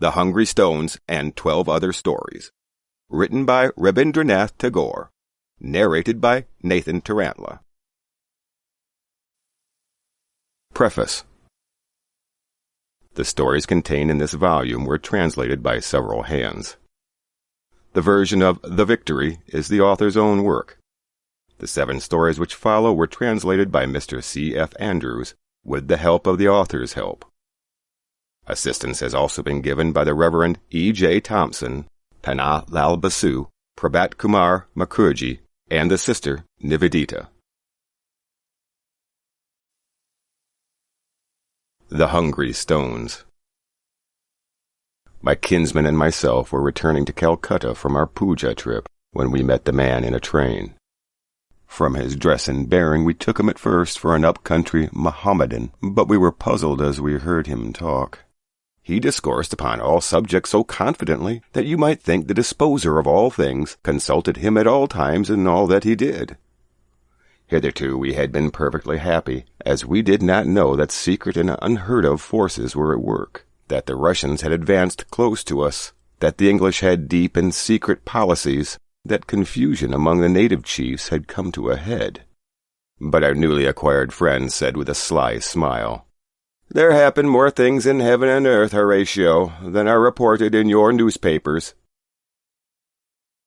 The Hungry Stones, and 12 Other Stories. Written by Rabindranath Tagore. Narrated by Nathan Tarantula. Preface. The stories contained in this volume were translated by several hands. The version of The Victory is the author's own work. The 7 stories which follow were translated by Mr. C. F. Andrews, with the help of the author's help. Assistance has also been given by the Reverend E. J. Thompson, Pana Lal Basu, Prabhat Kumar Mukherjee, and the sister Nivedita. The Hungry Stones. My kinsman and myself were returning to Calcutta from our puja trip when we met the man in a train. From his dress and bearing we took him at first for an up-country Mohammedan, but we were puzzled as we heard him talk. He discoursed upon all subjects so confidently that you might think the disposer of all things consulted him at all times in all that he did. Hitherto we had been perfectly happy, as we did not know that secret and unheard-of forces were at work, that the Russians had advanced close to us, that the English had deep and secret policies, that confusion among the native chiefs had come to a head. But our newly acquired friend said with a sly smile, "There happen more things in heaven and earth, Horatio, than are reported in your newspapers."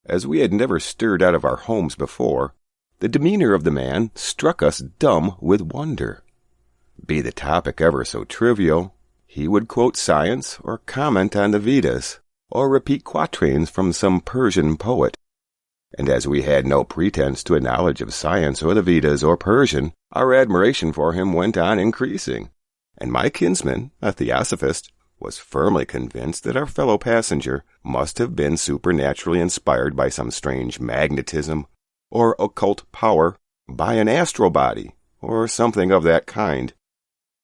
As we had never stirred out of our homes before, the demeanor of the man struck us dumb with wonder. Be the topic ever so trivial, he would quote science or comment on the Vedas, or repeat quatrains from some Persian poet. And as we had no pretense to a knowledge of science or the Vedas or Persian, our admiration for him went on increasing, and my kinsman, a theosophist, was firmly convinced that our fellow passenger must have been supernaturally inspired by some strange magnetism or occult power, by an astral body, or something of that kind.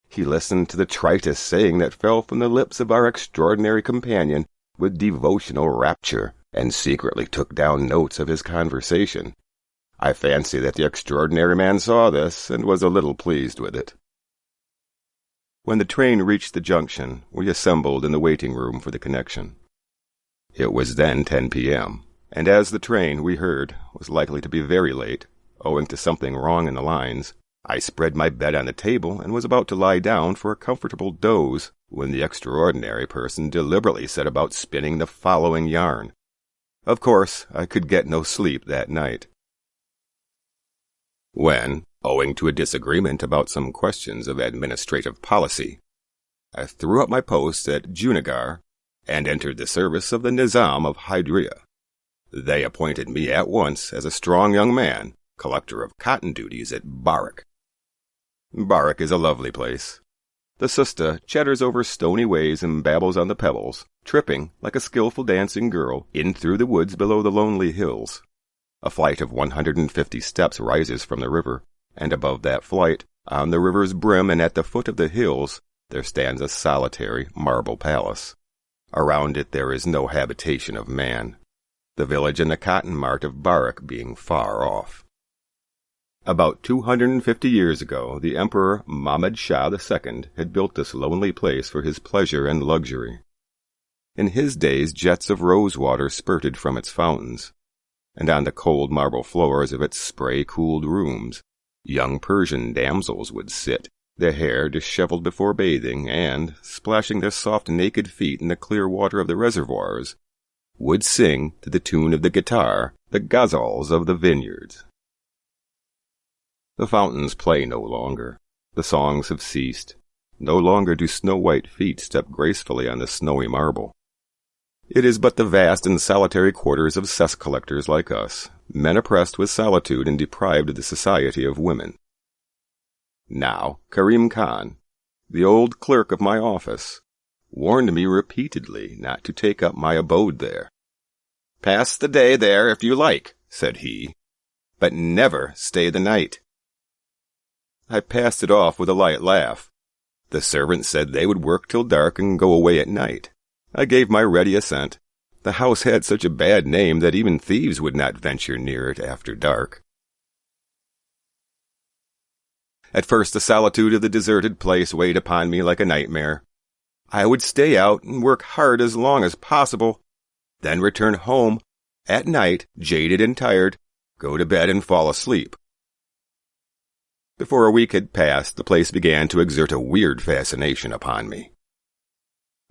He listened to the tritest saying that fell from the lips of our extraordinary companion with devotional rapture, and secretly took down notes of his conversation. I fancy that the extraordinary man saw this, and was a little pleased with it. When the train reached the junction, we assembled in the waiting room for the connection. It was then 10 p.m., and as the train, we heard, was likely to be very late, owing to something wrong in the lines, I spread my bed on the table and was about to lie down for a comfortable doze when the extraordinary person deliberately set about spinning the following yarn. Of course, I could get no sleep that night. When, owing to a disagreement about some questions of administrative policy, I threw up my post at Junagar and entered the service of the Nizam of Hydria, they appointed me at once as a strong young man, collector of cotton duties at Barak. Barak is a lovely place. The Susta chatters over stony ways and babbles on the pebbles, tripping, like a skillful dancing girl, in through the woods below the lonely hills. A flight of 150 steps rises from the river, and above that flight, on the river's brim and at the foot of the hills, there stands a solitary marble palace. Around it there is no habitation of man, the village and the cotton mart of Barak being far off. About 250 years ago, the Emperor Mahmud Shah II had built this lonely place for his pleasure and luxury. In his days, jets of rose-water spurted from its fountains, and on the cold marble floors of its spray-cooled rooms, young Persian damsels would sit, their hair disheveled before bathing, and, splashing their soft naked feet in the clear water of the reservoirs, would sing, to the tune of the guitar, the ghazals of the vineyards. The fountains play no longer. The songs have ceased. No longer do snow-white feet step gracefully on the snowy marble. It is but the vast and solitary quarters of cess-collectors like us, men oppressed with solitude and deprived of the society of women. Now, Karim Khan, the old clerk of my office, warned me repeatedly not to take up my abode there. "Pass the day there if you like," said he, "but never stay the night." I passed it off with a light laugh. The servants said they would work till dark and go away at night. I gave my ready assent. The house had such a bad name that even thieves would not venture near it after dark. At first the solitude of the deserted place weighed upon me like a nightmare. I would stay out and work hard as long as possible, then return home at night, jaded and tired, go to bed and fall asleep. Before a week had passed, the place began to exert a weird fascination upon me.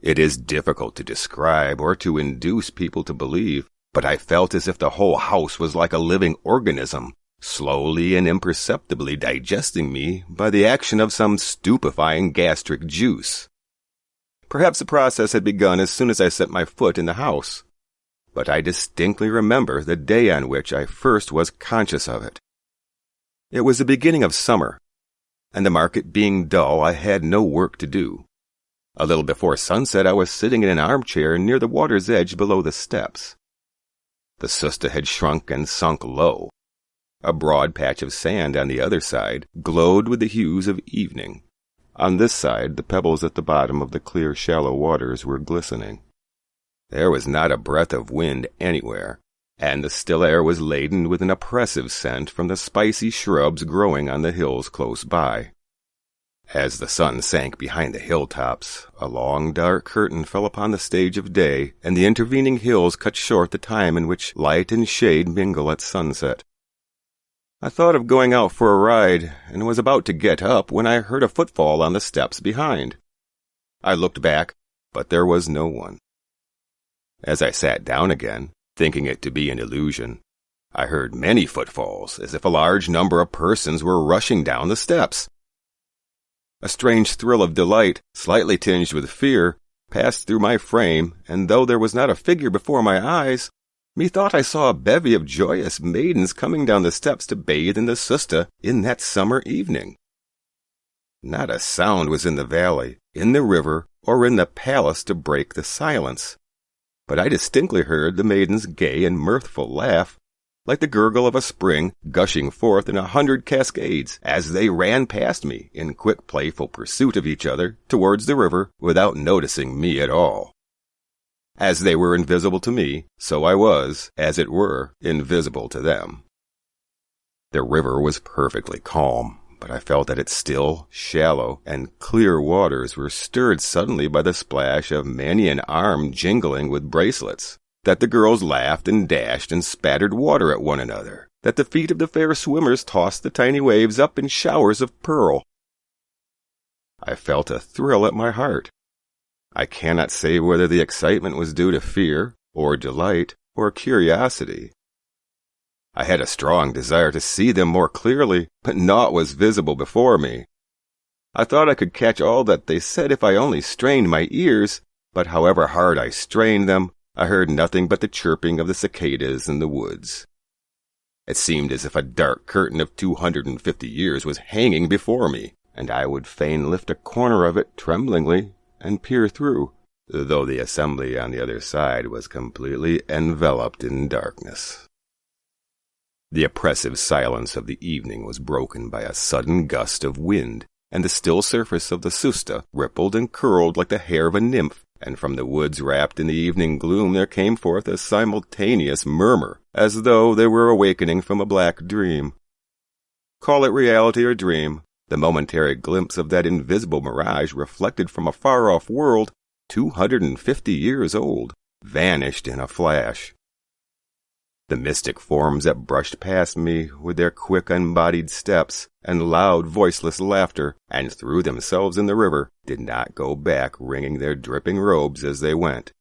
It is difficult to describe or to induce people to believe, but I felt as if the whole house was like a living organism, slowly and imperceptibly digesting me by the action of some stupefying gastric juice. Perhaps the process had begun as soon as I set my foot in the house, but I distinctly remember the day on which I first was conscious of it. It was the beginning of summer, and the market being dull, I had no work to do. A little before sunset, I was sitting in an armchair near the water's edge below the steps. The Susta had shrunk and sunk low. A broad patch of sand on the other side glowed with the hues of evening. On this side, the pebbles at the bottom of the clear, shallow waters were glistening. There was not a breath of wind anywhere, and the still air was laden with an oppressive scent from the spicy shrubs growing on the hills close by. As the sun sank behind the hilltops, a long dark curtain fell upon the stage of day, and the intervening hills cut short the time in which light and shade mingle at sunset. I thought of going out for a ride, and was about to get up when I heard a footfall on the steps behind. I looked back, but there was no one. As I sat down again, thinking it to be an illusion, I heard many footfalls, as if a large number of persons were rushing down the steps. A strange thrill of delight, slightly tinged with fear, passed through my frame, and though there was not a figure before my eyes, methought I saw a bevy of joyous maidens coming down the steps to bathe in the Susta in that summer evening. Not a sound was in the valley, in the river, or in the palace to break the silence, but I distinctly heard the maidens' gay and mirthful laugh, like the gurgle of a spring gushing forth in 100 cascades, as they ran past me in quick playful pursuit of each other towards the river without noticing me at all. As they were invisible to me, so I was, as it were, invisible to them. The river was perfectly calm, but I felt that its still, shallow, and clear waters were stirred suddenly by the splash of many an arm jingling with bracelets, that the girls laughed and dashed and spattered water at one another, that the feet of the fair swimmers tossed the tiny waves up in showers of pearl. I felt a thrill at my heart. I cannot say whether the excitement was due to fear, or delight, or curiosity. I had a strong desire to see them more clearly, but naught was visible before me. I thought I could catch all that they said if I only strained my ears, but however hard I strained them, I heard nothing but the chirping of the cicadas in the woods. It seemed as if a dark curtain of 250 years was hanging before me, and I would fain lift a corner of it tremblingly and peer through, though the assembly on the other side was completely enveloped in darkness. The oppressive silence of the evening was broken by a sudden gust of wind, and the still surface of the Susta rippled and curled like the hair of a nymph, and from the woods wrapped in the evening gloom there came forth a simultaneous murmur, as though they were awakening from a black dream. Call it reality or dream, the momentary glimpse of that invisible mirage reflected from a far-off world, 250 years old, vanished in a flash. The mystic forms that brushed past me with their quick unbodied steps and loud voiceless laughter and threw themselves in the river did not go back wringing their dripping robes as they went.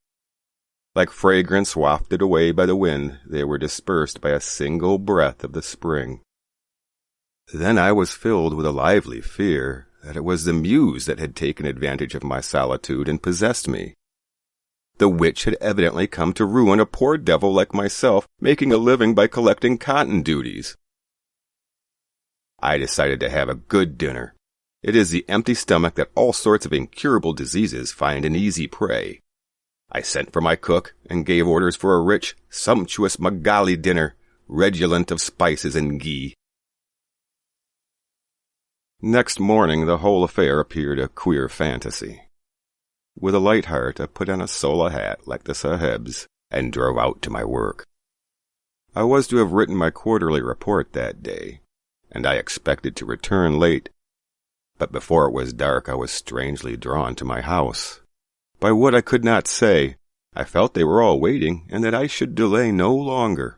Like fragrance wafted away by the wind, they were dispersed by a single breath of the spring. Then I was filled with a lively fear that it was the muse that had taken advantage of my solitude and possessed me. The witch had evidently come to ruin a poor devil like myself, making a living by collecting cotton duties. I decided to have a good dinner. It is the empty stomach that all sorts of incurable diseases find an easy prey. I sent for my cook and gave orders for a rich, sumptuous Magali dinner, redolent of spices and ghee. Next morning the whole affair appeared a queer fantasy. With a light heart, I put on a sola hat like the sahebs and drove out to my work. I was to have written my quarterly report that day, and I expected to return late, but before it was dark I was strangely drawn to my house. By what I could not say, I felt they were all waiting, and that I should delay no longer.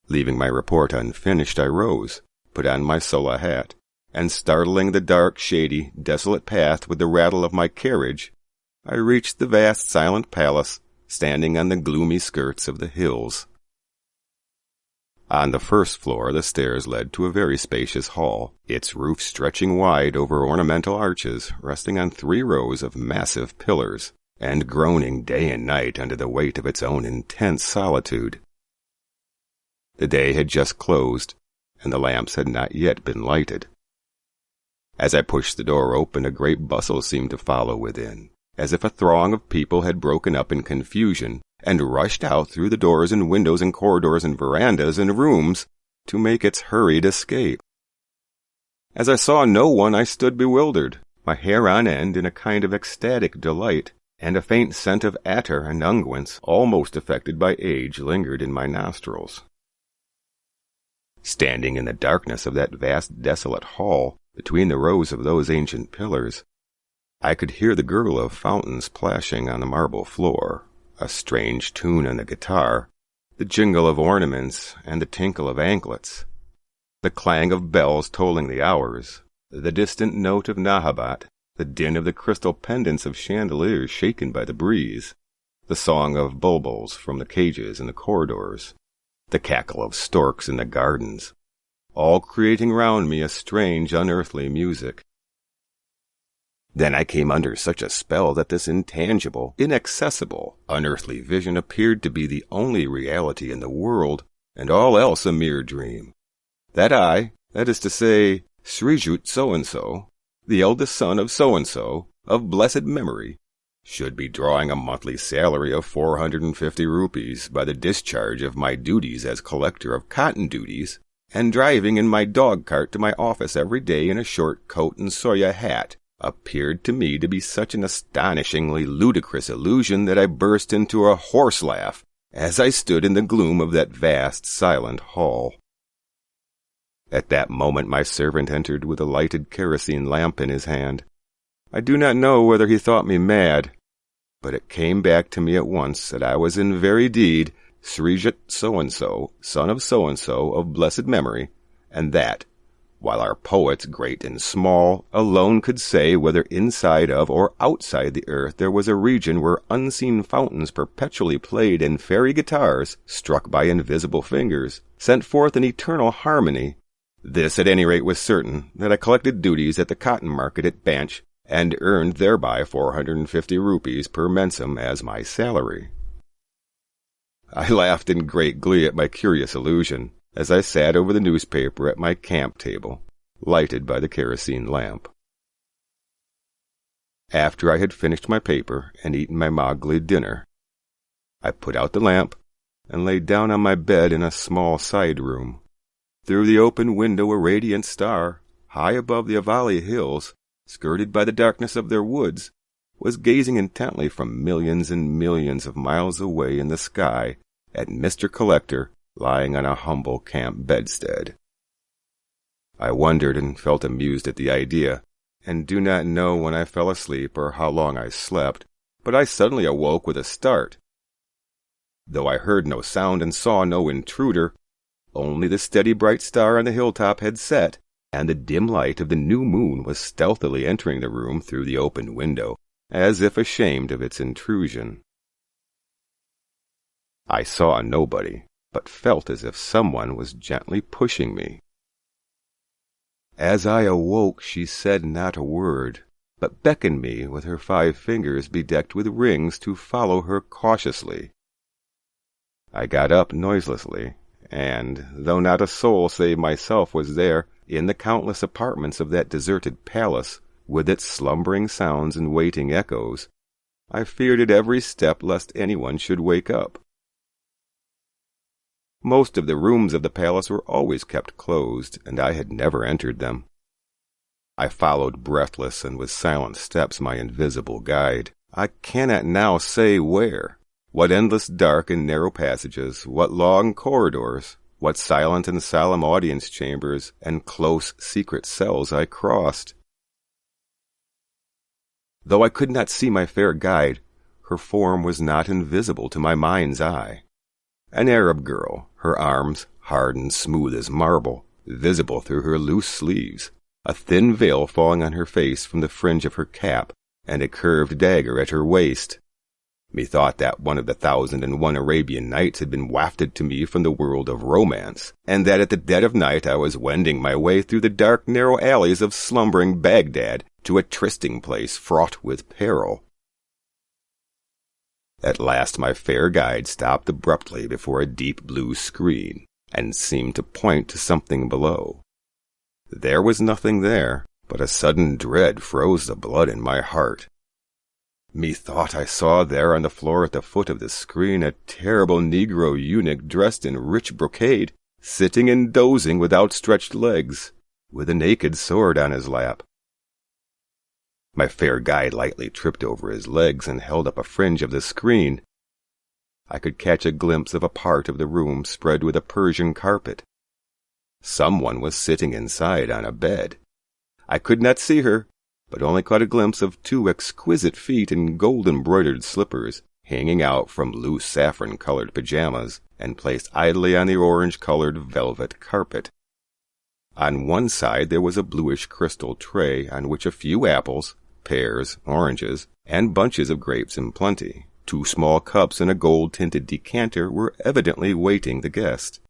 Leaving my report unfinished, I rose, put on my Sulla hat, and startling the dark, shady, desolate path with the rattle of my carriage, I reached the vast, silent palace, standing on the gloomy skirts of the hills. On the first floor, the stairs led to a very spacious hall, its roof stretching wide over ornamental arches, resting on 3 rows of massive pillars, and groaning day and night under the weight of its own intense solitude. The day had just closed, and the lamps had not yet been lighted. As I pushed the door open, a great bustle seemed to follow within, as if a throng of people had broken up in confusion and rushed out through the doors and windows and corridors and verandas and rooms to make its hurried escape. As I saw no one, I stood bewildered, my hair on end in a kind of ecstatic delight, and a faint scent of attar and unguents, almost affected by age, lingered in my nostrils. Standing in the darkness of that vast desolate hall, between the rows of those ancient pillars, I could hear the gurgle of fountains plashing on the marble floor, a strange tune on the guitar, the jingle of ornaments and the tinkle of anklets, the clang of bells tolling the hours, the distant note of Nahabat, the din of the crystal pendants of chandeliers shaken by the breeze, the song of bulbuls from the cages in the corridors, the cackle of storks in the gardens, all creating round me a strange, unearthly music. Then I came under such a spell that this intangible, inaccessible, unearthly vision appeared to be the only reality in the world, and all else a mere dream. That I, that is to say, Srijut so-and-so, the eldest son of so-and-so, of blessed memory, should be drawing a monthly salary of 450 rupees by the discharge of my duties as collector of cotton duties, and driving in my dog-cart to my office every day in a short coat and soya hat, appeared to me to be such an astonishingly ludicrous illusion that I burst into a horse laugh as I stood in the gloom of that vast, silent hall. At that moment my servant entered with a lighted kerosene lamp in his hand. I do not know whether he thought me mad, but it came back to me at once that I was in very deed Srijut so-and-so, son of so-and-so of blessed memory, and that, while our poets, great and small, alone could say whether inside of or outside the earth there was a region where unseen fountains perpetually played and fairy guitars, struck by invisible fingers, sent forth an eternal harmony, this at any rate was certain, that I collected duties at the cotton market at Banch, and earned thereby 450 rupees per mensem as my salary. I laughed in great glee at my curious illusion, as I sat over the newspaper at my camp table, lighted by the kerosene lamp. After I had finished my paper and eaten my Mowgli dinner, I put out the lamp and lay down on my bed in a small side room. Through the open window a radiant star, high above the Avali hills, skirted by the darkness of their woods, was gazing intently from millions and millions of miles away in the sky at Mr. Collector lying on a humble camp bedstead. I wondered and felt amused at the idea, and do not know when I fell asleep or how long I slept, but I suddenly awoke with a start. Though I heard no sound and saw no intruder, only the steady bright star on the hilltop had set, and the dim light of the new moon was stealthily entering the room through the open window, as if ashamed of its intrusion. I saw nobody, but felt as if someone was gently pushing me. As I awoke, she said not a word, but beckoned me with her 5 fingers bedecked with rings to follow her cautiously. I got up noiselessly, and, though not a soul save myself was there, in the countless apartments of that deserted palace, with its slumbering sounds and waiting echoes, I feared at every step lest anyone should wake up. Most of the rooms of the palace were always kept closed, and I had never entered them. I followed breathless and with silent steps my invisible guide. I cannot now say where, what endless dark and narrow passages, what long corridors, what silent and solemn audience chambers and close secret cells I crossed. Though I could not see my fair guide, her form was not invisible to my mind's eye. An Arab girl, her arms hard and smooth as marble, visible through her loose sleeves, a thin veil falling on her face from the fringe of her cap, and a curved dagger at her waist. Methought that one of the 1,001 Arabian Nights had been wafted to me from the world of romance, and that at the dead of night I was wending my way through the dark, narrow alleys of slumbering Baghdad to a trysting place fraught with peril. At last my fair guide stopped abruptly before a deep blue screen, and seemed to point to something below. There was nothing there, but a sudden dread froze the blood in my heart. Methought I saw there on the floor at the foot of the screen a terrible Negro eunuch dressed in rich brocade, sitting and dozing with outstretched legs, with a naked sword on his lap. My fair guide lightly tripped over his legs and held up a fringe of the screen. I could catch a glimpse of a part of the room spread with a Persian carpet. Someone was sitting inside on a bed. I could not see her, but only caught a glimpse of 2 exquisite feet in gold-embroidered slippers, hanging out from loose saffron-colored pajamas, and placed idly on the orange-colored velvet carpet. On one side there was a bluish crystal tray on which a few apples, pears, oranges, and bunches of grapes in plenty. 2 small cups and a gold-tinted decanter were evidently waiting the guest.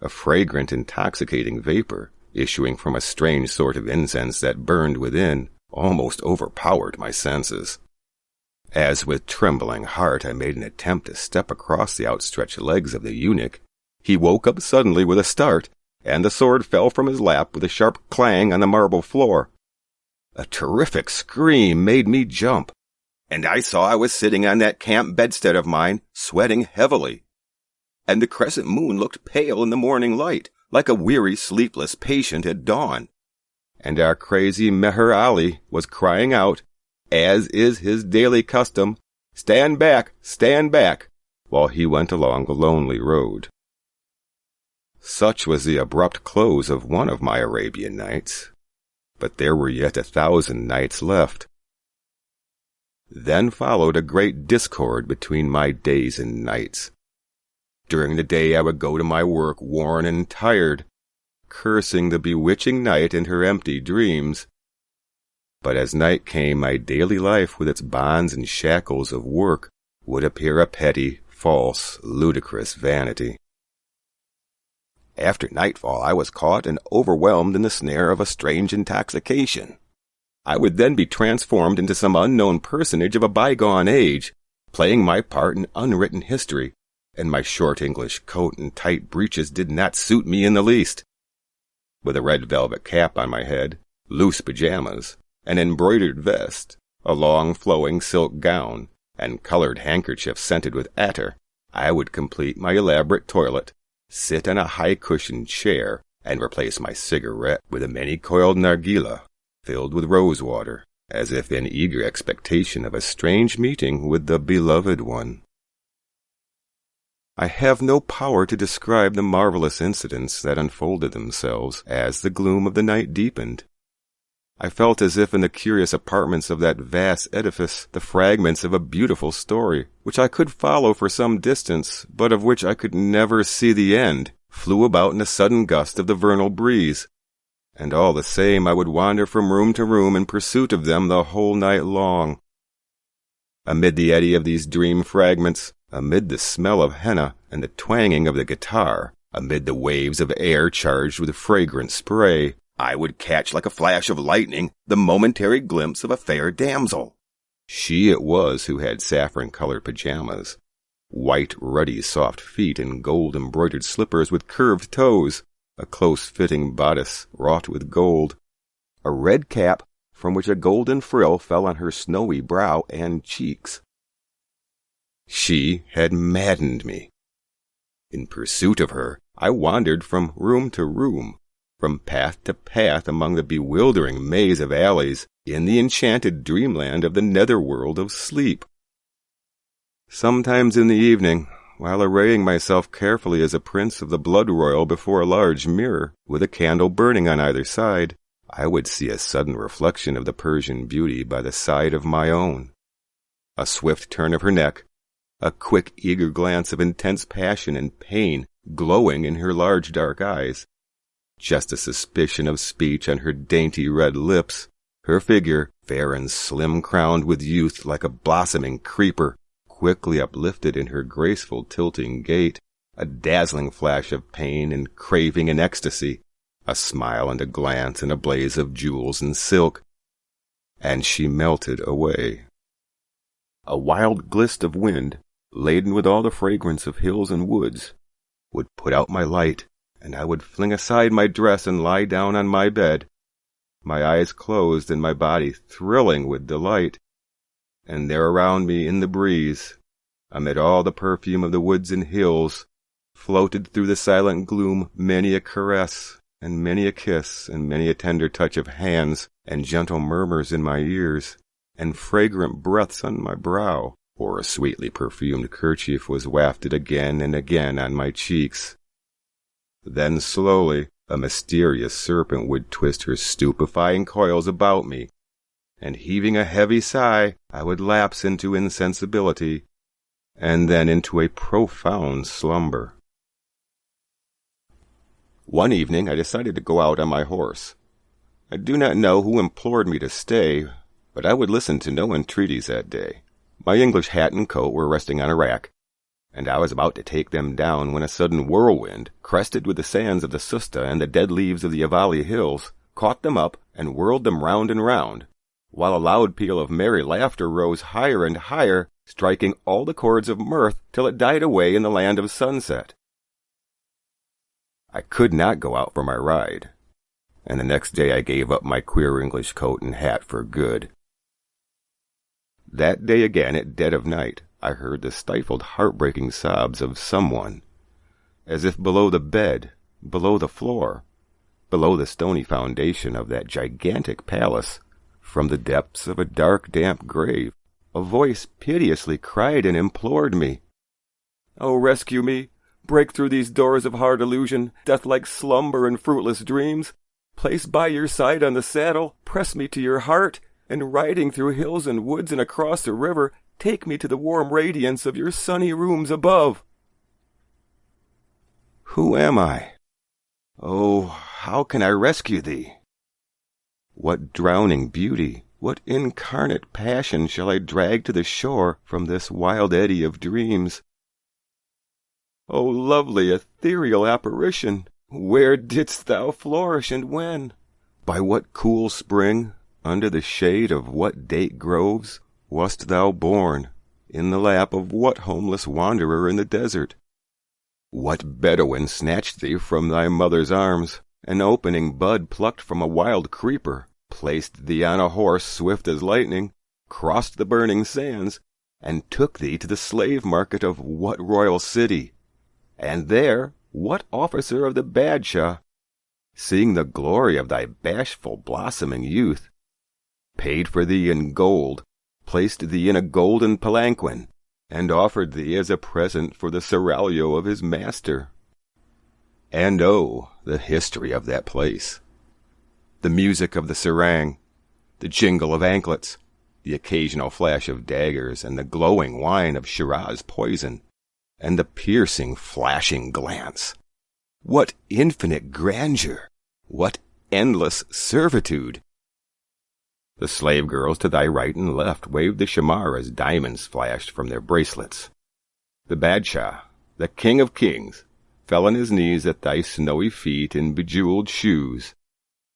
A fragrant, intoxicating vapor, issuing from a strange sort of incense that burned within, almost overpowered my senses. As with trembling heart I made an attempt to step across the outstretched legs of the eunuch, he woke up suddenly with a start, and the sword fell from his lap with a sharp clang on the marble floor. A terrific scream made me jump, and I saw I was sitting on that camp bedstead of mine, sweating heavily. And the crescent moon looked pale in the morning light, like a weary, sleepless patient at dawn. And our crazy Meher Ali was crying out, as is his daily custom, stand back, while he went along the lonely road. Such was the abrupt close of one of my Arabian Nights, but there were yet 1,000 nights left. Then followed a great discord between my days and nights. During the day I would go to my work worn and tired, cursing the bewitching night and her empty dreams. But as night came, my daily life with its bonds and shackles of work would appear a petty, false, ludicrous vanity. After nightfall I was caught and overwhelmed in the snare of a strange intoxication. I would then be transformed into some unknown personage of a bygone age, playing my part in unwritten history, and my short English coat and tight breeches did not suit me in the least. With a red velvet cap on my head, loose pajamas, an embroidered vest, a long flowing silk gown, and colored handkerchiefs scented with attar, I would complete my elaborate toilet, sit on a high-cushioned chair, and replace my cigarette with a many-coiled nargileh filled with rose-water, as if in eager expectation of a strange meeting with the beloved one. I have no power to describe the marvelous incidents that unfolded themselves as the gloom of the night deepened. I felt as if in the curious apartments of that vast edifice the fragments of a beautiful story, which I could follow for some distance, but of which I could never see the end, flew about in a sudden gust of the vernal breeze. And all the same I would wander from room to room in pursuit of them the whole night long. Amid the eddy of these dream fragments, amid the smell of henna and the twanging of the guitar, amid the waves of air charged with fragrant spray, I would catch like a flash of lightning the momentary glimpse of a fair damsel. She it was who had saffron-colored pajamas, white, ruddy, soft feet in gold-embroidered slippers with curved toes, a close-fitting bodice wrought with gold, a red cap from which a golden frill fell on her snowy brow and cheeks. She had maddened me. In pursuit of her, I wandered from room to room, from path to path among the bewildering maze of alleys in the enchanted dreamland of the netherworld of sleep. Sometimes in the evening, while arraying myself carefully as a prince of the blood royal before a large mirror, with a candle burning on either side, I would see a sudden reflection of the Persian beauty by the side of my own. A swift turn of her neck, a quick, eager glance of intense passion and pain glowing in her large dark eyes, just a suspicion of speech on her dainty red lips, her figure, fair and slim, crowned with youth like a blossoming creeper, quickly uplifted in her graceful tilting gait, a dazzling flash of pain and craving and ecstasy, a smile and a glance and a blaze of jewels and silk, and she melted away. A wild glist of wind, laden with all the fragrance of hills and woods, would put out my light, and I would fling aside my dress and lie down on my bed, my eyes closed and my body thrilling with delight. And there around me in the breeze, amid all the perfume of the woods and hills, floated through the silent gloom many a caress, and many a kiss, and many a tender touch of hands, and gentle murmurs in my ears, and fragrant breaths on my brow, or a sweetly perfumed kerchief was wafted again and again on my cheeks. Then slowly a mysterious serpent would twist her stupefying coils about me, and heaving a heavy sigh, I would lapse into insensibility, and then into a profound slumber. One evening I decided to go out on my horse. I do not know who implored me to stay, but I would listen to no entreaties that day. My English hat and coat were resting on a rack, and I was about to take them down when a sudden whirlwind, crested with the sands of the Susta and the dead leaves of the Avali hills, caught them up and whirled them round and round, while a loud peal of merry laughter rose higher and higher, striking all the chords of mirth till it died away in the land of sunset. I could not go out for my ride, and the next day I gave up my queer English coat and hat for good. That day again, at dead of night, I heard the stifled, heartbreaking sobs of someone, as if below the bed, below the floor, below the stony foundation of that gigantic palace, from the depths of a dark, damp grave, a voice piteously cried and implored me. "Oh, rescue me! Break through these doors of hard illusion, death-like slumber and fruitless dreams. Place by your side on the saddle, press me to your heart, and riding through hills and woods and across a river, take me to the warm radiance of your sunny rooms above." Who am I? Oh, how can I rescue thee? What drowning beauty, what incarnate passion shall I drag to the shore from this wild eddy of dreams? O lovely ethereal apparition, where didst thou flourish and when? By what cool spring, under the shade of what date groves, wast thou born, in the lap of what homeless wanderer in the desert? What Bedouin snatched thee from thy mother's arms, an opening bud plucked from a wild creeper, placed thee on a horse swift as lightning, crossed the burning sands, and took thee to the slave market of what royal city? And there, what officer of the Badshah, seeing the glory of thy bashful blossoming youth, paid for thee in gold, placed thee in a golden palanquin, and offered thee as a present for the seraglio of his master? And oh, the history of that place! The music of the sarang, the jingle of anklets, the occasional flash of daggers, and the glowing wine of Shiraz poison, and the piercing, flashing glance. What infinite grandeur! What endless servitude! The slave girls to thy right and left waved the shamar as diamonds flashed from their bracelets. The Badshah, the king of kings, fell on his knees at thy snowy feet in bejeweled shoes,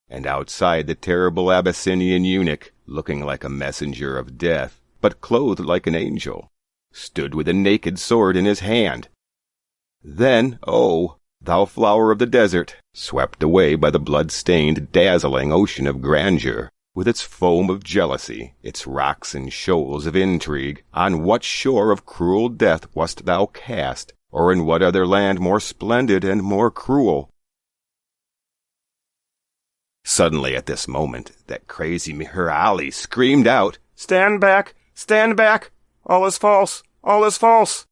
and outside the terrible Abyssinian eunuch, looking like a messenger of death, but clothed like an angel, stood with a naked sword in his hand. Then, oh, thou flower of the desert, swept away by the blood-stained, dazzling ocean of grandeur, with its foam of jealousy, its rocks and shoals of intrigue, on what shore of cruel death wast thou cast, or in what other land more splendid and more cruel? Suddenly at this moment, that crazy Meher Ali screamed out, "Stand back! Stand back! All is false! All is false!"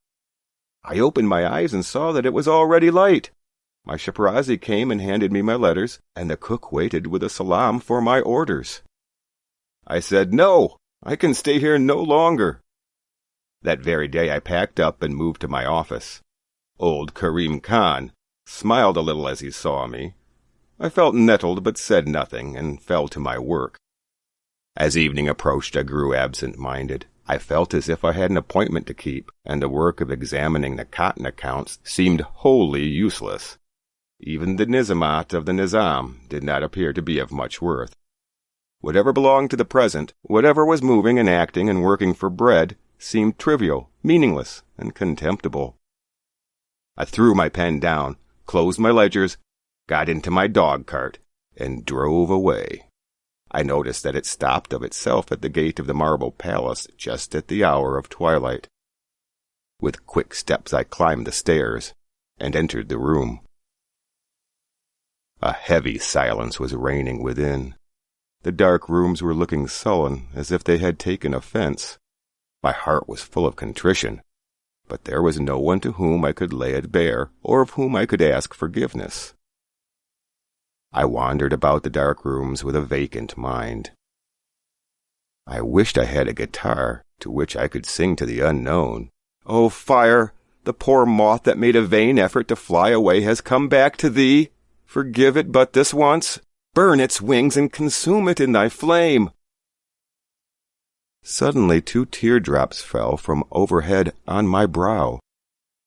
I opened my eyes and saw that it was already light. My Sheprazzi came and handed me my letters, and the cook waited with a salam for my orders. I said, "No, I can stay here no longer." That very day I packed up and moved to my office. Old Karim Khan smiled a little as he saw me. I felt nettled but said nothing, and fell to my work. As evening approached, I grew absent-minded. I felt as if I had an appointment to keep, and the work of examining the cotton accounts seemed wholly useless. Even the Nizamat of the Nizam did not appear to be of much worth. Whatever belonged to the present, whatever was moving and acting and working for bread, seemed trivial, meaningless, and contemptible. I threw my pen down, closed my ledgers, got into my dog-cart, and drove away. I noticed that it stopped of itself at the gate of the marble palace just at the hour of twilight. With quick steps I climbed the stairs and entered the room. A heavy silence was reigning within. The dark rooms were looking sullen, as if they had taken offense. My heart was full of contrition, but there was no one to whom I could lay it bare, or of whom I could ask forgiveness. I wandered about the dark rooms with a vacant mind. I wished I had a guitar to which I could sing to the unknown. "O fire, the poor moth that made a vain effort to fly away has come back to thee. Forgive it but this once. Burn its wings and consume it in thy flame." Suddenly 2 teardrops fell from overhead on my brow.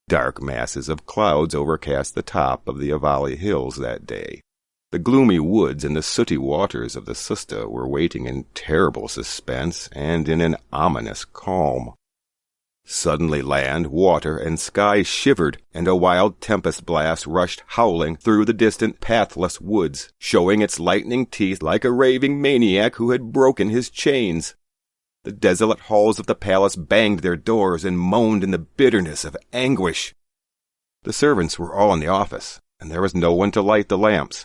Dark masses of clouds overcast the top of the Avali hills that day. The gloomy woods and the sooty waters of the Susta were waiting in terrible suspense and in an ominous calm. Suddenly land, water, and sky shivered, and a wild tempest blast rushed howling through the distant pathless woods, showing its lightning teeth like a raving maniac who had broken his chains. The desolate halls of the palace banged their doors and moaned in the bitterness of anguish. The servants were all in the office, and there was no one to light the lamps.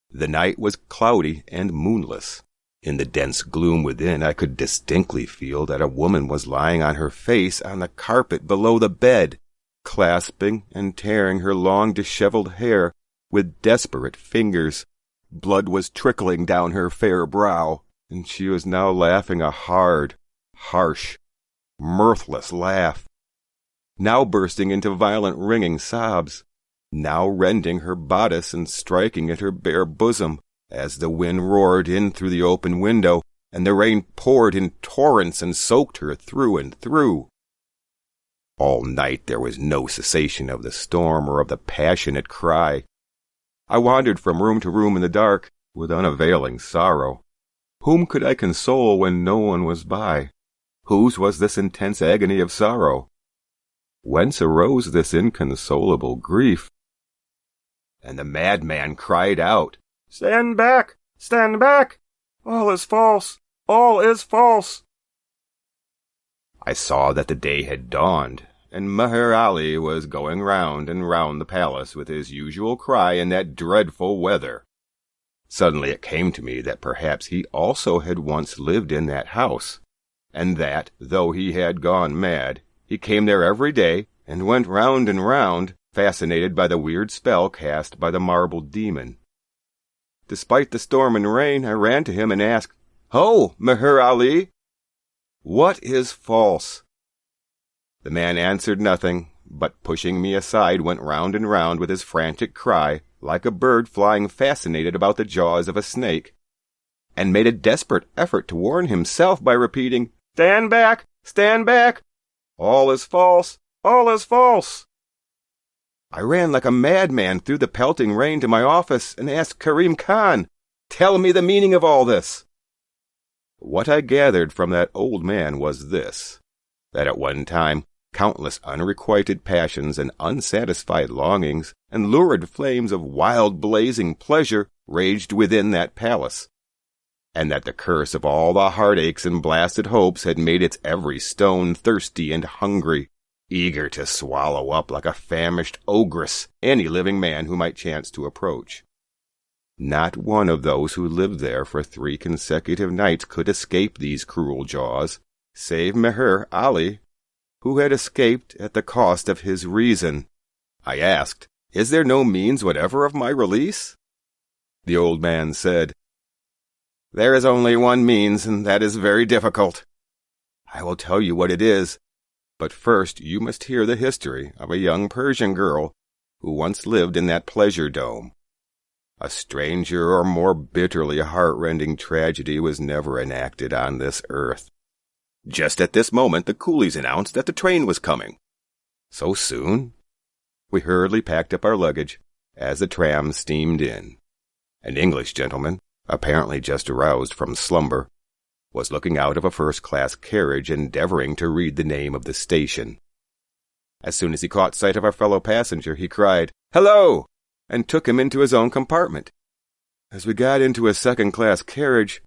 The night was cloudy and moonless. In the dense gloom within, I could distinctly feel that a woman was lying on her face on the carpet below the bed, clasping and tearing her long disheveled hair with desperate fingers. Blood was trickling down her fair brow, and she was now laughing a hard, harsh, mirthless laugh, now bursting into violent ringing sobs, now rending her bodice and striking at her bare bosom, as the wind roared in through the open window, and the rain poured in torrents and soaked her through and through. All night there was no cessation of the storm or of the passionate cry. I wandered from room to room in the dark, with unavailing sorrow. Whom could I console when no one was by? Whose was this intense agony of sorrow? Whence arose this inconsolable grief? And the madman cried out, "Stand back! Stand back! All is false! All is false!" I saw that the day had dawned, and Meher Ali was going round and round the palace with his usual cry in that dreadful weather. Suddenly it came to me that perhaps he also had once lived in that house, and that, though he had gone mad, he came there every day and went round and round, fascinated by the weird spell cast by the marble demon. Despite the storm and rain, I ran to him and asked, "Ho, Meher Ali! What is false?" The man answered nothing, but pushing me aside went round and round with his frantic cry, like a bird flying fascinated about the jaws of a snake, and made a desperate effort to warn himself by repeating, "Stand back! Stand back! All is false! All is false!" I ran like a madman through the pelting rain to my office and asked Karim Khan, "Tell me the meaning of all this." What I gathered from that old man was this, that at one time countless unrequited passions and unsatisfied longings and lurid flames of wild blazing pleasure raged within that palace, and that the curse of all the heartaches and blasted hopes had made its every stone thirsty and hungry, eager to swallow up like a famished ogress any living man who might chance to approach. Not one of those who lived there for 3 consecutive nights could escape these cruel jaws, save Meher Ali, who had escaped at the cost of his reason. I asked, Is there no means whatever of my release?" The old man said, "There is only one means, and that is very difficult. I will tell you what it is, but first you must hear the history of a young Persian girl who once lived in that pleasure dome. A stranger or more bitterly heart-rending tragedy was never enacted on this earth. Just at this moment the coolies announced that the train was coming. So soon? We hurriedly packed up our luggage as the tram steamed in. An English gentleman, apparently just aroused from slumber, was looking out of a first-class carriage endeavoring to read the name of the station. As soon as he caught sight of our fellow passenger, he cried, "Hello!" and took him into his own compartment. As we got into a second-class carriage,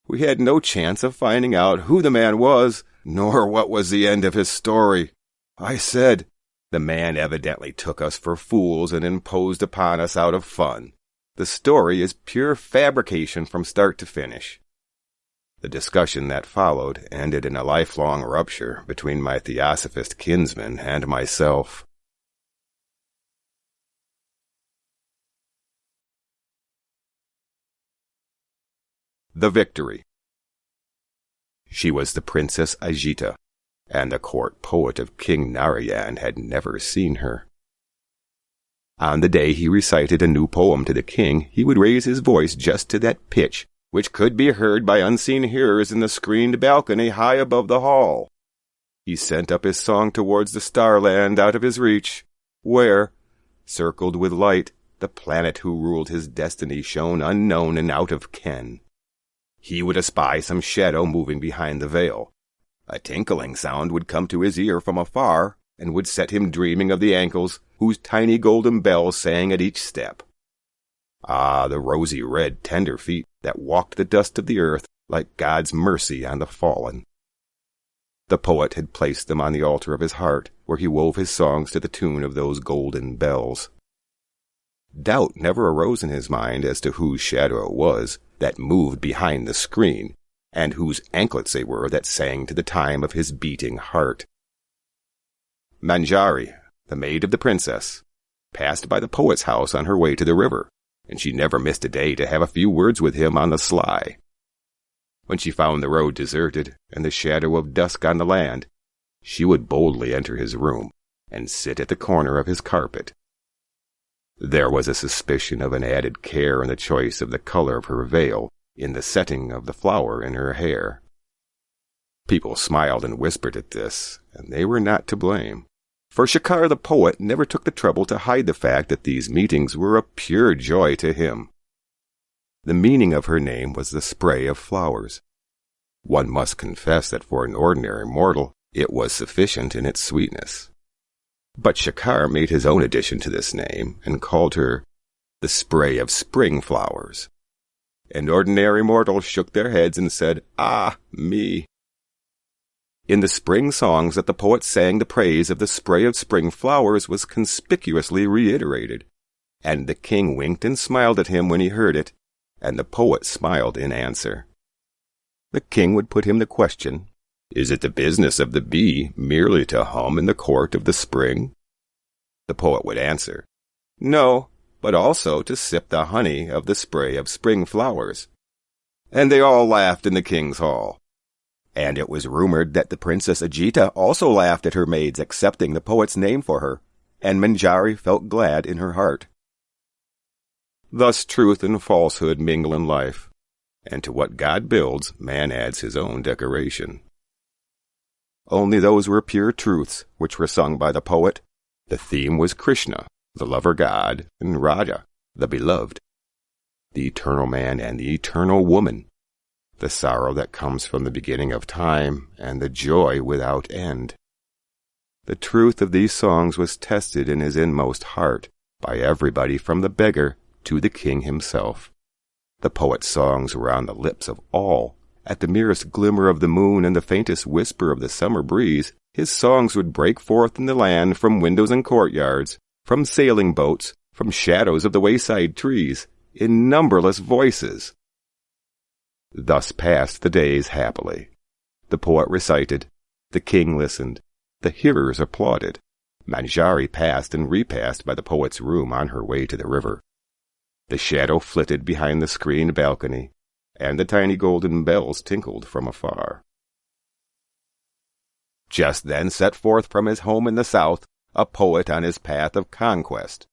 we had no chance of finding out who the man was, nor what was the end of his story. I said, "The man evidently took us for fools and imposed upon us out of fun. The story is pure fabrication from start to finish." The discussion that followed ended in a lifelong rupture between my theosophist kinsman and myself. The Victory. She was the Princess Ajita, and the court poet of King Narayan had never seen her. On the day he recited a new poem to the king, he would raise his voice just to that pitch which could be heard by unseen hearers in the screened balcony high above the hall. He sent up his song towards the starland out of his reach, where, circled with light, the planet who ruled his destiny shone unknown and out of ken. He would espy some shadow moving behind the veil. A tinkling sound would come to his ear from afar, and would set him dreaming of the ankles whose tiny golden bells sang at each step. Ah, the rosy red tender feet that walked the dust of the earth like God's mercy on the fallen. The poet had placed them on the altar of his heart, where he wove his songs to the tune of those golden bells. Doubt never arose in his mind as to whose shadow it was that moved behind the screen, and whose anklets they were that sang to the time of his beating heart. Manjari, the maid of the princess, passed by the poet's house on her way to the river, and she never missed a day to have a few words with him on the sly. When she found the road deserted and the shadow of dusk on the land, she would boldly enter his room and sit at the corner of his carpet. There was a suspicion of an added care in the choice of the color of her veil, in the setting of the flower in her hair. People smiled and whispered at this, and they were not to blame, for Shakar the poet never took the trouble to hide the fact that these meetings were a pure joy to him. The meaning of her name was the spray of flowers. One must confess that for an ordinary mortal it was sufficient in its sweetness. But Shakar made his own addition to this name, and called her the spray of spring flowers. And ordinary mortals shook their heads and said, "Ah, me." In the spring songs that the poet sang, the praise of the spray of spring flowers was conspicuously reiterated, and the king winked and smiled at him when he heard it, and the poet smiled in answer. The king would put him the question, "Is it the business of the bee merely to hum in the court of the spring?" The poet would answer, "No, but also to sip the honey of the spray of spring flowers." And they all laughed in the king's hall. And it was rumored that the Princess Ajita also laughed at her maids accepting the poet's name for her, and Manjari felt glad in her heart. Thus truth and falsehood mingle in life, and to what God builds, man adds his own decoration. Only those were pure truths which were sung by the poet. The theme was Krishna, the lover god, and Radha, the beloved, the eternal man and the eternal woman, the sorrow that comes from the beginning of time, and the joy without end. The truth of these songs was tested in his inmost heart by everybody from the beggar to the king himself. The poet's songs were on the lips of all. At the merest glimmer of the moon and the faintest whisper of the summer breeze, his songs would break forth in the land from windows and courtyards, from sailing boats, from shadows of the wayside trees, in numberless voices. Thus passed the days happily. The poet recited, the king listened, the hearers applauded. Manjari passed and repassed by the poet's room on her way to the river. The shadow flitted behind the screened balcony, and the tiny golden bells tinkled from afar. Just then set forth from his home in the south a poet on his path of conquest.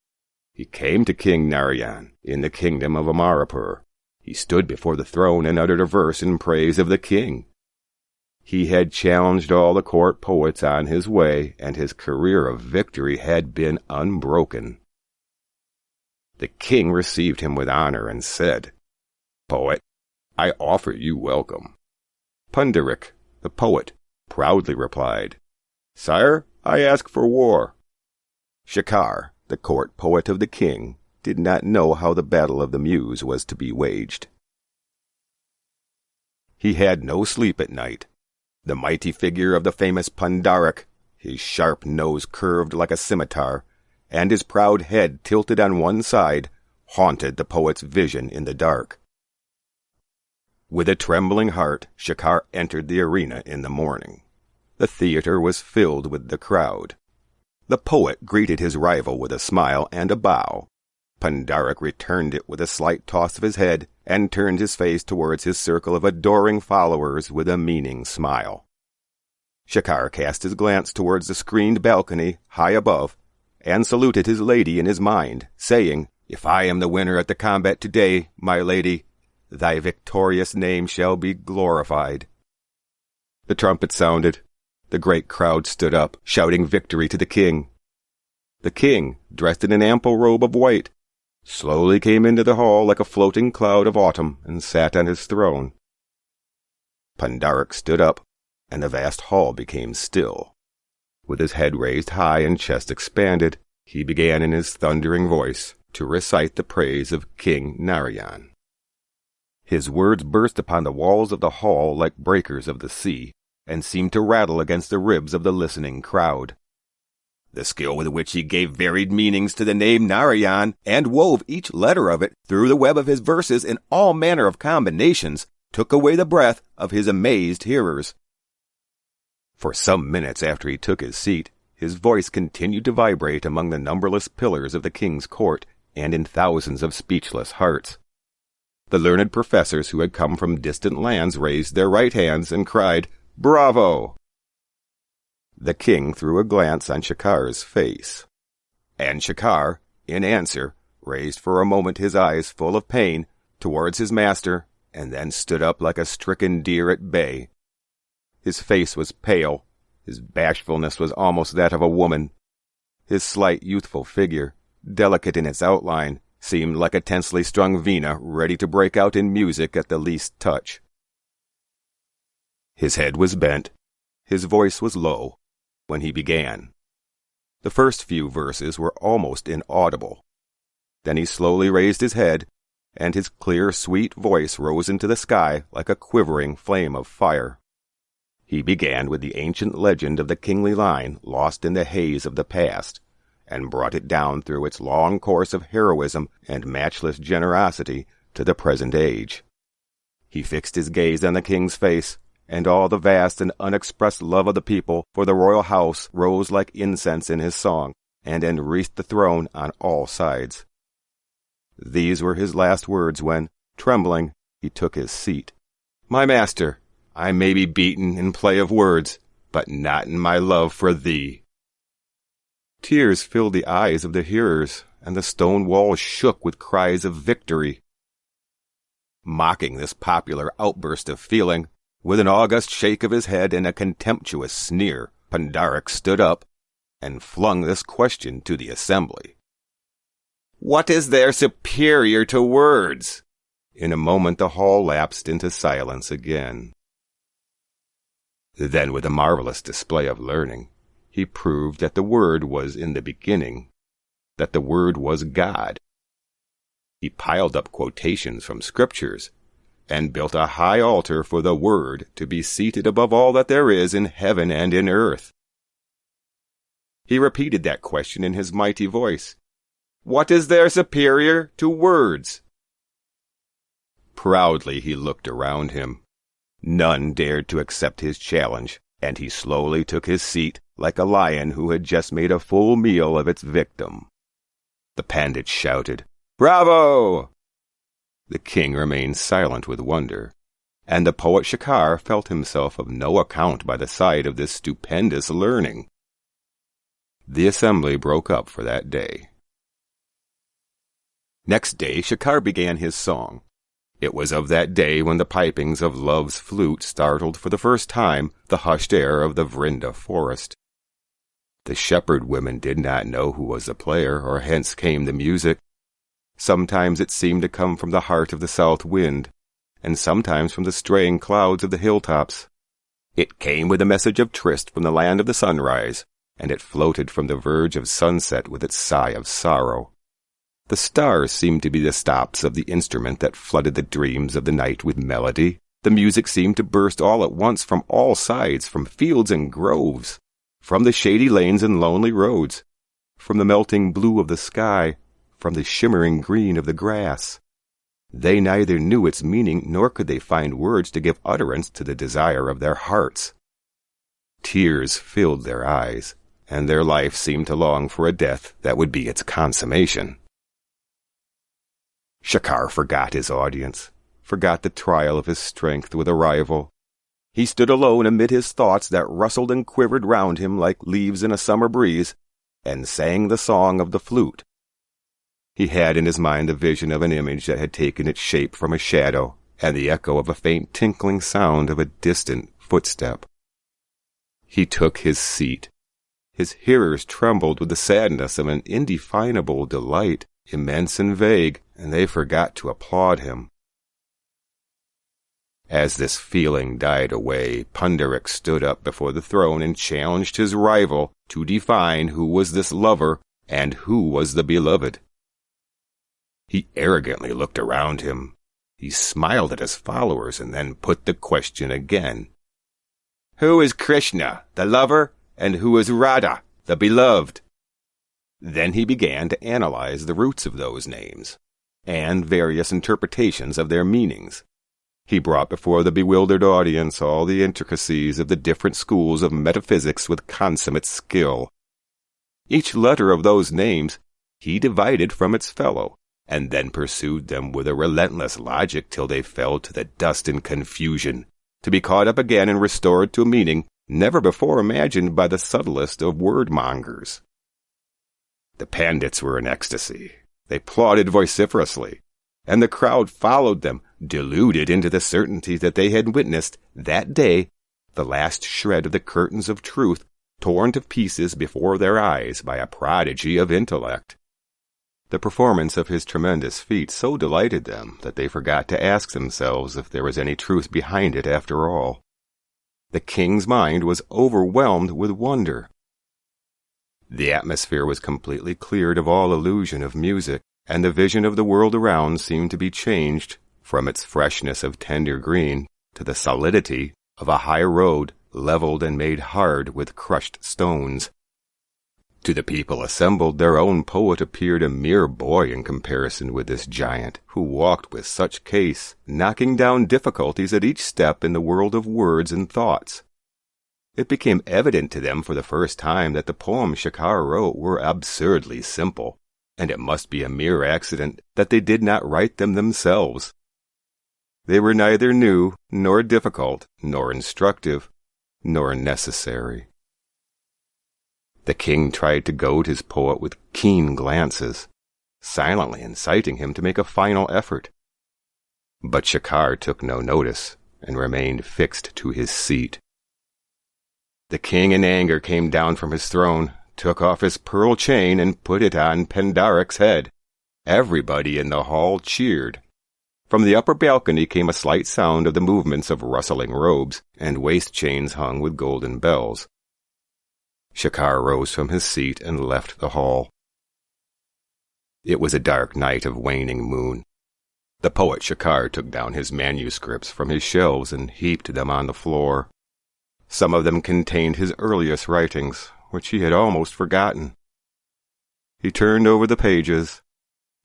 He came to King Narayan in the kingdom of Amarapur. He stood before the throne and uttered a verse in praise of the king. He had challenged all the court poets on his way, and his career of victory had been unbroken. The king received him with honor and said, "Poet, I offer you welcome." Pundarik, the poet, proudly replied, "Sire, I ask for war." Shekhar, the court poet of the king, did not know how the battle of the muse was to be waged. He had no sleep at night. The mighty figure of the famous Pundarik, his sharp nose curved like a scimitar, and his proud head tilted on one side, haunted the poet's vision in the dark. With a trembling heart, Shekhar entered the arena in the morning. The theater was filled with the crowd. The poet greeted his rival with a smile and a bow. Pundarik returned it with a slight toss of his head and turned his face towards his circle of adoring followers with a meaning smile. Shekhar cast his glance towards the screened balcony high above and saluted his lady in his mind, saying, "If I am the winner at the combat today, my lady, thy victorious name shall be glorified." The trumpet sounded. The great crowd stood up, shouting victory to the king. The king, dressed in an ample robe of white, slowly came into the hall like a floating cloud of autumn and sat on his throne. Pundarik stood up, and the vast hall became still. With his head raised high and chest expanded, he began in his thundering voice to recite the praise of King Narayan. His words burst upon the walls of the hall like breakers of the sea, and seemed to rattle against the ribs of the listening crowd. The skill with which he gave varied meanings to the name Narayan, and wove each letter of it through the web of his verses in all manner of combinations, took away the breath of his amazed hearers. For some minutes after he took his seat, his voice continued to vibrate among the numberless pillars of the king's court and in thousands of speechless hearts. The learned professors who had come from distant lands raised their right hands and cried, "Bravo!" The king threw a glance on Shekhar's face, and Shekhar, in answer, raised for a moment his eyes full of pain towards his master, and then stood up like a stricken deer at bay. His face was pale, his bashfulness was almost that of a woman. His slight youthful figure, delicate in its outline, seemed like a tensely strung vina ready to break out in music at the least touch. His head was bent, his voice was low, when he began. The first few verses were almost inaudible. Then he slowly raised his head, and his clear, sweet voice rose into the sky like a quivering flame of fire. He began with the ancient legend of the kingly line lost in the haze of the past, and brought it down through its long course of heroism and matchless generosity to the present age. He fixed his gaze on the king's face, and all the vast and unexpressed love of the people for the royal house rose like incense in his song, and enwreathed the throne on all sides. These were his last words when, trembling, he took his seat. "My master, I may be beaten in play of words, but not in my love for thee." Tears filled the eyes of the hearers, and the stone walls shook with cries of victory. Mocking this popular outburst of feeling, with an august shake of his head and a contemptuous sneer, Pundarik stood up and flung this question to the assembly. "What is there superior to words?" In a moment the hall lapsed into silence again. Then, with a marvelous display of learning, he proved that the Word was in the beginning, that the Word was God. He piled up quotations from scriptures, and built a high altar for the Word to be seated above all that there is in heaven and in earth. He repeated that question in his mighty voice. "What is there superior to words?" Proudly he looked around him. None dared to accept his challenge, and he slowly took his seat like a lion who had just made a full meal of its victim. The pandit shouted, "Bravo!" The king remained silent with wonder, and the poet Shakar felt himself of no account by the side of this stupendous learning. The assembly broke up for that day. Next day Shakar began his song. It was of that day when the pipings of love's flute startled for the first time the hushed air of the Vrinda forest. The shepherd women did not know who was the player, or hence came the music. Sometimes it seemed to come from the heart of the south wind, and sometimes from the straying clouds of the hilltops. It came with a message of tryst from the land of the sunrise, and it floated from the verge of sunset with its sigh of sorrow. The stars seemed to be the stops of the instrument that flooded the dreams of the night with melody. The music seemed to burst all at once from all sides, from fields and groves, from the shady lanes and lonely roads, from the melting blue of the sky, from the shimmering green of the grass. They neither knew its meaning, nor could they find words to give utterance to the desire of their hearts. Tears filled their eyes, and their life seemed to long for a death that would be its consummation. Shakar forgot his audience, forgot the trial of his strength with a rival. He stood alone amid his thoughts that rustled and quivered round him like leaves in a summer breeze, and sang the song of the flute. He had in his mind the vision of an image that had taken its shape from a shadow, and the echo of a faint tinkling sound of a distant footstep. He took his seat. His hearers trembled with the sadness of an indefinable delight, immense and vague, and they forgot to applaud him. As this feeling died away, Pundarik stood up before the throne and challenged his rival to define who was this lover and who was the beloved. He arrogantly looked around him. He smiled at his followers and then put the question again. Who is Krishna, the lover, and who is Radha, the beloved? Then he began to analyze the roots of those names, and various interpretations of their meanings. He brought before the bewildered audience all the intricacies of the different schools of metaphysics with consummate skill. Each letter of those names he divided from its fellow, and then pursued them with a relentless logic till they fell to the dust in confusion, to be caught up again and restored to a meaning never before imagined by the subtlest of word-mongers. The pandits were in ecstasy. They applauded vociferously, and the crowd followed them, deluded into the certainty that they had witnessed, that day, the last shred of the curtains of truth torn to pieces before their eyes by a prodigy of intellect. The performance of his tremendous feat so delighted them that they forgot to ask themselves if there was any truth behind it after all. The king's mind was overwhelmed with wonder. The atmosphere was completely cleared of all illusion of music, and the vision of the world around seemed to be changed from its freshness of tender green to the solidity of a high road leveled and made hard with crushed stones. To the people assembled, their own poet appeared a mere boy in comparison with this giant, who walked with such case, knocking down difficulties at each step in the world of words and thoughts. It became evident to them for the first time that the poems Shakar wrote were absurdly simple, and it must be a mere accident that they did not write them themselves. They were neither new, nor difficult, nor instructive, nor necessary. The king tried to goad his poet with keen glances, silently inciting him to make a final effort. But Shakar took no notice, and remained fixed to his seat. The king in anger came down from his throne, took off his pearl chain, and put it on Pundarik's head. Everybody in the hall cheered. From the upper balcony came a slight sound of the movements of rustling robes, and waist chains hung with golden bells. Shakar rose from his seat and left the hall. It was a dark night of waning moon. The poet Shakar took down his manuscripts from his shelves and heaped them on the floor. Some of them contained his earliest writings, which he had almost forgotten. He turned over the pages,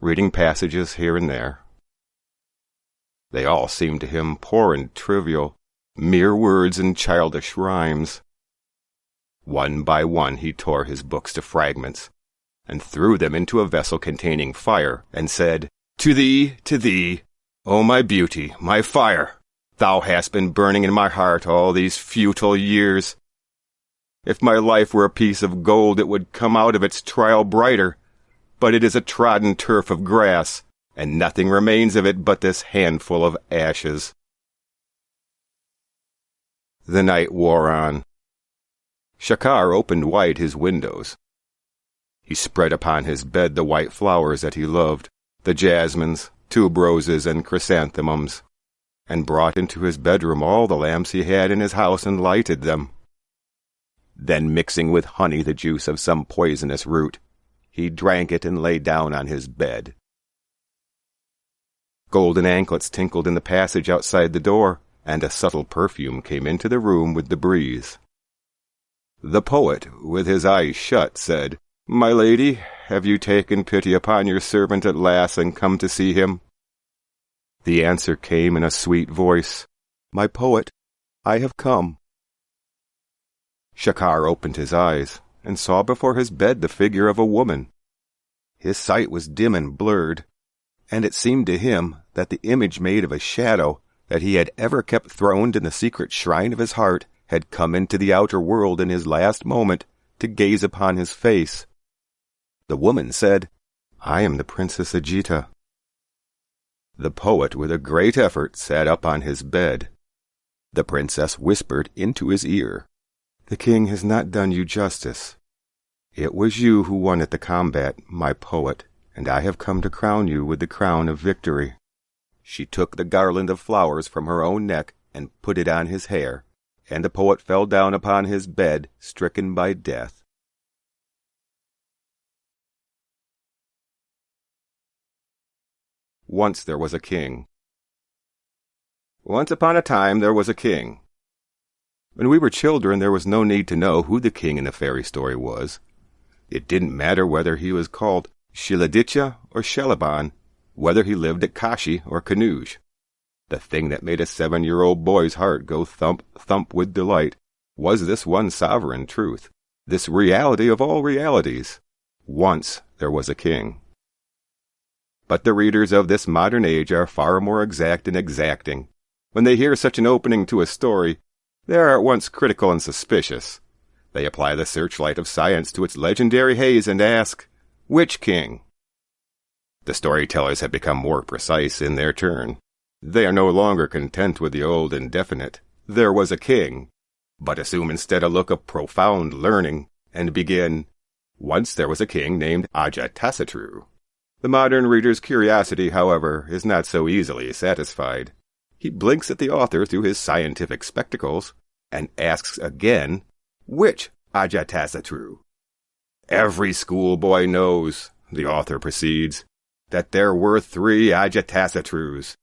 reading passages here and there. They all seemed to him poor and trivial, mere words and childish rhymes. One by one he tore his books to fragments, and threw them into a vessel containing fire, and said, to thee, O my beauty, my fire, thou hast been burning in my heart all these futile years. If my life were a piece of gold, it would come out of its trial brighter, but it is a trodden turf of grass, and nothing remains of it but this handful of ashes. The night wore on. Shakar opened wide his windows. He spread upon his bed the white flowers that he loved, the jasmines, tuberoses, and chrysanthemums, and brought into his bedroom all the lamps he had in his house and lighted them. Then, mixing with honey the juice of some poisonous root, he drank it and lay down on his bed. Golden anklets tinkled in the passage outside the door, and a subtle perfume came into the room with the breeze. The poet, with his eyes shut, said, My lady, have you taken pity upon your servant at last and come to see him? The answer came in a sweet voice, My poet, I have come. Shakar opened his eyes, and saw before his bed the figure of a woman. His sight was dim and blurred, and it seemed to him that the image made of a shadow that he had ever kept throned in the secret shrine of his heart had come into the outer world in his last moment to gaze upon his face. The woman said, I am the Princess Ajita. The poet, with a great effort, sat up on his bed. The princess whispered into his ear, The king has not done you justice. It was you who won at the combat, my poet, and I have come to crown you with the crown of victory. She took the garland of flowers from her own neck and put it on his hair, and the poet fell down upon his bed, stricken by death. Once there was a king. Once upon a time there was a king. When we were children, there was no need to know who the king in the fairy story was. It didn't matter whether he was called Shiladitya or Shelaban, whether he lived at Kashi or Kanuj. The thing that made a 7-year-old boy's heart go thump, thump with delight was this one sovereign truth, this reality of all realities. Once there was a king. But the readers of this modern age are far more exact and exacting. When they hear such an opening to a story, they are at once critical and suspicious. They apply the searchlight of science to its legendary haze and ask, which king? The storytellers have become more precise in their turn. They are no longer content with the old indefinite, there was a king, but assume instead a look of profound learning, and begin, once there was a king named Ajatasattu. The modern reader's curiosity, however, is not so easily satisfied. He blinks at the author through his scientific spectacles, and asks again, which Ajatasattu? Every schoolboy knows, the author proceeds, that there were 3 Ajatasattrus.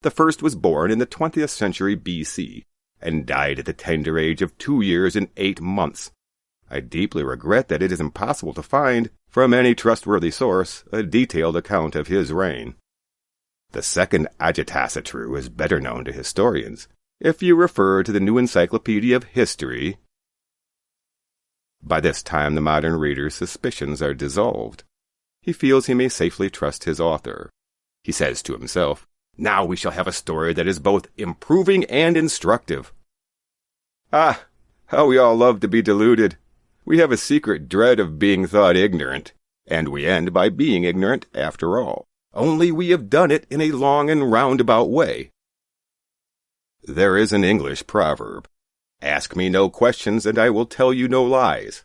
The first was born in the 20th century B.C., and died at the tender age of 2 years and 8 months. I deeply regret that it is impossible to find, from any trustworthy source, a detailed account of his reign. The second Ajatasattu is better known to historians, if you refer to the New Encyclopedia of History. By this time the modern reader's suspicions are dissolved. He feels he may safely trust his author. He says to himself, now we shall have a story that is both improving and instructive. Ah, how we all love to be deluded. We have a secret dread of being thought ignorant, and we end by being ignorant after all. Only we have done it in a long and roundabout way. There is an English proverb, ask me no questions and I will tell you no lies.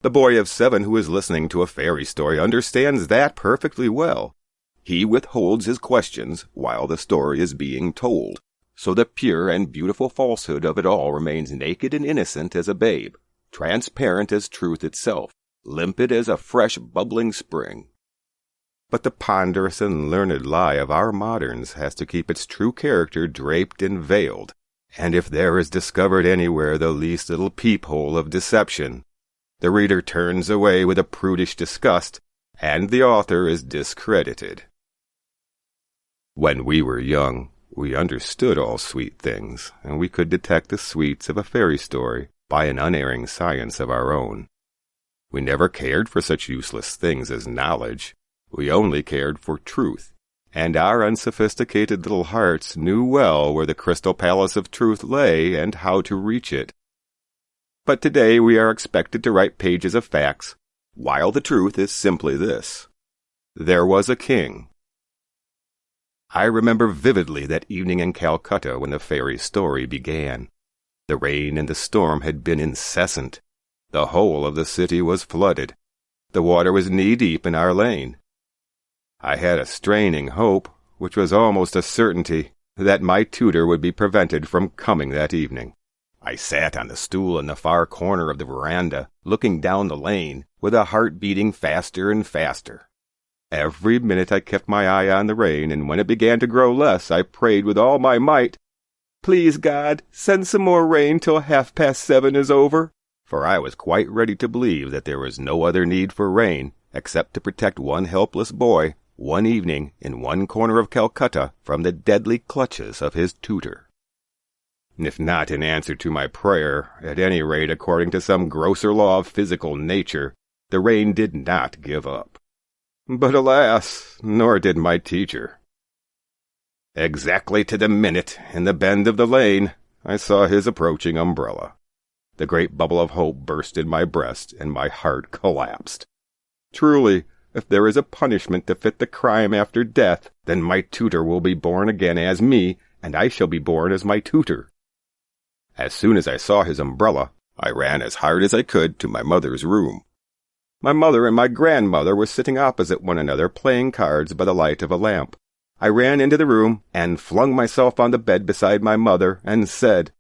The boy of 7 who is listening to a fairy story understands that perfectly well. He withholds his questions while the story is being told, so the pure and beautiful falsehood of it all remains naked and innocent as a babe, transparent as truth itself, limpid as a fresh bubbling spring. But the ponderous and learned lie of our moderns has to keep its true character draped and veiled, and if there is discovered anywhere the least little peephole of deception, the reader turns away with a prudish disgust, and the author is discredited. When we were young, we understood all sweet things, and we could detect the sweets of a fairy story by an unerring science of our own. We never cared for such useless things as knowledge. We only cared for truth, and our unsophisticated little hearts knew well where the crystal palace of truth lay and how to reach it. But today we are expected to write pages of facts, while the truth is simply this: there was a king. I remember vividly that evening in Calcutta when the fairy story began. The rain and the storm had been incessant. The whole of the city was flooded. The water was knee-deep in our lane. I had a straining hope, which was almost a certainty, that my tutor would be prevented from coming that evening. I sat on the stool in the far corner of the veranda, looking down the lane, with a heart beating faster and faster. Every minute I kept my eye on the rain, and when it began to grow less, I prayed with all my might, "Please, God, send some more rain till 7:30 is over." For I was quite ready to believe that there was no other need for rain, except to protect one helpless boy, one evening, in one corner of Calcutta, from the deadly clutches of his tutor. If not in answer to my prayer, at any rate according to some grosser law of physical nature, the rain did not give up. But alas, nor did my teacher. Exactly to the minute, in the bend of the lane, I saw his approaching umbrella. The great bubble of hope burst in my breast, and my heart collapsed. Truly, if there is a punishment to fit the crime after death, then my tutor will be born again as me, and I shall be born as my tutor. As soon as I saw his umbrella, I ran as hard as I could to my mother's room. My mother and my grandmother were sitting opposite one another playing cards by the light of a lamp. I ran into the room and flung myself on the bed beside my mother and said,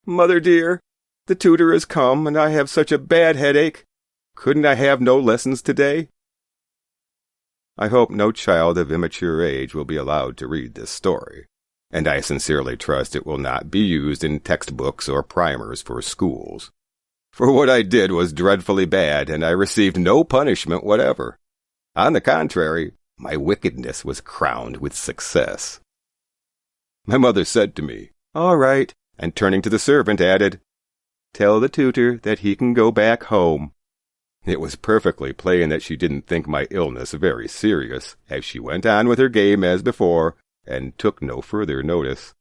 "Mother dear, the tutor has come, and I have such a bad headache. Couldn't I have no lessons today?" I hope no child of immature age will be allowed to read this story, and I sincerely trust it will not be used in textbooks or primers for schools. For what I did was dreadfully bad, and I received no punishment whatever. On the contrary, my wickedness was crowned with success. My mother said to me, "All right," and turning to the servant added, "Tell the tutor that he can go back home." It was perfectly plain that she didn't think my illness very serious, as she went on with her game as before, and took no further notice.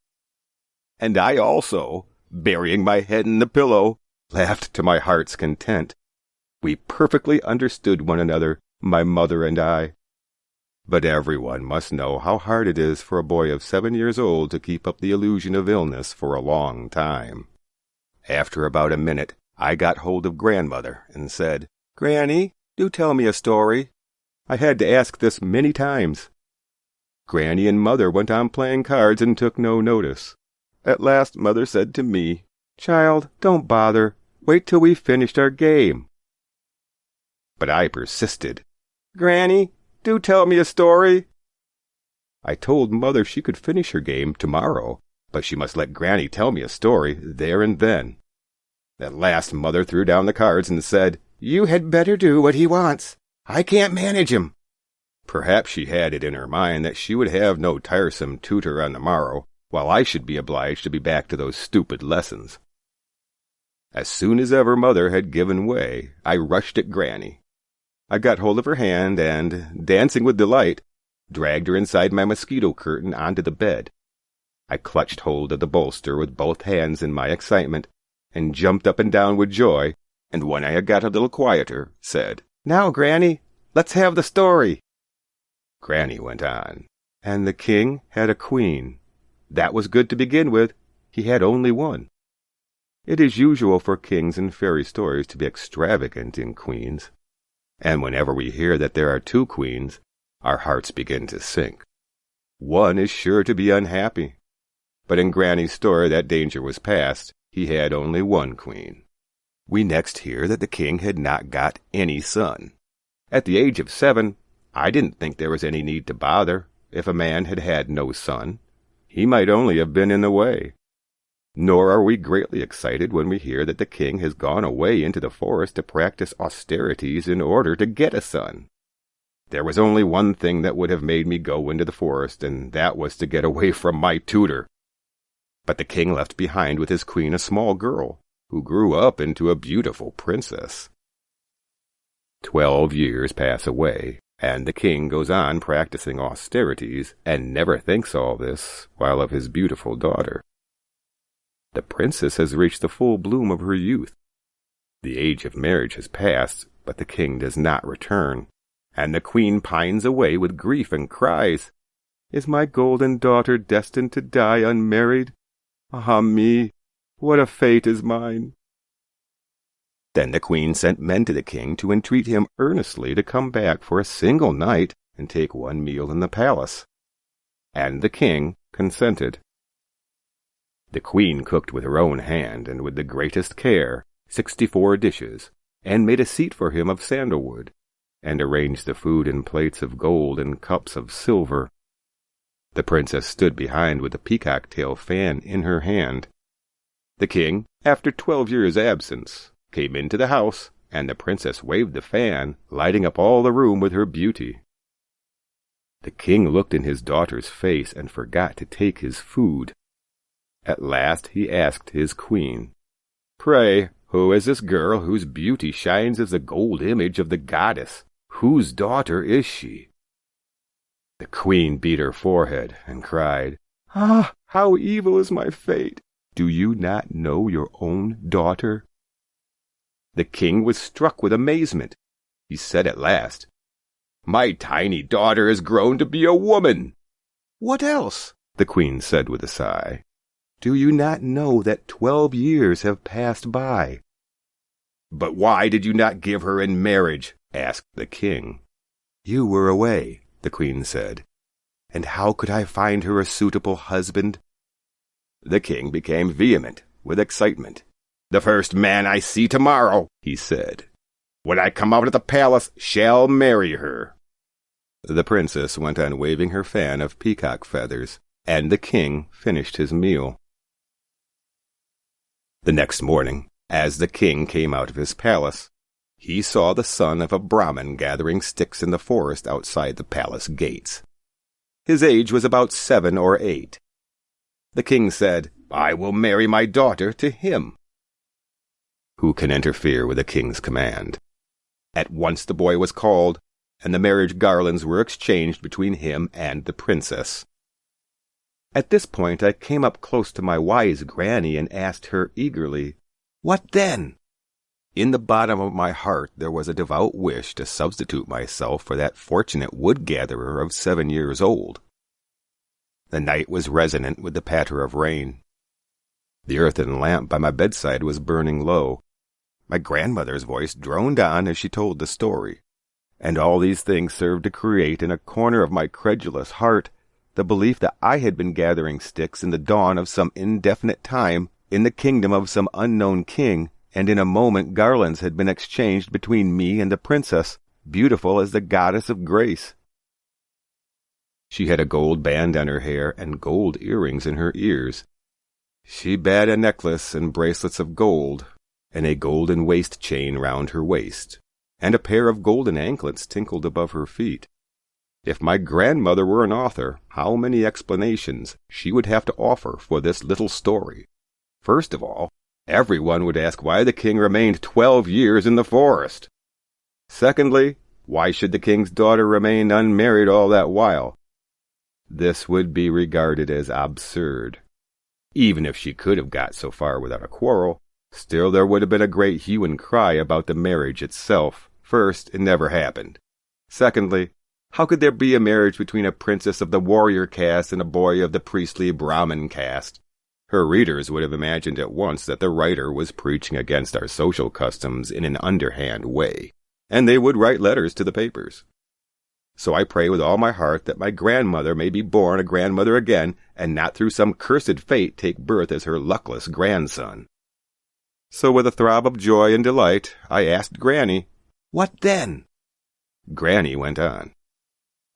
And I also, burying my head in the pillow, laughed to my heart's content. We perfectly understood one another, my mother and I. But everyone must know how hard it is for a boy of 7 years old to keep up the illusion of illness for a long time. After about a minute, I got hold of grandmother and said, "Granny, do tell me a story." I had to ask this many times. Granny and mother went on playing cards and took no notice. At last mother said to me, "Child, don't bother. Wait till we've finished our game." But I persisted. "Granny, do tell me a story." I told mother she could finish her game tomorrow, but she must let Granny tell me a story there and then. At last mother threw down the cards and said, "You had better do what he wants. I can't manage him." Perhaps she had it in her mind that she would have no tiresome tutor on the morrow, while I should be obliged to be back to those stupid lessons. As soon as ever mother had given way, I rushed at Granny. I got hold of her hand and, dancing with delight, dragged her inside my mosquito curtain onto the bed. I clutched hold of the bolster with both hands in my excitement, and jumped up and down with joy, and when I had got a little quieter, said, "Now, Granny, let's have the story." Granny went on, "And the king had a queen. That was good to begin with. He had only one. It is usual for kings in fairy stories to be extravagant in queens, and whenever we hear that there are 2 queens, our hearts begin to sink. One is sure to be unhappy. But in Granny's story that danger was past. He had only one queen. We next hear that the king had not got any son. At the age of 7, I didn't think there was any need to bother if a man had had no son. He might only have been in the way. Nor are we greatly excited when we hear that the king has gone away into the forest to practice austerities in order to get a son. There was only one thing that would have made me go into the forest, and that was to get away from my tutor. But the king left behind with his queen a small girl, who grew up into a beautiful princess. 12 years pass away, and the king goes on practicing austerities and never thinks all this while of his beautiful daughter. The princess has reached the full bloom of her youth. The age of marriage has passed, but the king does not return, and the queen pines away with grief and cries, "Is my golden daughter destined to die unmarried? Ah me, what a fate is mine!" Then the queen sent men to the king to entreat him earnestly to come back for a single night and take one meal in the palace. And the king consented. The queen cooked with her own hand and with the greatest care 64 dishes, and made a seat for him of sandalwood, and arranged the food in plates of gold and cups of silver. The princess stood behind with a peacock-tail fan in her hand. The king, after 12 years' absence, came into the house, and the princess waved the fan, lighting up all the room with her beauty. The king looked in his daughter's face and forgot to take his food. At last he asked his queen, "Pray, who is this girl whose beauty shines as the gold image of the goddess? Whose daughter is she?" The queen beat her forehead and cried, "Ah, how evil is my fate! Do you not know your own daughter?" The king was struck with amazement. He said at last, "My tiny daughter has grown to be a woman." "What else?" the queen said with a sigh. "Do you not know that 12 years have passed by?" "But why did you not give her in marriage?" asked the king. "You were away," the queen said, "and how could I find her a suitable husband?" The king became vehement with excitement. "The first man I see tomorrow," he said, "when I come out of the palace, shall marry her." The princess went on waving her fan of peacock feathers, and the king finished his meal. The next morning, as the king came out of his palace, he saw the son of a Brahmin gathering sticks in the forest outside the palace gates. His age was about 7 or 8. The king said, "I will marry my daughter to him." Who can interfere with a king's command? At once the boy was called, and the marriage garlands were exchanged between him and the princess. At this point I came up close to my wise granny and asked her eagerly, "What then?" In the bottom of my heart there was a devout wish to substitute myself for that fortunate wood-gatherer of 7 years old. The night was resonant with the patter of rain. The earthen lamp by my bedside was burning low. My grandmother's voice droned on as she told the story, and all these things served to create in a corner of my credulous heart the belief that I had been gathering sticks in the dawn of some indefinite time in the kingdom of some unknown king, and in a moment garlands had been exchanged between me and the princess, beautiful as the goddess of grace. She had a gold band on her hair and gold earrings in her ears. She bade a necklace and bracelets of gold, and a golden waist chain round her waist, and a pair of golden anklets tinkled above her feet. If my grandmother were an author, how many explanations she would have to offer for this little story. First of all, everyone would ask why the king remained 12 years in the forest. Secondly, why should the king's daughter remain unmarried all that while? This would be regarded as absurd. Even if she could have got so far without a quarrel, still there would have been a great hue and cry about the marriage itself. First, it never happened. Secondly, how could there be a marriage between a princess of the warrior caste and a boy of the priestly Brahmin caste? Her readers would have imagined at once that the writer was preaching against our social customs in an underhand way, and they would write letters to the papers. So I pray with all my heart that my grandmother may be born a grandmother again, and not through some cursed fate take birth as her luckless grandson. So with a throb of joy and delight, I asked Granny, "What then?" Granny went on.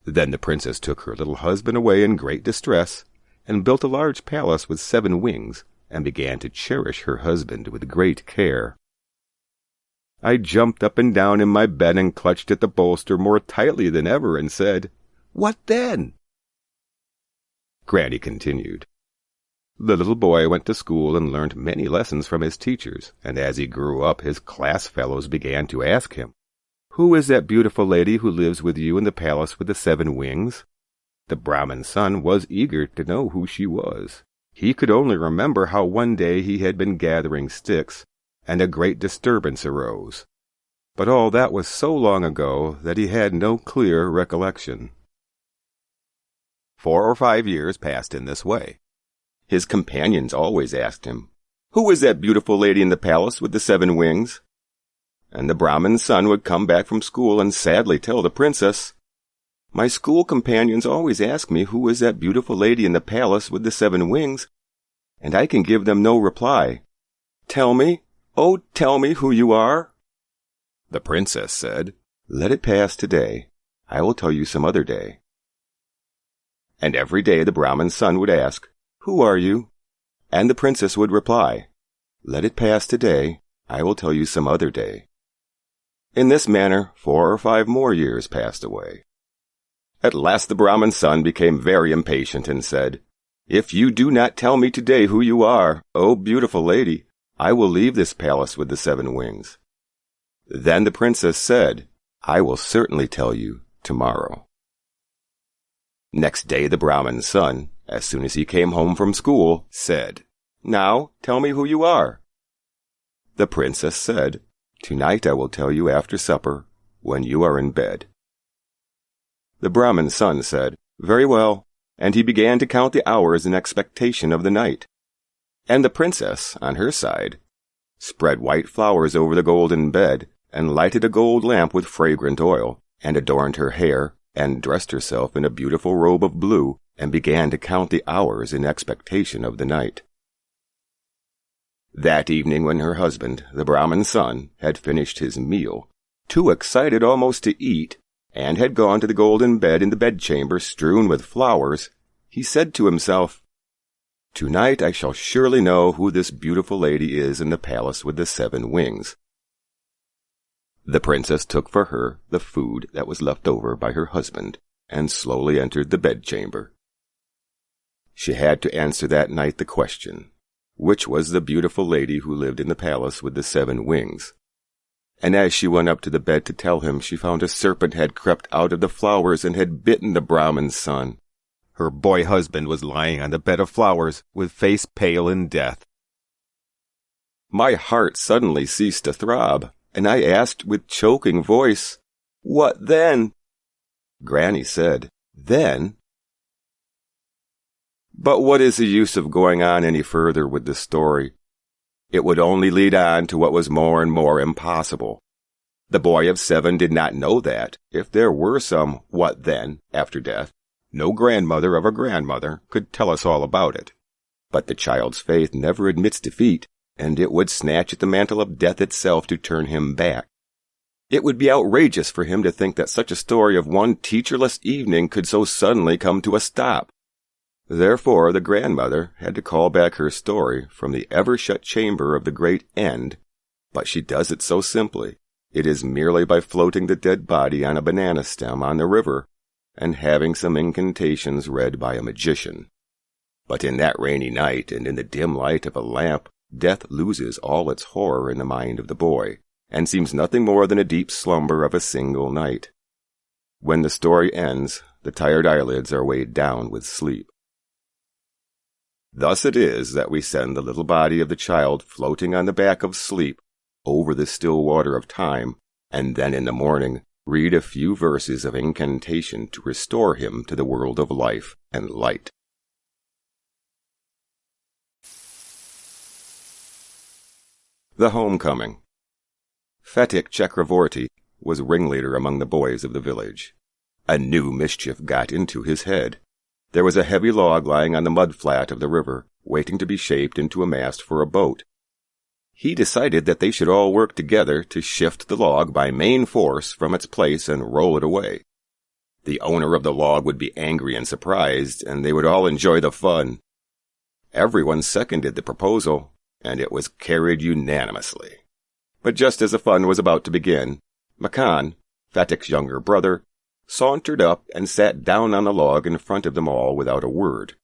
Then the princess took her little husband away in great distress, and built a large palace with 7 wings, and began to cherish her husband with great care. I jumped up and down in my bed and clutched at the bolster more tightly than ever and said, "What then?" Granny continued, The little boy went to school and learned many lessons from his teachers, and as he grew up his class fellows began to ask him, "Who is that beautiful lady who lives with you in the palace with the 7 wings?" The Brahmin's son was eager to know who she was. He could only remember how one day he had been gathering sticks, and a great disturbance arose. But all that was so long ago that he had no clear recollection. 4 or 5 years passed in this way. His companions always asked him, "Who is that beautiful lady in the palace with the 7 wings?" And the Brahmin's son would come back from school and sadly tell the princess, "My school companions always ask me who is that beautiful lady in the palace with the 7 wings, and I can give them no reply. Tell me, oh, tell me who you are." The princess said, "Let it pass today. I will tell you some other day." And every day the Brahmin's son would ask, "Who are you?" And the princess would reply, "Let it pass today. I will tell you some other day." In this manner 4 or 5 more years passed away. At last the Brahmin's son became very impatient and said, "If you do not tell me today who you are, O beautiful lady, I will leave this palace with the 7 wings." Then the princess said, "I will certainly tell you tomorrow." Next day the Brahmin's son, as soon as he came home from school, said, "Now tell me who you are." The princess said, "Tonight I will tell you after supper, when you are in bed." The Brahmin's son said, "Very well," and he began to count the hours in expectation of the night. And the princess, on her side, spread white flowers over the golden bed, and lighted a gold lamp with fragrant oil, and adorned her hair, and dressed herself in a beautiful robe of blue, and began to count the hours in expectation of the night. That evening when her husband, the Brahmin's son, had finished his meal, too excited almost to eat, and had gone to the golden bed in the bedchamber strewn with flowers, he said to himself, "Tonight I shall surely know who this beautiful lady is in the palace with the 7 wings." The princess took for her the food that was left over by her husband, and slowly entered the bedchamber. She had to answer that night the question, which was the beautiful lady who lived in the palace with the 7 wings? And as she went up to the bed to tell him, she found a serpent had crept out of the flowers and had bitten the Brahmin's son. Her boy husband was lying on the bed of flowers, with face pale in death. My heart suddenly ceased to throb, and I asked with choking voice, "What then?" Granny said, "Then?" But what is the use of going on any further with the story? It would only lead on to what was more and more impossible. The boy of 7 did not know that, if there were some "what then" after death, no grandmother of a grandmother could tell us all about it. But the child's faith never admits defeat, and it would snatch at the mantle of death itself to turn him back. It would be outrageous for him to think that such a story of one teacherless evening could so suddenly come to a stop. Therefore the grandmother had to call back her story from the ever-shut chamber of the great end, but she does it so simply. It is merely by floating the dead body on a banana stem on the river, and having some incantations read by a magician. But in that rainy night, and in the dim light of a lamp, death loses all its horror in the mind of the boy, and seems nothing more than a deep slumber of a single night. When the story ends, the tired eyelids are weighed down with sleep. Thus it is that we send the little body of the child floating on the back of sleep over the still water of time, and then in the morning read a few verses of incantation to restore him to the world of life and light. The Homecoming. Fetik Chakravorty was ringleader among the boys of the village. A new mischief got into his head. There was a heavy log lying on the mud flat of the river, waiting to be shaped into a mast for a boat. He decided that they should all work together to shift the log by main force from its place and roll it away. The owner of the log would be angry and surprised, and they would all enjoy the fun. Everyone seconded the proposal, and it was carried unanimously. But just as the fun was about to begin, Makan, Fetik's younger brother, sauntered up and sat down on the log in front of them all without a word.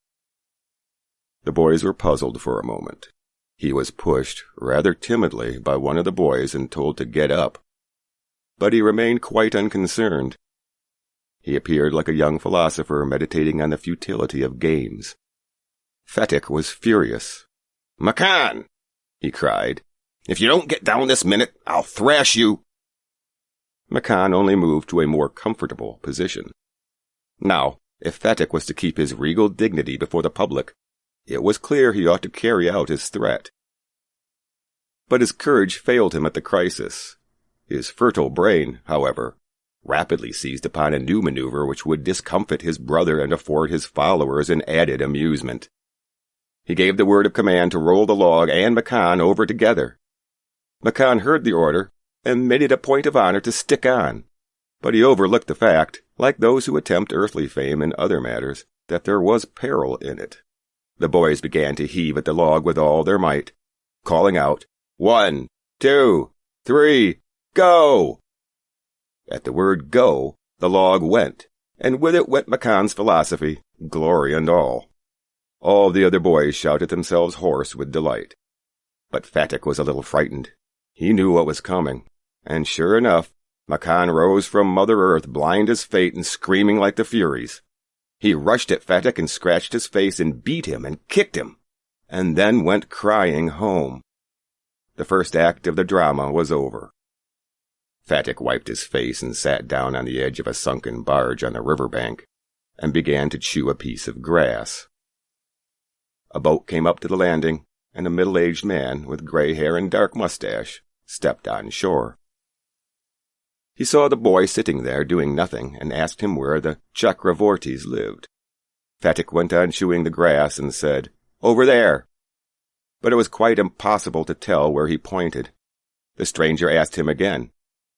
The boys were puzzled for a moment. He was pushed, rather timidly, by one of the boys and told to get up. But he remained quite unconcerned. He appeared like a young philosopher meditating on the futility of games. Fetic was furious. "Makan!" he cried. "If you don't get down this minute, I'll thrash you." Makan only moved to a more comfortable position. Now, if Fetic was to keep his regal dignity before the public, it was clear he ought to carry out his threat. But his courage failed him at the crisis. His fertile brain, however, rapidly seized upon a new maneuver which would discomfit his brother and afford his followers an added amusement. He gave the word of command to roll the log and Makan over together. Makan heard the order and made it a point of honor to stick on, but he overlooked the fact, like those who attempt earthly fame in other matters, that there was peril in it. The boys began to heave at the log with all their might, calling out, "1, 2, 3, go!" At the word go, the log went, and with it went Makan's philosophy, glory and all. All the other boys shouted themselves hoarse with delight. But Fetic was a little frightened. He knew what was coming, and sure enough, Makan rose from Mother Earth blind as fate and screaming like the Furies. He rushed at Fetic and scratched his face and beat him and kicked him, and then went crying home. The first act of the drama was over. Fetic wiped his face and sat down on the edge of a sunken barge on the river bank and began to chew a piece of grass. A boat came up to the landing, and a middle-aged man with gray hair and dark mustache stepped on shore. He saw the boy sitting there doing nothing and asked him where the Chakravortis lived. Fetic went on chewing the grass and said, "Over there." But it was quite impossible to tell where he pointed. The stranger asked him again.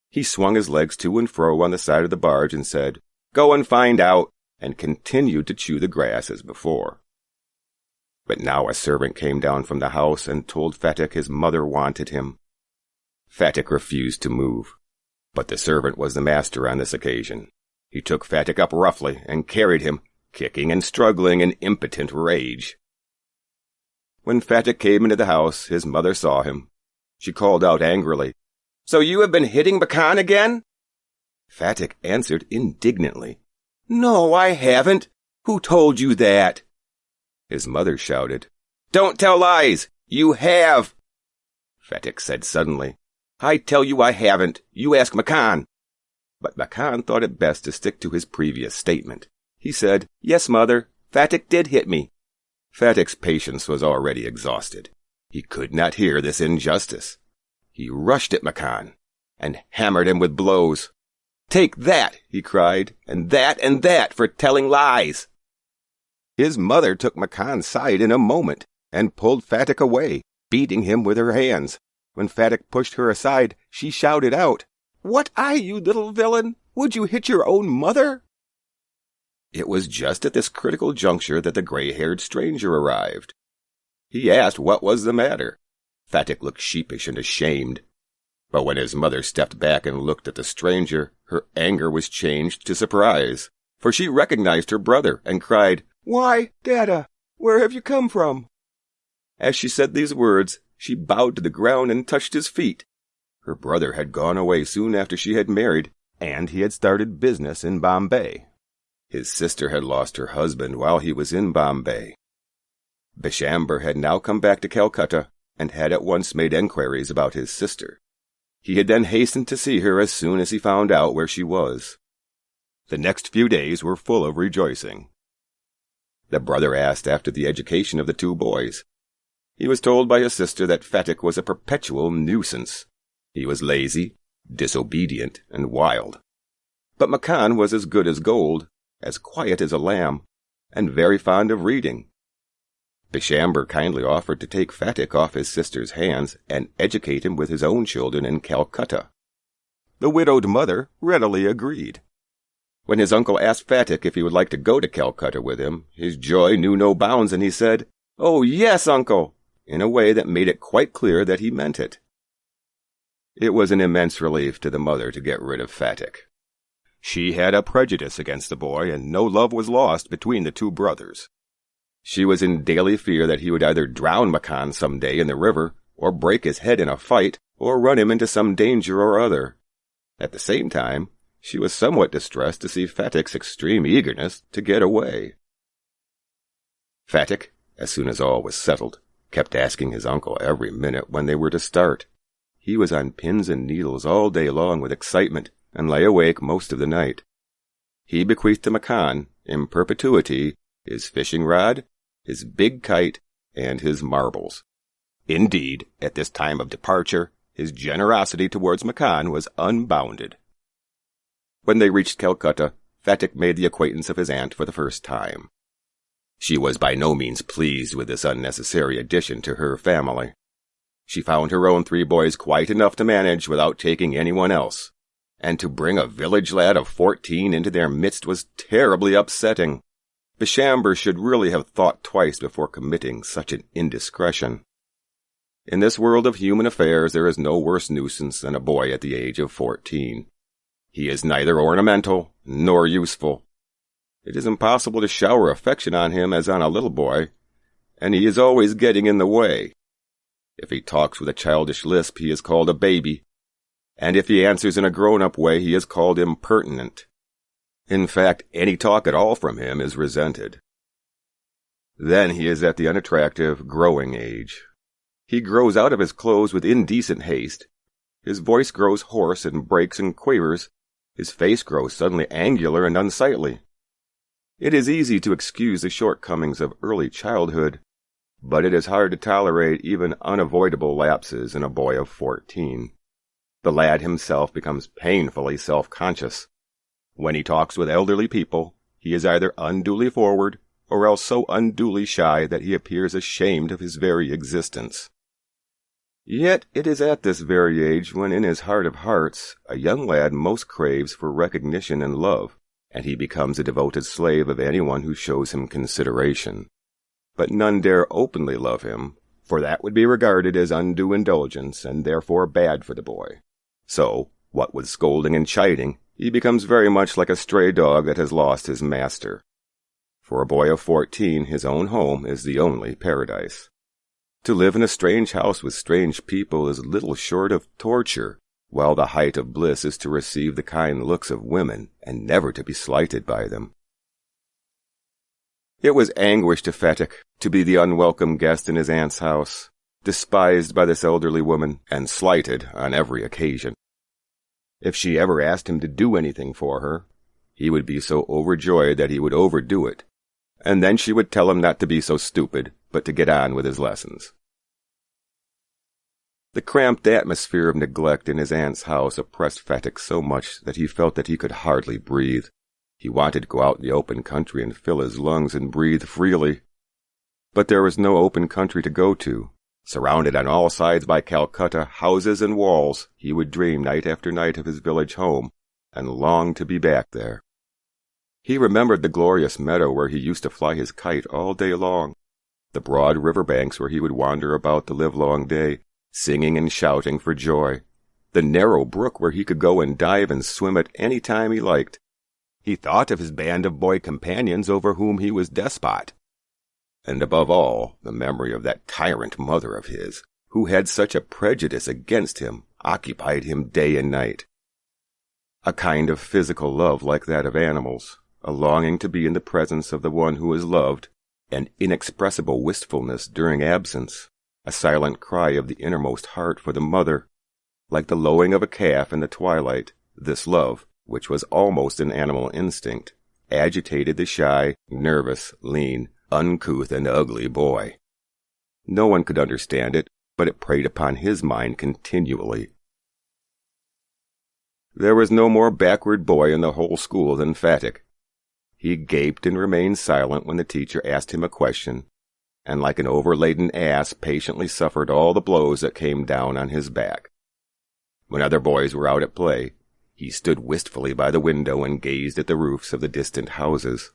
He swung his legs to and fro on the side of the barge and said, "Go and find out," and continued to chew the grass as before. But now a servant came down from the house and told Fetic his mother wanted him. Fetic refused to move, but the servant was the master on this occasion. He took Fetic up roughly and carried him, kicking and struggling in impotent rage. When Fetic came into the house, his mother saw him. She called out angrily, "So you have been hitting Makan again?" Fetic answered indignantly, "No, I haven't. Who told you that?" His mother shouted, "Don't tell lies! You have!" Fetic said suddenly, "I tell you I haven't. You ask Makan." But Makan thought it best to stick to his previous statement. He said, "Yes, mother, Fetic did hit me." Fetic's patience was already exhausted. He could not hear this injustice. He rushed at Makan and hammered him with blows. "Take that," he cried, and that for telling lies." His mother took Makan's side in a moment and pulled Fetic away, beating him with her hands. When Fetic pushed her aside, she shouted out, "What are you, little villain? Would you hit your own mother?" It was just at this critical juncture that the gray-haired stranger arrived. He asked what was the matter. Fetic looked sheepish and ashamed. But when his mother stepped back and looked at the stranger, her anger was changed to surprise, for she recognized her brother and cried, "Why, Dada, where have you come from?" As she said these words, she bowed to the ground and touched his feet. Her brother had gone away soon after she had married, and he had started business in Bombay. His sister had lost her husband while he was in Bombay. Bishamber had now come back to Calcutta and had at once made enquiries about his sister. He had then hastened to see her as soon as he found out where she was. The next few days were full of rejoicing. The brother asked after the education of the two boys. He was told by his sister that Fetic was a perpetual nuisance. He was lazy, disobedient, and wild. But Makan was as good as gold, as quiet as a lamb, and very fond of reading. Bishamber kindly offered to take Fetic off his sister's hands and educate him with his own children in Calcutta. The widowed mother readily agreed. When his uncle asked Fetic if he would like to go to Calcutta with him, his joy knew no bounds, and he said, "Oh, yes, uncle," in a way that made it quite clear that he meant it. It was an immense relief to the mother to get rid of Fetic. She had a prejudice against the boy, and no love was lost between the two brothers. She was in daily fear that he would either drown Makan some day in the river, or break his head in a fight, or run him into some danger or other. At the same time, she was somewhat distressed to see Fatik's extreme eagerness to get away. Fatik, as soon as all was settled, kept asking his uncle every minute when they were to start. He was on pins and needles all day long with excitement, and lay awake most of the night. He bequeathed to Makan, in perpetuity, his fishing rod, his big kite, and his marbles. Indeed, at this time of departure, his generosity towards Makan was unbounded. When they reached Calcutta, Fatik made the acquaintance of his aunt for the first time. She was by no means pleased with this unnecessary addition to her family. She found her own 3 boys quite enough to manage without taking anyone else, and to bring a village lad of 14 into their midst was terribly upsetting. Bishamber should really have thought twice before committing such an indiscretion. In this world of human affairs there is no worse nuisance than a boy at the age of 14. He is neither ornamental nor useful. It is impossible to shower affection on him as on a little boy, and he is always getting in the way. If he talks with a childish lisp, he is called a baby, and if he answers in a grown-up way, he is called impertinent. In fact, any talk at all from him is resented. Then he is at the unattractive, growing age. He grows out of his clothes with indecent haste. His voice grows hoarse and breaks and quavers. His face grows suddenly angular and unsightly. It is easy to excuse the shortcomings of early childhood, but it is hard to tolerate even unavoidable lapses in a boy of 14. The lad himself becomes painfully self-conscious. When he talks with elderly people, he is either unduly forward, or else so unduly shy that he appears ashamed of his very existence. Yet it is at this very age when in his heart of hearts a young lad most craves for recognition and love, and he becomes a devoted slave of anyone who shows him consideration. But none dare openly love him, for that would be regarded as undue indulgence and therefore bad for the boy. So, what with scolding and chiding, he becomes very much like a stray dog that has lost his master. For a boy of 14, his own home is the only paradise. To live in a strange house with strange people is little short of torture, while the height of bliss is to receive the kind looks of women and never to be slighted by them. It was anguish to Fatik to be the unwelcome guest in his aunt's house, despised by this elderly woman, and slighted on every occasion. If she ever asked him to do anything for her, he would be so overjoyed that he would overdo it, and then she would tell him not to be so stupid, but to get on with his lessons. The cramped atmosphere of neglect in his aunt's house oppressed Fatik so much that he felt that he could hardly breathe. He wanted to go out in the open country and fill his lungs and breathe freely. But there was no open country to go to. Surrounded on all sides by Calcutta houses and walls, he would dream night after night of his village home, and long to be back there. He remembered the glorious meadow where he used to fly his kite all day long, the broad river banks where he would wander about the livelong day, singing and shouting for joy, the narrow brook where he could go and dive and swim at any time he liked. He thought of his band of boy companions over whom he was despot, and above all, the memory of that tyrant mother of his, who had such a prejudice against him, occupied him day and night. A kind of physical love like that of animals, a longing to be in the presence of the one who is loved, an inexpressible wistfulness during absence, a silent cry of the innermost heart for the mother. Like the lowing of a calf in the twilight, this love, which was almost an animal instinct, agitated the shy, nervous, lean, uncouth, and ugly boy. No one could understand it, but it preyed upon his mind continually. There was no more backward boy in the whole school than Fatik. He gaped and remained silent when the teacher asked him a question, and like an overladen ass patiently suffered all the blows that came down on his back. When other boys were out at play, he stood wistfully by the window and gazed at the roofs of the distant houses.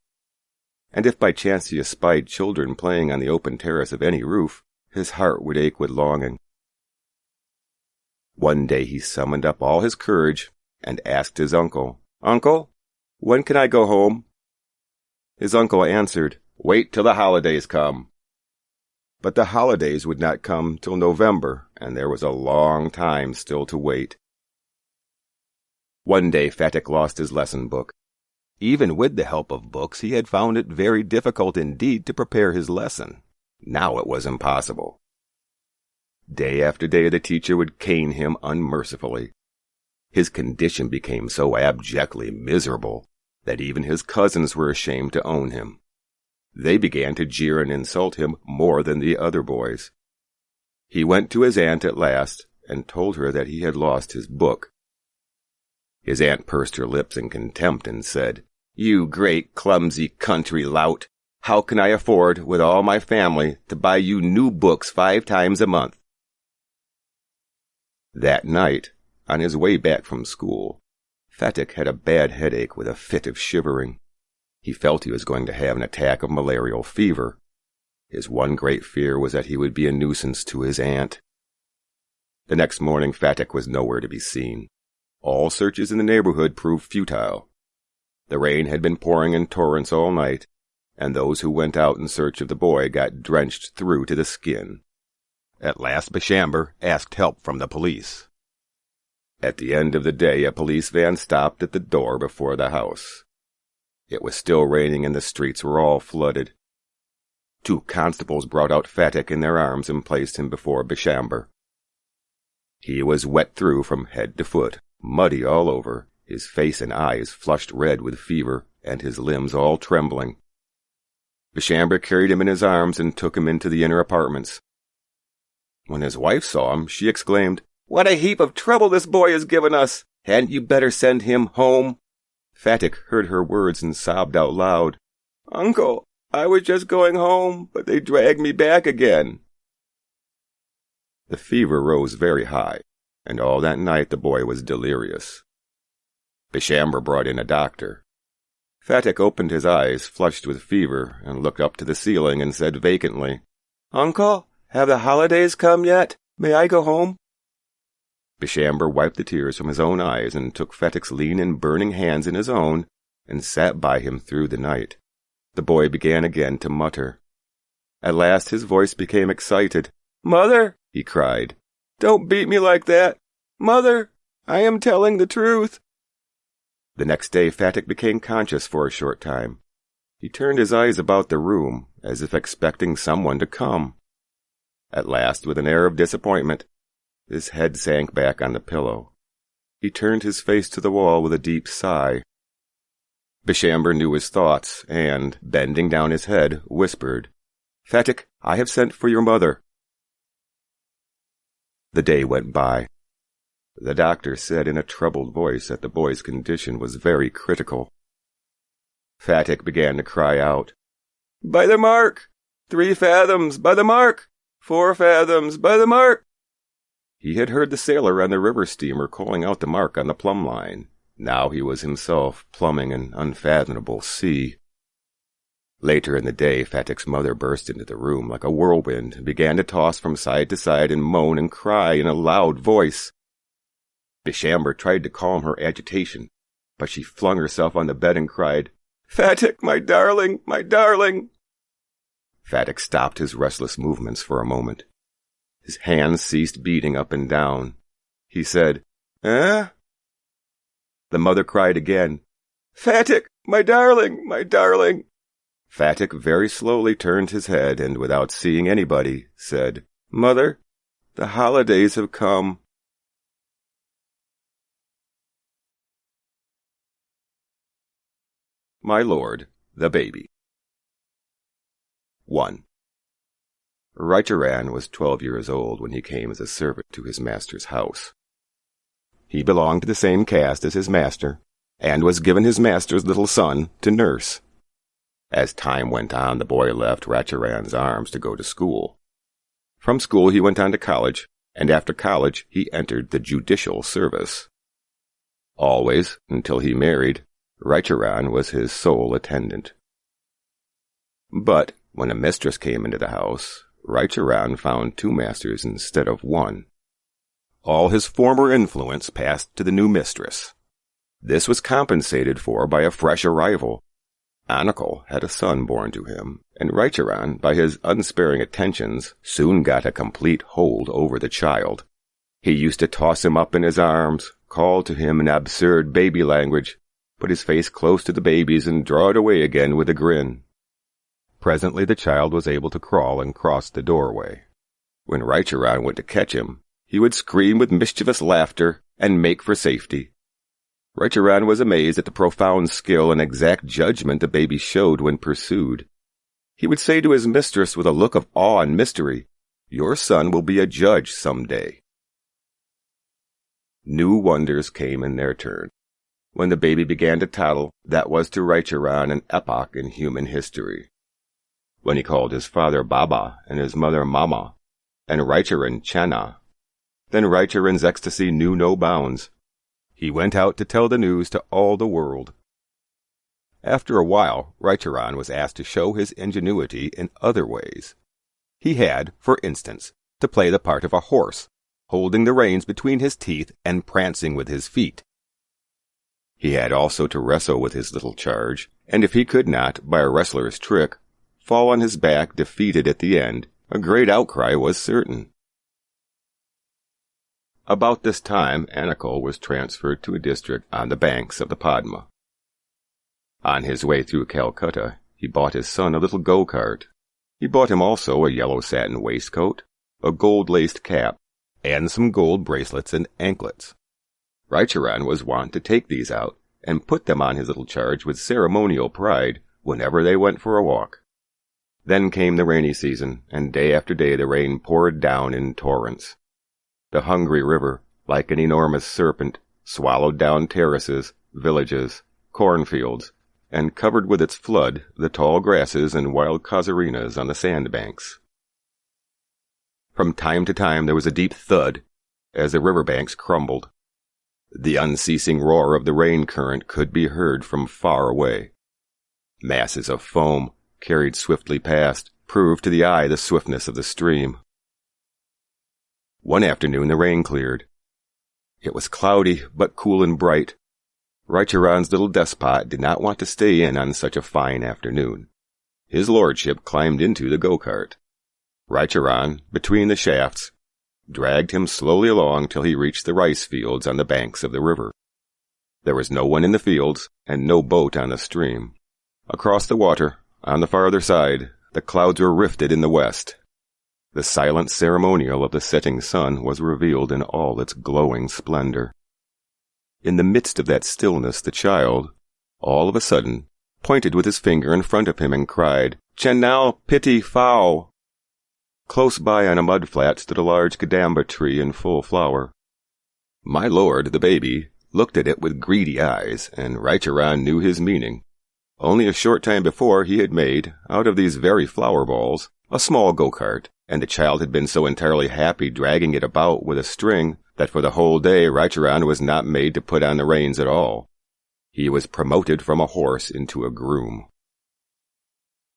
And if by chance he espied children playing on the open terrace of any roof, his heart would ache with longing. One day he summoned up all his courage and asked his uncle, "Uncle, when can I go home?" His uncle answered, Wait till the holidays come." But the holidays would not come till November, and there was a long time still to wait. One day Fatik lost his lesson book. Even with the help of books, he had found it very difficult indeed to prepare his lesson. Now it was impossible. Day after day the teacher would cane him unmercifully. His condition became so abjectly miserable that even his cousins were ashamed to own him. They began to jeer and insult him more than the other boys. He went to his aunt at last and told her that he had lost his book. His aunt pursed her lips in contempt and said, "You great clumsy country lout! How can I afford, with all my family, to buy you new books 5 times a month?" That night, on his way back from school, Fatik had a bad headache with a fit of shivering. He felt he was going to have an attack of malarial fever. His one great fear was that he would be a nuisance to his aunt. The next morning Fatik was nowhere to be seen. All searches in the neighborhood proved futile. The rain had been pouring in torrents all night, and those who went out in search of the boy got drenched through to the skin. At last Bishamber asked help from the police. At the end of the day a police van stopped at the door before the house. It was still raining and the streets were all flooded. 2 constables brought out Fatik in their arms and placed him before Bishamber. He was wet through from head to foot, muddy all over, his face and eyes flushed red with fever, and his limbs all trembling. Bishamber carried him in his arms and took him into the inner apartments. When his wife saw him, she exclaimed, "What a heap of trouble this boy has given us! Hadn't you better send him home?" Fatik heard her words and sobbed out loud, "Uncle, I was just going home, but they dragged me back again." The fever rose very high, and all that night the boy was delirious. Bishamber brought in a doctor. Fatik opened his eyes, flushed with fever, and looked up to the ceiling and said vacantly, "Uncle, have the holidays come yet? May I go home?" Bishamber wiped the tears from his own eyes and took Fatik's lean and burning hands in his own and sat by him through the night. The boy began again to mutter. At last his voice became excited. "Mother," he cried, "don't beat me like that. Mother, I am telling the truth." The next day Fatik became conscious for a short time. He turned his eyes about the room, as if expecting someone to come. At last, with an air of disappointment, his head sank back on the pillow. He turned his face to the wall with a deep sigh. Bishamber knew his thoughts, and, bending down his head, whispered, "Fatik, I have sent for your mother." The day went by. The doctor said in a troubled voice that the boy's condition was very critical. Fatik began to cry out, "By the mark! 3 fathoms, by the mark! 4 fathoms, by the mark!" He had heard the sailor on the river steamer calling out the mark on the plumb line. Now he was himself plumbing an unfathomable sea. Later in the day, Fatik's mother burst into the room like a whirlwind and began to toss from side to side and moan and cry in a loud voice. Bishamber tried to calm her agitation, but she flung herself on the bed and cried, "Fatik, my darling, my darling!" Fatik stopped his restless movements for a moment. His hands ceased beating up and down. He said, "Eh?" The mother cried again, "Fatik, my darling, my darling!" Fatik very slowly turned his head and, without seeing anybody, said, "Mother, the holidays have come." My Lord, the Baby. 1. Raicharan was 12 years old when he came as a servant to his master's house. He belonged to the same caste as his master, and was given his master's little son to nurse. As time went on, the boy left Raicharan's arms to go to school. From school he went on to college, and after college he entered the judicial service. Always, until he married, Raicharan was his sole attendant. But when a mistress came into the house, Raicharan found 2 masters instead of 1. All his former influence passed to the new mistress. This was compensated for by a fresh arrival. Anakal had a son born to him, and Raicharan, by his unsparing attentions, soon got a complete hold over the child. He used to toss him up in his arms, call to him in absurd baby language, put his face close to the baby's and draw it away again with a grin. Presently the child was able to crawl and cross the doorway. When Raicharan went to catch him, he would scream with mischievous laughter and make for safety. Raicharan was amazed at the profound skill and exact judgment the baby showed when pursued. He would say to his mistress with a look of awe and mystery, "Your son will be a judge some day." New wonders came in their turn. When the baby began to toddle, that was to Raicharan an epoch in human history. When he called his father Baba and his mother Mama, and Raicharan Channa, then Raicharan's ecstasy knew no bounds. He went out to tell the news to all the world. After a while, Raicharan was asked to show his ingenuity in other ways. He had, for instance, to play the part of a horse, holding the reins between his teeth and prancing with his feet. He had also to wrestle with his little charge, and if he could not, by a wrestler's trick, fall on his back defeated at the end, a great outcry was certain. About this time, Anakul was transferred to a district on the banks of the Padma. On his way through Calcutta, he bought his son a little go-cart. He bought him also a yellow satin waistcoat, a gold-laced cap, and some gold bracelets and anklets. Raicharan was wont to take these out and put them on his little charge with ceremonial pride whenever they went for a walk. Then came the rainy season, and day after day the rain poured down in torrents. The hungry river, like an enormous serpent, swallowed down terraces, villages, cornfields, and covered with its flood the tall grasses and wild casuarinas on the sandbanks. From time to time there was a deep thud as the river banks crumbled. The unceasing roar of the rain current could be heard from far away. Masses of foam, carried swiftly past, proved to the eye the swiftness of the stream. One afternoon the rain cleared. It was cloudy, but cool and bright. Raicharan's little despot did not want to stay in on such a fine afternoon. His lordship climbed into the go-cart. Raicharan, between the shafts, dragged him slowly along till he reached the rice fields on the banks of the river. There was no one in the fields, and no boat on the stream. Across the water, on the farther side, the clouds were rifted in the west. The silent ceremonial of the setting sun was revealed in all its glowing splendor. In the midst of that stillness the child, all of a sudden, pointed with his finger in front of him and cried, "Chenal piti phao!" Close by on a mud flat stood a large kadamba tree in full flower. My lord, the baby, looked at it with greedy eyes, and Raicharan knew his meaning. Only a short time before he had made, out of these very flower balls, a small go-cart, and the child had been so entirely happy dragging it about with a string that for the whole day Raicharan was not made to put on the reins at all. He was promoted from a horse into a groom.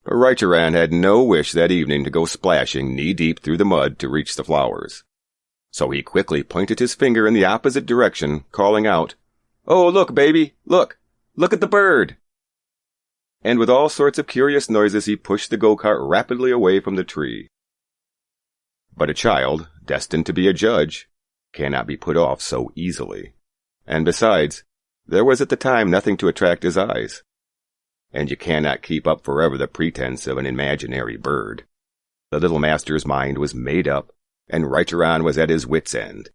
But Raicharan had no wish that evening to go splashing knee-deep through the mud to reach the flowers. So he quickly pointed his finger in the opposite direction, calling out, "Oh, look, baby, look! Look at the bird!" And with all sorts of curious noises he pushed the go-cart rapidly away from the tree. But a child, destined to be a judge, cannot be put off so easily. And besides, there was at the time nothing to attract his eyes. And you cannot keep up forever the pretense of an imaginary bird. The little master's mind was made up, and Raicharan was at his wit's end.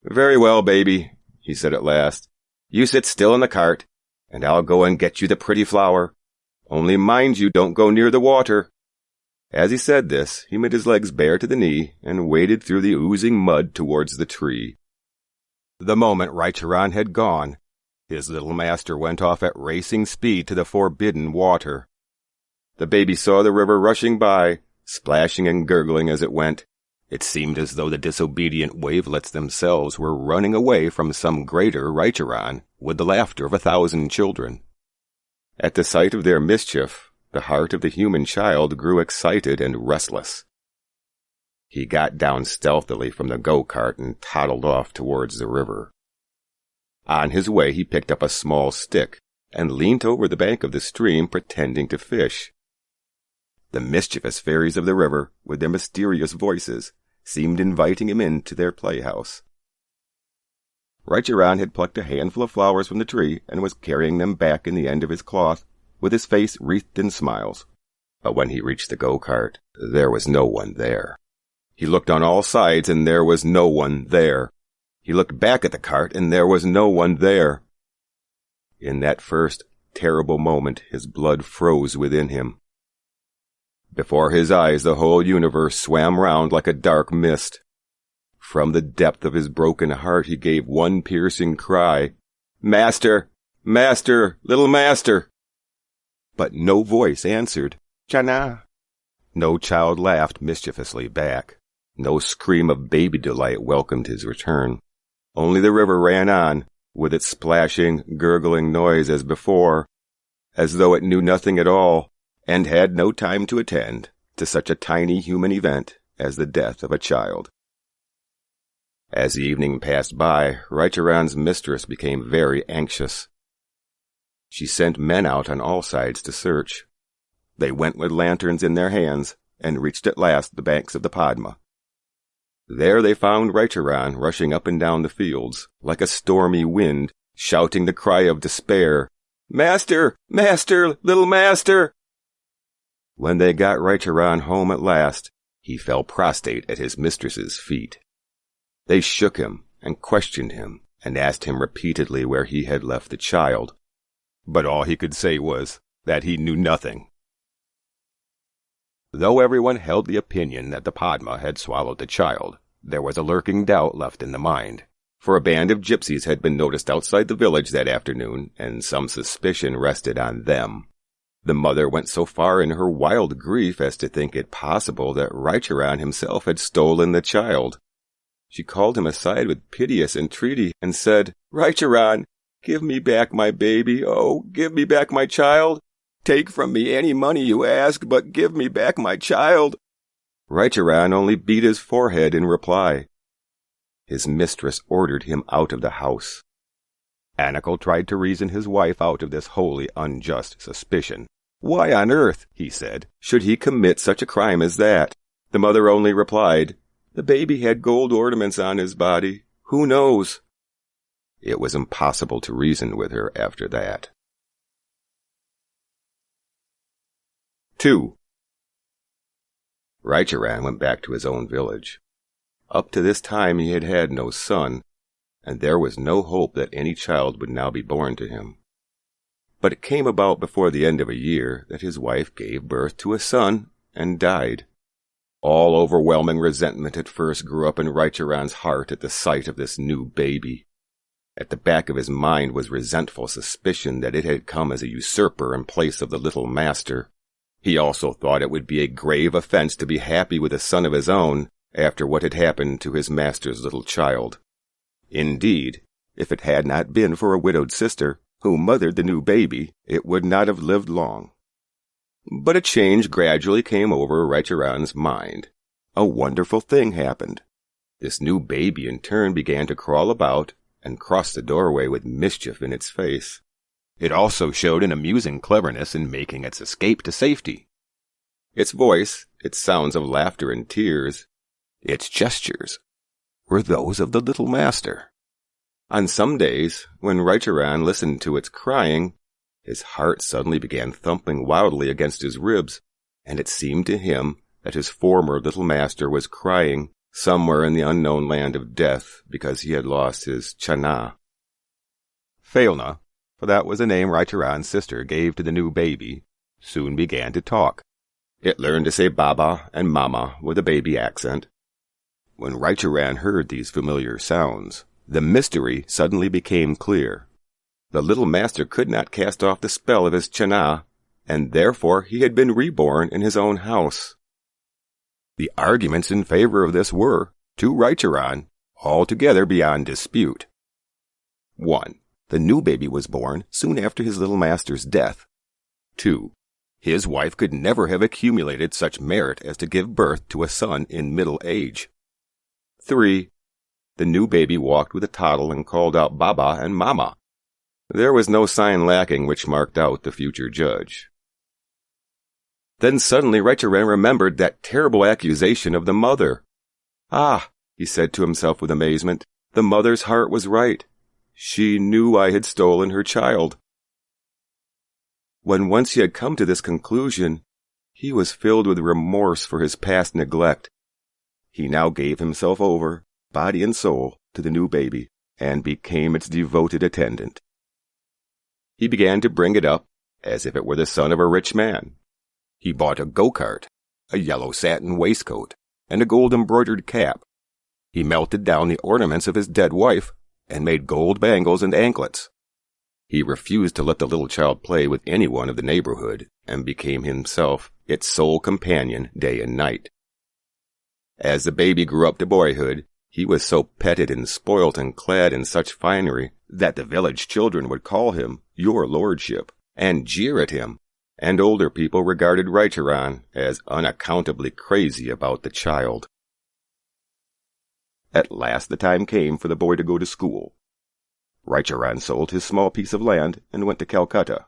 "Very well, baby," he said at last. "You sit still in the cart, and I'll go and get you the pretty flower. Only mind you don't go near the water." As he said this, he made his legs bare to the knee and waded through the oozing mud towards the tree. The moment Raicharan had gone, his little master went off at racing speed to the forbidden water. The baby saw the river rushing by, splashing and gurgling as it went. It seemed as though the disobedient wavelets themselves were running away from some greater Raicharan with the laughter of 1,000 children. At the sight of their mischief, the heart of the human child grew excited and restless. He got down stealthily from the go-cart and toddled off towards the river. On his way he picked up a small stick and leant over the bank of the stream pretending to fish. The mischievous fairies of the river, with their mysterious voices, seemed inviting him into their playhouse. Raicharan had plucked a handful of flowers from the tree and was carrying them back in the end of his cloth, with his face wreathed in smiles. But when he reached the go-kart, there was no one there. He looked on all sides, and there was no one there. He looked back at the cart, and there was no one there. In that first terrible moment, his blood froze within him. Before his eyes, the whole universe swam round like a dark mist. From the depth of his broken heart, he gave one piercing cry, "Master! Master! Little master!" But no voice answered, "Chana!" No child laughed mischievously back. No scream of baby delight welcomed his return. Only the river ran on, with its splashing, gurgling noise as before, as though it knew nothing at all, and had no time to attend to such a tiny human event as the death of a child. As the evening passed by, Raicharan's mistress became very anxious. She sent men out on all sides to search. They went with lanterns in their hands, and reached at last the banks of the Padma. There they found Raicharan rushing up and down the fields, like a stormy wind, shouting the cry of despair, "Master! Master! Little master!" When they got Raicharan home at last, he fell prostrate at his mistress's feet. They shook him and questioned him and asked him repeatedly where he had left the child, but all he could say was that he knew nothing. Though everyone held the opinion that the Padma had swallowed the child, there was a lurking doubt left in the mind, for a band of gypsies had been noticed outside the village that afternoon, and some suspicion rested on them. The mother went so far in her wild grief as to think it possible that Raicharan himself had stolen the child. She called him aside with piteous entreaty and said, "Raicharan, give me back my baby. Oh, give me back my child. Take from me any money you ask, but give me back my child." Raicharan only beat his forehead in reply. His mistress ordered him out of the house. Anikel tried to reason his wife out of this wholly unjust suspicion. Why on earth, he said, should he commit such a crime as that? The mother only replied, "The baby had gold ornaments on his body. Who knows?" It was impossible to reason with her after that. 2. Raicharan went back to his own village. Up to this time he had had no son, and there was no hope that any child would now be born to him. But it came about before the end of a year that his wife gave birth to a son and died. All-overwhelming resentment at first grew up in Raicharan's heart at the sight of this new baby. At the back of his mind was resentful suspicion that it had come as a usurper in place of the little master. He also thought it would be a grave offense to be happy with a son of his own after what had happened to his master's little child. Indeed, if it had not been for a widowed sister, who mothered the new baby, it would not have lived long. But a change gradually came over Raicharan's mind. A wonderful thing happened. This new baby in turn began to crawl about and cross the doorway with mischief in its face. It also showed an amusing cleverness in making its escape to safety. Its voice, its sounds of laughter and tears, its gestures, were those of the little master. On some days, when Raicharan listened to its crying, his heart suddenly began thumping wildly against his ribs, and it seemed to him that his former little master was crying somewhere in the unknown land of death because he had lost his Chana. Phailna, for that was the name Raicharan's sister gave to the new baby, soon began to talk. It learned to say Baba and Mama with a baby accent. When Raicharan heard these familiar sounds, the mystery suddenly became clear. The little master could not cast off the spell of his Chana, and therefore he had been reborn in his own house. The arguments in favor of this were, to Raicharan, altogether beyond dispute. 1. The new baby was born soon after his little master's death. 2. His wife could never have accumulated such merit as to give birth to a son in middle age. 3. The new baby walked with a toddle and called out Baba and Mama. There was no sign lacking which marked out the future judge. Then suddenly Raicharan remembered that terrible accusation of the mother. Ah, he said to himself with amazement, the mother's heart was right. She knew I had stolen her child. When once he had come to this conclusion, he was filled with remorse for his past neglect. He now gave himself over, body and soul, to the new baby, and became its devoted attendant. He began to bring it up as if it were the son of a rich man. He bought a go-kart, a yellow satin waistcoat, and a gold-embroidered cap. He melted down the ornaments of his dead wife and made gold bangles and anklets. He refused to let the little child play with anyone of the neighborhood and became himself its sole companion day and night. As the baby grew up to boyhood, he was so petted and spoilt and clad in such finery that the village children would call him "Your Lordship" and jeer at him, and older people regarded Raicharan as unaccountably crazy about the child. At last the time came for the boy to go to school. Raicharan sold his small piece of land and went to Calcutta.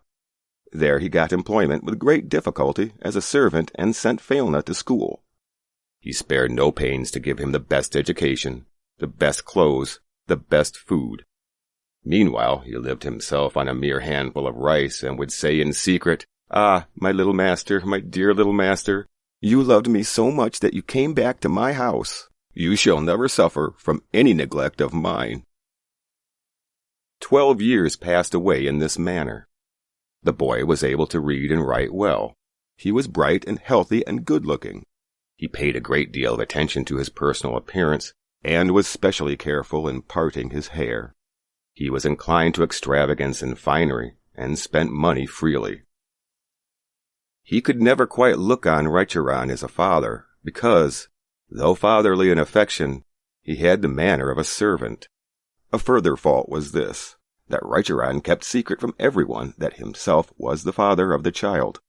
There he got employment with great difficulty as a servant and sent Phalna to school. He spared no pains to give him the best education, the best clothes, the best food. Meanwhile, he lived himself on a mere handful of rice and would say in secret, "Ah, my little master, my dear little master, you loved me so much that you came back to my house. You shall never suffer from any neglect of mine." 12 years passed away in this manner. The boy was able to read and write well. He was bright and healthy and good-looking. He paid a great deal of attention to his personal appearance and was specially careful in parting his hair. He was inclined to extravagance and finery and spent money freely. He could never quite look on Raicharan as a father because, though fatherly in affection, he had the manner of a servant. A further fault was this, that Raicharan kept secret from everyone that himself was the father of the child.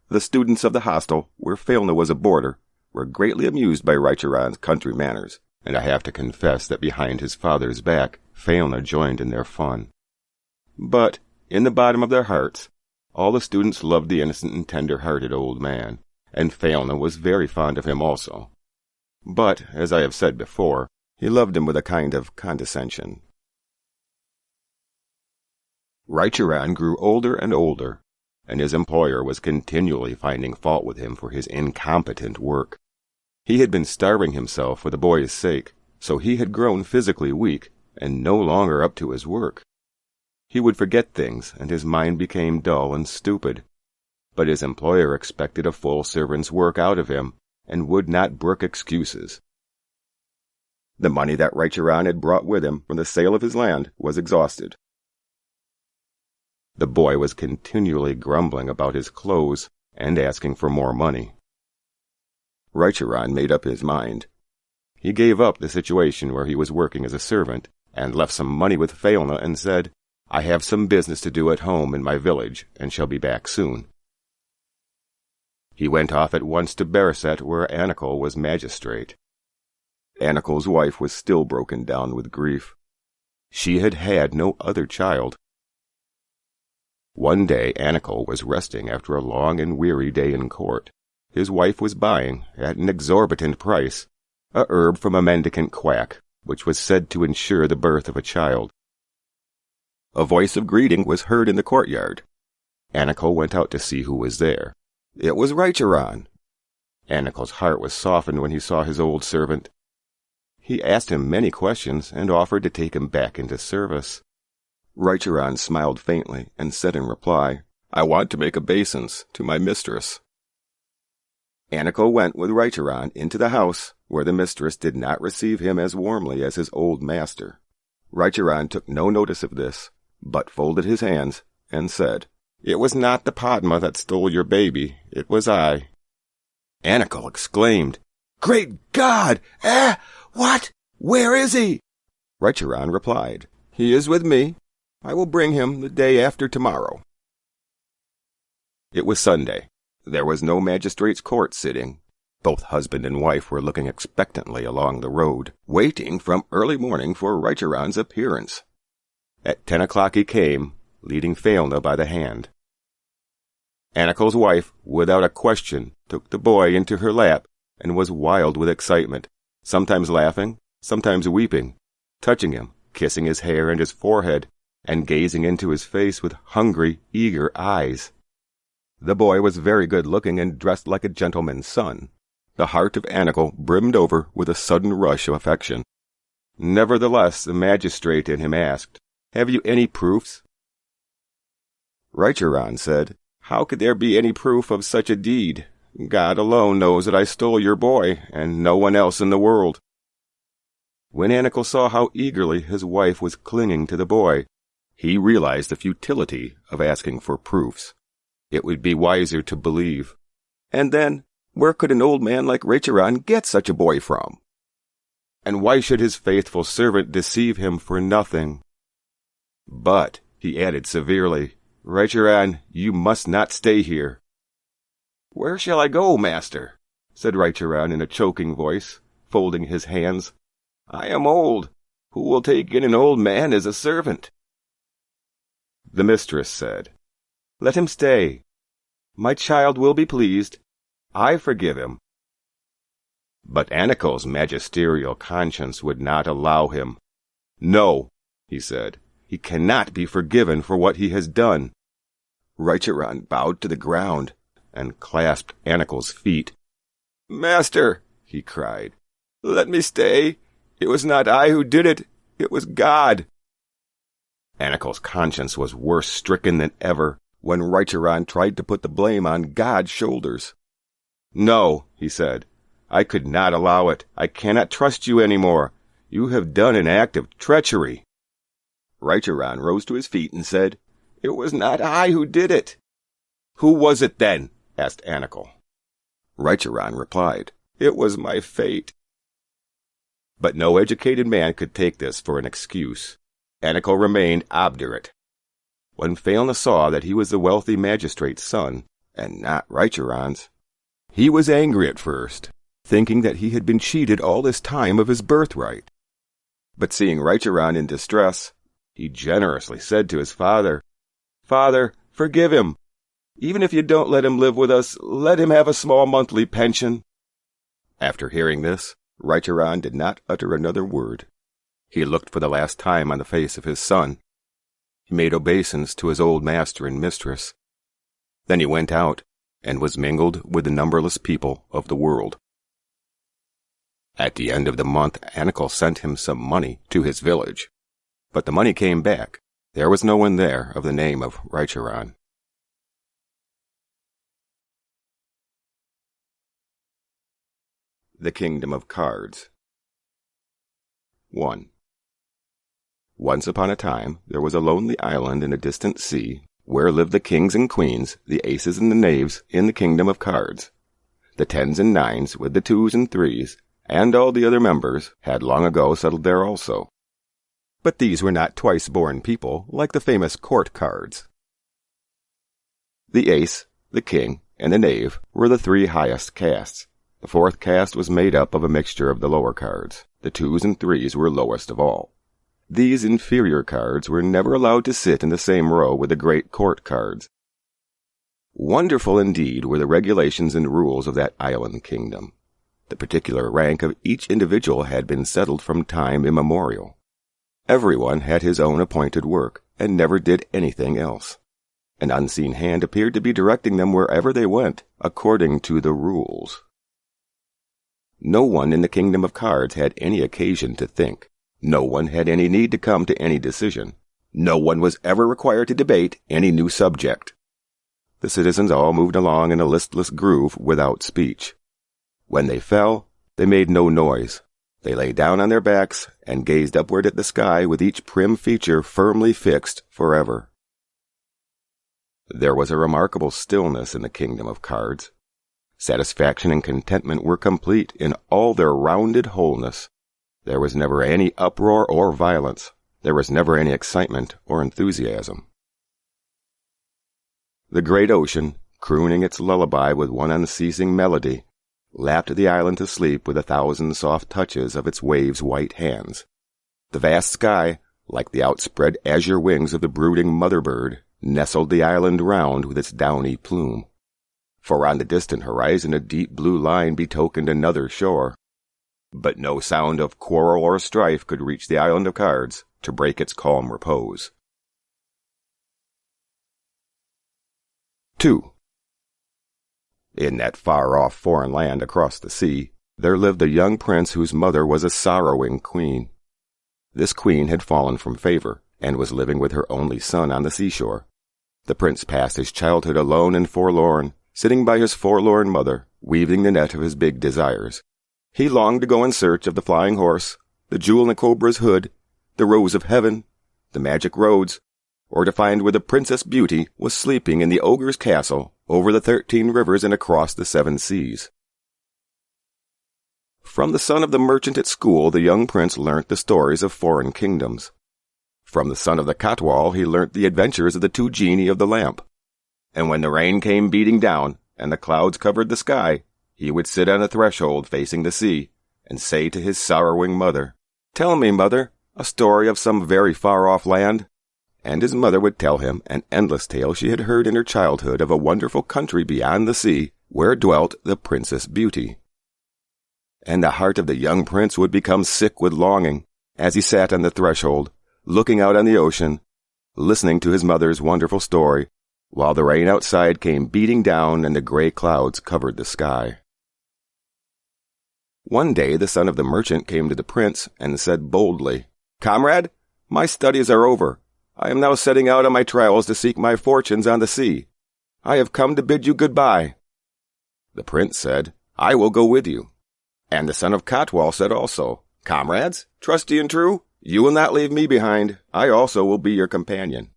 The students of the hostel, where Phalna was a boarder, were greatly amused by Raicharan's country manners, and I have to confess that behind his father's back, Phalna joined in their fun. But, in the bottom of their hearts, all the students loved the innocent and tender-hearted old man, and Phalna was very fond of him also. But, as I have said before, he loved him with a kind of condescension. Raicharan grew older and older, and his employer was continually finding fault with him for his incompetent work. He had been starving himself for the boy's sake, so he had grown physically weak and no longer up to his work. He would forget things, and his mind became dull and stupid. But his employer expected a full servant's work out of him, and would not brook excuses. The money that Raicharan had brought with him from the sale of his land was exhausted. The boy was continually grumbling about his clothes and asking for more money. Raicharan made up his mind. He gave up the situation where he was working as a servant and left some money with Phalna and said, "I have some business to do at home in my village and shall be back soon." He went off at once to Baraset, where Anakul was magistrate. Anakul's wife was still broken down with grief. She had had no other child. One day Anakul was resting after a long and weary day in court. His wife was buying, at an exorbitant price, a herb from a mendicant quack, which was said to ensure the birth of a child. A voice of greeting was heard in the courtyard. Anakul went out to see who was there. It was Raicharan. Anakul's heart was softened when he saw his old servant. He asked him many questions and offered to take him back into service. Raicharan smiled faintly and said in reply, "I want to make obeisance to my mistress." Anakul went with Raicharan into the house, where the mistress did not receive him as warmly as his old master. Raicharan took no notice of this, but folded his hands and said, "It was not the Padma that stole your baby, it was I." Anakul exclaimed, "Great God! What? Where is he?" Raicharan replied, "He is with me. I will bring him the day after tomorrow." It was Sunday. There was no magistrate's court sitting. Both husband and wife were looking expectantly along the road, waiting from early morning for Raicharan's appearance. At 10 o'clock he came, leading Phalna by the hand. Anacle's wife, without a question, took the boy into her lap and was wild with excitement, sometimes laughing, sometimes weeping, touching him, kissing his hair and his forehead, and gazing into his face with hungry, eager eyes. The boy was very good-looking and dressed like a gentleman's son. The heart of Anacle brimmed over with a sudden rush of affection. Nevertheless, the magistrate in him asked, "Have you any proofs?" Reicheran said, "How could there be any proof of such a deed? God alone knows that I stole your boy, and no one else in the world." When Anacle saw how eagerly his wife was clinging to the boy, he realized the futility of asking for proofs. It would be wiser to believe. And then, where could an old man like Reicheran get such a boy from? And why should his faithful servant deceive him for nothing? But, he added severely, "Reicheran, you must not stay here." "Where shall I go, master?" said Reicheran in a choking voice, folding his hands. "I am old. Who will take in an old man as a servant?" The mistress said, "Let him stay. My child will be pleased. I forgive him." But Anacle's magisterial conscience would not allow him. "No," he said, "he cannot be forgiven for what he has done." Reicheran bowed to the ground and clasped Anacle's feet. "Master," he cried, "let me stay. It was not I who did it. It was God." Anacle's conscience was worse stricken than ever when Reicheran tried to put the blame on God's shoulders. "No," he said, "I could not allow it. I cannot trust you any more. You have done an act of treachery." Reicheran rose to his feet and said, "It was not I who did it." "Who was it then?" asked Anacle. Reicheran replied, "It was my fate." But no educated man could take this for an excuse. Anacle remained obdurate. When Failna saw that he was the wealthy magistrate's son, and not Reicheran's, he was angry at first, thinking that he had been cheated all this time of his birthright. But seeing Reicheran in distress, he generously said to his father, "Father, forgive him. Even if you don't let him live with us, let him have a small monthly pension." After hearing this, Reicheran did not utter another word. He looked for the last time on the face of his son. He made obeisance to his old master and mistress. Then he went out and was mingled with the numberless people of the world. At the end of the month, Anacle sent him some money to his village. But the money came back. There was no one there of the name of Reicheran. The Kingdom of Cards. 1. Once upon a time, there was a lonely island in a distant sea, where lived the kings and queens, the aces and the knaves, in the kingdom of cards. The tens and nines, with the twos and threes, and all the other members, had long ago settled there also. But these were not twice-born people, like the famous court cards. The ace, the king, and the knave were the three highest castes. The fourth caste was made up of a mixture of the lower cards. The twos and threes were lowest of all. These inferior cards were never allowed to sit in the same row with the great court cards. Wonderful indeed were the regulations and rules of that island kingdom. The particular rank of each individual had been settled from time immemorial. Everyone had his own appointed work, and never did anything else. An unseen hand appeared to be directing them wherever they went, according to the rules. No one in the kingdom of cards had any occasion to think. No one had any need to come to any decision. No one was ever required to debate any new subject. The citizens all moved along in a listless groove without speech. When they fell, they made no noise. They lay down on their backs and gazed upward at the sky with each prim feature firmly fixed forever. There was a remarkable stillness in the kingdom of cards. Satisfaction and contentment were complete in all their rounded wholeness. There was never any uproar or violence. There was never any excitement or enthusiasm. The great ocean, crooning its lullaby with one unceasing melody, lapped the island to sleep with 1,000 soft touches of its waves' white hands. The vast sky, like the outspread azure wings of the brooding mother bird, nestled the island round with its downy plume. For on the distant horizon a deep blue line betokened another shore. But no sound of quarrel or strife could reach the island of cards to break its calm repose. 2. In that far-off foreign land across the sea, there lived a young prince whose mother was a sorrowing queen. This queen had fallen from favor, and was living with her only son on the seashore. The prince passed his childhood alone and forlorn, sitting by his forlorn mother, weaving the net of his big desires. He longed to go in search of the flying horse, the jewel in the cobra's hood, the rose of heaven, the magic roads, or to find where the Princess Beauty was sleeping in the ogre's castle over the 13 rivers and across the 7 seas. From the son of the merchant at school, the young prince learnt the stories of foreign kingdoms. From the son of the Kotwal, he learnt the adventures of the 2 genii of the lamp. And when the rain came beating down, and the clouds covered the sky, he would sit on a threshold facing the sea, and say to his sorrowing mother, "Tell me, mother, a story of some very far-off land." And his mother would tell him an endless tale she had heard in her childhood of a wonderful country beyond the sea, where dwelt the Princess Beauty. And the heart of the young prince would become sick with longing, as he sat on the threshold, looking out on the ocean, listening to his mother's wonderful story, while the rain outside came beating down and the gray clouds covered the sky. One day the son of the merchant came to the prince and said boldly, "Comrade, my studies are over. I am now setting out on my travels to seek my fortunes on the sea. I have come to bid you goodbye." The prince said, "I will go with you." And the son of Kotwal said also, "Comrades, trusty and true, you will not leave me behind. I also will be your companion."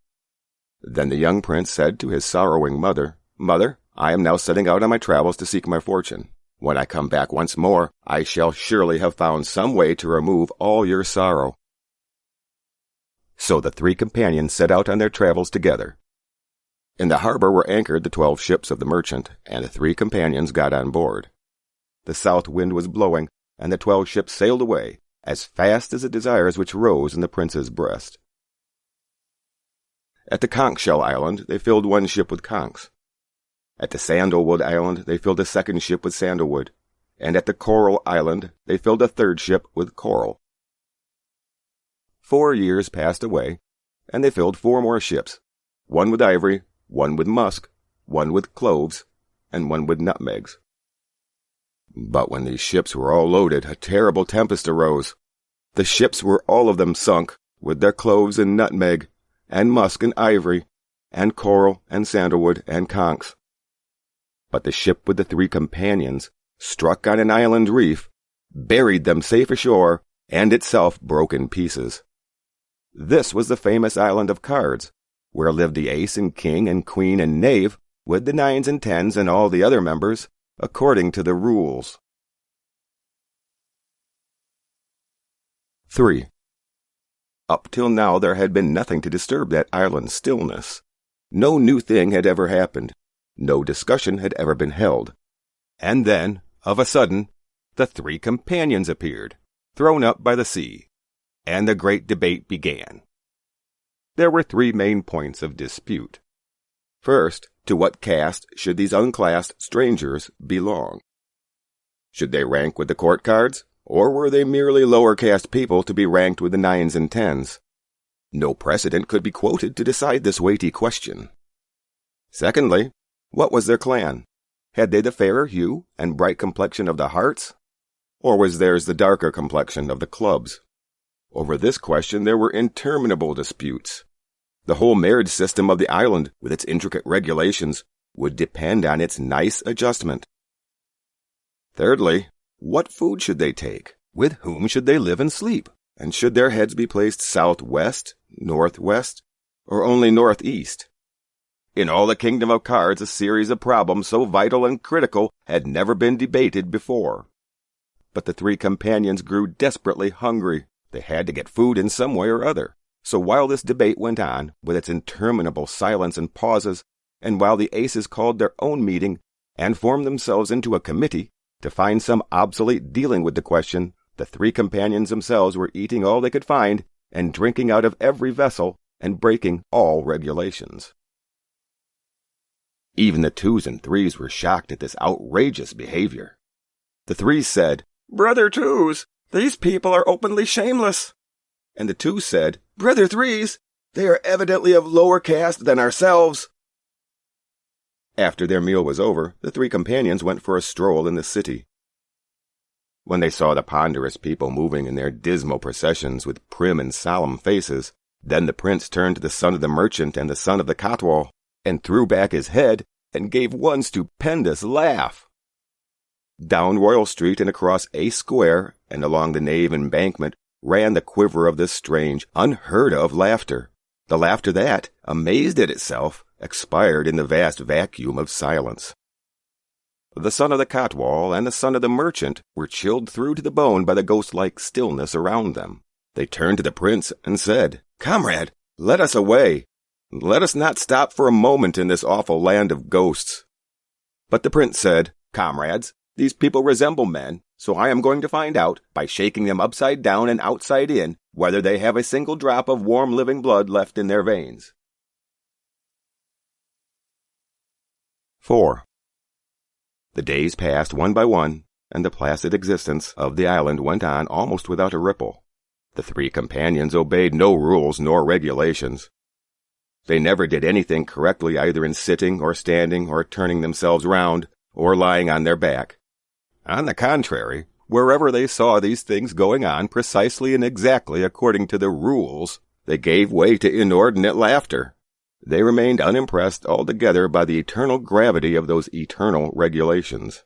Then the young prince said to his sorrowing mother, "Mother, I am now setting out on my travels to seek my fortune. When I come back once more, I shall surely have found some way to remove all your sorrow." So the 3 companions set out on their travels together. In the harbor were anchored the 12 ships of the merchant, and the 3 companions got on board. The south wind was blowing, and the 12 ships sailed away, as fast as the desires which rose in the prince's breast. At the conch shell island they filled 1 ship with conchs. At the sandalwood island they filled a 2nd ship with sandalwood, and at the coral island they filled a 3rd ship with coral. 4 years passed away, and they filled 4 more ships, 1 with ivory, 1 with musk, 1 with cloves, and 1 with nutmegs. But when these ships were all loaded, a terrible tempest arose. The ships were all of them sunk, with their cloves and nutmeg, and musk and ivory, and coral and sandalwood and conchs. But the ship with the 3 companions struck on an island reef, buried them safe ashore, and itself broke in pieces. This was the famous island of cards, where lived the ace and king and queen and knave, with the 9s and 10s and all the other members, according to the rules. 3. Up till now there had been nothing to disturb that island's stillness. No new thing had ever happened. No discussion had ever been held. And then, of a sudden, the 3 companions appeared, thrown up by the sea, and the great debate began. There were 3 main points of dispute. First, to what caste should these unclassed strangers belong? Should they rank with the court cards, or were they merely lower caste people to be ranked with the 9s and 10s? No precedent could be quoted to decide this weighty question. Secondly, what was their clan? Had they the fairer hue and bright complexion of the hearts, or was theirs the darker complexion of the clubs? Over this question there were interminable disputes. The whole marriage system of the island, with its intricate regulations, would depend on its nice adjustment. Thirdly, what food should they take? With whom should they live and sleep? And should their heads be placed southwest, northwest, or only northeast? In all the kingdom of cards, a series of problems so vital and critical had never been debated before. But the 3 companions grew desperately hungry. They had to get food in some way or other. So while this debate went on, with its interminable silence and pauses, and while the aces called their own meeting and formed themselves into a committee to find some obsolete dealing with the question, the 3 companions themselves were eating all they could find and drinking out of every vessel and breaking all regulations. Even the twos and threes were shocked at this outrageous behavior. The threes said, "Brother twos, these people are openly shameless." And the twos said, "Brother threes, they are evidently of lower caste than ourselves." After their meal was over, the three companions went for a stroll in the city. When they saw the ponderous people moving in their dismal processions with prim and solemn faces, then the prince turned to the son of the merchant and the son of the Kotwal, and threw back his head and gave one stupendous laugh. Down Royal Street and across A Square and along the Nave embankment ran the quiver of this strange, unheard-of laughter, the laughter that, amazed at itself, expired in the vast vacuum of silence. The son of the Kotwal and the son of the merchant were chilled through to the bone by the ghost-like stillness around them. They turned to the prince and said, "Comrade, let us away. Let us not stop for a moment in this awful land of ghosts." But the prince said, "Comrades, these people resemble men, so I am going to find out, by shaking them upside down and outside in, whether they have a single drop of warm living blood left in their veins." 4. The days passed one by one, and the placid existence of the island went on almost without a ripple. The three companions obeyed no rules nor regulations. They never did anything correctly either in sitting or standing or turning themselves round or lying on their back. On the contrary, wherever they saw these things going on precisely and exactly according to the rules, they gave way to inordinate laughter. They remained unimpressed altogether by the eternal gravity of those eternal regulations.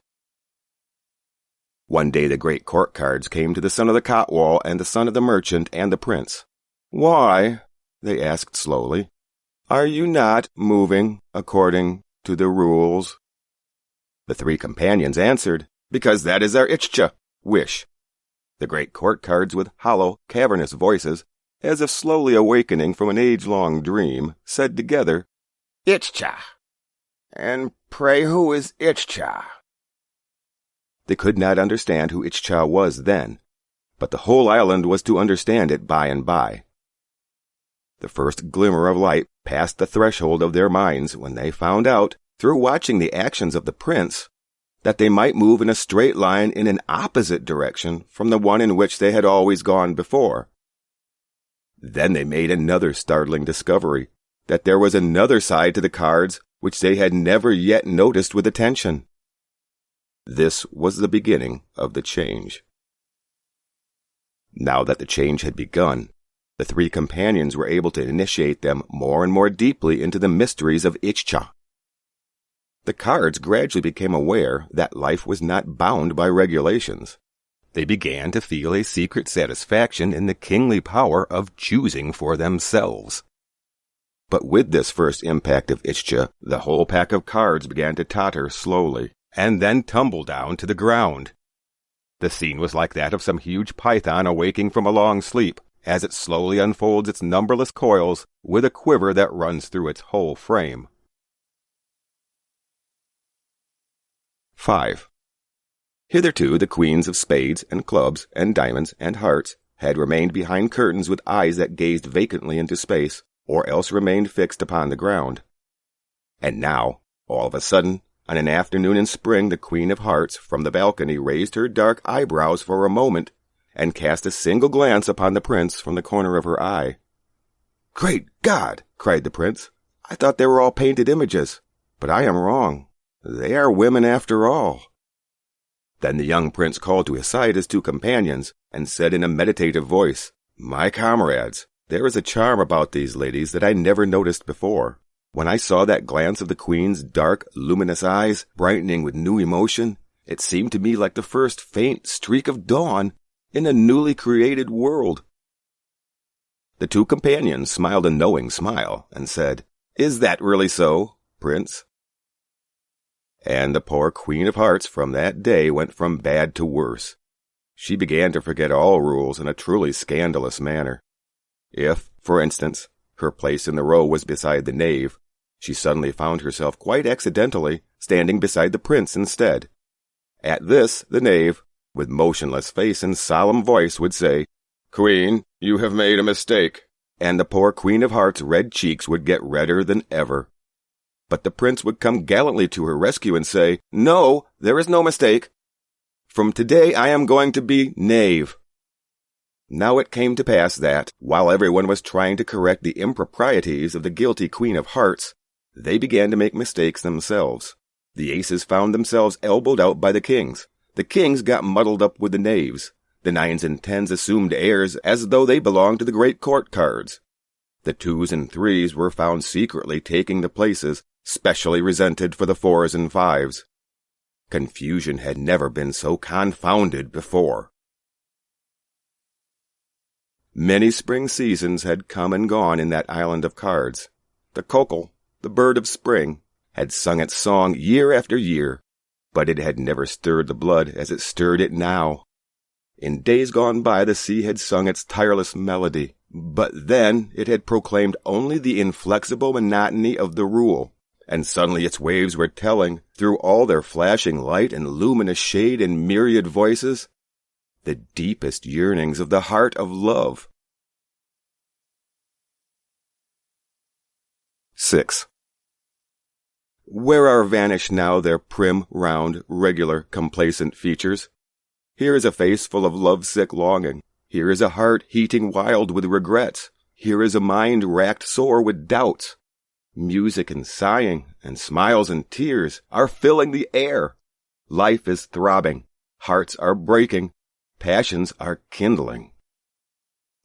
One day the great court cards came to the son of the Kotwal and the son of the merchant and the prince. "Why," they asked slowly, "are you not moving according to the rules?" The three companions answered, "Because that is our Ichcha, wish." The great court cards, with hollow, cavernous voices, as if slowly awakening from an age-long dream, said together, "Ichcha. And pray who is Ichcha?" They could not understand who Ichcha was then, but the whole island was to understand it by and by. The first glimmer of light passed the threshold of their minds when they found out, through watching the actions of the prince, that they might move in a straight line in an opposite direction from the one in which they had always gone before. Then they made another startling discovery, that there was another side to the cards which they had never yet noticed with attention. This was the beginning of the change. Now that the change had begun, the three companions were able to initiate them more and more deeply into the mysteries of Ichcha. The cards gradually became aware that life was not bound by regulations. They began to feel a secret satisfaction in the kingly power of choosing for themselves. But with this first impact of Ichcha, the whole pack of cards began to totter slowly, and then tumble down to the ground. The scene was like that of some huge python awaking from a long sleep, as it slowly unfolds its numberless coils with a quiver that runs through its whole frame. 5. Hitherto the queens of spades and clubs and diamonds and hearts had remained behind curtains with eyes that gazed vacantly into space, or else remained fixed upon the ground. And now, all of a sudden, on an afternoon in spring, the Queen of Hearts from the balcony raised her dark eyebrows for a moment, and cast a single glance upon the prince from the corner of her eye. "Great God!" cried the prince. "I thought they were all painted images, but I am wrong. They are women after all." Then the young prince called to his side his two companions, and said in a meditative voice, "My comrades, there is a charm about these ladies that I never noticed before. When I saw that glance of the queen's dark, luminous eyes, brightening with new emotion, it seemed to me like the first faint streak of dawn in a newly created world." The two companions smiled a knowing smile, and said, "Is that really so, Prince?" And the poor Queen of Hearts from that day went from bad to worse. She began to forget all rules in a truly scandalous manner. If, for instance, her place in the row was beside the knave, she suddenly found herself quite accidentally standing beside the prince instead. At this, the knave, with motionless face and solemn voice, would say, "Queen, you have made a mistake," and the poor Queen of Hearts' red cheeks would get redder than ever. But the prince would come gallantly to her rescue and say, "No, there is no mistake. From today I am going to be knave." Now it came to pass that, while everyone was trying to correct the improprieties of the guilty Queen of Hearts, they began to make mistakes themselves. The aces found themselves elbowed out by the kings. The kings got muddled up with the knaves. The nines and tens assumed airs as though they belonged to the great court cards. The twos and threes were found secretly taking the places specially resented for the fours and fives. Confusion had never been so confounded before. Many spring seasons had come and gone in that island of cards. The cockle, the bird of spring, had sung its song year after year, but it had never stirred the blood as it stirred it now. In days gone by the sea had sung its tireless melody, but then it had proclaimed only the inflexible monotony of the rule, and suddenly its waves were telling, through all their flashing light and luminous shade and myriad voices, the deepest yearnings of the heart of love. 6. Where are vanished now their prim, round, regular, complacent features? Here is a face full of love-sick longing. Here is a heart heating wild with regrets. Here is a mind racked sore with doubts. Music and sighing, and smiles and tears are filling the air. Life is throbbing. Hearts are breaking. Passions are kindling.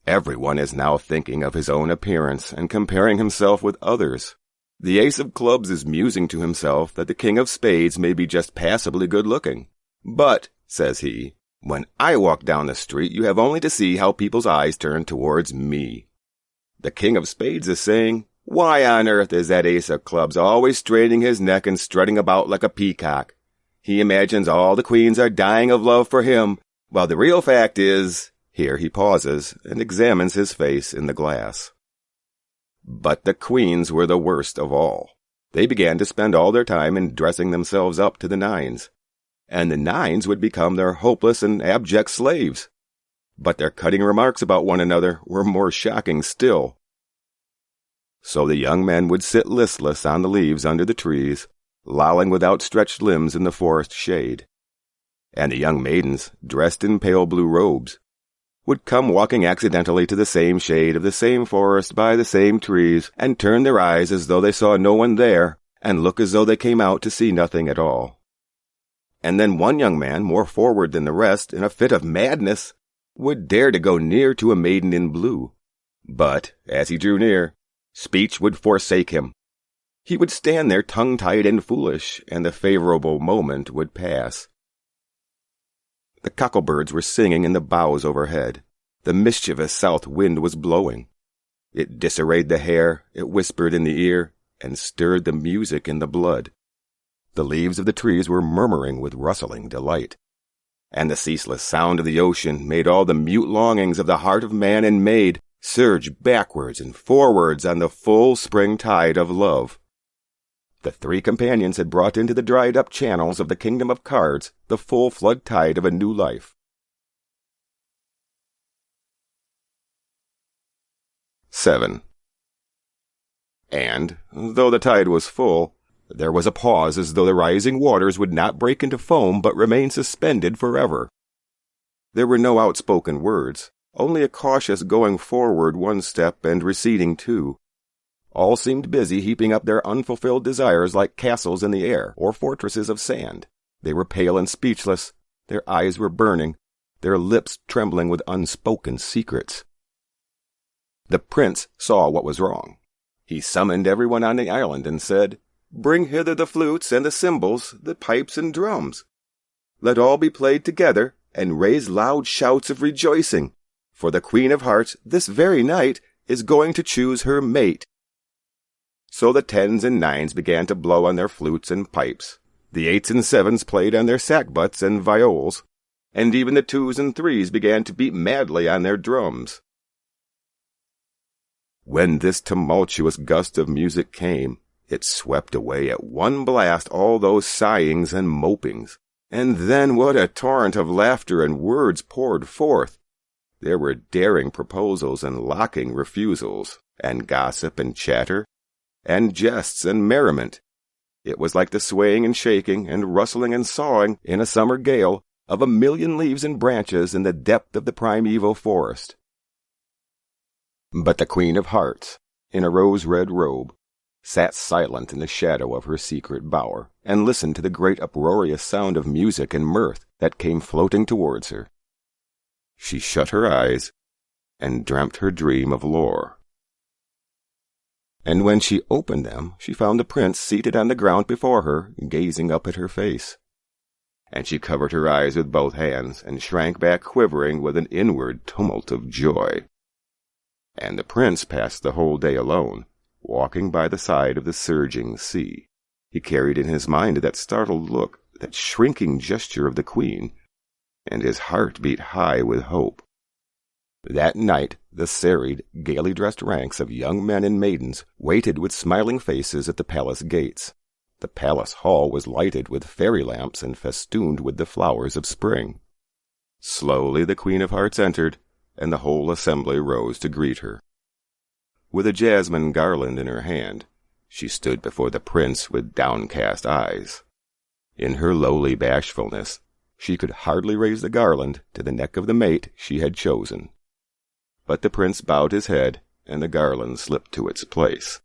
Everyone is now thinking of his own appearance and comparing himself with others. The ace of clubs is musing to himself that the king of spades may be just passably good-looking. "But," says he, "when I walk down the street, you have only to see how people's eyes turn towards me." The king of spades is saying, "Why on earth is that ace of clubs always straining his neck and strutting about like a peacock? He imagines all the queens are dying of love for him, while the real fact is—" Here he pauses and examines his face in the glass. But the queens were the worst of all. They began to spend all their time in dressing themselves up to the nines, and the nines would become their hopeless and abject slaves. But their cutting remarks about one another were more shocking still. So the young men would sit listless on the leaves under the trees, lolling with outstretched limbs in the forest shade. And the young maidens, dressed in pale blue robes, would come walking accidentally to the same shade of the same forest by the same trees, and turn their eyes as though they saw no one there, and look as though they came out to see nothing at all. And then one young man, more forward than the rest, in a fit of madness, would dare to go near to a maiden in blue. But, as he drew near, speech would forsake him. He would stand there tongue-tied and foolish, and the favorable moment would pass. The cocklebirds were singing in the boughs overhead. The mischievous south wind was blowing. It disarrayed the hair, it whispered in the ear, and stirred the music in the blood. The leaves of the trees were murmuring with rustling delight, and the ceaseless sound of the ocean made all the mute longings of the heart of man and maid surge backwards and forwards on the full spring tide of love. The three companions had brought into the dried-up channels of the kingdom of cards the full flood tide of a new life. 7. And, though the tide was full, there was a pause as though the rising waters would not break into foam but remain suspended forever. There were no outspoken words, only a cautious going forward one step and receding two. All seemed busy heaping up their unfulfilled desires like castles in the air or fortresses of sand. They were pale and speechless, their eyes were burning, their lips trembling with unspoken secrets. The prince saw what was wrong. He summoned everyone on the island and said, "Bring hither the flutes and the cymbals, the pipes and drums. Let all be played together, and raise loud shouts of rejoicing, for the Queen of Hearts this very night is going to choose her mate." So the tens and nines began to blow on their flutes and pipes. The eights and sevens played on their sackbuts and viols, and even the twos and threes began to beat madly on their drums. When this tumultuous gust of music came, it swept away at one blast all those sighings and mopings, and then what a torrent of laughter and words poured forth! There were daring proposals and locking refusals, and gossip and chatter, and jests and merriment, It was like the swaying and shaking and rustling and sawing in a summer gale of 1,000,000 leaves and branches in the depth of the primeval forest. But the Queen of Hearts, in a rose-red robe, sat silent in the shadow of her secret bower, and listened to the great uproarious sound of music and mirth that came floating towards her. She shut her eyes, and dreamt her dream of lore. And when she opened them, she found the prince seated on the ground before her, gazing up at her face. And she covered her eyes with both hands, and shrank back quivering with an inward tumult of joy. And the prince passed the whole day alone, walking by the side of the surging sea. He carried in his mind that startled look, that shrinking gesture of the queen, and his heart beat high with hope. That night the serried, gaily dressed ranks of young men and maidens waited with smiling faces at the palace gates. The palace hall was lighted with fairy lamps and festooned with the flowers of spring. Slowly the Queen of Hearts entered, and the whole assembly rose to greet her. With a jasmine garland in her hand, she stood before the prince with downcast eyes. In her lowly bashfulness, she could hardly raise the garland to the neck of the mate she had chosen. But the prince bowed his head, and the garland slipped to its place.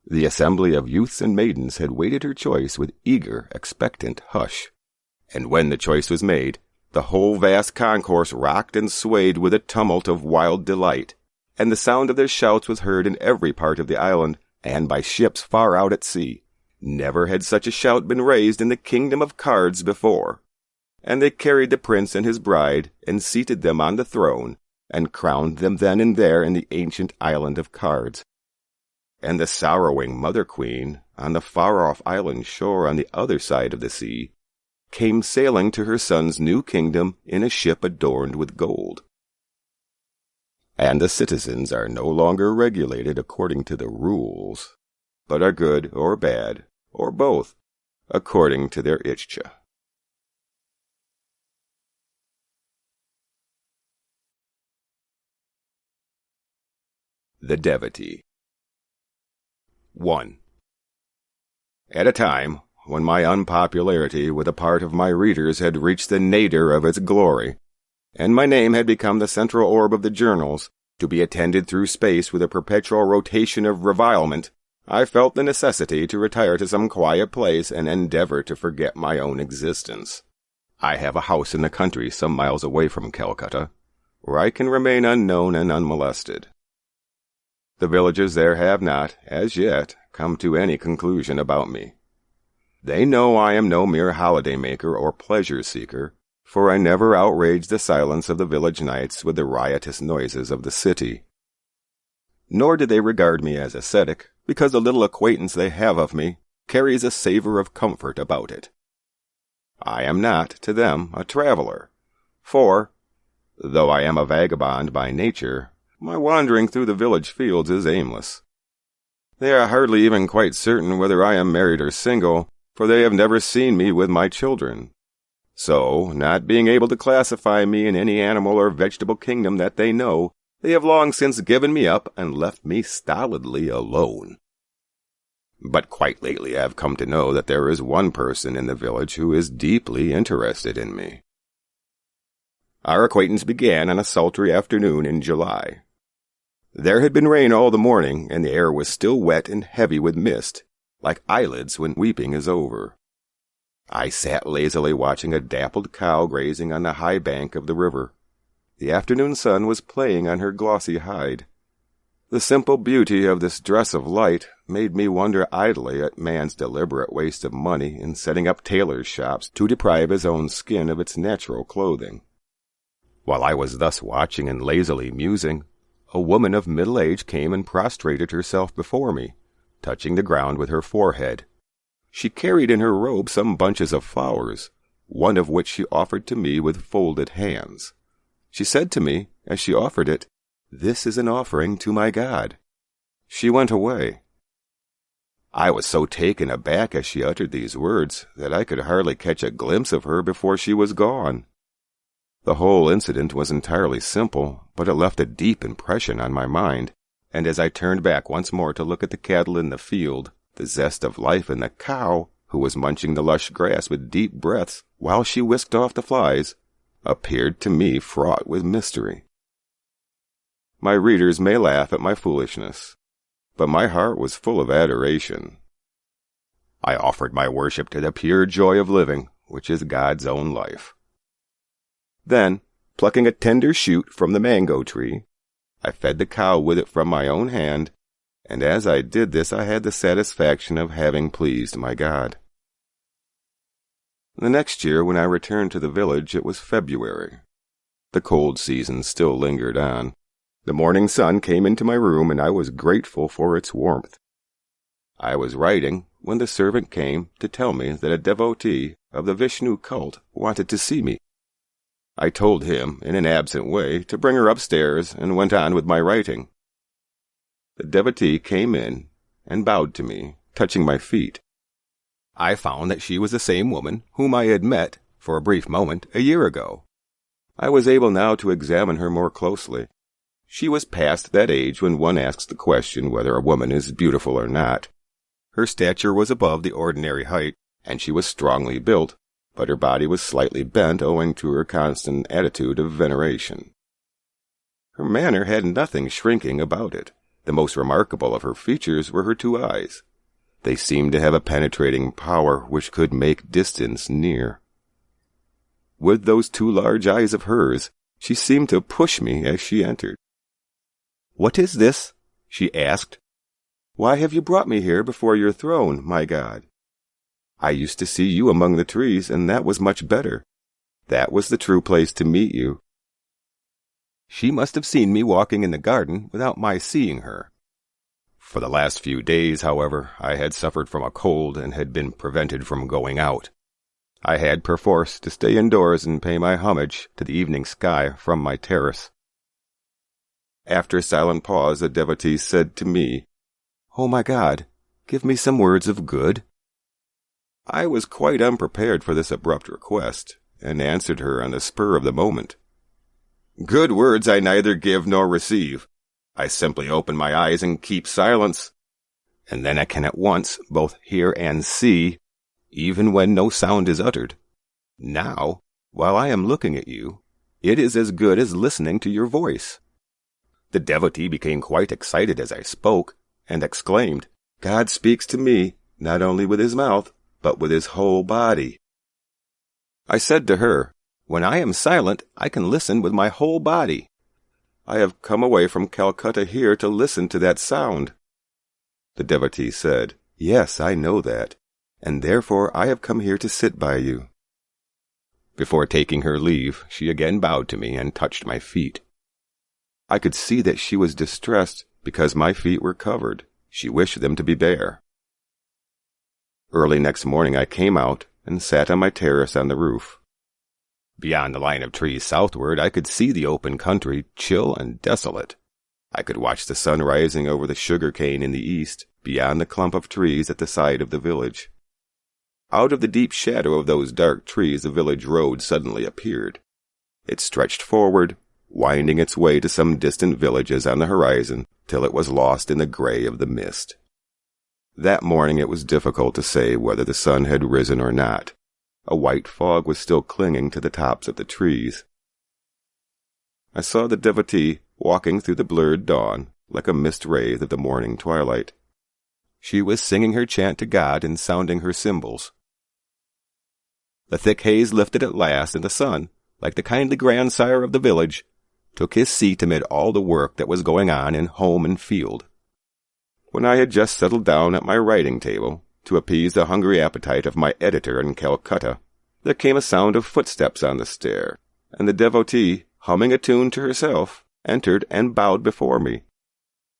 The assembly of youths and maidens had waited her choice with eager, expectant hush. And when the choice was made, the whole vast concourse rocked and swayed with a tumult of wild delight, and the sound of their shouts was heard in every part of the island, and by ships far out at sea. Never had such a shout been raised in the kingdom of cards before. And they carried the prince and his bride, and seated them on the throne, and crowned them then and there in the ancient island of cards. And the sorrowing mother queen, on the far-off island shore on the other side of the sea, came sailing to her son's new kingdom in a ship adorned with gold. And the citizens are no longer regulated according to the rules, but are good or bad, or both, according to their ichcha. The Devotee. 1. At a time when my unpopularity with a part of my readers had reached the nadir of its glory, and my name had become the central orb of the journals, to be attended through space with a perpetual rotation of revilement, I felt the necessity to retire to some quiet place and endeavor to forget my own existence. I have a house in the country some miles away from Calcutta, where I can remain unknown and unmolested. The villagers there have not, as yet, come to any conclusion about me. They know I am no mere holiday-maker or pleasure-seeker, for I never outrage the silence of the village nights with the riotous noises of the city. Nor do they regard me as ascetic, because the little acquaintance they have of me carries a savor of comfort about it. I am not, to them, a traveler, for, though I am a vagabond by nature, my wandering through the village fields is aimless. They are hardly even quite certain whether I am married or single, for they have never seen me with my children. So, not being able to classify me in any animal or vegetable kingdom that they know, they have long since given me up and left me stolidly alone. But quite lately I have come to know that there is one person in the village who is deeply interested in me. Our acquaintance began on a sultry afternoon in July. There had been rain all the morning, and the air was still wet and heavy with mist, like eyelids when weeping is over. I sat lazily watching a dappled cow grazing on the high bank of the river. The afternoon sun was playing on her glossy hide. The simple beauty of this dress of light made me wonder idly at man's deliberate waste of money in setting up tailors' shops to deprive his own skin of its natural clothing. While I was thus watching and lazily musing, a woman of middle age came and prostrated herself before me, touching the ground with her forehead. She carried in her robe some bunches of flowers, one of which she offered to me with folded hands. She said to me, as she offered it, "This is an offering to my God." She went away. I was so taken aback as she uttered these words that I could hardly catch a glimpse of her before she was gone. The whole incident was entirely simple, but it left a deep impression on my mind, and as I turned back once more to look at the cattle in the field, The zest of life in the cow, who was munching the lush grass with deep breaths while she whisked off the flies, appeared to me fraught with mystery. My readers may laugh at my foolishness, but my heart was full of adoration. I offered my worship to the pure joy of living, which is God's own life. Then, plucking a tender shoot from the mango tree, I fed the cow with it from my own hand, and as I did this I had the satisfaction of having pleased my God. The next year, when I returned to the village, it was February. The cold season still lingered on. The morning sun came into my room, and I was grateful for its warmth. I was writing when the servant came to tell me that a devotee of the Vishnu cult wanted to see me. I told him, in an absent way, to bring her upstairs, and went on with my writing. The devotee came in and bowed to me, touching my feet. I found that she was the same woman whom I had met, for a brief moment, a year ago. I was able now to examine her more closely. She was past that age when one asks the question whether a woman is beautiful or not. Her stature was above the ordinary height, and she was strongly built, but her body was slightly bent owing to her constant attitude of veneration. Her manner had nothing shrinking about it. The most remarkable of her features were her two eyes. They seemed to have a penetrating power which could make distance near. With those two large eyes of hers, she seemed to push me as she entered. "What is this?" she asked. "Why have you brought me here before your throne, my God? I used to see you among the trees, and that was much better. That was the true place to meet you." She must have seen me walking in the garden without my seeing her. For the last few days, however, I had suffered from a cold and had been prevented from going out. I had perforce to stay indoors and pay my homage to the evening sky from my terrace. After a silent pause, the devotee said to me, "Oh, my God, give me some words of good." I was quite unprepared for this abrupt request, and answered her on the spur of the moment. "Good words I neither give nor receive. I simply open my eyes and keep silence, and then I can at once both hear and see, even when no sound is uttered. Now, while I am looking at you, it is as good as listening to your voice." The devotee became quite excited as I spoke, and exclaimed, "God speaks to me, not only with his mouth, but with his whole body." I said to her, "When I am silent, I can listen with my whole body. I have come away from Calcutta here to listen to that sound." The devotee said, "Yes, I know that, and therefore I have come here to sit by you." Before taking her leave, she again bowed to me and touched my feet. I could see that she was distressed because my feet were covered. She wished them to be bare. Early next morning I came out and sat on my terrace on the roof. Beyond the line of trees southward, I could see the open country, chill and desolate. I could watch the sun rising over the sugar cane in the east, beyond the clump of trees at the side of the village. Out of the deep shadow of those dark trees, the village road suddenly appeared. It stretched forward, winding its way to some distant villages on the horizon, till it was lost in the gray of the mist. That morning it was difficult to say whether the sun had risen or not. A white fog was still clinging to the tops of the trees. I saw the devotee walking through the blurred dawn, like a mist wraith of the morning twilight. She was singing her chant to God and sounding her cymbals. The thick haze lifted at last, and the sun, like the kindly grandsire of the village, took his seat amid all the work that was going on in home and field. When I had just settled down at my writing table, to appease the hungry appetite of my editor in Calcutta, there came a sound of footsteps on the stair, and the devotee, humming a tune to herself, entered and bowed before me.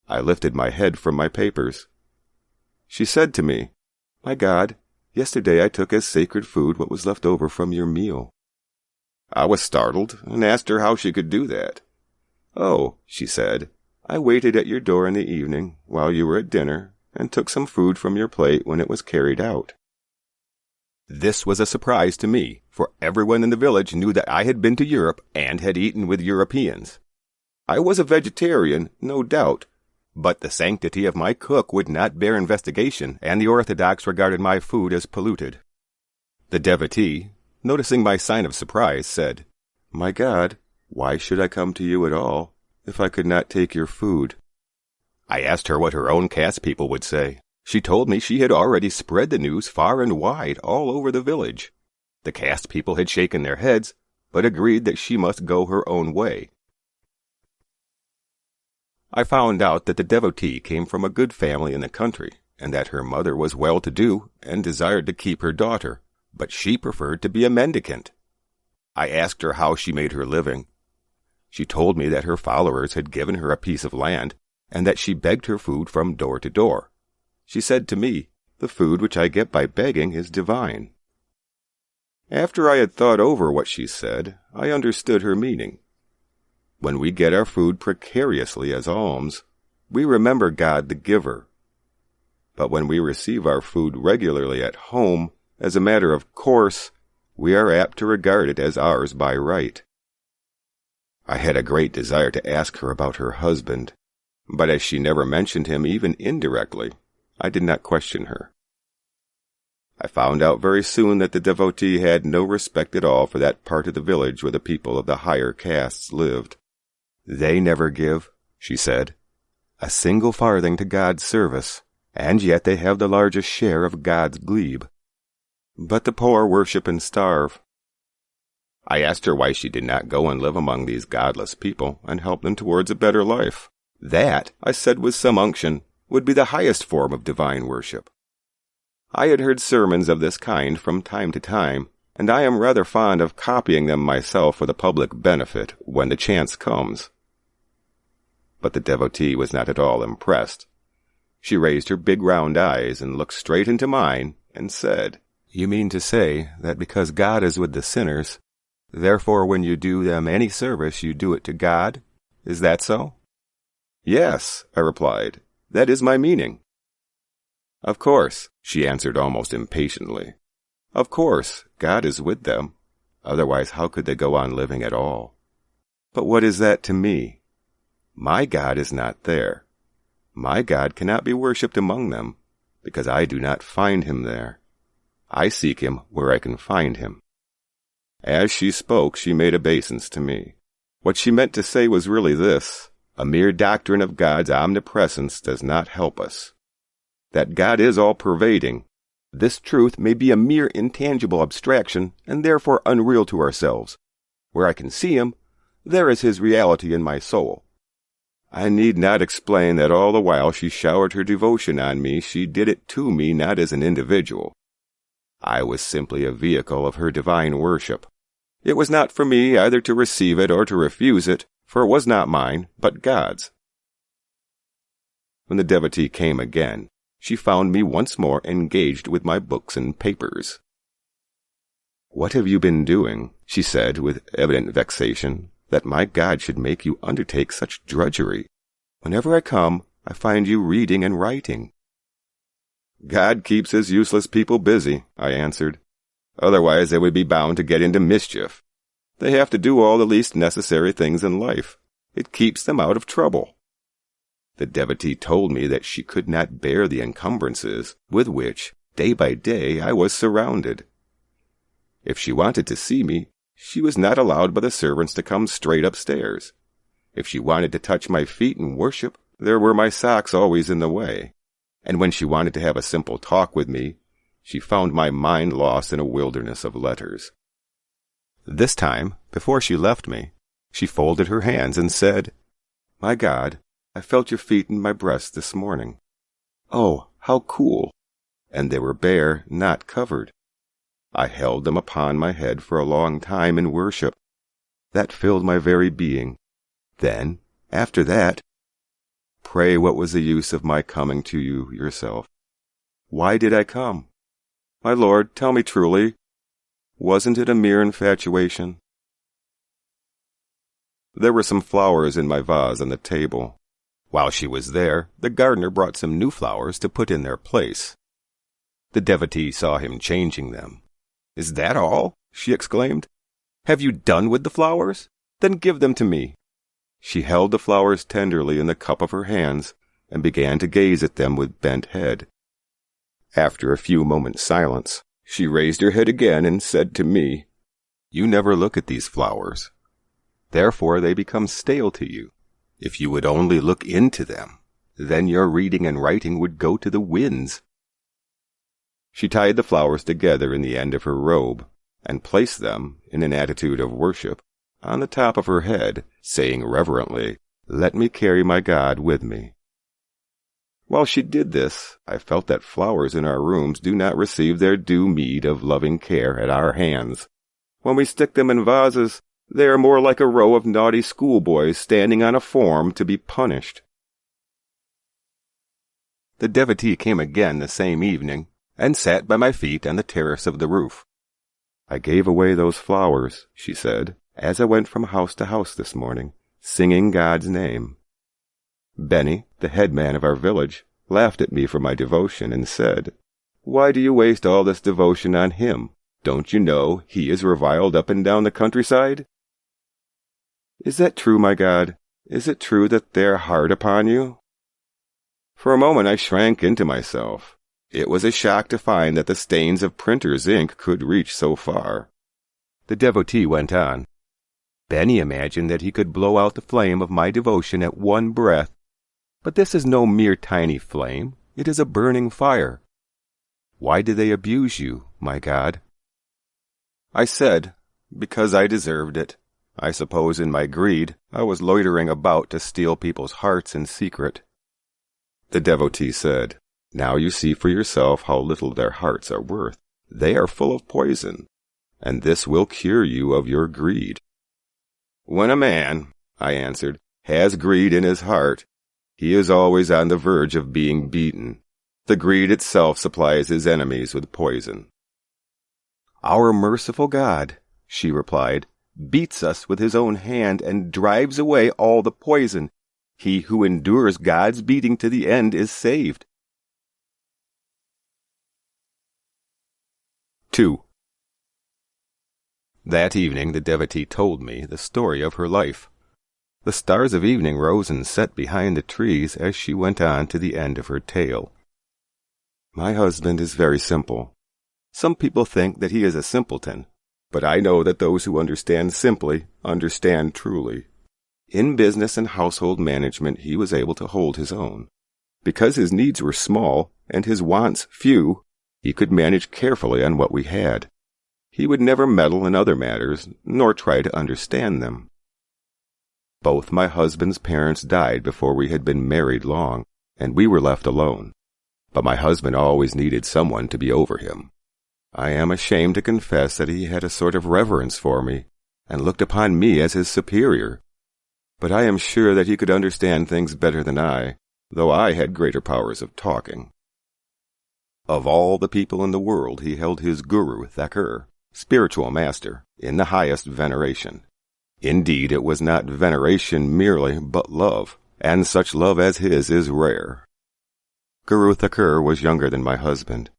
I lifted my head from my papers. She said to me, "My God, yesterday I took as sacred food what was left over from your meal." I was startled, and asked her how she could do that. "Oh," she said, "I waited at your door in the evening, while you were at dinner, and took some food from your plate when it was carried out." This was a surprise to me, for everyone in the village knew that I had been to Europe and had eaten with Europeans. I was a vegetarian, no doubt, But the sanctity of my cook would not bear investigation, and the Orthodox regarded my food as polluted. The devotee, noticing my sign of surprise, said, "My God, why should I come to you at all if I could not take your food?" I asked her what her own caste people would say. She told me she had already spread the news far and wide all over the village. The caste people had shaken their heads, but agreed that she must go her own way. I found out that the devotee came from a good family in the country, and that her mother was well-to-do and desired to keep her daughter, but she preferred to be a mendicant. I asked her how she made her living. She told me that her followers had given her a piece of land, and that she begged her food from door to door. She said to me, "The food which I get by begging is divine." After I had thought over what she said, I understood her meaning. When we get our food precariously as alms, we remember God the giver. But when we receive our food regularly at home, as a matter of course, we are apt to regard it as ours by right. I had a great desire to ask her about her husband, but as she never mentioned him even indirectly, I did not question her. I found out very soon that the devotee had no respect at all for that part of the village where the people of the higher castes lived. "They never give," she said, "a single farthing to God's service, and yet they have the largest share of God's glebe. But the poor worship and starve." I asked her why she did not go and live among these godless people and help them towards a better life. That, I said with some unction, would be the highest form of divine worship. I had heard sermons of this kind from time to time, and I am rather fond of copying them myself for the public benefit when the chance comes. But the devotee was not at all impressed. She raised her big round eyes and looked straight into mine and said, "You mean to say that because God is with the sinners, therefore when you do them any service you do it to God? Is that so?" "Yes," I replied, "that is my meaning." "Of course," she answered almost impatiently. "Of course, God is with them. Otherwise how could they go on living at all? But what is that to me? My God is not there. My God cannot be worshipped among them, because I do not find him there. I seek him where I can find him." As she spoke, she made obeisance to me. What she meant to say was really this: a mere doctrine of God's omnipresence does not help us. That God is all-pervading. This truth may be a mere intangible abstraction, and therefore unreal to ourselves. Where I can see him, there is his reality in my soul. I need not explain that all the while she showered her devotion on me, she did it to me, not as an individual. I was simply a vehicle of her divine worship. It was not for me either to receive it or to refuse it, for it was not mine, but God's. When the devotee came again, she found me once more engaged with my books and papers. "What have you been doing?" she said with evident vexation, "that my God should make you undertake such drudgery? Whenever I come, I find you reading and writing." "God keeps his useless people busy," I answered. "Otherwise they would be bound to get into mischief. They have to do all the least necessary things in life. It keeps them out of trouble." The devotee told me that she could not bear the encumbrances with which, day by day, I was surrounded. If she wanted to see me, she was not allowed by the servants to come straight upstairs. If she wanted to touch my feet and worship, there were my socks always in the way. And when she wanted to have a simple talk with me, she found my mind lost in a wilderness of letters. This time, before she left me, she folded her hands and said, "My God, I felt your feet in my breast this morning. Oh, how cool! And they were bare, not covered. I held them upon my head for a long time in worship. That filled my very being. Then, after that, pray what was the use of my coming to you yourself? Why did I come? My Lord, tell me truly, wasn't it a mere infatuation?" There were some flowers in my vase on the table. While she was there, the gardener brought some new flowers to put in their place. The devotee saw him changing them. "Is that all?" she exclaimed. "Have you done with the flowers? Then give them to me." She held the flowers tenderly in the cup of her hands, and began to gaze at them with bent head. After a few moments' silence, she raised her head again and said to me, "You never look at these flowers. Therefore they become stale to you. If you would only look into them, then your reading and writing would go to the winds." She tied the flowers together in the end of her robe, and placed them, in an attitude of worship, on the top of her head, saying reverently, "Let me carry my God with me." While she did this, I felt that flowers in our rooms do not receive their due meed of loving care at our hands. When we stick them in vases, they are more like a row of naughty schoolboys standing on a form to be punished. The devotee came again the same evening, and sat by my feet on the terrace of the roof. "I gave away those flowers," she said, "as I went from house to house this morning, singing God's name. Benny, the head man of our village, laughed at me for my devotion and said, 'Why do you waste all this devotion on him? Don't you know he is reviled up and down the countryside?' Is that true, my God? Is it true that they are hard upon you?" For a moment I shrank into myself. It was a shock to find that the stains of printer's ink could reach so far. The devotee went on. "Benny imagined that he could blow out the flame of my devotion at one breath. But this is no mere tiny flame. It is a burning fire. Why do they abuse you, my God?" I said, "Because I deserved it. I suppose in my greed I was loitering about to steal people's hearts in secret." The devotee said, "Now you see for yourself how little their hearts are worth. They are full of poison, and this will cure you of your greed." "When a man," I answered, "has greed in his heart, he is always on the verge of being beaten. The greed itself supplies his enemies with poison." "Our merciful God," she replied, "beats us with his own hand and drives away all the poison. He who endures God's beating to the end is saved." 2. That evening the devotee told me the story of her life. The stars of evening rose and set behind the trees as she went on to the end of her tale. "My husband is very simple. Some people think that he is a simpleton, but I know that those who understand simply understand truly. In business and household management he was able to hold his own. Because his needs were small and his wants few, he could manage carefully on what we had. He would never meddle in other matters, nor try to understand them. Both my husband's parents died before we had been married long, and we were left alone. But my husband always needed someone to be over him. I am ashamed to confess that he had a sort of reverence for me, and looked upon me as his superior. But I am sure that he could understand things better than I, though I had greater powers of talking. Of all the people in the world he held his guru, Thakur, spiritual master, in the highest veneration. Indeed, it was not veneration merely, but love, and such love as his is rare. Guru Thakur was younger than my husband.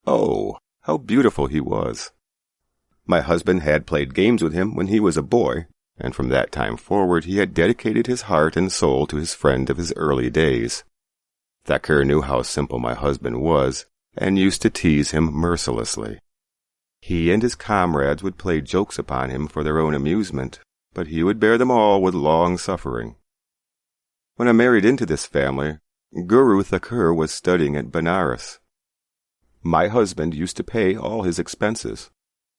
Oh, how beautiful he was! My husband had played games with him when he was a boy, and from that time forward he had dedicated his heart and soul to his friend of his early days. Thakur knew how simple my husband was, and used to tease him mercilessly. He and his comrades would play jokes upon him for their own amusement, but he would bear them all with long suffering. When I married into this family, Guru Thakur was studying at Benares. My husband used to pay all his expenses.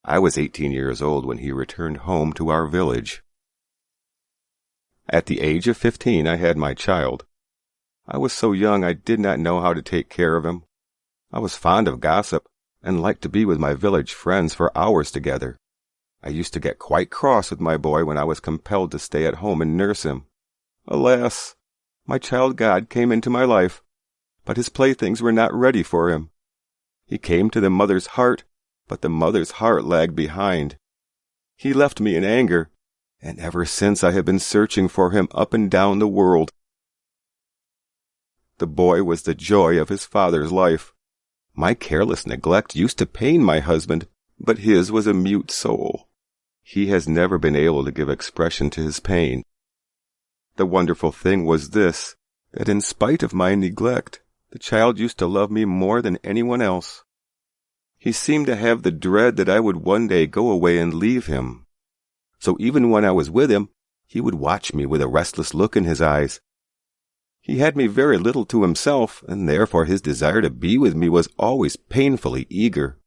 I was 18 years old when he returned home to our village. At the age of 15 I had my child. I was so young I did not know how to take care of him. I was fond of gossip, and liked to be with my village friends for hours together. I used to get quite cross with my boy when I was compelled to stay at home and nurse him. Alas! My child God came into my life, but his playthings were not ready for him. He came to the mother's heart, but the mother's heart lagged behind. He left me in anger, and ever since I have been searching for him up and down the world. The boy was the joy of his father's life. My careless neglect used to pain my husband, but his was a mute soul. He has never been able to give expression to his pain. The wonderful thing was this, that in spite of my neglect, the child used to love me more than anyone else. He seemed to have the dread that I would one day go away and leave him. So even when I was with him, he would watch me with a restless look in his eyes. He had me very little to himself, and therefore his desire to be with me was always painfully eager.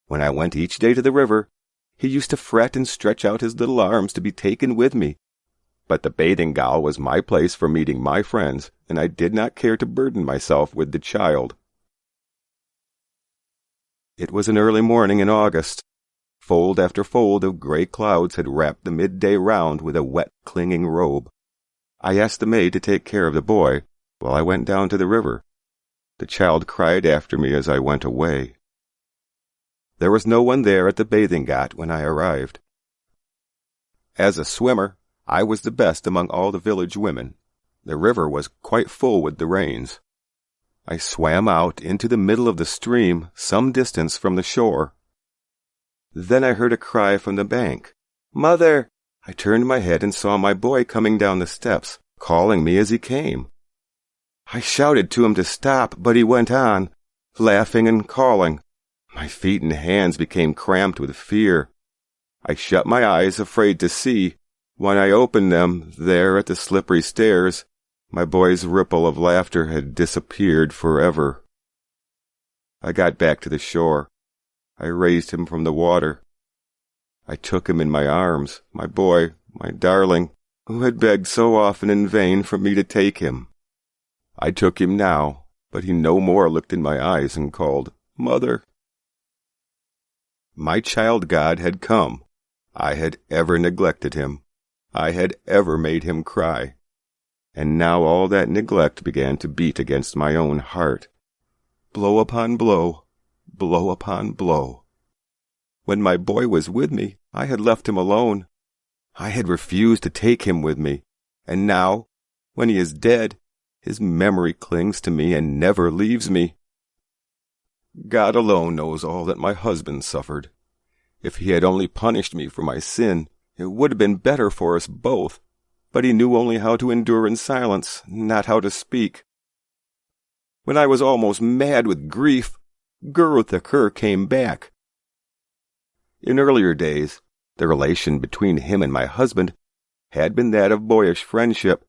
When I went each day to the river, he used to fret and stretch out his little arms to be taken with me. But the bathing gall was my place for meeting my friends, and I did not care to burden myself with the child. It was an early morning in August. Fold after fold of gray clouds had wrapped the midday round with a wet, clinging robe. I asked the maid to take care of the boy while I went down to the river. The child cried after me as I went away. There was no one there at the bathing ghat when I arrived. As a swimmer, I was the best among all the village women. The river was quite full with the rains. I swam out into the middle of the stream some distance from the shore. Then I heard a cry from the bank. "Mother!" I turned my head and saw my boy coming down the steps, calling me as he came. I shouted to him to stop, but he went on, laughing and calling. My feet and hands became cramped with fear. I shut my eyes, afraid to see. When I opened them, there at the slippery stairs, my boy's ripple of laughter had disappeared forever. I got back to the shore. I raised him from the water. I took him in my arms, my boy, my darling, who had begged so often in vain for me to take him. I took him now, but he no more looked in my eyes and called, "Mother." My child God had come. I had ever neglected him. I had ever made him cry. And now all that neglect began to beat against my own heart. Blow upon blow, blow upon blow. When my boy was with me, I had left him alone. I had refused to take him with me, and now, when he is dead, his memory clings to me and never leaves me. God alone knows all that my husband suffered. If he had only punished me for my sin, it would have been better for us both, but he knew only how to endure in silence, not how to speak. When I was almost mad with grief, Guru Thakur came back. In earlier days, the relation between him and my husband had been that of boyish friendship.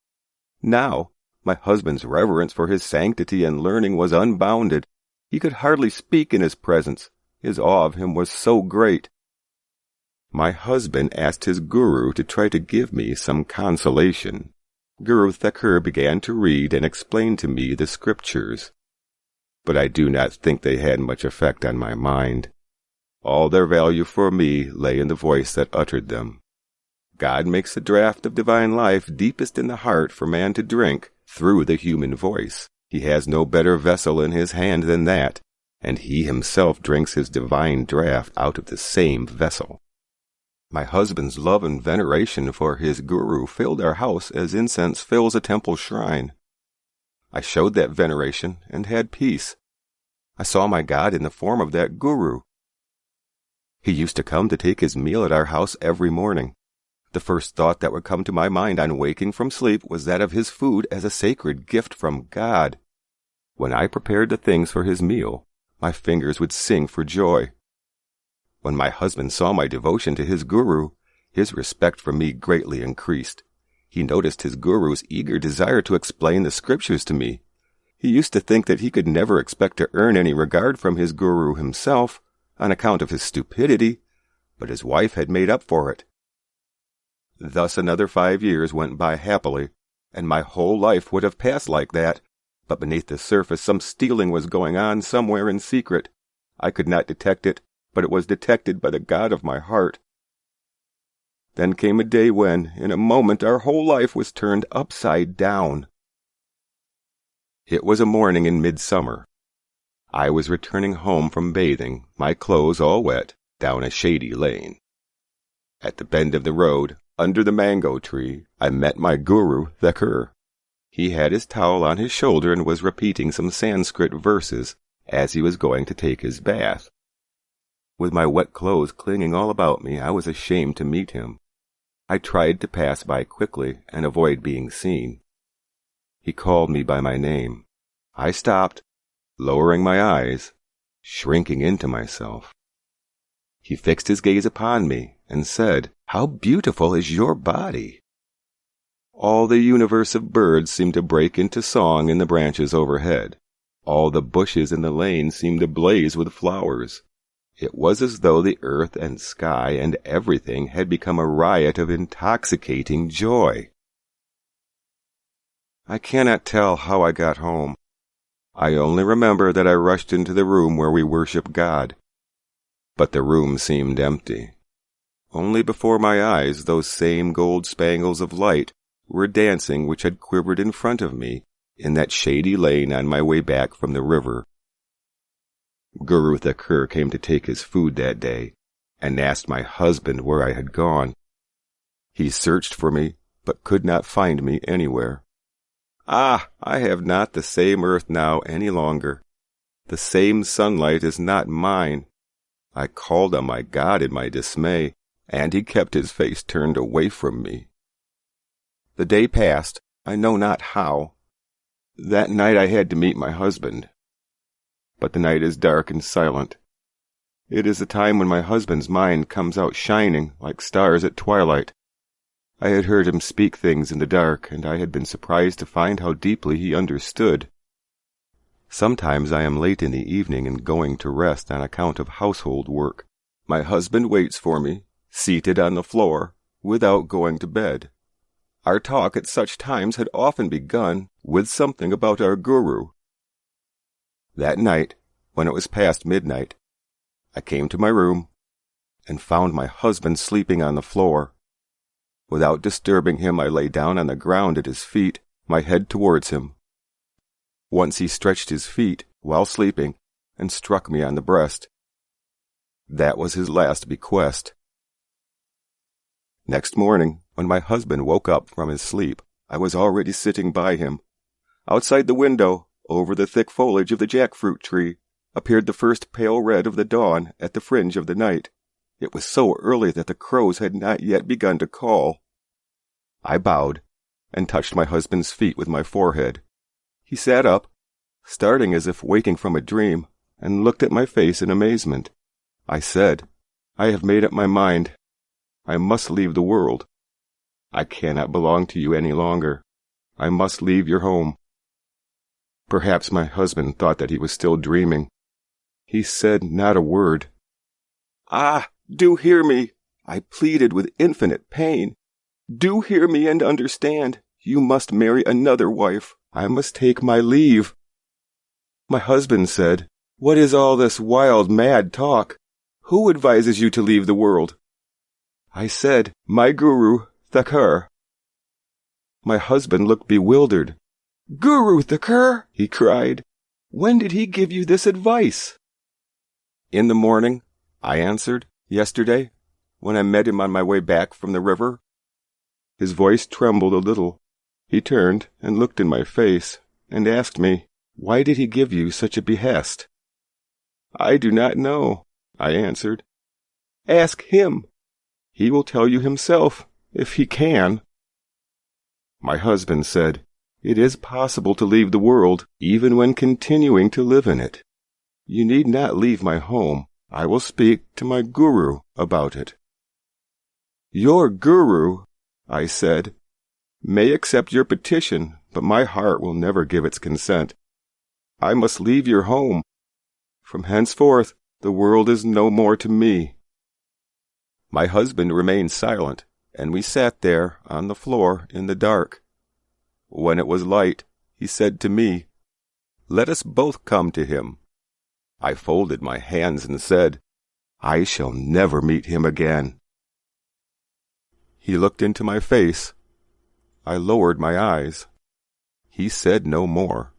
Now, my husband's reverence for his sanctity and learning was unbounded. He could hardly speak in his presence. His awe of him was so great. My husband asked his guru to try to give me some consolation. Guru Thakur began to read and explain to me the scriptures. But I do not think they had much effect on my mind. All their value for me lay in the voice that uttered them. God makes the draught of divine life deepest in the heart for man to drink through the human voice. He has no better vessel in his hand than that, and he himself drinks his divine draught out of the same vessel. My husband's love and veneration for his guru filled our house as incense fills a temple shrine. I showed that veneration and had peace. I saw my God in the form of that guru. He used to come to take his meal at our house every morning. The first thought that would come to my mind on waking from sleep was that of his food as a sacred gift from God. When I prepared the things for his meal, my fingers would sing for joy. When my husband saw my devotion to his guru, his respect for me greatly increased. He noticed his guru's eager desire to explain the scriptures to me. He used to think that he could never expect to earn any regard from his guru himself, on account of his stupidity, but his wife had made up for it. Thus another 5 years went by happily, and my whole life would have passed like that, but beneath the surface some stealing was going on somewhere in secret. I could not detect it, but it was detected by the God of my heart. Then came a day when, in a moment, our whole life was turned upside down. It was a morning in midsummer. I was returning home from bathing, my clothes all wet, down a shady lane. At the bend of the road, under the mango tree, I met my guru Thakur. He had his towel on his shoulder and was repeating some Sanskrit verses as he was going to take his bath. With my wet clothes clinging all about me, I was ashamed to meet him. I tried to pass by quickly and avoid being seen. He called me by my name. I stopped, lowering my eyes, shrinking into myself. He fixed his gaze upon me and said, "How beautiful is your body!" All the universe of birds seemed to break into song in the branches overhead. All the bushes in the lane seemed ablaze with flowers. It was as though the earth and sky and everything had become a riot of intoxicating joy. I cannot tell how I got home. I only remember that I rushed into the room where we worship God. But the room seemed empty. Only before my eyes those same gold spangles of light were dancing which had quivered in front of me in that shady lane on my way back from the river. Guru Thakur came to take his food that day, and asked my husband where I had gone. He searched for me, but could not find me anywhere. Ah, I have not the same earth now any longer. The same sunlight is not mine. I called on my God in my dismay, and he kept his face turned away from me. The day passed, I know not how. That night I had to meet my husband. But the night is dark and silent. It is the time when my husband's mind comes out shining like stars at twilight. I had heard him speak things in the dark, and I had been surprised to find how deeply he understood. Sometimes I am late in the evening and going to rest on account of household work. My husband waits for me, seated on the floor, without going to bed. Our talk at such times had often begun with something about our guru. That night, when it was past midnight, I came to my room and found my husband sleeping on the floor. Without disturbing him, I lay down on the ground at his feet, my head towards him. Once he stretched his feet while sleeping and struck me on the breast. That was his last bequest. Next morning, when my husband woke up from his sleep, I was already sitting by him. Outside the window, over the thick foliage of the jackfruit tree, appeared the first pale red of the dawn at the fringe of the night. It was so early that the crows had not yet begun to call. I bowed and touched my husband's feet with my forehead. He sat up, starting as if waking from a dream, and looked at my face in amazement. I said, "I have made up my mind. I must leave the world. I cannot belong to you any longer. I must leave your home." Perhaps my husband thought that he was still dreaming. He said not a word. "Ah, do hear me," I pleaded with infinite pain. "Do hear me and understand. You must marry another wife. I must take my leave." My husband said, "What is all this wild, mad talk? Who advises you to leave the world?" I said, "My guru, Thakur." My husband looked bewildered. "Guru Thakur!" he cried. "When did he give you this advice?" "In the morning," I answered. "Yesterday, when I met him on my way back from the river." His voice trembled a little. He turned and looked in my face and asked me, "Why did he give you such a behest?" "I do not know," I answered. "Ask him. He will tell you himself, if he can." My husband said, "It is possible to leave the world, even when continuing to live in it. You need not leave my home. I will speak to my guru about it." "Your guru," I said, "may accept your petition, but my heart will never give its consent. I must leave your home. From henceforth, the world is no more to me." My husband remained silent, and we sat there on the floor in the dark. When it was light, he said to me, "Let us both come to him." I folded my hands and said, "I shall never meet him again." He looked into my face. I lowered my eyes. He said no more.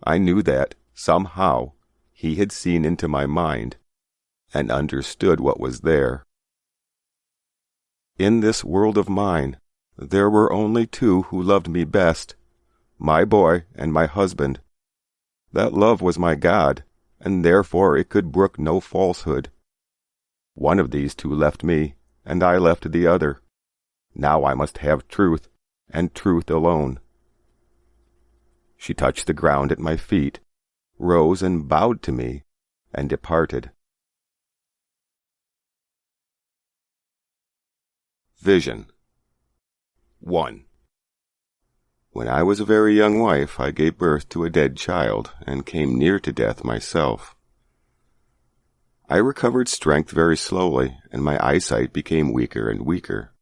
I knew that, somehow, he had seen into my mind and understood what was there. In this world of mine, there were only two who loved me best, my boy and my husband. That love was my God, and therefore it could brook no falsehood. One of these two left me, and I left the other. Now I must have truth, and truth alone. She touched the ground at my feet, rose and bowed to me, and departed. Vision 1. When I was a very young wife, I gave birth to a dead child, and came near to death myself. I recovered strength very slowly, and my eyesight became weaker and weaker.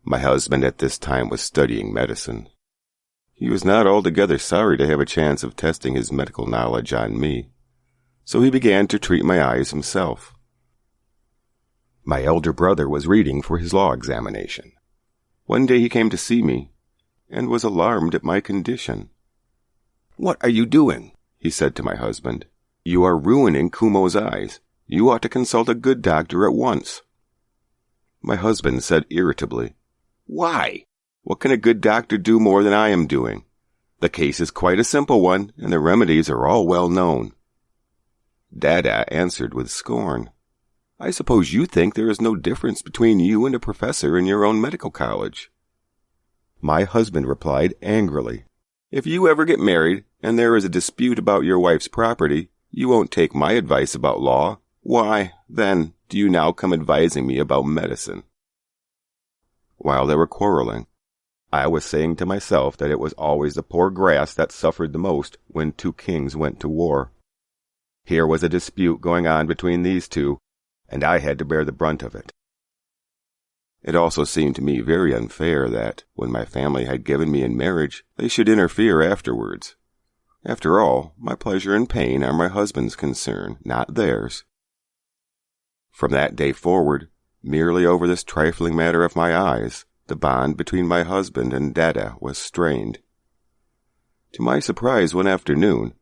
My husband at this time was studying medicine. He was not altogether sorry to have a chance of testing his medical knowledge on me, so he began to treat my eyes himself. My elder brother was reading for his law examination. One day he came to see me, and was alarmed at my condition. "What are you doing?" he said to my husband. "You are ruining Kumo's eyes. You ought to consult a good doctor at once." My husband said irritably, "Why? What can a good doctor do more than I am doing? The case is quite a simple one, and the remedies are all well known." Dada answered with scorn, "I suppose you think there is no difference between you and a professor in your own medical college." My husband replied angrily, "If you ever get married, and there is a dispute about your wife's property, you won't take my advice about law. Why, then, do you now come advising me about medicine?" While they were quarreling, I was saying to myself that it was always the poor grass that suffered the most when two kings went to war. Here was a dispute going on between these two, and I had to bear the brunt of it. It also seemed to me very unfair that, when my family had given me in marriage, they should interfere afterwards. After all, my pleasure and pain are my husband's concern, not theirs. From that day forward, merely over this trifling matter of my eyes, the bond between my husband and Dada was strained. To my surprise one afternoon,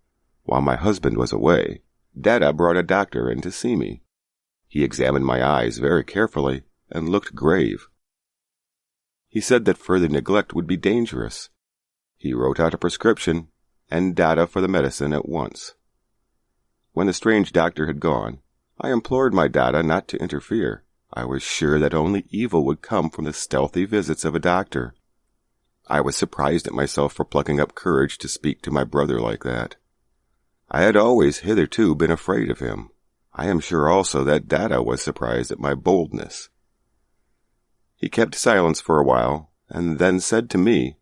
while my husband was away, Dada brought a doctor in to see me. He examined my eyes very carefully and looked grave. He said that further neglect would be dangerous. He wrote out a prescription and Dada for the medicine at once. When the strange doctor had gone, I implored my Dada not to interfere. I was sure that only evil would come from the stealthy visits of a doctor. I was surprised at myself for plucking up courage to speak to my brother like that. I had always hitherto been afraid of him. I am sure also that Dada was surprised at my boldness. He kept silence for a while, and then said to me,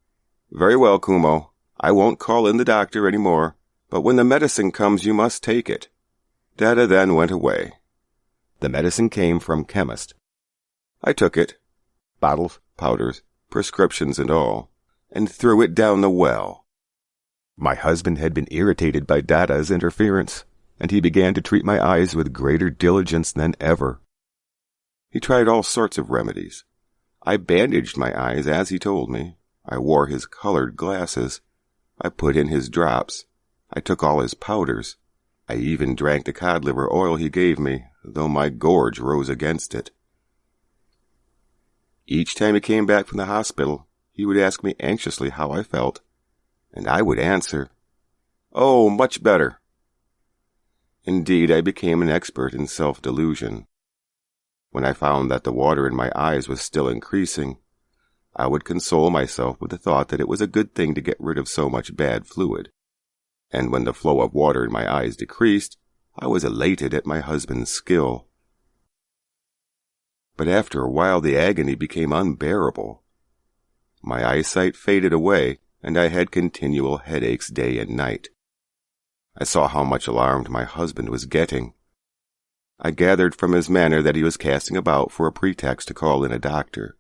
"Very well, Kumo, I won't call in the doctor any more, but when the medicine comes you must take it." Dada then went away. The medicine came from chemist. I took it, bottles, powders, prescriptions and all, and threw it down the well. My husband had been irritated by Dada's interference, and he began to treat my eyes with greater diligence than ever. He tried all sorts of remedies. I bandaged my eyes as he told me. I wore his colored glasses. I put in his drops. I took all his powders. I even drank the cod liver oil he gave me, though my gorge rose against it. Each time he came back from the hospital, he would ask me anxiously how I felt, and I would answer, "Oh, much better." Indeed, I became an expert in self-delusion. When I found that the water in my eyes was still increasing, I would console myself with the thought that it was a good thing to get rid of so much bad fluid. And when the flow of water in my eyes decreased, I was elated at my husband's skill. But after a while the agony became unbearable. My eyesight faded away, and I had continual headaches day and night. I saw how much alarmed my husband was getting. I gathered from his manner that he was casting about for a pretext to call in a doctor,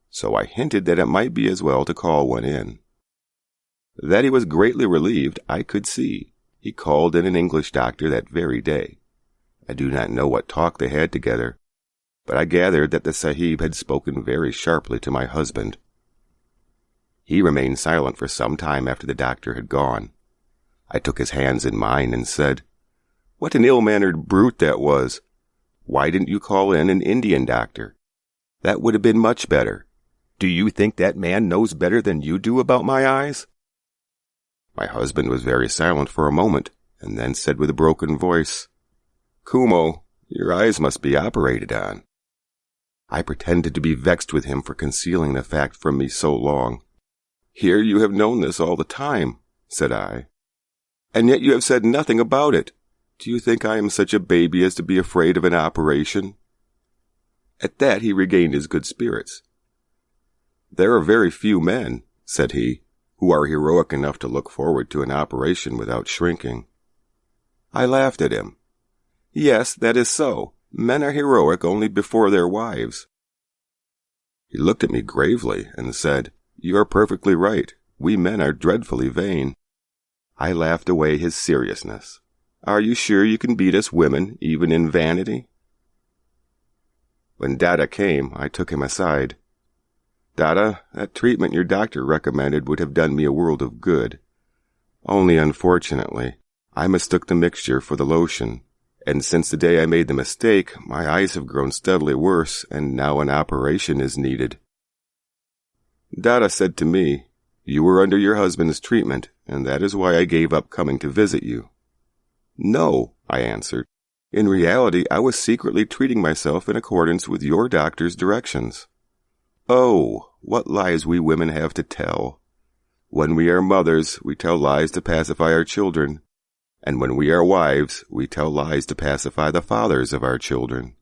so I hinted that it might be as well to call one in. That he was greatly relieved, I could see. He called in an English doctor that very day. I do not know what talk they had together, but I gathered that the Sahib had spoken very sharply to my husband. He remained silent for some time after the doctor had gone. I took his hands in mine and said, "What an ill-mannered brute that was! Why didn't you call in an Indian doctor? That would have been much better. Do you think that man knows better than you do about my eyes?" My husband was very silent for a moment, and then said with a broken voice, "Kumo, your eyes must be operated on." I pretended to be vexed with him for concealing the fact from me so long. Here you have known this all the time, said I, and yet you have said nothing about it. Do you think I am such a baby as to be afraid of an operation? At that he regained his good spirits. There are very few men, said he, who are heroic enough to look forward to an operation without shrinking. I laughed at him. Yes, that is so. Men are heroic only before their wives. He looked at me gravely and said, You are perfectly right. We men are dreadfully vain. I laughed away his seriousness. Are you sure you can beat us women, even in vanity? When Dada came, I took him aside. Dada, that treatment your doctor recommended would have done me a world of good. Only, unfortunately, I mistook the mixture for the lotion, and since the day I made the mistake, my eyes have grown steadily worse, and now an operation is needed. Dada said to me, You were under your husband's treatment, and that is why I gave up coming to visit you. No, I answered. In reality, I was secretly treating myself in accordance with your doctor's directions. Oh, what lies we women have to tell. When we are mothers, we tell lies to pacify our children, and when we are wives, we tell lies to pacify the fathers of our children.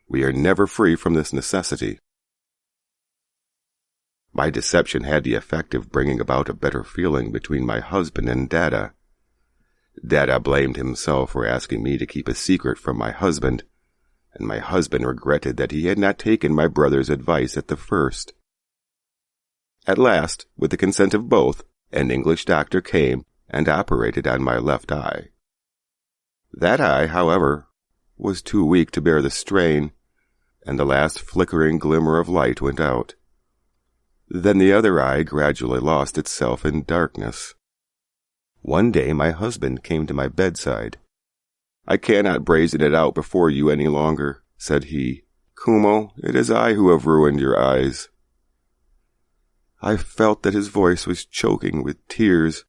We are never free from this necessity. My deception had the effect of bringing about a better feeling between my husband and Dada. Dada blamed himself for asking me to keep a secret from my husband, and my husband regretted that he had not taken my brother's advice at the first. At last, with the consent of both, an English doctor came and operated on my left eye. That eye, however, was too weak to bear the strain, and the last flickering glimmer of light went out. Then the other eye gradually lost itself in darkness. One day my husband came to my bedside. I cannot brazen it out before you any longer, said he. Kumo, it is I who have ruined your eyes. I felt that his voice was choking with tears,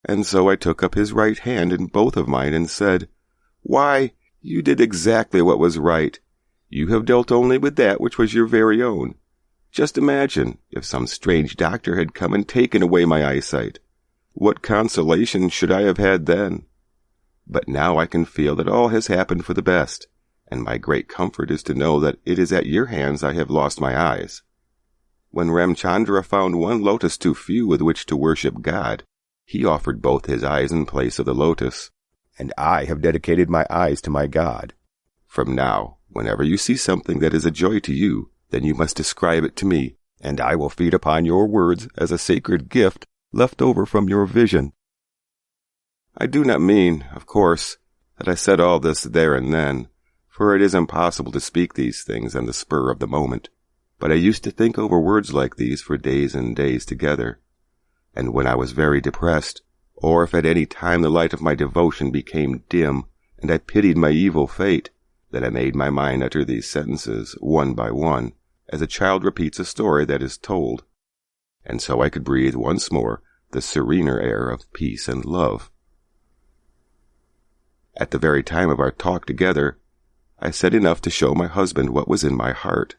and so I took up his right hand in both of mine and said, Why, you did exactly what was right. You have dealt only with that which was your very own. Just imagine if some strange doctor had come and taken away my eyesight. What consolation should I have had then? But now I can feel that all has happened for the best, and my great comfort is to know that it is at your hands I have lost my eyes. When Ramchandra found one lotus too few with which to worship God, he offered both his eyes in place of the lotus, and I have dedicated my eyes to my God. From now, whenever you see something that is a joy to you, then you must describe it to me, and I will feed upon your words as a sacred gift left over from your vision. I do not mean, of course, that I said all this there and then, for it is impossible to speak these things on the spur of the moment. But I used to think over words like these for days and days together, and when I was very depressed, or if at any time the light of my devotion became dim, and I pitied my evil fate, then I made my mind utter these sentences, one by one, as a child repeats a story that is told, and so I could breathe once more the serener air of peace and love. At the very time of our talk together, I said enough to show my husband what was in my heart.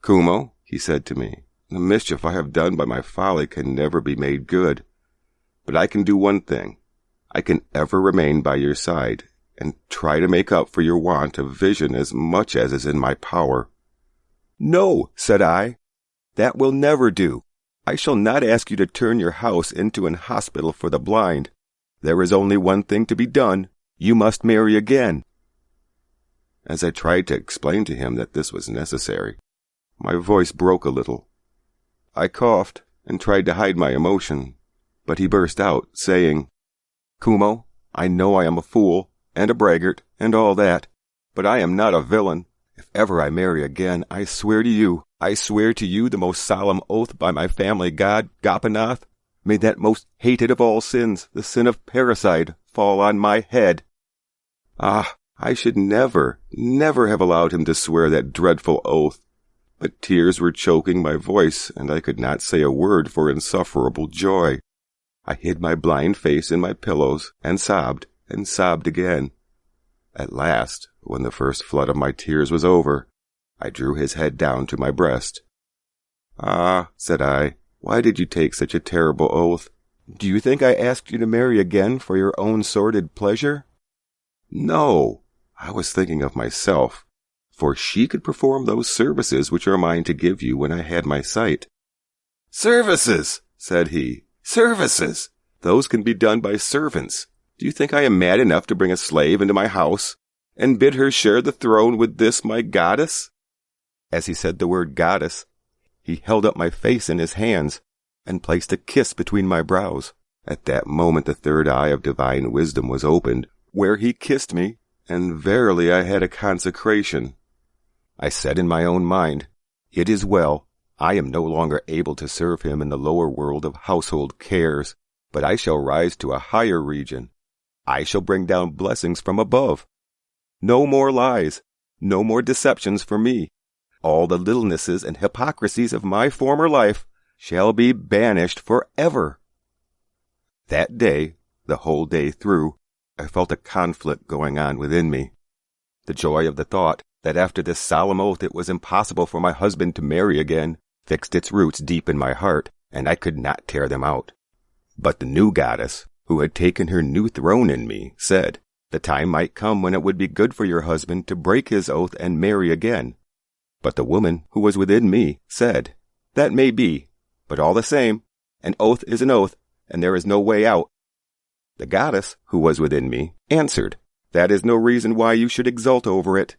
Kumo, he said to me, the mischief I have done by my folly can never be made good. But I can do one thing. I can ever remain by your side, and try to make up for your want of vision as much as is in my power. No, said I. That will never do. I shall not ask you to turn your house into an hospital for the blind. There is only one thing to be done. You must marry again. As I tried to explain to him that this was necessary, my voice broke a little. I coughed and tried to hide my emotion, but he burst out, saying, Kumo, I know I am a fool, and a braggart, and all that, but I am not a villain. If ever I marry again, I swear to you the most solemn oath by my family god, Gopinath, may that most hated of all sins, the sin of parricide, fall on my head. Ah, I should never have allowed him to swear that dreadful oath. But tears were choking my voice, and I could not say a word for insufferable joy. I hid my blind face in my pillows, and sobbed again. At last, when the first flood of my tears was over, I drew his head down to my breast. Ah, said I, Why did you take such a terrible oath? Do you think I asked you to marry again for your own sordid pleasure? No, I was thinking of myself, for she could perform those services which are mine to give you when I had my sight. Services, said he. Services! Those can be done by servants. Do you think I am mad enough to bring a slave into my house and bid her share the throne with this my goddess? As he said the word goddess, he held up my face in his hands and placed a kiss between my brows. At that moment the third eye of divine wisdom was opened, where he kissed me, and verily I had a consecration. I said in my own mind, "It is well. I am no longer able to serve him in the lower world of household cares, but I shall rise to a higher region. I shall bring down blessings from above. No more lies, no more deceptions for me. All the littlenesses and hypocrisies of my former life shall be banished forever." That day, the whole day through, I felt a conflict going on within me. The joy of the thought that after this solemn oath it was impossible for my husband to marry again fixed its roots deep in my heart, and I could not tear them out. But the new goddess, who had taken her new throne in me, said, the time might come when it would be good for your husband to break his oath and marry again. But the woman who was within me said, that may be, but all the same, an oath is an oath, and there is no way out. The goddess who was within me answered, that is no reason why you should exult over it.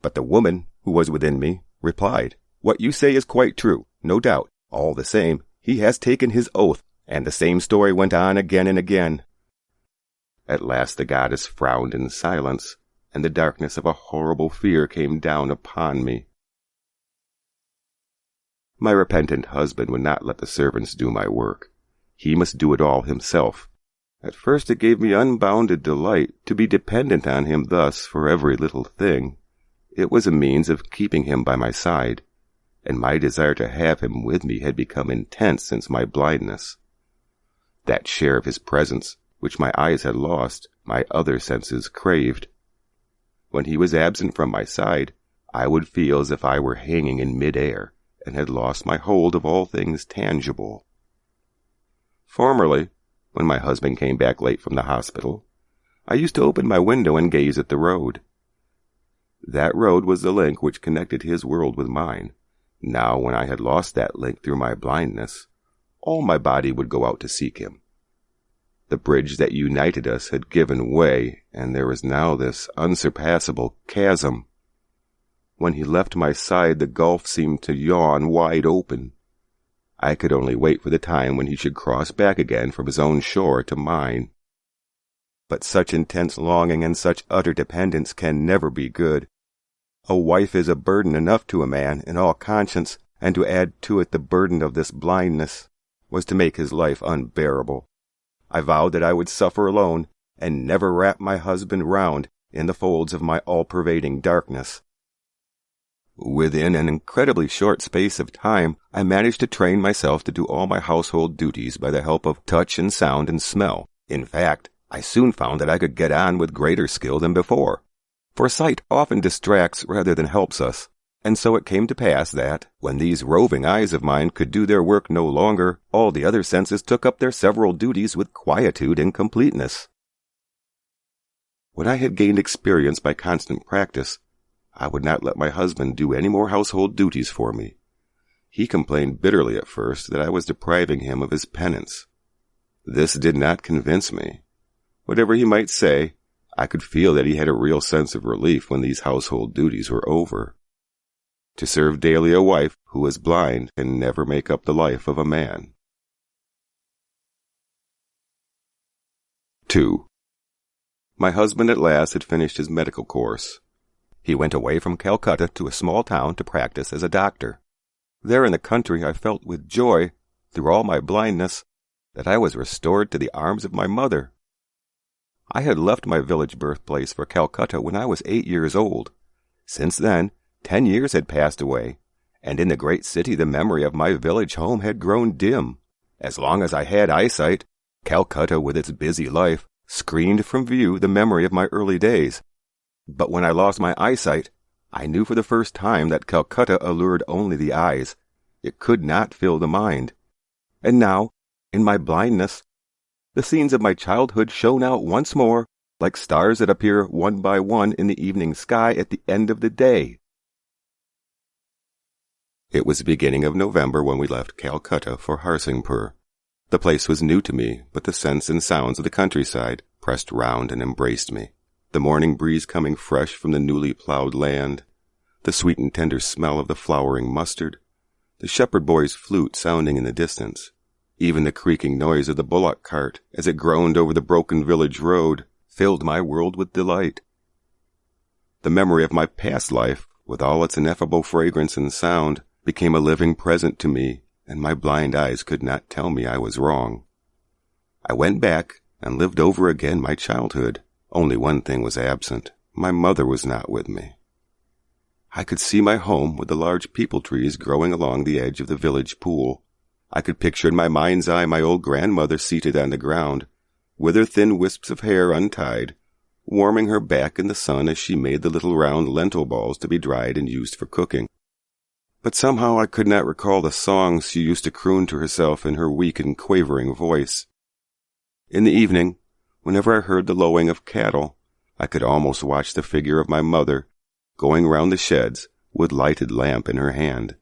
But the woman who was within me replied, what you say is quite true, no doubt. All the same, he has taken his oath, and the same story went on again and again. At last the goddess frowned in silence, and the darkness of a horrible fear came down upon me. My repentant husband would not let the servants do my work. He must do it all himself. At first it gave me unbounded delight to be dependent on him thus for every little thing. It was a means of keeping him by my side, and my desire to have him with me had become intense since my blindness. That share of his presence, which my eyes had lost, my other senses craved. When he was absent from my side, I would feel as if I were hanging in mid-air, and had lost my hold of all things tangible. Formerly, when my husband came back late from the hospital, I used to open my window and gaze at the road. That road was the link which connected his world with mine. Now, when I had lost that link through my blindness, all my body would go out to seek him. The bridge that united us had given way, and there was now this unsurpassable chasm. When he left my side, the gulf seemed to yawn wide open. I could only wait for the time when he should cross back again from his own shore to mine. But such intense longing and such utter dependence can never be good. A wife is a burden enough to a man in all conscience, and to add to it the burden of this blindness was to make his life unbearable. I vowed that I would suffer alone, and never wrap my husband round in the folds of my all-pervading darkness. Within an incredibly short space of time, I managed to train myself to do all my household duties by the help of touch and sound and smell. In fact, I soon found that I could get on with greater skill than before. For sight often distracts rather than helps us, and so it came to pass that, when these roving eyes of mine could do their work no longer, all the other senses took up their several duties with quietude and completeness. When I had gained experience by constant practice, I would not let my husband do any more household duties for me. He complained bitterly at first that I was depriving him of his penance. This did not convince me. Whatever he might say, I could feel that he had a real sense of relief when these household duties were over. To serve daily a wife who is blind can never make up the life of a man. 2. My husband at last had finished his medical course. He went away from Calcutta to a small town to practice as a doctor. There in the country I felt with joy, through all my blindness, that I was restored to the arms of my mother. I had left my village birthplace for Calcutta when I was 8 years old. Since then, 10 years had passed away, and in the great city the memory of my village home had grown dim. As long as I had eyesight, Calcutta with its busy life screened from view the memory of my early days. But when I lost my eyesight, I knew for the first time that Calcutta allured only the eyes. It could not fill the mind. And now, in my blindness, the scenes of my childhood shone out once more, like stars that appear one by one in the evening sky at the end of the day. It was the beginning of November when we left Calcutta for Harsingpur. The place was new to me, but the scents and sounds of the countryside pressed round and embraced me. The morning breeze coming fresh from the newly plowed land, the sweet and tender smell of the flowering mustard, the shepherd boy's flute sounding in the distance, even the creaking noise of the bullock cart as it groaned over the broken village road, filled my world with delight. The memory of my past life, with all its ineffable fragrance and sound, became a living present to me, and my blind eyes could not tell me I was wrong. I went back and lived over again my childhood. Only one thing was absent. My mother was not with me. I could see my home with the large peepul trees growing along the edge of the village pool. I could picture in my mind's eye my old grandmother seated on the ground, with her thin wisps of hair untied, warming her back in the sun as she made the little round lentil balls to be dried and used for cooking. But somehow I could not recall the songs she used to croon to herself in her weak and quavering voice. In the evening, whenever I heard the lowing of cattle, I could almost watch the figure of my mother going round the sheds with lighted lamp in her hand.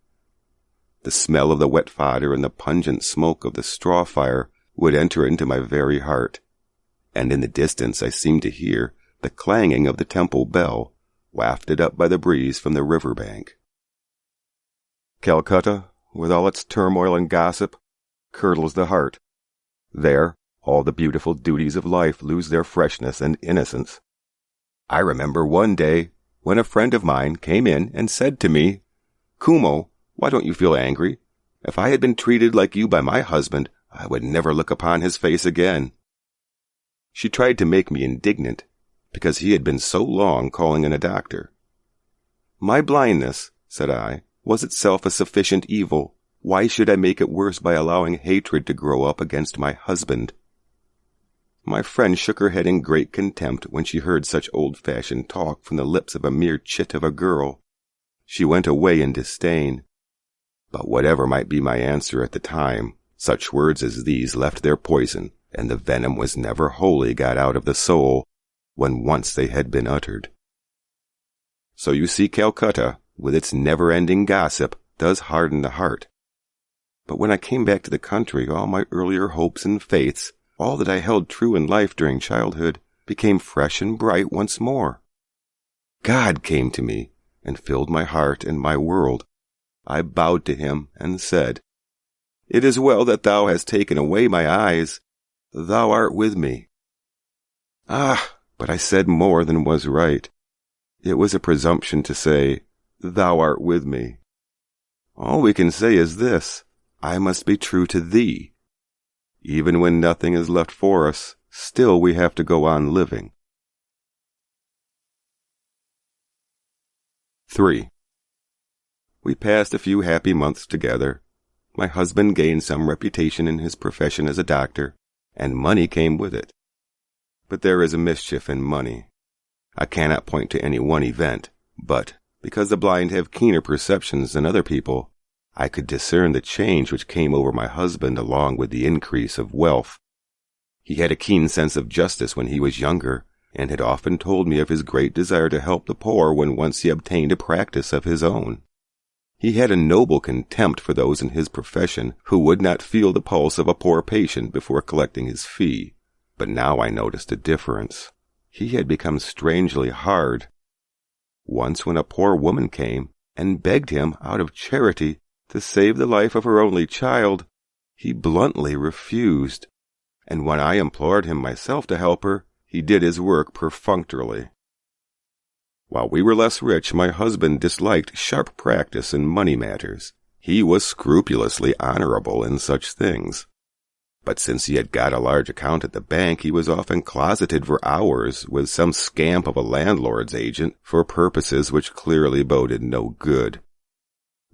The smell of the wet fodder and the pungent smoke of the straw fire would enter into my very heart, and in the distance I seemed to hear the clanging of the temple bell, wafted up by the breeze from the river bank. Calcutta, with all its turmoil and gossip, curdles the heart. There, all the beautiful duties of life lose their freshness and innocence. I remember one day when a friend of mine came in and said to me, "Kumo, why don't you feel angry? If I had been treated like you by my husband, I would never look upon his face again." She tried to make me indignant, because he had been so long calling in a doctor. "My blindness," said I, "was itself a sufficient evil. Why should I make it worse by allowing hatred to grow up against my husband?" My friend shook her head in great contempt when she heard such old-fashioned talk from the lips of a mere chit of a girl. She went away in disdain. But whatever might be my answer at the time, such words as these left their poison, and the venom was never wholly got out of the soul when once they had been uttered. So you see, Calcutta, with its never-ending gossip, does harden the heart. But when I came back to the country, all my earlier hopes and faiths, all that I held true in life during childhood, became fresh and bright once more. God came to me and filled my heart and my world. I bowed to him and said, "It is well that thou hast taken away my eyes. Thou art with me." Ah, but I said more than was right. It was a presumption to say, "Thou art with me." All we can say is this: I must be true to thee. Even when nothing is left for us, still we have to go on living. 3. We passed a few happy months together. My husband gained some reputation in his profession as a doctor, and money came with it. But there is a mischief in money. I cannot point to any one event, but, because the blind have keener perceptions than other people, I could discern the change which came over my husband along with the increase of wealth. He had a keen sense of justice when he was younger, and had often told me of his great desire to help the poor when once he obtained a practice of his own. He had a noble contempt for those in his profession who would not feel the pulse of a poor patient before collecting his fee. But now I noticed a difference. He had become strangely hard. Once when a poor woman came and begged him, out of charity, to save the life of her only child, he bluntly refused, and when I implored him myself to help her, he did his work perfunctorily. While we were less rich, my husband disliked sharp practice in money matters. He was scrupulously honorable in such things. But since he had got a large account at the bank, he was often closeted for hours with some scamp of a landlord's agent for purposes which clearly boded no good.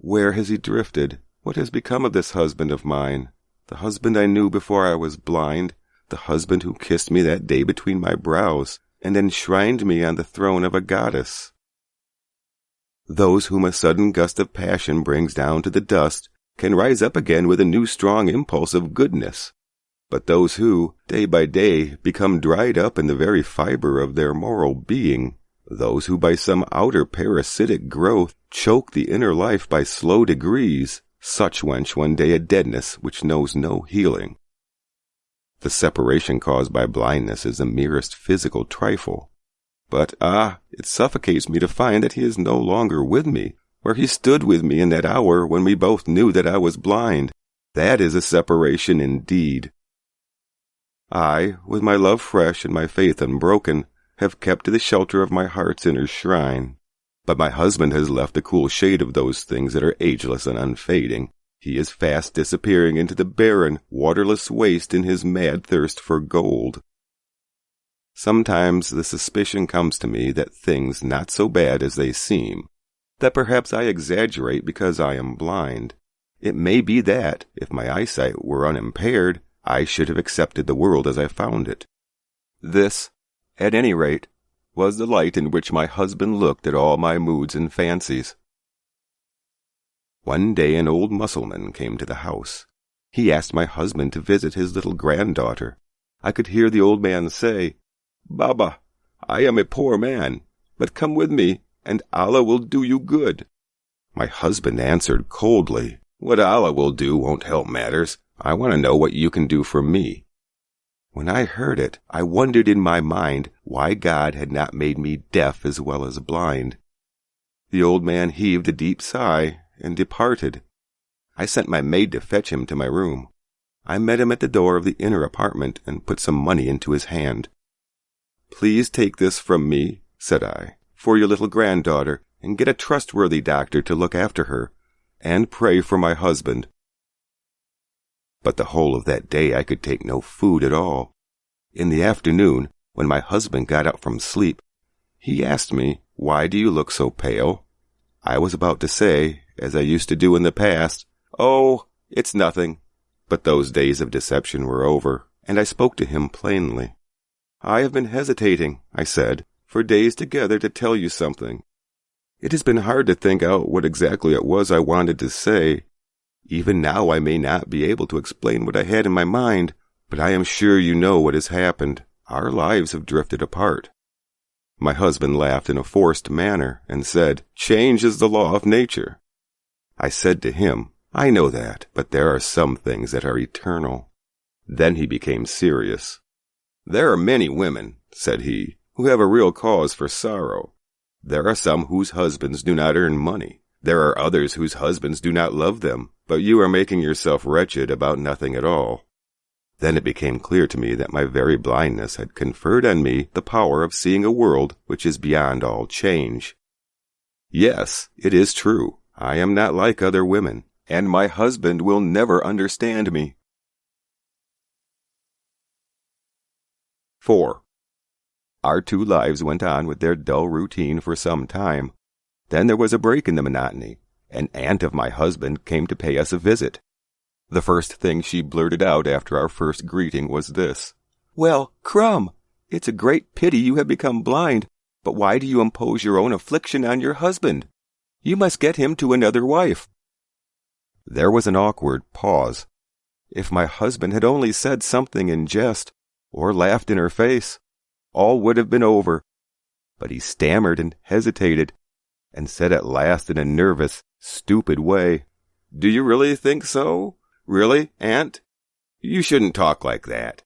Where has he drifted? What has become of this husband of mine? The husband I knew before I was blind, the husband who kissed me that day between my brows, and enshrined me on the throne of a goddess. Those whom a sudden gust of passion brings down to the dust can rise up again with a new strong impulse of goodness. But those who, day by day, become dried up in the very fiber of their moral being, those who by some outer parasitic growth choke the inner life by slow degrees, such wench one day a deadness which knows no healing. The separation caused by blindness is the merest physical trifle. But, it suffocates me to find that he is no longer with me, where he stood with me in that hour when we both knew that I was blind. That is a separation indeed. I, with my love fresh and my faith unbroken, have kept to the shelter of my heart's inner shrine. But my husband has left the cool shade of those things that are ageless and unfading. He is fast disappearing into the barren, waterless waste in his mad thirst for gold. Sometimes the suspicion comes to me that things not so bad as they seem, that perhaps I exaggerate because I am blind. It may be that, if my eyesight were unimpaired, I should have accepted the world as I found it. This, at any rate, was the light in which my husband looked at all my moods and fancies. One day an old Mussulman came to the house. He asked my husband to visit his little granddaughter. I could hear the old man say, "Baba, I am a poor man, but come with me, and Allah will do you good." My husband answered coldly, "What Allah will do won't help matters. I want to know what you can do for me." When I heard it, I wondered in my mind why God had not made me deaf as well as blind. The old man heaved a deep sigh and departed. I sent my maid to fetch him to my room. I met him at the door of the inner apartment and put some money into his hand. "Please take this from me," said I, "for your little granddaughter, and get a trustworthy doctor to look after her, and pray for my husband." But the whole of that day I could take no food at all. In the afternoon, when my husband got up from sleep, he asked me, "Why do you look so pale?" I was about to say, as I used to do in the past, "Oh, it's nothing." But those days of deception were over, and I spoke to him plainly. "I have been hesitating," I said, "for days together to tell you something. It has been hard to think out what exactly it was I wanted to say. Even now I may not be able to explain what I had in my mind, but I am sure you know what has happened. Our lives have drifted apart." My husband laughed in a forced manner and said, "Change is the law of nature." I said to him, "I know that, but there are some things that are eternal." Then he became serious. "There are many women," said he, "who have a real cause for sorrow. There are some whose husbands do not earn money. There are others whose husbands do not love them, but you are making yourself wretched about nothing at all." Then it became clear to me that my very blindness had conferred on me the power of seeing a world which is beyond all change. Yes, it is true. I am not like other women, and my husband will never understand me. 4. Our two lives went on with their dull routine for some time. Then there was a break in the monotony. An aunt of my husband came to pay us a visit. The first thing she blurted out after our first greeting was this: "Well, Crumb, it's a great pity you have become blind, but why do you impose your own affliction on your husband? You must get him to another wife." There was an awkward pause. If my husband had only said something in jest, or laughed in her face, all would have been over. But he stammered and hesitated, and said at last in a nervous, stupid way, "Do you really think so? Really, Aunt? You shouldn't talk like that."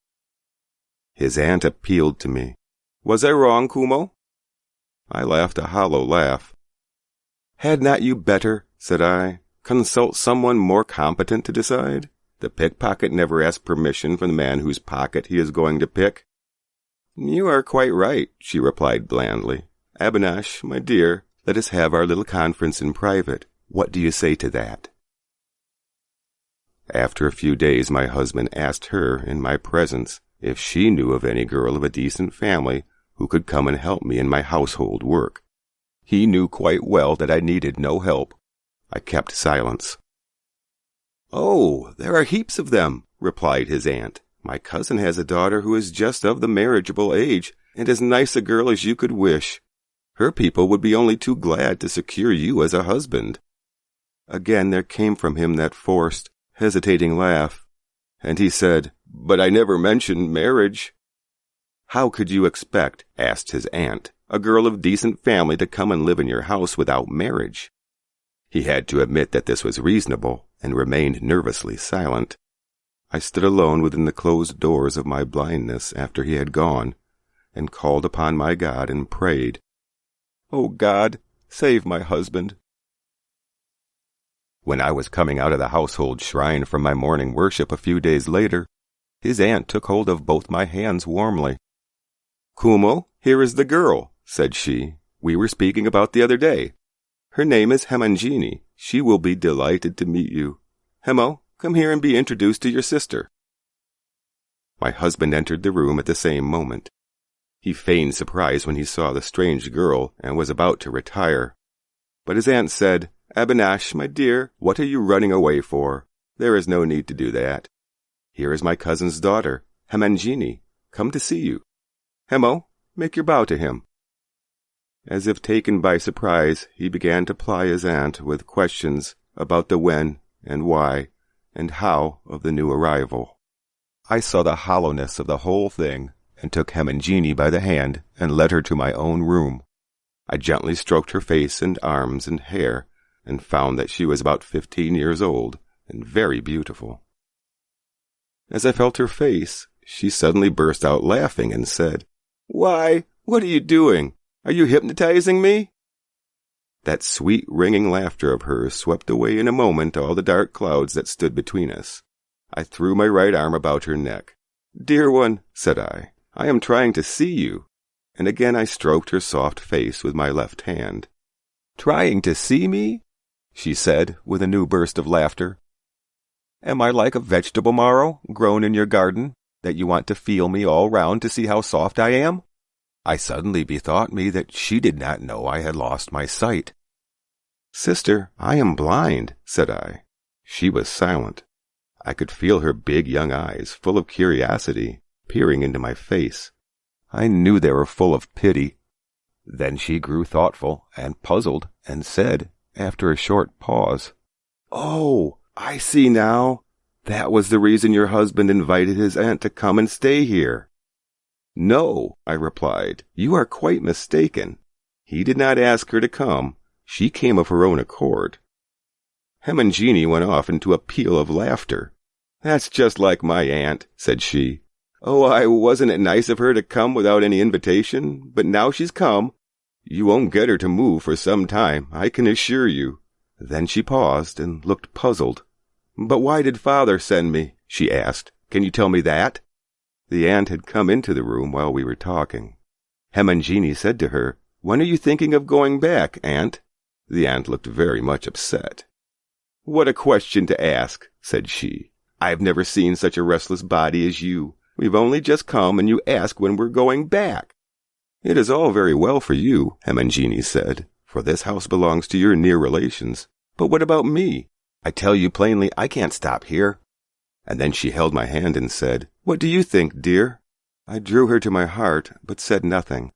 His aunt appealed to me. "Was I wrong, Kumo?" I laughed a hollow laugh. "Had not you better," said I, "consult someone more competent to decide? The pickpocket never asks permission from the man whose pocket he is going to pick." "You are quite right," she replied blandly. "Abinash, my dear, let us have our little conference in private. What do you say to that?" After a few days my husband asked her, in my presence, if she knew of any girl of a decent family who could come and help me in my household work. He knew quite well that I needed no help. I kept silence. "Oh, there are heaps of them," replied his aunt. "My cousin has a daughter who is just of the marriageable age, and as nice a girl as you could wish. Her people would be only too glad to secure you as a husband." Again there came from him that forced, hesitating laugh, and he said, "But I never mentioned marriage." "How could you expect," asked his aunt, "a girl of decent family to come and live in your house without marriage?" He had to admit that this was reasonable, and remained nervously silent. I stood alone within the closed doors of my blindness after he had gone, and called upon my God and prayed, "O God, save my husband." When I was coming out of the household shrine from my morning worship a few days later, his aunt took hold of both my hands warmly. "Kumo, here is the girl," said she, "we were speaking about the other day. Her name is Hemangini. She will be delighted to meet you. Hemo, come here and be introduced to your sister." My husband entered the room at the same moment. He feigned surprise when he saw the strange girl and was about to retire. But his aunt said, "Abinash, my dear, what are you running away for? There is no need to do that. Here is my cousin's daughter, Hemangini, come to see you. Hemo, make your bow to him." As if taken by surprise, he began to ply his aunt with questions about the when and why and how of the new arrival. I saw the hollowness of the whole thing, and took Hemangini by the hand and led her to my own room. I gently stroked her face and arms and hair, and found that she was about 15 years old and very beautiful. As I felt her face, she suddenly burst out laughing and said, "Why, what are you doing? Are you hypnotizing me?" That sweet, ringing laughter of hers swept away in a moment all the dark clouds that stood between us. I threw my right arm about her neck. "Dear one," said I am trying to see you." And again I stroked her soft face with my left hand. "Trying to see me?" she said, with a new burst of laughter. "Am I like a vegetable marrow grown in your garden, that you want to feel me all round to see how soft I am?" I suddenly bethought me that she did not know I had lost my sight. "Sister, I am blind," said I. She was silent. I could feel her big young eyes, full of curiosity, peering into my face. I knew they were full of pity. Then she grew thoughtful and puzzled, and said, after a short pause, "Oh, I see now. That was the reason your husband invited his aunt to come and stay here." "No," I replied, "you are quite mistaken. He did not ask her to come. She came of her own accord." Hemangini went off into a peal of laughter. "That's just like my aunt," said she. "Oh, wasn't it nice of her to come without any invitation? But now she's come. You won't get her to move for some time, I can assure you." Then she paused and looked puzzled. "But why did father send me?" she asked. "Can you tell me that?" The aunt had come into the room while we were talking. Hemangini said to her, "When are you thinking of going back, aunt?" The aunt looked very much upset. "What a question to ask," said she. "I've never seen such a restless body as you. We've only just come, and you ask when we're going back." "It is all very well for you," Hemangini said, "for this house belongs to your near relations. But what about me? I tell you plainly, I can't stop here." And then she held my hand and said, "What do you think, dear?" I drew her to my heart, but said nothing.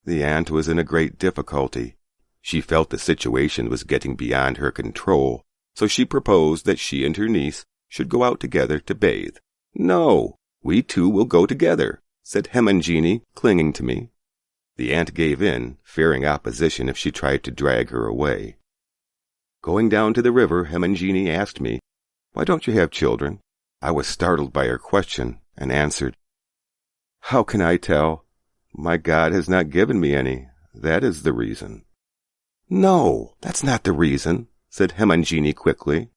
The aunt was in a great difficulty. She felt the situation was getting beyond her control, so she proposed that she and her niece should go out together to bathe. "No, we two will go together," said Hemangini, clinging to me. The aunt gave in, fearing opposition if she tried to drag her away. Going down to the river, Hemangini asked me, "Why don't you have children?" I was startled by her question, and answered, "How can I tell? My God has not given me any. That is the reason." "No, that's not the reason," said Hemangini quickly.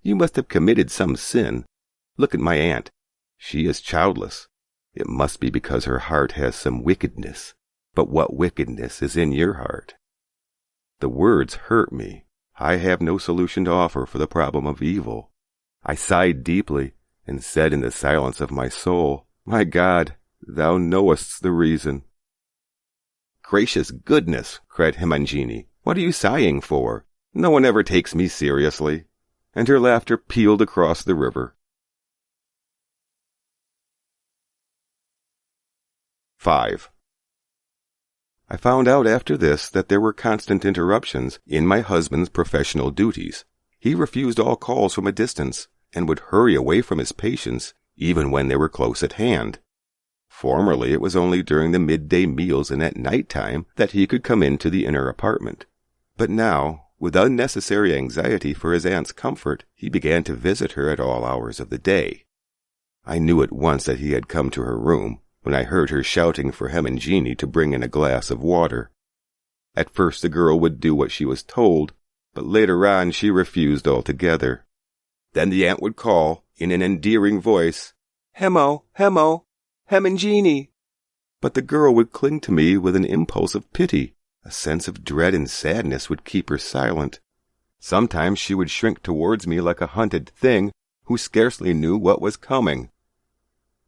"You must have committed some sin. Look at my aunt. She is childless. It must be because her heart has some wickedness. But what wickedness is in your heart?" The words hurt me. I have no solution to offer for the problem of evil. I sighed deeply and said in the silence of my soul, "My God, thou knowest the reason." "Gracious goodness," cried Hemangini, "what are you sighing for? No one ever takes me seriously." And her laughter pealed across the river. 5. I found out after this that there were constant interruptions in my husband's professional duties. He refused all calls from a distance, and would hurry away from his patients, even when they were close at hand. Formerly it was only during the midday meals and at night time that he could come into the inner apartment. But now, with unnecessary anxiety for his aunt's comfort, he began to visit her at all hours of the day. I knew at once that he had come to her room, when I heard her shouting for Hemangini to bring in a glass of water. At first the girl would do what she was told, but later on she refused altogether. Then the aunt would call, in an endearing voice, "Hemo, Hemo, Hemangini." But the girl would cling to me with an impulse of pity. A sense of dread and sadness would keep her silent. Sometimes she would shrink towards me like a hunted thing who scarcely knew what was coming.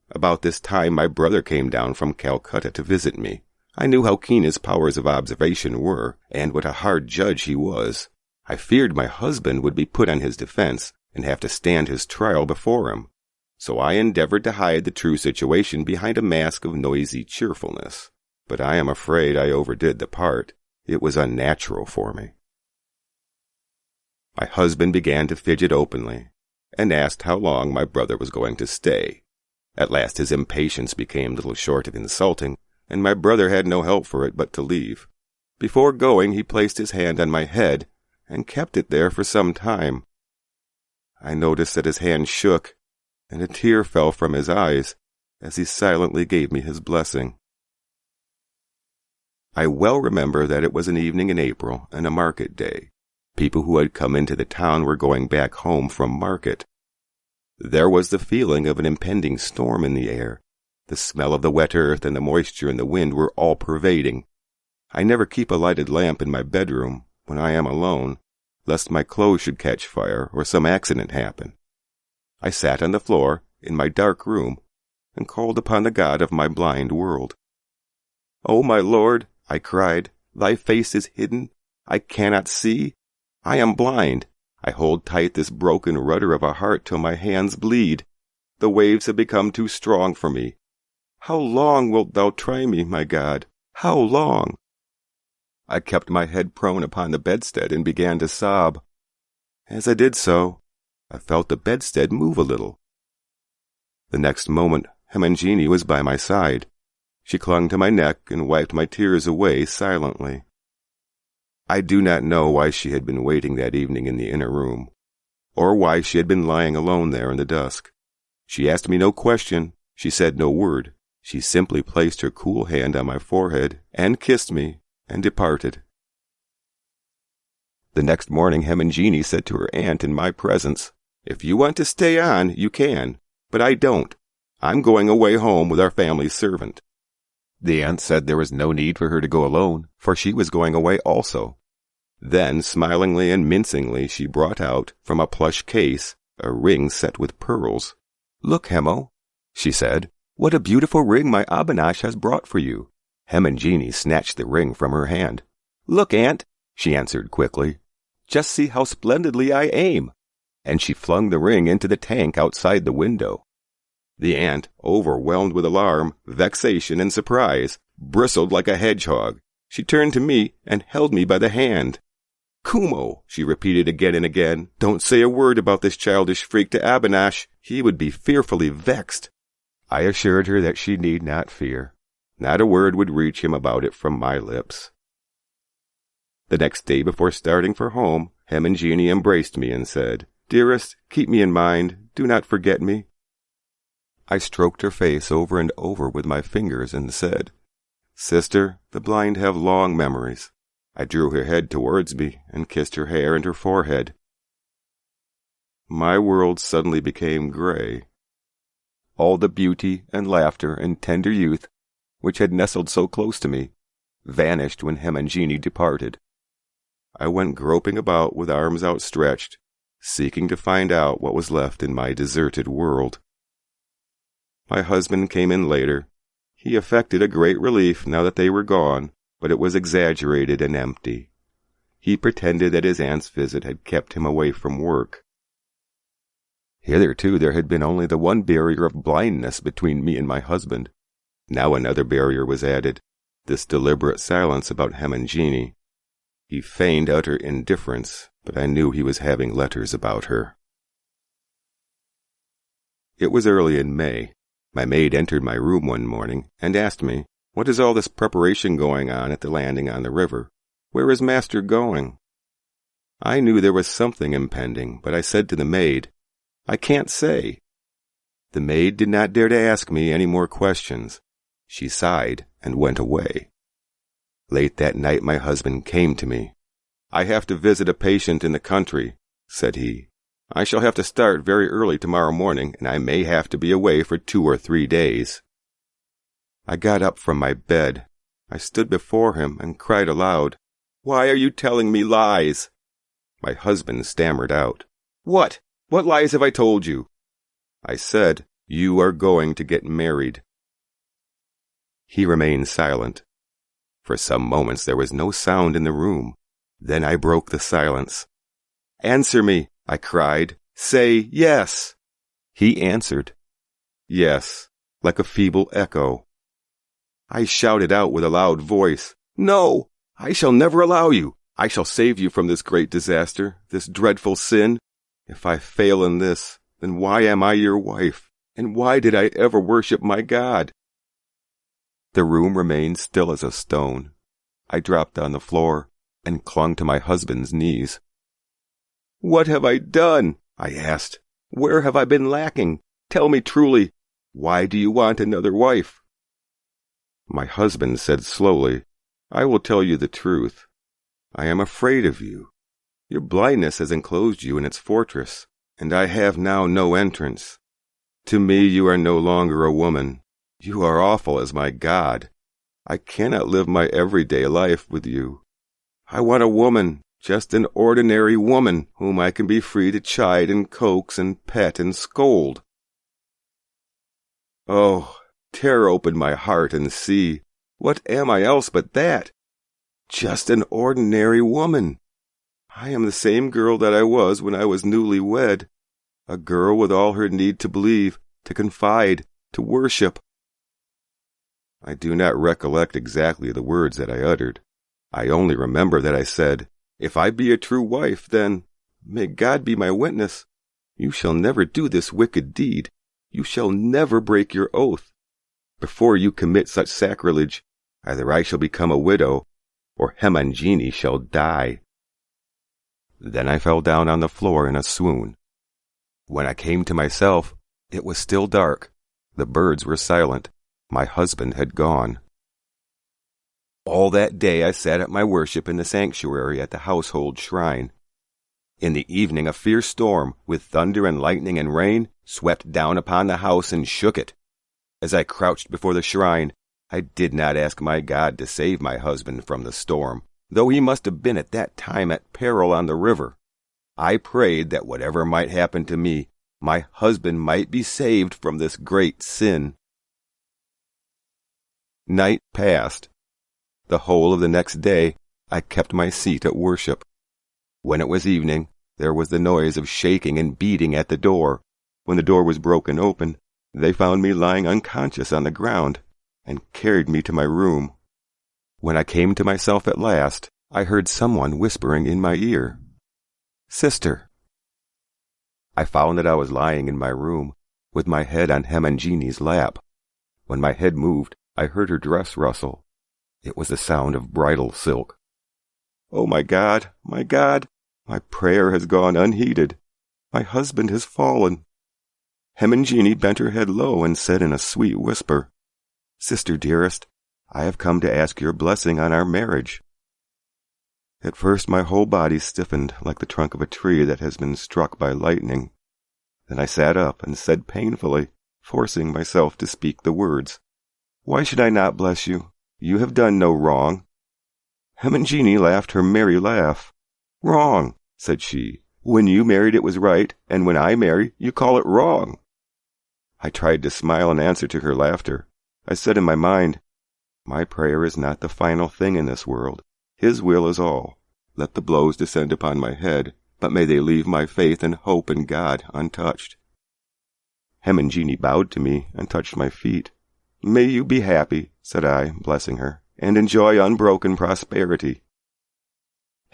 About this time my brother came down from Calcutta to visit me. I knew how keen his powers of observation were, and what a hard judge he was. I feared my husband would be put on his defense and have to stand his trial before him. So I endeavored to hide the true situation behind a mask of noisy cheerfulness. But I am afraid I overdid the part. It was unnatural for me. My husband began to fidget openly, and asked how long my brother was going to stay. At last his impatience became little short of insulting, and my brother had no help for it but to leave. Before going, he placed his hand on my head, and kept it there for some time. I noticed that his hand shook, and a tear fell from his eyes, as he silently gave me his blessing. I well remember that it was an evening in April and a market day. People who had come into the town were going back home from market. There was the feeling of an impending storm in the air. The smell of the wet earth and the moisture in the wind were all-pervading. I never keep a lighted lamp in my bedroom when I am alone, lest my clothes should catch fire or some accident happen. I sat on the floor in my dark room and called upon the God of my blind world. "O my Lord," I cried, "thy face is hidden. I cannot see. I am blind. I hold tight this broken rudder of a heart till my hands bleed. The waves have become too strong for me. How long wilt thou try me, my God? How long?" I kept my head prone upon the bedstead and began to sob. As I did so, I felt the bedstead move a little. The next moment, Hemangini was by my side. She clung to my neck and wiped my tears away silently. I do not know why she had been waiting that evening in the inner room, or why she had been lying alone there in the dusk. She asked me no question. She said no word. She simply placed her cool hand on my forehead and kissed me and departed. The next morning Hemangini said to her aunt in my presence, "If you want to stay on, you can, but I don't. I'm going away home with our family servant." The aunt said there was no need for her to go alone, for she was going away also. Then, smilingly and mincingly, she brought out, from a plush case, a ring set with pearls. "Look, Hemo," she said, "what a beautiful ring my Abinash has brought for you." Hemangini snatched the ring from her hand. "Look, aunt," she answered quickly. "Just see how splendidly I aim." And she flung the ring into the tank outside the window. The aunt, overwhelmed with alarm, vexation, and surprise, bristled like a hedgehog. She turned to me and held me by the hand. "Kumo," she repeated again and again, "don't say a word about this childish freak to Abinash. He would be fearfully vexed." I assured her that she need not fear. Not a word would reach him about it from my lips. The next day before starting for home, Hemangini embraced me and said, "Dearest, keep me in mind. Do not forget me." I stroked her face over and over with my fingers and said, "Sister, the blind have long memories." I drew her head towards me and kissed her hair and her forehead. My world suddenly became gray. All the beauty and laughter and tender youth, which had nestled so close to me, vanished when Hemangini departed. I went groping about with arms outstretched, seeking to find out what was left in my deserted world. My husband came in later. He affected a great relief now that they were gone, but it was exaggerated and empty. He pretended that his aunt's visit had kept him away from work. Hitherto there had been only the one barrier of blindness between me and my husband. Now another barrier was added, this deliberate silence about Hemangini. He feigned utter indifference, but I knew he was having letters about her. It was early in May. My maid entered my room one morning and asked me, "What is all this preparation going on at the landing on the river? Where is master going?" I knew there was something impending, but I said to the maid, "I can't say." The maid did not dare to ask me any more questions. She sighed and went away. Late that night my husband came to me. "I have to visit a patient in the country," said he. "I shall have to start very early tomorrow morning, and I may have to be away for 2 or 3 days. I got up from my bed. I stood before him and cried aloud, "Why are you telling me lies?" My husband stammered out, What lies have I told you?" I said, "You are going to get married." He remained silent. For some moments there was no sound in the room. Then I broke the silence. "Answer me," I cried. "Say yes." He answered, "Yes," like a feeble echo. I shouted out with a loud voice, "No, I shall never allow you. I shall save you from this great disaster, this dreadful sin. If I fail in this, then why am I your wife? And why did I ever worship my God?" The room remained still as a stone. I dropped on the floor and clung to my husband's knees. "What have I done?" I asked. "Where have I been lacking? Tell me truly, why do you want another wife?" My husband said slowly, "I will tell you the truth. I am afraid of you. Your blindness has enclosed you in its fortress, and I have now no entrance. To me you are no longer a woman. You are awful as my God. I cannot live my everyday life with you. I want a woman, just an ordinary woman, whom I can be free to chide and coax and pet and scold." Oh, tear open my heart and see. What am I else but that? Just an ordinary woman. I am the same girl that I was when I was newly wed. A girl with all her need to believe, to confide, to worship. I do not recollect exactly the words that I uttered. I only remember that I said, "If I be a true wife, then, may God be my witness, you shall never do this wicked deed. You shall never break your oath. Before you commit such sacrilege, either I shall become a widow, or Hemangini shall die." Then I fell down on the floor in a swoon. When I came to myself, it was still dark. The birds were silent. My husband had gone. All that day I sat at my worship in the sanctuary at the household shrine. In the evening a fierce storm, with thunder and lightning and rain, swept down upon the house and shook it. As I crouched before the shrine, I did not ask my God to save my husband from the storm, though he must have been at that time at peril on the river. I prayed that whatever might happen to me, my husband might be saved from this great sin. Night passed. The whole of the next day I kept my seat at worship. When it was evening, there was the noise of shaking and beating at the door. When the door was broken open, they found me lying unconscious on the ground and carried me to my room. When I came to myself at last, I heard someone whispering in my ear, "Sister." I found that I was lying in my room, with my head on Hemangini's lap. When my head moved, I heard her dress rustle. It was the sound of bridal silk. Oh, my God, my God! My prayer has gone unheeded. My husband has fallen. Hemangini bent her head low and said in a sweet whisper, "Sister dearest, I have come to ask your blessing on our marriage." At first my whole body stiffened like the trunk of a tree that has been struck by lightning. Then I sat up and said painfully, forcing myself to speak the words, "Why should I not bless you? You have done no wrong." Hemangini laughed her merry laugh. "Wrong," said she. "When you married it was right, and when I marry you call it wrong." I tried to smile in answer to her laughter. I said in my mind, "My prayer is not the final thing in this world. His will is all. Let the blows descend upon my head, but may they leave my faith and hope in God untouched." Hemangini bowed to me and touched my feet. "May you be happy," said I, blessing her, "and enjoy unbroken prosperity."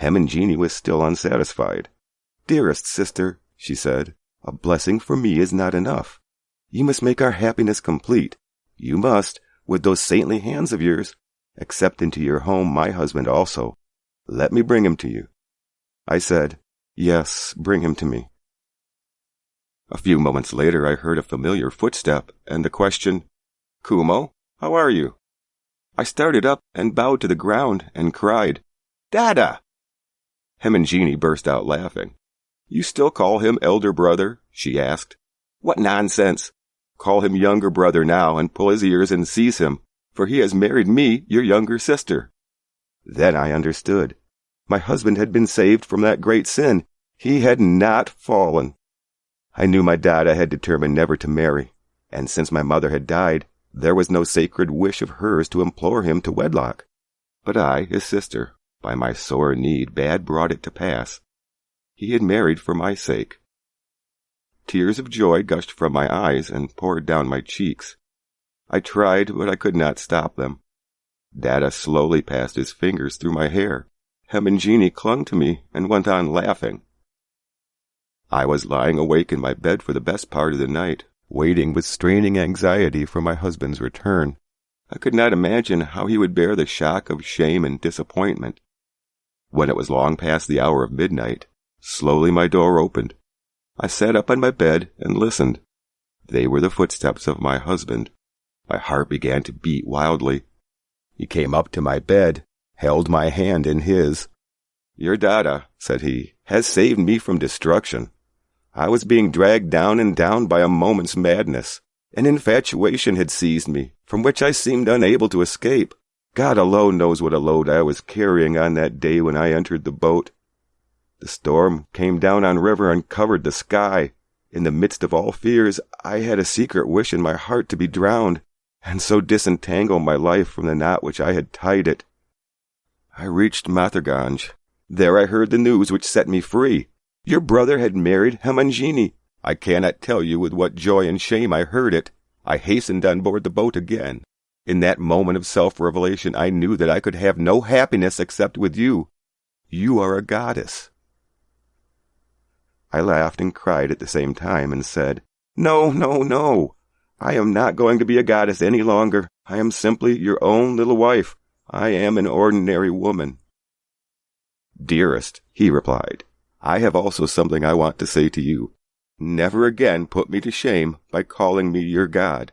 Hemangini was still unsatisfied. "Dearest sister," she said, "a blessing for me is not enough. You must make our happiness complete. You must, with those saintly hands of yours, accept into your home my husband also. Let me bring him to you." I said, "Yes, bring him to me." A few moments later I heard a familiar footstep and the question, "Kumo, how are you?" I started up and bowed to the ground and cried, "Dada!" Hemangini burst out laughing. "You still call him elder brother?" she asked. "What nonsense! Call him younger brother now and pull his ears and seize him, for he has married me, your younger sister." Then I understood. My husband had been saved from that great sin. He had not fallen. I knew my Dada had determined never to marry, and since my mother had died, there was no sacred wish of hers to implore him to wedlock. But I, his sister, by my sore need, bad brought it to pass. He had married for my sake. Tears of joy gushed from my eyes and poured down my cheeks. I tried, but I could not stop them. Dada slowly passed his fingers through my hair. Hemangini clung to me and went on laughing. I was lying awake in my bed for the best part of the night, waiting with straining anxiety for my husband's return. I could not imagine how he would bear the shock of shame and disappointment. When it was long past the hour of midnight, slowly my door opened. I sat up on my bed and listened. They were the footsteps of my husband. My heart began to beat wildly. He came up to my bed, held my hand in his. "Your Dada," said he, "has saved me from destruction. I was being dragged down and down by a moment's madness. An infatuation had seized me, from which I seemed unable to escape. God alone knows what a load I was carrying on that day when I entered the boat. The storm came down on river and covered the sky. In the midst of all fears, I had a secret wish in my heart to be drowned, and so disentangle my life from the knot which I had tied it. I reached Matherganj. There I heard the news which set me free. Your brother had married Hemangini. I cannot tell you with what joy and shame I heard it. I hastened on board the boat again. In that moment of self-revelation I knew that I could have no happiness except with you. You are a goddess." I laughed and cried at the same time and said, "No, no, no. I am not going to be a goddess any longer. I am simply your own little wife. I am an ordinary woman." "Dearest," he replied, "I have also something I want to say to you. Never again put me to shame by calling me your god."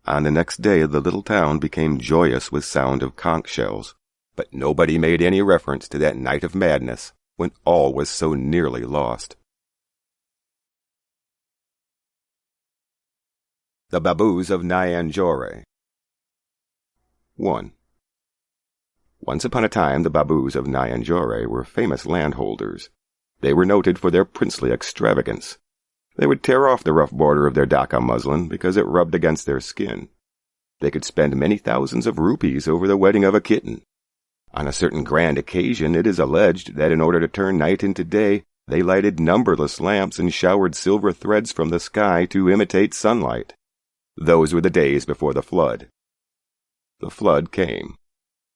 On the next day the little town became joyous with sound of conch shells, but nobody made any reference to that night of madness when all was so nearly lost. The Babus of Nyanjore. 1. Once upon a time the Babus of Nyanjore were famous landholders. They were noted for their princely extravagance. They would tear off the rough border of their Dhaka muslin because it rubbed against their skin. They could spend many thousands of rupees over the wedding of a kitten. On a certain grand occasion it is alleged that in order to turn night into day, they lighted numberless lamps and showered silver threads from the sky to imitate sunlight. Those were the days before the flood. The flood came.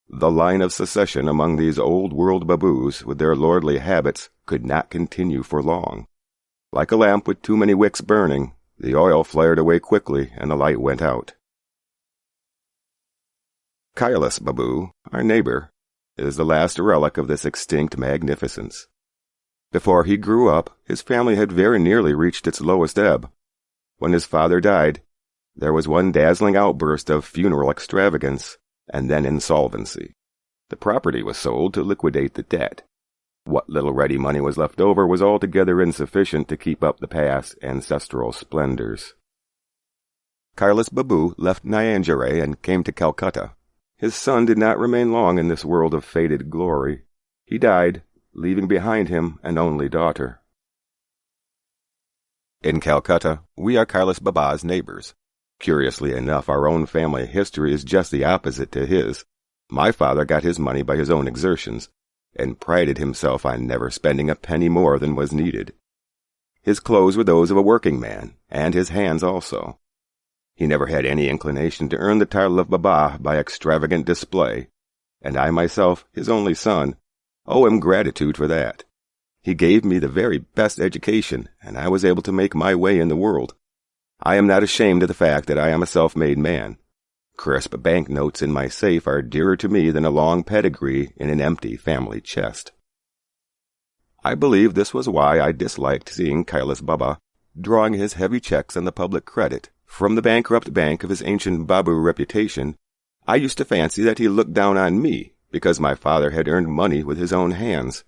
The line of succession among these old-world babus with their lordly habits could not continue for long. Like a lamp with too many wicks burning, the oil flared away quickly and the light went out. Kailas Babu, our neighbor, is the last relic of this extinct magnificence. Before he grew up, his family had very nearly reached its lowest ebb. When his father died, there was one dazzling outburst of funeral extravagance, and then insolvency. The property was sold to liquidate the debt. What little ready money was left over was altogether insufficient to keep up the past ancestral splendors. Kailas Babu left Nyanjore and came to Calcutta. His son did not remain long in this world of faded glory. He died, leaving behind him an only daughter. In Calcutta, we are Kailas Baba's neighbors. Curiously enough, our own family history is just the opposite to his. My father got his money by his own exertions, and prided himself on never spending a penny more than was needed. His clothes were those of a working man, and his hands also. He never had any inclination to earn the title of Baba by extravagant display, and I myself, his only son, owe him gratitude for that. He gave me the very best education, and I was able to make my way in the world. I am not ashamed of the fact that I am a self-made man. Crisp banknotes in my safe are dearer to me than a long pedigree in an empty family chest. I believe this was why I disliked seeing Kailas Baba drawing his heavy checks on the public credit from the bankrupt bank of his ancient Babu reputation. I used to fancy that he looked down on me because my father had earned money with his own hands.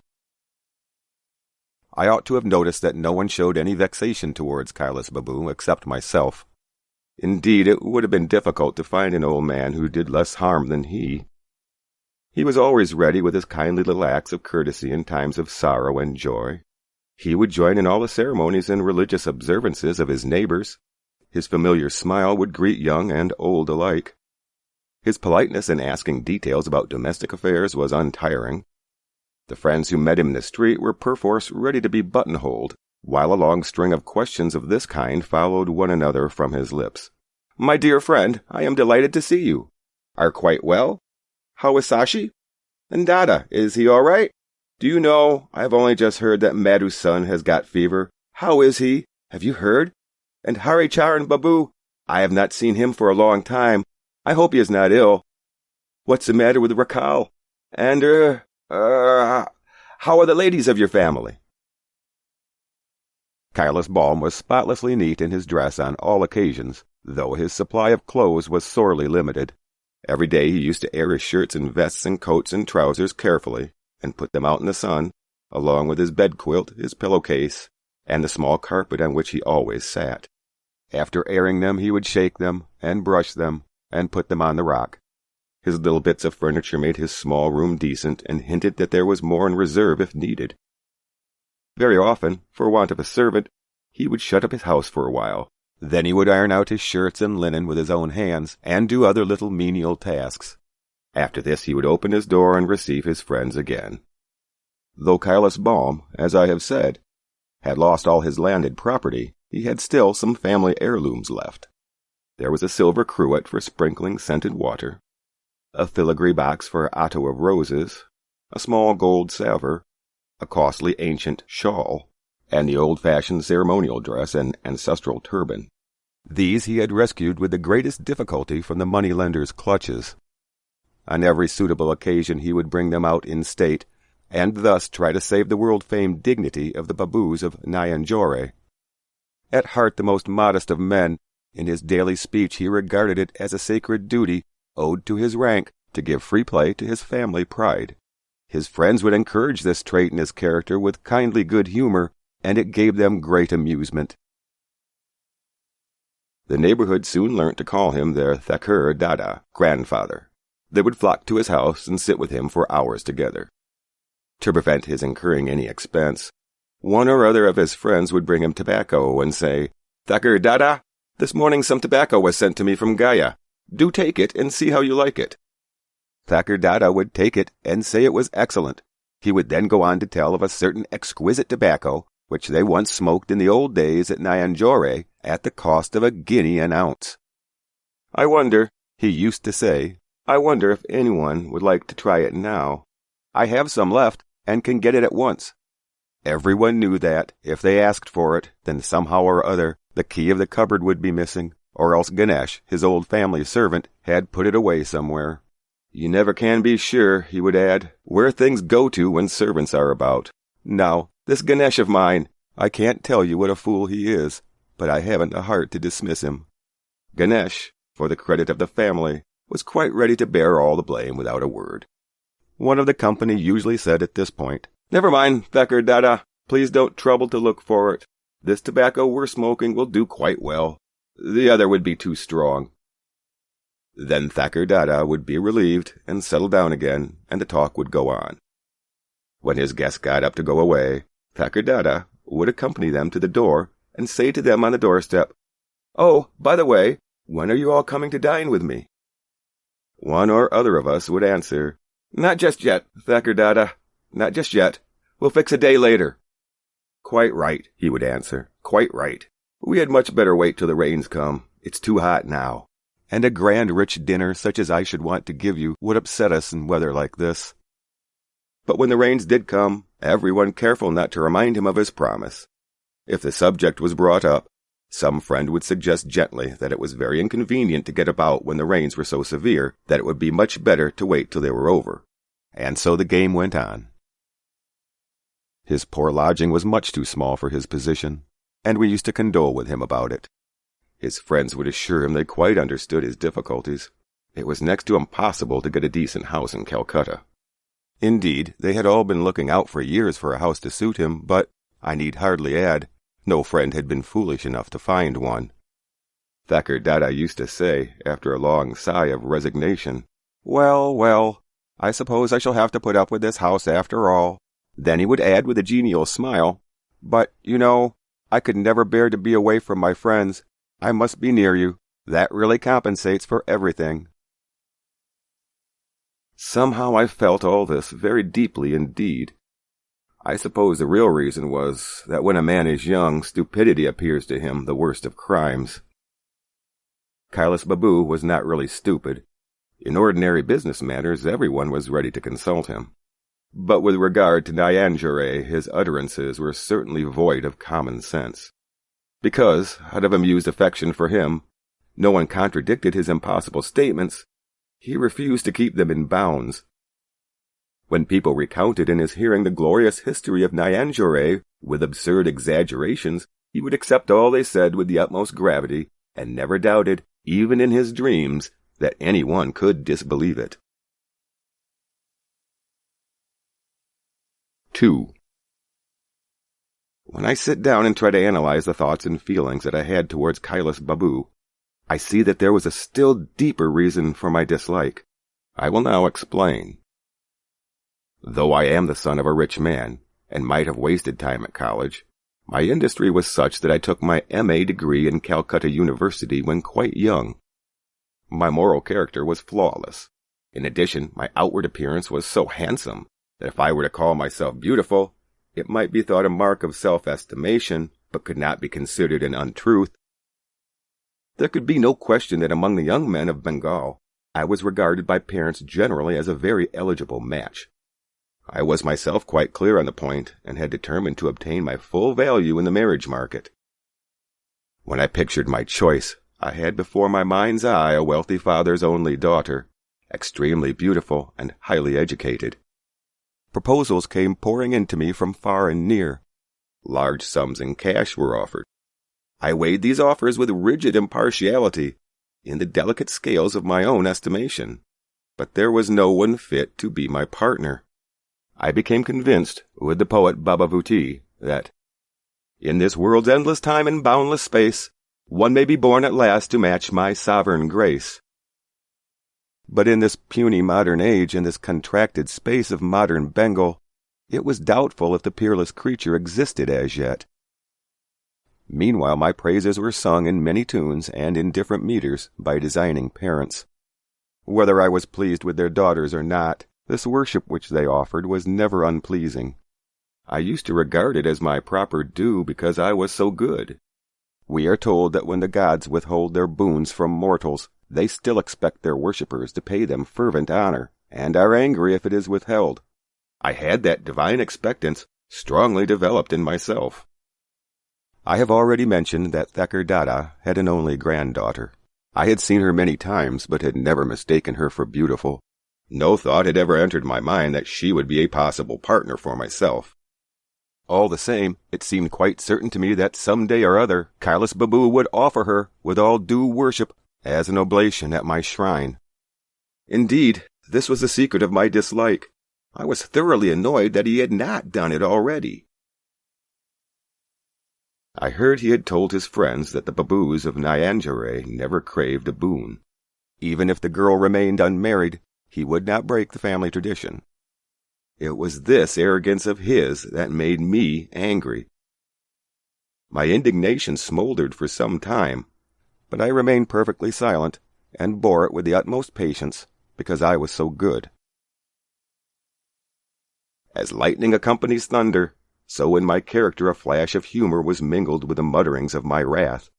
I ought to have noticed that no one showed any vexation towards Kailas Babu except myself. Indeed, it would have been difficult to find an old man who did less harm than he. He was always ready with his kindly little acts of courtesy in times of sorrow and joy. He would join in all the ceremonies and religious observances of his neighbors. His familiar smile would greet young and old alike. His politeness in asking details about domestic affairs was untiring. The friends who met him in the street were perforce ready to be buttonholed, while a long string of questions of this kind followed one another from his lips. "My dear friend, I am delighted to see you. Are quite well? How is Sashi? And Dada, is he all right? Do you know, I have only just heard that Madhu's son has got fever. How is he? Have you heard? And Haricharan Babu, I have not seen him for a long time. I hope he is not ill. What's the matter with Rakal? And, how are the ladies of your family?" Kailas Balm was spotlessly neat in his dress on all occasions, though his supply of clothes was sorely limited. Every day he used to air his shirts and vests and coats and trousers carefully, and put them out in the sun, along with his bed-quilt, his pillow-case, and the small carpet on which he always sat. After airing them, he would shake them, and brush them, and put them on the rock. His little bits of furniture made his small room decent, and hinted that there was more in reserve if needed. Very often, for want of a servant, he would shut up his house for a while. Then he would iron out his shirts and linen with his own hands, and do other little menial tasks. After this he would open his door and receive his friends again. Though Kailas Balm, as I have said, had lost all his landed property, he had still some family heirlooms left. There was a silver cruet for sprinkling scented water, a filigree box for otto of roses, a small gold salver, a costly ancient shawl, and the old-fashioned ceremonial dress and ancestral turban. These he had rescued with the greatest difficulty from the money-lender's clutches. On every suitable occasion he would bring them out in state, and thus try to save the world-famed dignity of the Babus of Nayanjore. At heart the most modest of men, in his daily speech he regarded it as a sacred duty owed to his rank to give free play to his family pride. His friends would encourage this trait in his character with kindly good humor, and it gave them great amusement. The neighborhood soon learnt to call him their Thakur Dada, grandfather. They would flock to his house and sit with him for hours together. To prevent his incurring any expense, one or other of his friends would bring him tobacco and say, "Thakur Dada, this morning some tobacco was sent to me from Gaya. Do take it and see how you like it." Thakur Dada would take it and say it was excellent. He would then go on to tell of a certain exquisite tobacco which they once smoked in the old days at Nayanjore at the cost of a guinea an ounce. "I wonder," he used to say, "I wonder if anyone would like to try it now. I have some left and can get it at once." Everyone knew that, if they asked for it, then somehow or other the key of the cupboard would be missing, or else Ganesh, his old family servant, had put it away somewhere. "You never can be sure," he would add, "where things go to when servants are about. Now, this Ganesh of mine, I can't tell you what a fool he is, but I haven't a heart to dismiss him." Ganesh, for the credit of the family, was quite ready to bear all the blame without a word. One of the company usually said at this point, "Never mind, Thakur Dada, please don't trouble to look for it. This tobacco we're smoking will do quite well. The other would be too strong." Then Thakur Dada would be relieved and settle down again, and the talk would go on. When his guests got up to go away, Thakur Dada would accompany them to the door and say to them on the doorstep, "Oh, by the way, when are you all coming to dine with me?" One or other of us would answer, "Not just yet, Thakur Dada, not just yet. We'll fix a day later." "Quite right," he would answer, "quite right. We had much better wait till the rains come. It's too hot now. And a grand rich dinner such as I should want to give you would upset us in weather like this." But when the rains did come, everyone careful not to remind him of his promise. If the subject was brought up, some friend would suggest gently that it was very inconvenient to get about when the rains were so severe that it would be much better to wait till they were over. And so the game went on. His poor lodging was much too small for his position, and we used to condole with him about it. His friends would assure him they quite understood his difficulties. It was next to impossible to get a decent house in Calcutta. Indeed, they had all been looking out for years for a house to suit him, but, I need hardly add, no friend had been foolish enough to find one. Thakur Dada used to say, after a long sigh of resignation, "Well, well, I suppose I shall have to put up with this house after all." Then he would add with a genial smile, "But, you know, I could never bear to be away from my friends. I must be near you. That really compensates for everything." Somehow I felt all this very deeply indeed. I suppose the real reason was that when a man is young, stupidity appears to him the worst of crimes. Kailas Babu was not really stupid. In ordinary business matters, everyone was ready to consult him. But with regard to Nayanjore, his utterances were certainly void of common sense. Because, out of amused affection for him, no one contradicted his impossible statements, he refused to keep them in bounds. When people recounted in his hearing the glorious history of Nayanjore with absurd exaggerations, he would accept all they said with the utmost gravity, and never doubted, even in his dreams, that anyone could disbelieve it. 2. When I sit down and try to analyze the thoughts and feelings that I had towards Kailas Babu, I see that there was a still deeper reason for my dislike. I will now explain. Though I am the son of a rich man, and might have wasted time at college, my industry was such that I took my M.A. degree in Calcutta University when quite young. My moral character was flawless. In addition, my outward appearance was so handsome that if I were to call myself beautiful, it might be thought a mark of self-estimation, but could not be considered an untruth. There could be no question that among the young men of Bengal, I was regarded by parents generally as a very eligible match. I was myself quite clear on the point, and had determined to obtain my full value in the marriage market. When I pictured my choice, I had before my mind's eye a wealthy father's only daughter, extremely beautiful and highly educated. Proposals came pouring into me from far and near. Large sums in cash were offered. I weighed these offers with rigid impartiality, in the delicate scales of my own estimation, but there was no one fit to be my partner. I became convinced, with the poet Bhabavuti, that, in this world's endless time and boundless space, one may be born at last to match my sovereign grace. But in this puny modern age, in this contracted space of modern Bengal, it was doubtful if the peerless creature existed as yet. Meanwhile my praises were sung in many tunes and in different meters by designing parents. Whether I was pleased with their daughters or not, this worship which they offered was never unpleasing. I used to regard it as my proper due because I was so good. We are told that when the gods withhold their boons from mortals, they still expect their worshippers to pay them fervent honor, and are angry if it is withheld. I had that divine expectance strongly developed in myself. I have already mentioned that Thakur Dada had an only granddaughter. I had seen her many times, but had never mistaken her for beautiful. No thought had ever entered my mind that she would be a possible partner for myself. All the same, it seemed quite certain to me that some day or other Kailas Babu would offer her, with all due worship, as an oblation at my shrine. Indeed, this was the secret of my dislike. I was thoroughly annoyed that he had not done it already. I heard he had told his friends that the Babus of Nayanjore never craved a boon. Even if the girl remained unmarried, he would not break the family tradition. It was this arrogance of his that made me angry. My indignation smoldered for some time, but I remained perfectly silent, and bore it with the utmost patience, because I was so good. As lightning accompanies thunder, so in my character a flash of humor was mingled with the mutterings of my wrath.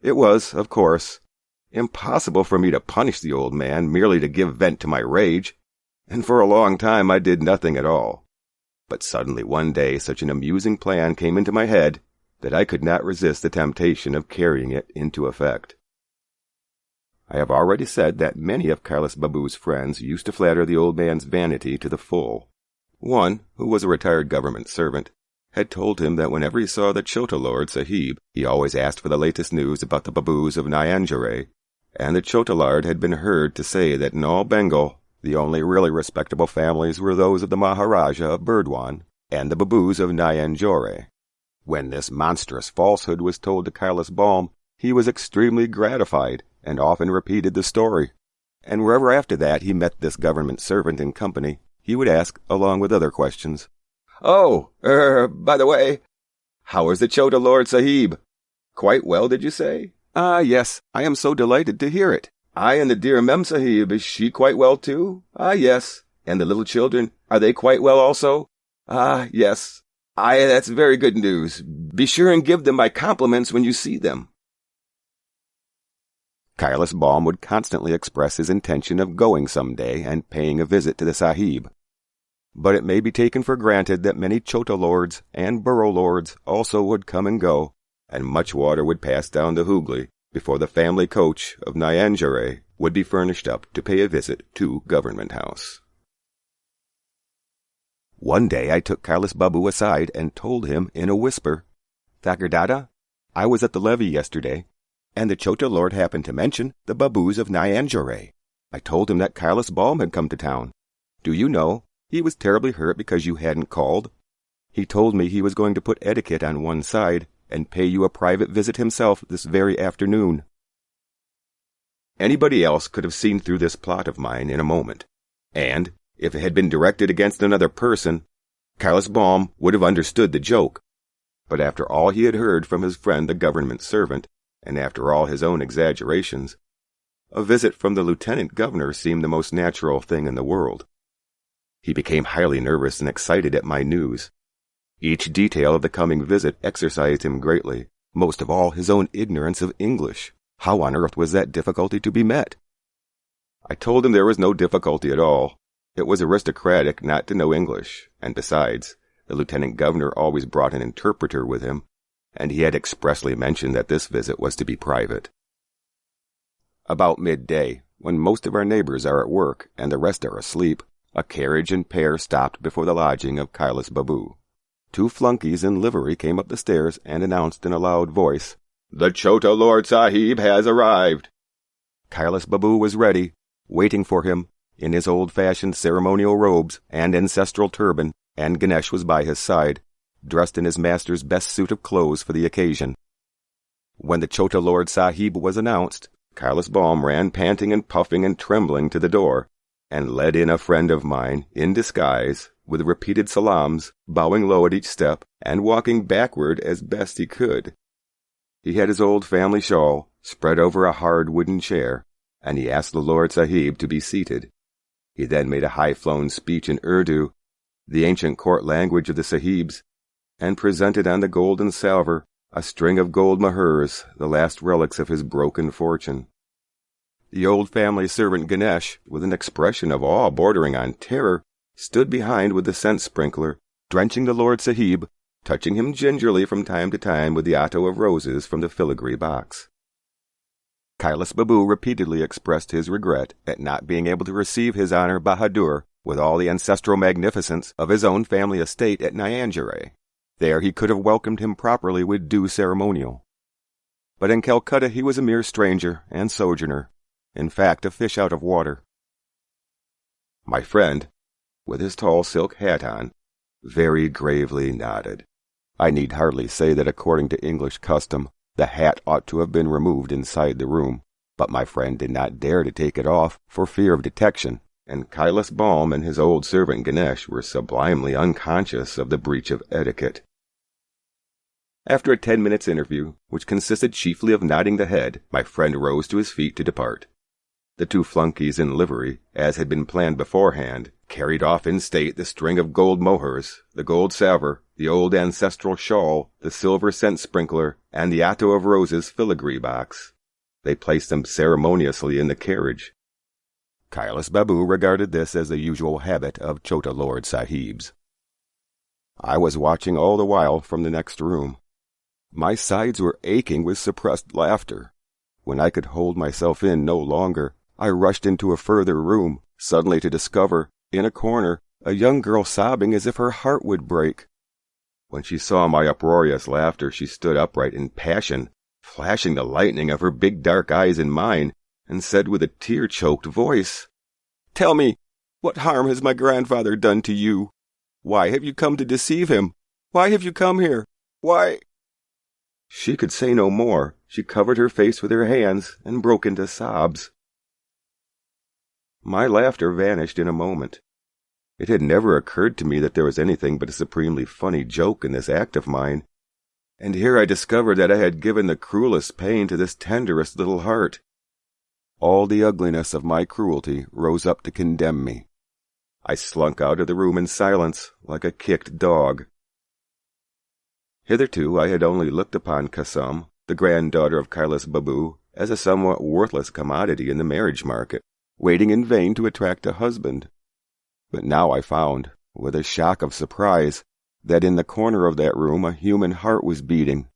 It was, of course, impossible for me to punish the old man merely to give vent to my rage, and for a long time I did nothing at all. But suddenly one day such an amusing plan came into my head that I could not resist the temptation of carrying it into effect. I have already said that many of Kailas Babu's friends used to flatter the old man's vanity to the full. One, who was a retired government servant, had told him that whenever he saw the Chota Lord Sahib, he always asked for the latest news about the Babus of Nyanjore, and the Chota Lord had been heard to say that in all Bengal, the only really respectable families were those of the Maharaja of Burdwan and the Babus of Nyanjore. When this monstrous falsehood was told to Kailas Balm, he was extremely gratified, and often repeated the story. And wherever after that he met this government servant in company, he would ask, along with other questions, "Oh, by the way, how is the Chota Lord Sahib? Quite well, did you say? Ah, yes, I am so delighted to hear it. I and the dear Mem Sahib, is she quite well too? Ah, yes. And the little children, are they quite well also? Ah, yes. That's very good news. Be sure and give them my compliments when you see them." Kailas Balm would constantly express his intention of going some day and paying a visit to the Sahib. But it may be taken for granted that many Chota lords and borough lords also would come and go, and much water would pass down the Hooghly before the family coach of Nyanjore would be furnished up to pay a visit to Government House. One day I took Kailas Babu aside and told him in a whisper, "Thakur Dada, I was at the levee yesterday, and the Chota Lord happened to mention the Babus of Nyanjore. I told him that Kailas Balm had come to town. Do you know, he was terribly hurt because you hadn't called. He told me he was going to put etiquette on one side and pay you a private visit himself this very afternoon." Anybody else could have seen through this plot of mine in a moment, and, if it had been directed against another person, Kailas Balm would have understood the joke. But after all he had heard from his friend the government servant, and after all his own exaggerations, a visit from the lieutenant governor seemed the most natural thing in the world. He became highly nervous and excited at my news. Each detail of the coming visit exercised him greatly, most of all his own ignorance of English. How on earth was that difficulty to be met? I told him there was no difficulty at all. It was aristocratic not to know English, and besides, the lieutenant governor always brought an interpreter with him, and he had expressly mentioned that this visit was to be private. About midday, when most of our neighbors are at work and the rest are asleep, a carriage and pair stopped before the lodging of Kailas Babu. Two flunkies in livery came up the stairs and announced in a loud voice, "The Chota Lord Sahib has arrived." Kailas Babu was ready, waiting for him, in his old-fashioned ceremonial robes and ancestral turban, and Ganesh was by his side, dressed in his master's best suit of clothes for the occasion. When the Chota Lord Sahib was announced, Kailas Balm ran panting and puffing and trembling to the door, and led in a friend of mine, in disguise, with repeated salams, bowing low at each step, and walking backward as best he could. He had his old family shawl spread over a hard wooden chair, and he asked the Lord Sahib to be seated. He then made a high-flown speech in Urdu, the ancient court language of the Sahibs, and presented on the golden salver a string of gold mohurs, the last relics of his broken fortune. The old family servant Ganesh, with an expression of awe bordering on terror, stood behind with the scent sprinkler, drenching the Lord Sahib, touching him gingerly from time to time with the otto of roses from the filigree box. Kailas Babu repeatedly expressed his regret at not being able to receive His Honor Bahadur with all the ancestral magnificence of his own family estate at Nyanjore. There he could have welcomed him properly with due ceremonial. But in Calcutta he was a mere stranger and sojourner, in fact a fish out of water. My friend, with his tall silk hat on, very gravely nodded. I need hardly say that according to English custom, the hat ought to have been removed inside the room, but my friend did not dare to take it off for fear of detection, and Kailas Balm and his old servant Ganesh were sublimely unconscious of the breach of etiquette. After a 10 minutes interview, which consisted chiefly of nodding the head, my friend rose to his feet to depart. The two flunkies in livery, as had been planned beforehand, carried off in state the string of gold mohurs, the gold salver, the old ancestral shawl, the silver scent sprinkler, and the otto of roses filigree box. They placed them ceremoniously in the carriage. Kailas Babu regarded this as the usual habit of Chota Lord Sahibs. I was watching all the while from the next room. My sides were aching with suppressed laughter. When I could hold myself in no longer, I rushed into a further room, suddenly to discover, in a corner, a young girl sobbing as if her heart would break. When she saw my uproarious laughter, she stood upright in passion, flashing the lightning of her big dark eyes in mine, and said with a tear-choked voice, "Tell me, what harm has my grandfather done to you? Why have you come to deceive him? Why have you come here? Why—" She could say no more. She covered her face with her hands and broke into sobs. My laughter vanished in a moment. It had never occurred to me that there was anything but a supremely funny joke in this act of mine, and here I discovered that I had given the cruelest pain to this tenderest little heart. All the ugliness of my cruelty rose up to condemn me. I slunk out of the room in silence, like a kicked dog. Hitherto I had only looked upon Kasum, the granddaughter of Kailas Babu, as a somewhat worthless commodity in the marriage market, waiting in vain to attract a husband. But now I found, with a shock of surprise, that in the corner of that room a human heart was beating.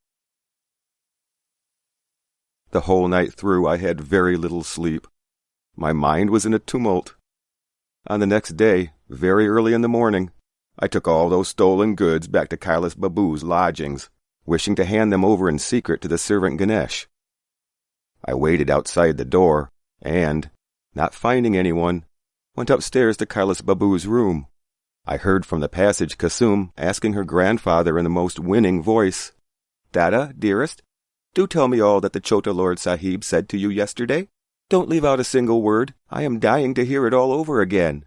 The whole night through I had very little sleep. My mind was in a tumult. On the next day, very early in the morning, I took all those stolen goods back to Kailas Babu's lodgings, wishing to hand them over in secret to the servant Ganesh. I waited outside the door, and, not finding anyone, went upstairs to Kailas Babu's room. I heard from the passage Kasum asking her grandfather in the most winning voice, "Dada, dearest, do tell me all that the Chota Lord Sahib said to you yesterday. Don't leave out a single word. I am dying to hear it all over again."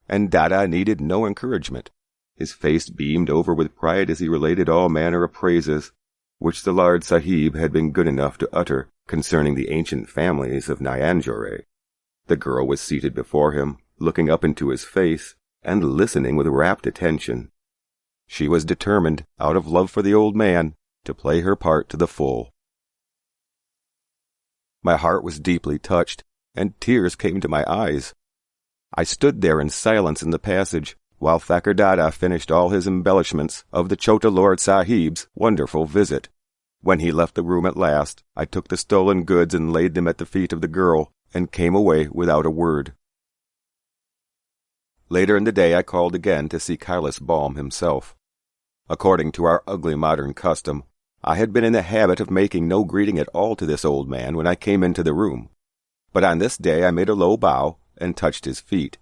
And Dada needed no encouragement. His face beamed over with pride as he related all manner of praises, which the Lord Sahib had been good enough to utter concerning the ancient families of Nyanjore. The girl was seated before him, looking up into his face, and listening with rapt attention. She was determined, out of love for the old man, to play her part to the full. My heart was deeply touched, and tears came to my eyes. I stood there in silence in the passage, while Thakur Dada finished all his embellishments of the Chota Lord Sahib's wonderful visit. When he left the room at last, I took the stolen goods and laid them at the feet of the girl, and came away without a word. Later in the day I called again to see Kailas Balm himself. According to our ugly modern custom, I had been in the habit of making no greeting at all to this old man when I came into the room, but on this day I made a low bow and touched his feet.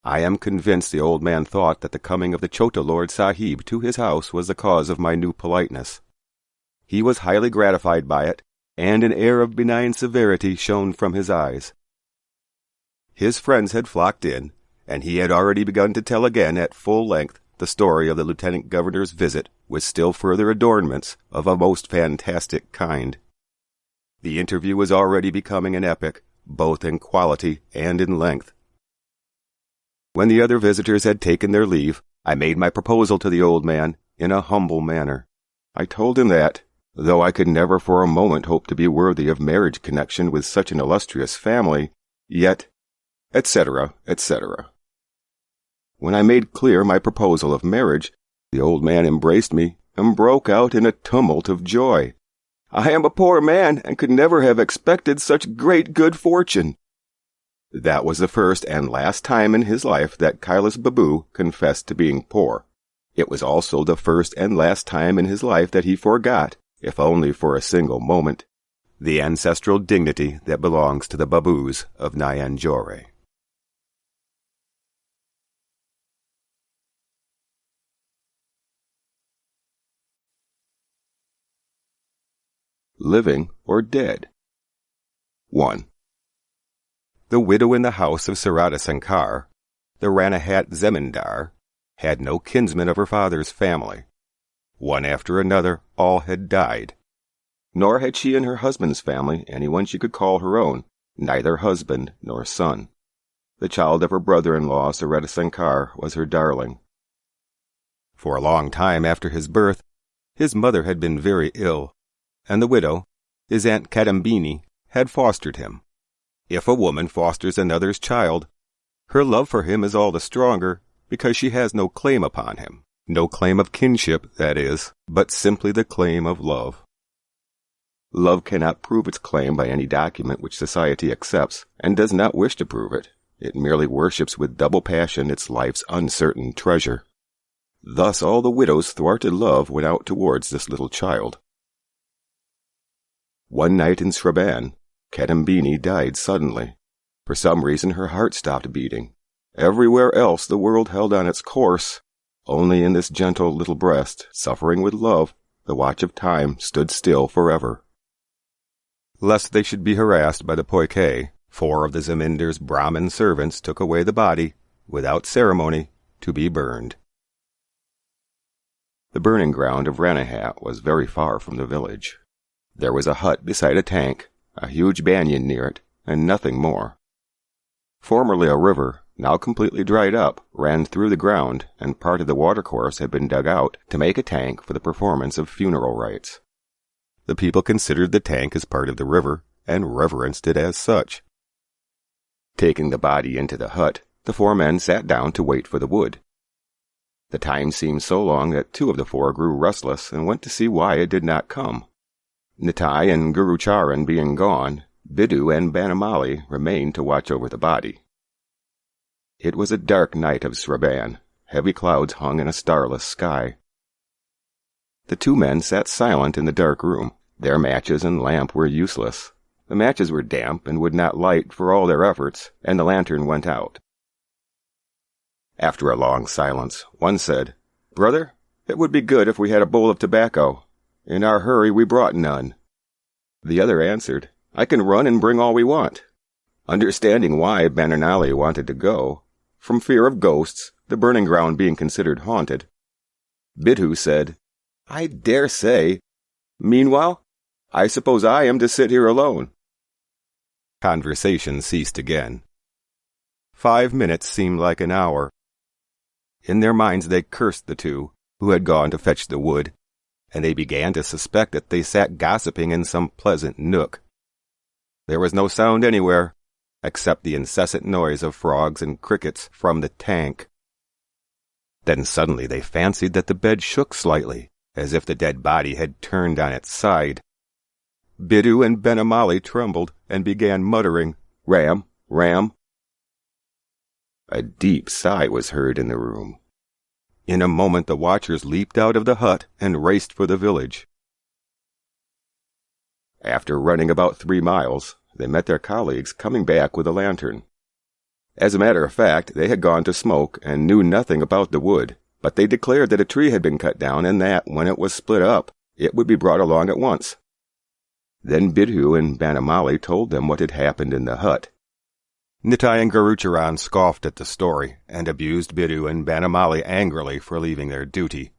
I am convinced the old man thought that the coming of the Chota Lord Sahib to his house was the cause of my new politeness. He was highly gratified by it, and an air of benign severity shone from his eyes. His friends had flocked in, and he had already begun to tell again at full length the story of the lieutenant governor's visit, with still further adornments of a most fantastic kind. The interview was already becoming an epic, both in quality and in length. When the other visitors had taken their leave, I made my proposal to the old man in a humble manner. I told him that, though I could never for a moment hope to be worthy of marriage connection with such an illustrious family, yet, etc., etc. When I made clear my proposal of marriage, the old man embraced me and broke out in a tumult of joy. "I am a poor man and could never have expected such great good fortune." That was the first and last time in his life that Kailas Babu confessed to being poor. It was also the first and last time in his life that he forgot, if only for a single moment, the ancestral dignity that belongs to the Babus of Nyanjore. Living or dead? 1. The widow in the house of Sarada Sankar, the Ranahat Zemindar, had no kinsman of her father's family. One after another, all had died. Nor had she in her husband's family anyone she could call her own, neither husband nor son. The child of her brother-in-law, Sarada Sankar, was her darling. For a long time after his birth, his mother had been very ill, and the widow, his Aunt Kadambini, had fostered him. If a woman fosters another's child, her love for him is all the stronger because she has no claim upon him. No claim of kinship, that is, but simply the claim of love. Love cannot prove its claim by any document which society accepts, and does not wish to prove it. It merely worships with double passion its life's uncertain treasure. Thus all the widow's thwarted love went out towards this little child. One night in Sraban, Kadambini died suddenly. For some reason her heart stopped beating. Everywhere else the world held on its course. Only in this gentle little breast, suffering with love, the watch of time stood still forever. Lest they should be harassed by the poiké, 4 of the Zamindar's Brahmin servants took away the body, without ceremony, to be burned. The burning ground of Ranaghat was very far from the village. There was a hut beside a tank, a huge banyan near it, and nothing more. Formerly a river, now completely dried up, ran through the ground, and part of the watercourse had been dug out to make a tank for the performance of funeral rites. The people considered the tank as part of the river, and reverenced it as such. Taking the body into the hut, the 4 men sat down to wait for the wood. The time seemed so long that 2 of the 4 grew restless and went to see why it did not come. Nitai and Gurucharan being gone, Biddu and Banamali remained to watch over the body. It was a dark night of Sraban. Heavy clouds hung in a starless sky. The 2 men sat silent in the dark room. Their matches and lamp were useless. The matches were damp and would not light for all their efforts, and the lantern went out. After a long silence, one said, "Brother, it would be good if we had a bowl of tobacco. In our hurry we brought none." The other answered, "I can run and bring all we want." Understanding why Banarnali wanted to go, from fear of ghosts, the burning ground being considered haunted, Bidhu said, "I dare say. Meanwhile, I suppose I am to sit here alone." Conversation ceased again. 5 minutes seemed like an hour. In their minds they cursed the 2, who had gone to fetch the wood, and they began to suspect that they sat gossiping in some pleasant nook. There was no sound anywhere, except the incessant noise of frogs and crickets from the tank. Then suddenly they fancied that the bed shook slightly, as if the dead body had turned on its side. Biddu and Banamali trembled and began muttering, "Ram, Ram." A deep sigh was heard in the room. In a moment the watchers leaped out of the hut and raced for the village. After running about 3 miles, they met their colleagues coming back with a lantern. As a matter of fact, they had gone to smoke and knew nothing about the wood, but they declared that a tree had been cut down and that, when it was split up, it would be brought along at once. Then Bidhu and Banamali told them what had happened in the hut. Nitai and Gurucharan scoffed at the story, and abused Biddu and Banamali angrily for leaving their duty.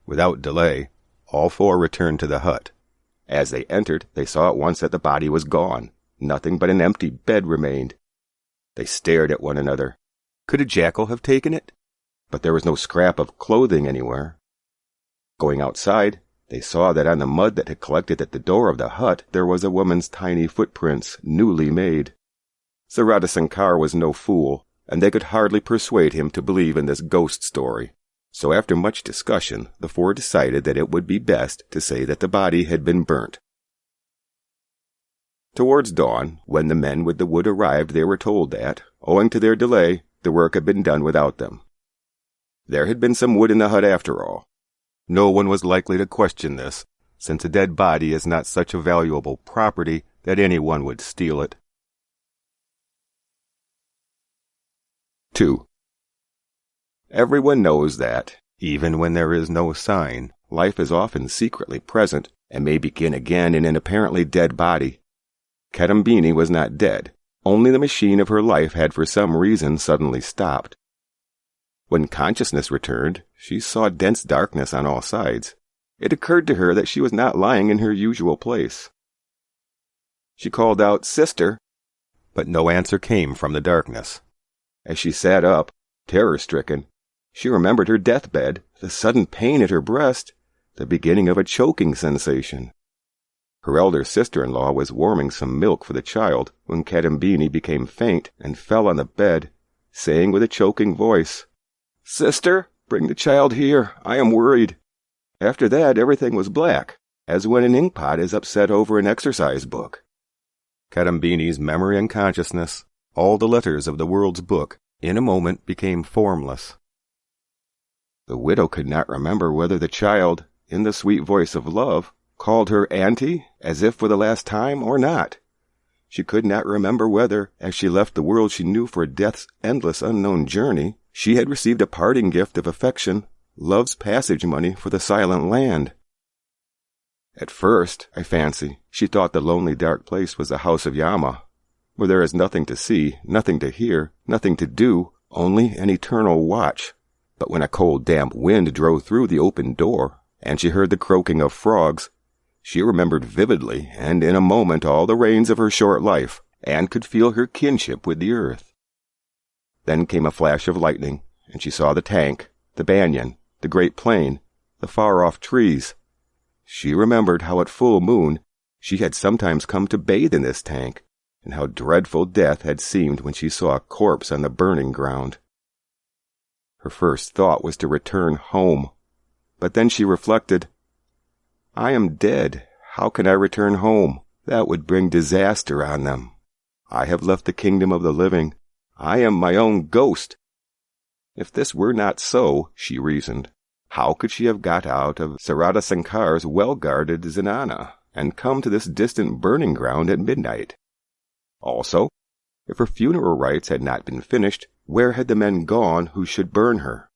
Without delay, all 4 returned to the hut. As they entered, they saw at once that the body was gone. Nothing but an empty bed remained. They stared at one another. Could a jackal have taken it? But there was no scrap of clothing anywhere. Going outside, they saw that on the mud that had collected at the door of the hut there was a woman's tiny footprints, newly made. Sarada Sankar was no fool, and they could hardly persuade him to believe in this ghost story. So after much discussion, the 4 decided that it would be best to say that the body had been burnt. Towards dawn, when the men with the wood arrived, they were told that, owing to their delay, the work had been done without them. There had been some wood in the hut after all. No one was likely to question this, since a dead body is not such a valuable property that anyone would steal it. 2. Everyone knows that, even when there is no sign, life is often secretly present and may begin again in an apparently dead body. Kadambini was not dead, only the machine of her life had for some reason suddenly stopped. When consciousness returned, she saw dense darkness on all sides. It occurred to her that she was not lying in her usual place. She called out, "Sister," but no answer came from the darkness. As she sat up, terror-stricken, she remembered her deathbed, the sudden pain at her breast, the beginning of a choking sensation. Her elder sister-in-law was warming some milk for the child when Kadambini became faint and fell on the bed, saying with a choking voice, "Sister, bring the child here. I am worried." After that, everything was black, as when an inkpot is upset over an exercise book. Kadambini's memory and consciousness, all the letters of the world's book, in a moment became formless. The widow could not remember whether the child, in the sweet voice of love, called her auntie, as if for the last time, or not. She could not remember whether, as she left the world she knew for death's endless unknown journey, she had received a parting gift of affection, love's passage money for the silent land. At first, I fancy, she thought the lonely dark place was the house of Yama, where there is nothing to see, nothing to hear, nothing to do, only an eternal watch. But when a cold damp wind drove through the open door, and she heard the croaking of frogs, she remembered vividly, and in a moment, all the reigns of her short life, and could feel her kinship with the earth. Then came a flash of lightning, and she saw the tank, the banyan, the great plain, the far-off trees. She remembered how at full moon she had sometimes come to bathe in this tank, and how dreadful death had seemed when she saw a corpse on the burning ground. Her first thought was to return home, but then she reflected, "I am dead. How can I return home? That would bring disaster on them. I have left the kingdom of the living. I am my own ghost." If this were not so, she reasoned, how could she have got out of Sarada Sankar's well-guarded zenana and come to this distant burning ground at midnight? Also, if her funeral rites had not been finished, where had the men gone who should burn her?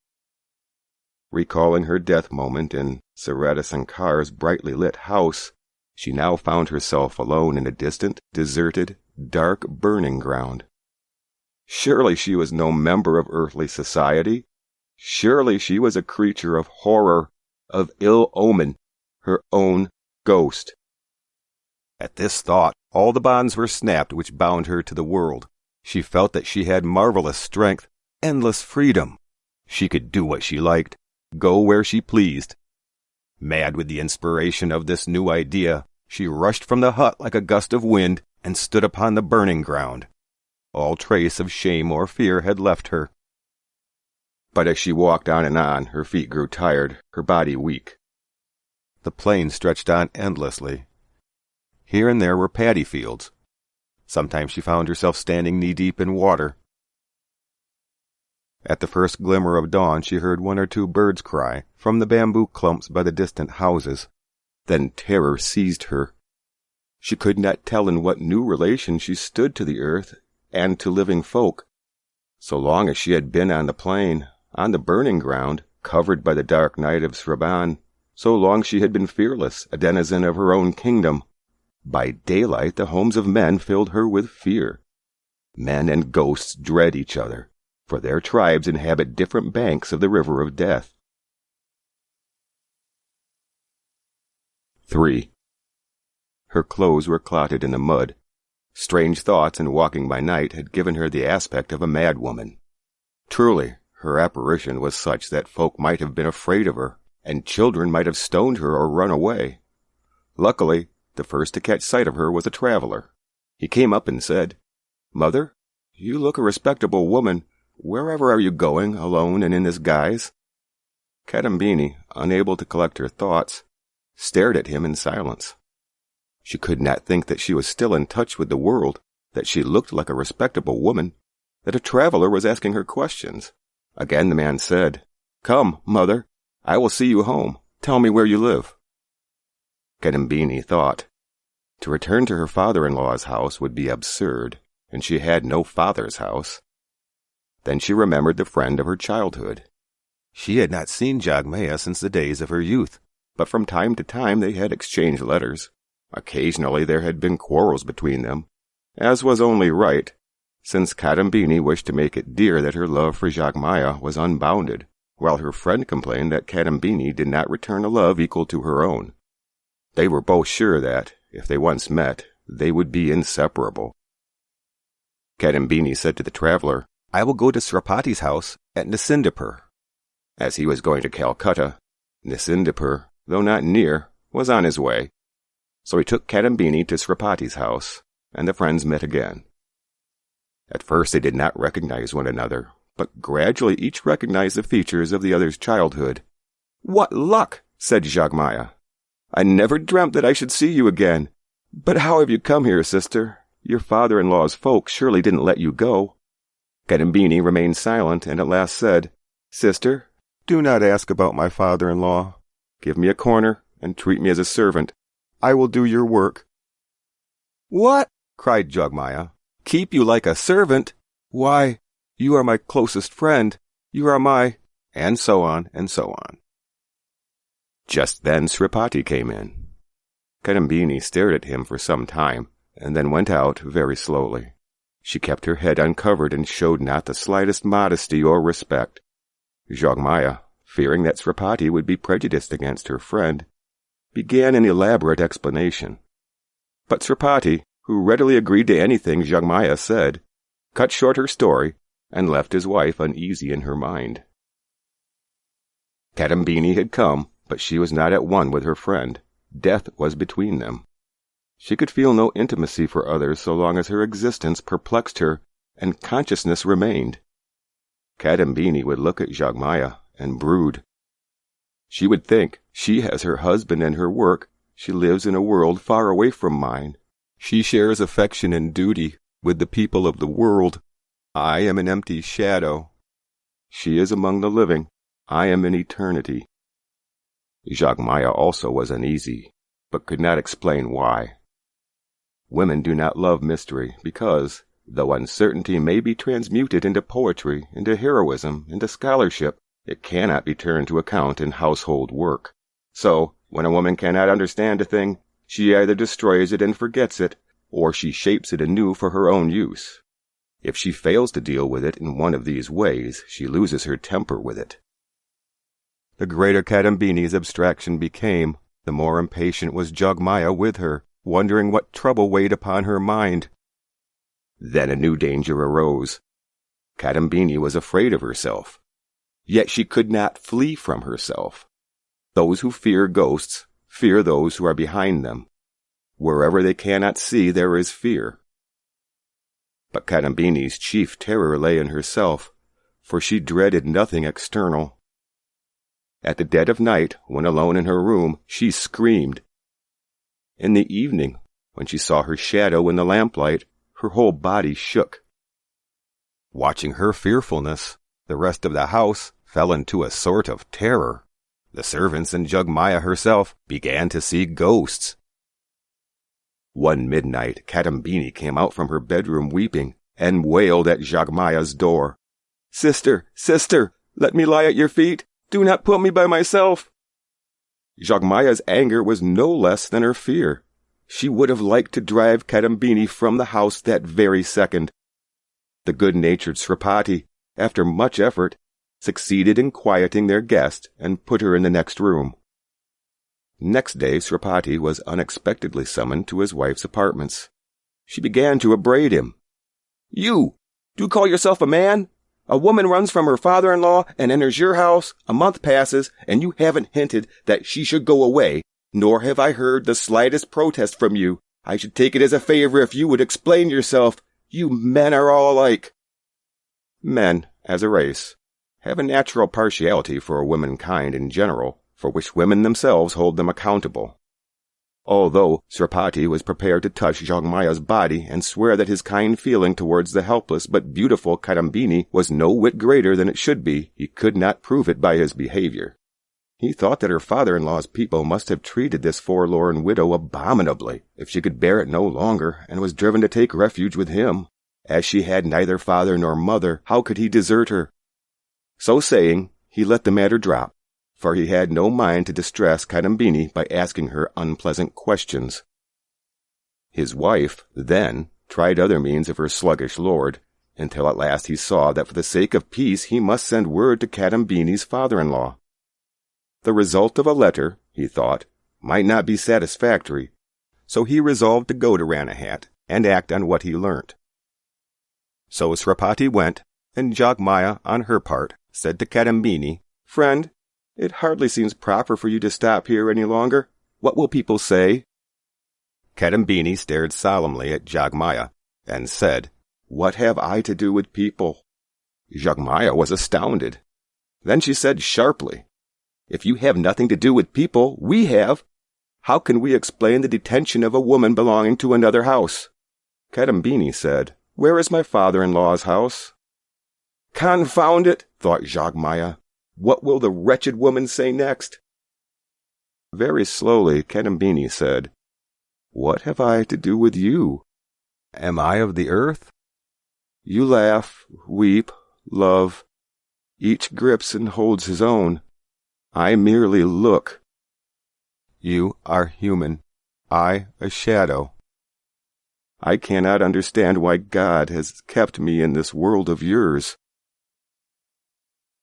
Recalling her death moment in Sarada Sankar's brightly lit house, she now found herself alone in a distant, deserted, dark burning ground. Surely she was no member of earthly society. Surely she was a creature of horror, of ill omen, her own ghost. At this thought, all the bonds were snapped which bound her to the world. She felt that she had marvelous strength, endless freedom. She could do what she liked, go where she pleased. Mad with the inspiration of this new idea, she rushed from the hut like a gust of wind and stood upon the burning ground. All trace of shame or fear had left her. But as she walked on and on, her feet grew tired, her body weak. The plain stretched on endlessly. Here and there were paddy fields. Sometimes she found herself standing knee-deep in water. At the first glimmer of dawn she heard one or two birds cry from the bamboo clumps by the distant houses. Then terror seized her. She could not tell in what new relation she stood to the earth and to living folk. So long as she had been on the plain, on the burning ground, covered by the dark night of Sraban, so long she had been fearless, a denizen of her own kingdom. By daylight the homes of men filled her with fear. Men and ghosts dread each other, for their tribes inhabit different banks of the river of death. 3. Her clothes were clotted in the mud. Strange thoughts and walking by night had given her the aspect of a madwoman. Truly, her apparition was such that folk might have been afraid of her, and children might have stoned her or run away. Luckily, the first to catch sight of her was a traveler. He came up and said, "Mother, you look a respectable woman. Wherever are you going, alone and in this guise?" Kadambini, unable to collect her thoughts, stared at him in silence. She could not think that she was still in touch with the world, that she looked like a respectable woman, that a traveler was asking her questions. Again the man said, "Come, mother, I will see you home. Tell me where you live." Kadambini thought. To return to her father-in-law's house would be absurd, and she had no father's house. Then she remembered the friend of her childhood. She had not seen Jagmaya since the days of her youth, but from time to time they had exchanged letters. Occasionally there had been quarrels between them, as was only right, since Kadambini wished to make it dear that her love for Jagmaya was unbounded, while her friend complained that Kadambini did not return a love equal to her own. They were both sure that, if they once met, they would be inseparable. Kadambini said to the traveler, "I will go to Srapati's house at Nisindapur." As he was going to Calcutta, Nisindapur, though not near, was on his way. So he took Kadambini to Srapati's house, and the friends met again. At first they did not recognize one another, but gradually each recognized the features of the other's childhood. "What luck!" said Jogmaya. "I never dreamt that I should see you again. But how have you come here, sister? Your father-in-law's folks surely didn't let you go." Kadambini remained silent and at last said, "Sister, do not ask about my father-in-law. Give me a corner and treat me as a servant. I will do your work." "What?" cried Jogmaya. "Keep you like a servant? Why, you are my closest friend. You are my—" and so on and so on. Just then Sripati came in. Kadambini stared at him for some time, and then went out very slowly. She kept her head uncovered and showed not the slightest modesty or respect. Jogmaya, fearing that Sripati would be prejudiced against her friend, began an elaborate explanation. But Sripati, who readily agreed to anything Jogmaya said, cut short her story and left his wife uneasy in her mind. Kadambini had come, but she was not at one with her friend. Death was between them. She could feel no intimacy for others so long as her existence perplexed her and consciousness remained. Kadambini would look at Jogmaya and brood. She would think, she has her husband and her work, she lives in a world far away from mine. She shares affection and duty with the people of the world. I am an empty shadow. She is among the living. I am in eternity. Jogmaya also was uneasy, but could not explain why. Women do not love mystery because, though uncertainty may be transmuted into poetry, into heroism, into scholarship, it cannot be turned to account in household work. So, when a woman cannot understand a thing, she either destroys it and forgets it, or she shapes it anew for her own use. If she fails to deal with it in one of these ways, she loses her temper with it. The greater Kadambini's abstraction became, the more impatient was Jogmaya with her, wondering what trouble weighed upon her mind. Then a new danger arose. Kadambini was afraid of herself. Yet she could not flee from herself. Those who fear ghosts fear those who are behind them. Wherever they cannot see, there is fear. But Kadambini's chief terror lay in herself, for she dreaded nothing external. At the dead of night, when alone in her room, she screamed. In the evening, when she saw her shadow in the lamplight, her whole body shook. Watching her fearfulness, the rest of the house fell into a sort of terror. The servants and Jogmaya herself began to see ghosts. One midnight, Kadambini came out from her bedroom weeping, and wailed at Jogmaya's door. "Sister, sister, let me lie at your feet. Do not put me by myself." Jogmaya's anger was no less than her fear. She would have liked to drive Kadambini from the house that very second. The good-natured Sripati, after much effort, succeeded in quieting their guest and put her in the next room. Next day Sripati was unexpectedly summoned to his wife's apartments. She began to upbraid him. "You! Do you call yourself a man? A woman runs from her father-in-law and enters your house. A month passes, and you haven't hinted that she should go away, nor have I heard the slightest protest from you. I should take it as a favor if you would explain yourself. You men are all alike." Men, as a race, have a natural partiality for womankind in general, for which women themselves hold them accountable. Although Sripati was prepared to touch Jogmaya's body and swear that his kind feeling towards the helpless but beautiful Kadambini was no whit greater than it should be, he could not prove it by his behavior. He thought that her father-in-law's people must have treated this forlorn widow abominably, if she could bear it no longer, and was driven to take refuge with him. As she had neither father nor mother, how could he desert her? So saying, he let the matter drop, for he had no mind to distress Kadambini by asking her unpleasant questions. His wife, then, tried other means of her sluggish lord, until at last he saw that for the sake of peace he must send word to Kadambini's father-in-law. The result of a letter, he thought, might not be satisfactory, so he resolved to go to Ranaghat and act on what he learnt. So Sripati went, and Jogmaya, on her part, said to Kadambini, "Friend, it hardly seems proper for you to stop here any longer. What will people say?" Kadambini stared solemnly at Jogmaya, and said, "What have I to do with people? Jogmaya was astounded. Then she said sharply, "If you have nothing to do with people, we have. How can we explain the detention of a woman belonging to another house?" Kadambini said, "Where is my father-in-law's house?" "Confound it," thought Jogmaya. "What will the wretched woman say next?" Very slowly, Kadambini said, "What have I to do with you? Am I of the earth? You laugh, weep, love. Each grips and holds his own. I merely look. You are human, I a shadow. I cannot understand why God has kept me in this world of yours."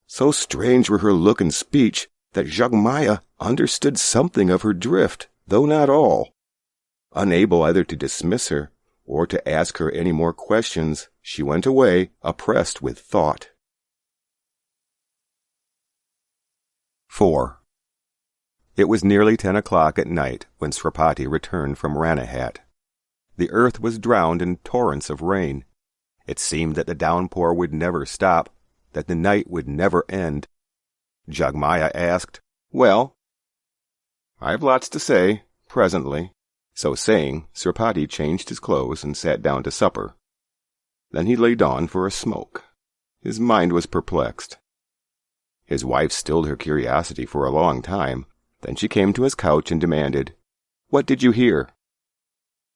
So strange were her look and speech that Jogmaya understood something of her drift, though not all. Unable either to dismiss her or to ask her any more questions, she went away, oppressed with thought. 4. It was nearly 10 o'clock at night when Sripati returned from Ranaghat. The earth was drowned in torrents of rain. It seemed that the downpour would never stop, that the night would never end. Jogmaya asked, "Well?" "I've lots to say, presently." So saying, Sripati changed his clothes and sat down to supper. Then he lay down for a smoke. His mind was perplexed. His wife stilled her curiosity for a long time. Then she came to his couch and demanded, "What did you hear?"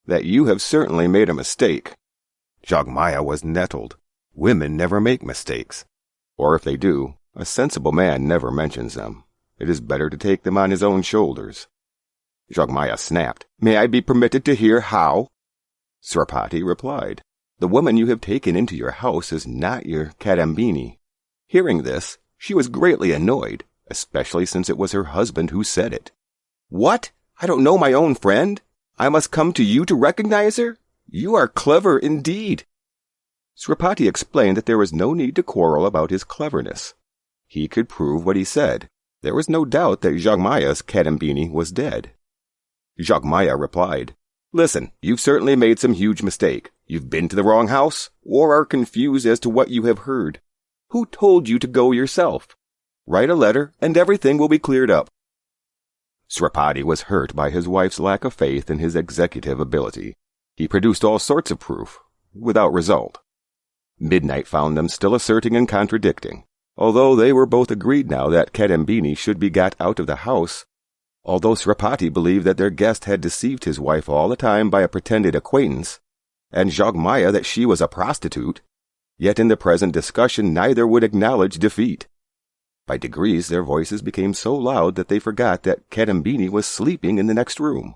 "That you have certainly made a mistake." Jogmaya was nettled. Women never make mistakes. Or if they do, a sensible man never mentions them. It is better to take them on his own shoulders. Jogmaya snapped, "May I be permitted to hear how?" Sripati replied, "The woman you have taken into your house is not your Kadambini." Hearing this, she was greatly annoyed, especially since it was her husband who said it. "What? I don't know my own friend? I must come to you to recognize her? You are clever indeed." Sripati explained that there was no need to quarrel about his cleverness. He could prove what he said. There was no doubt that Jogmaya's Kadambini was dead. Jogmaya replied, "Listen, you've certainly made some huge mistake. You've been to the wrong house, or are confused as to what you have heard. Who told you to go yourself? Write a letter, and everything will be cleared up." Sripati was hurt by his wife's lack of faith in his executive ability. He produced all sorts of proof, without result. Midnight found them still asserting and contradicting. Although they were both agreed now that Kadambini should be got out of the house, although Sripati believed that their guest had deceived his wife all the time by a pretended acquaintance, and Jogmaya that she was a prostitute, yet in the present discussion neither would acknowledge defeat. By degrees their voices became so loud that they forgot that Kadambini was sleeping in the next room.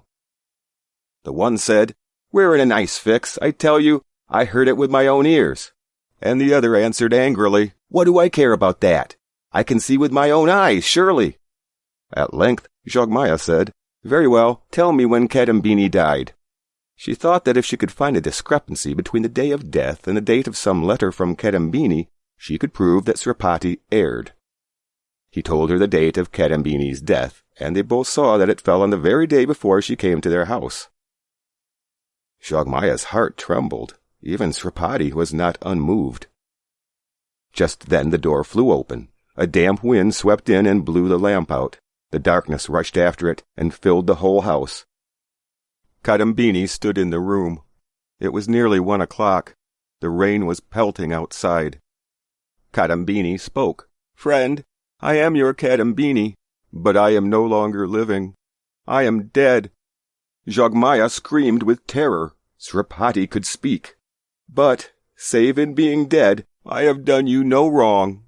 The one said, "We're in a nice fix, I tell you, I heard it with my own ears." And the other answered angrily, "What do I care about that? I can see with my own eyes, surely." At length Jogmaya said, "Very well, tell me when Kadambini died." She thought that if she could find a discrepancy between the day of death and the date of some letter from Kadambini, she could prove that Sripati erred. He told her the date of Kadambini's death, and they both saw that it fell on the very day before she came to their house. Jogmaya's heart trembled. Even Sripati was not unmoved. Just then the door flew open. A damp wind swept in and blew the lamp out. The darkness rushed after it and filled the whole house. Kadambini stood in the room. It was nearly 1 o'clock. The rain was pelting outside. Kadambini spoke. "Friend, I am your Kadambini, but I am no longer living. I am dead." Jogmaya screamed with terror. Sripati could speak. "But, save in being dead, I have done you no wrong.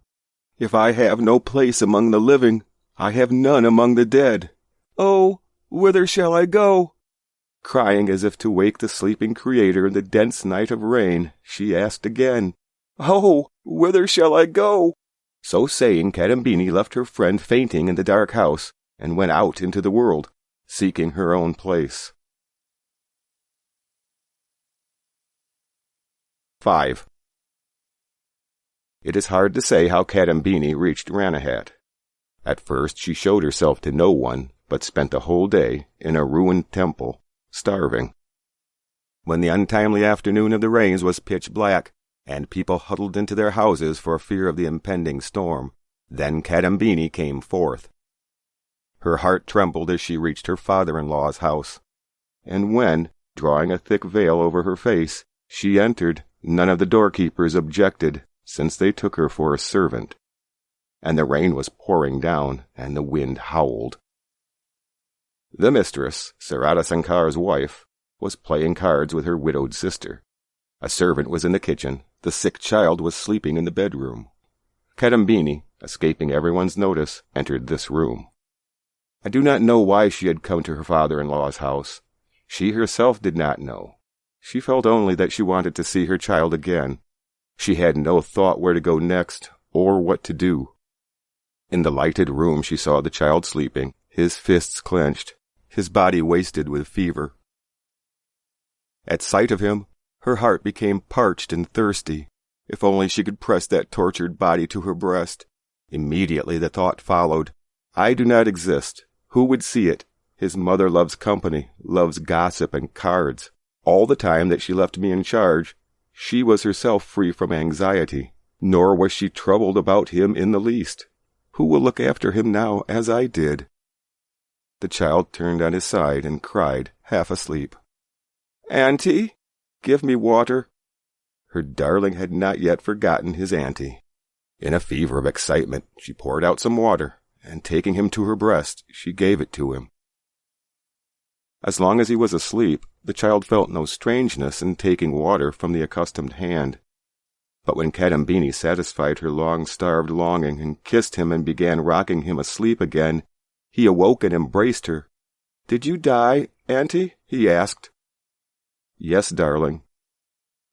If I have no place among the living, I have none among the dead. Oh, whither shall I go?" Crying as if to wake the sleeping Creator in the dense night of rain, she asked again, "Oh, whither shall I go?" So saying, Kadambini left her friend fainting in the dark house, and went out into the world, seeking her own place. 5. It is hard to say how Kadambini reached Ranaghat. At first she showed herself to no one, but spent the whole day in a ruined temple, starving. When the untimely afternoon of the rains was pitch black, and people huddled into their houses for fear of the impending storm. Then Kadambini came forth. Her heart trembled as she reached her father-in-law's house, and when, drawing a thick veil over her face, she entered, none of the doorkeepers objected, since they took her for a servant. And the rain was pouring down, and the wind howled. The mistress, Sarada Sankar's wife, was playing cards with her widowed sister. A servant was in the kitchen. The sick child was sleeping in the bedroom. Kadambini, escaping everyone's notice, entered this room. I do not know why she had come to her father-in-law's house. She herself did not know. She felt only that she wanted to see her child again. She had no thought where to go next, or what to do. In the lighted room she saw the child sleeping, his fists clenched, his body wasted with fever. At sight of him, her heart became parched and thirsty. If only she could press that tortured body to her breast. Immediately the thought followed, I do not exist. Who would see it? His mother loves company, loves gossip and cards. All the time that she left me in charge, she was herself free from anxiety, nor was she troubled about him in the least. Who will look after him now as I did? The child turned on his side and cried, half asleep. Auntie, give me water. Her darling had not yet forgotten his auntie. In a fever of excitement, she poured out some water, and taking him to her breast, she gave it to him. As long as he was asleep, the child felt no strangeness in taking water from the accustomed hand. But when Kadambini satisfied her long-starved longing and kissed him and began rocking him asleep again, he awoke and embraced her. Did you die, auntie? He asked. Yes, darling.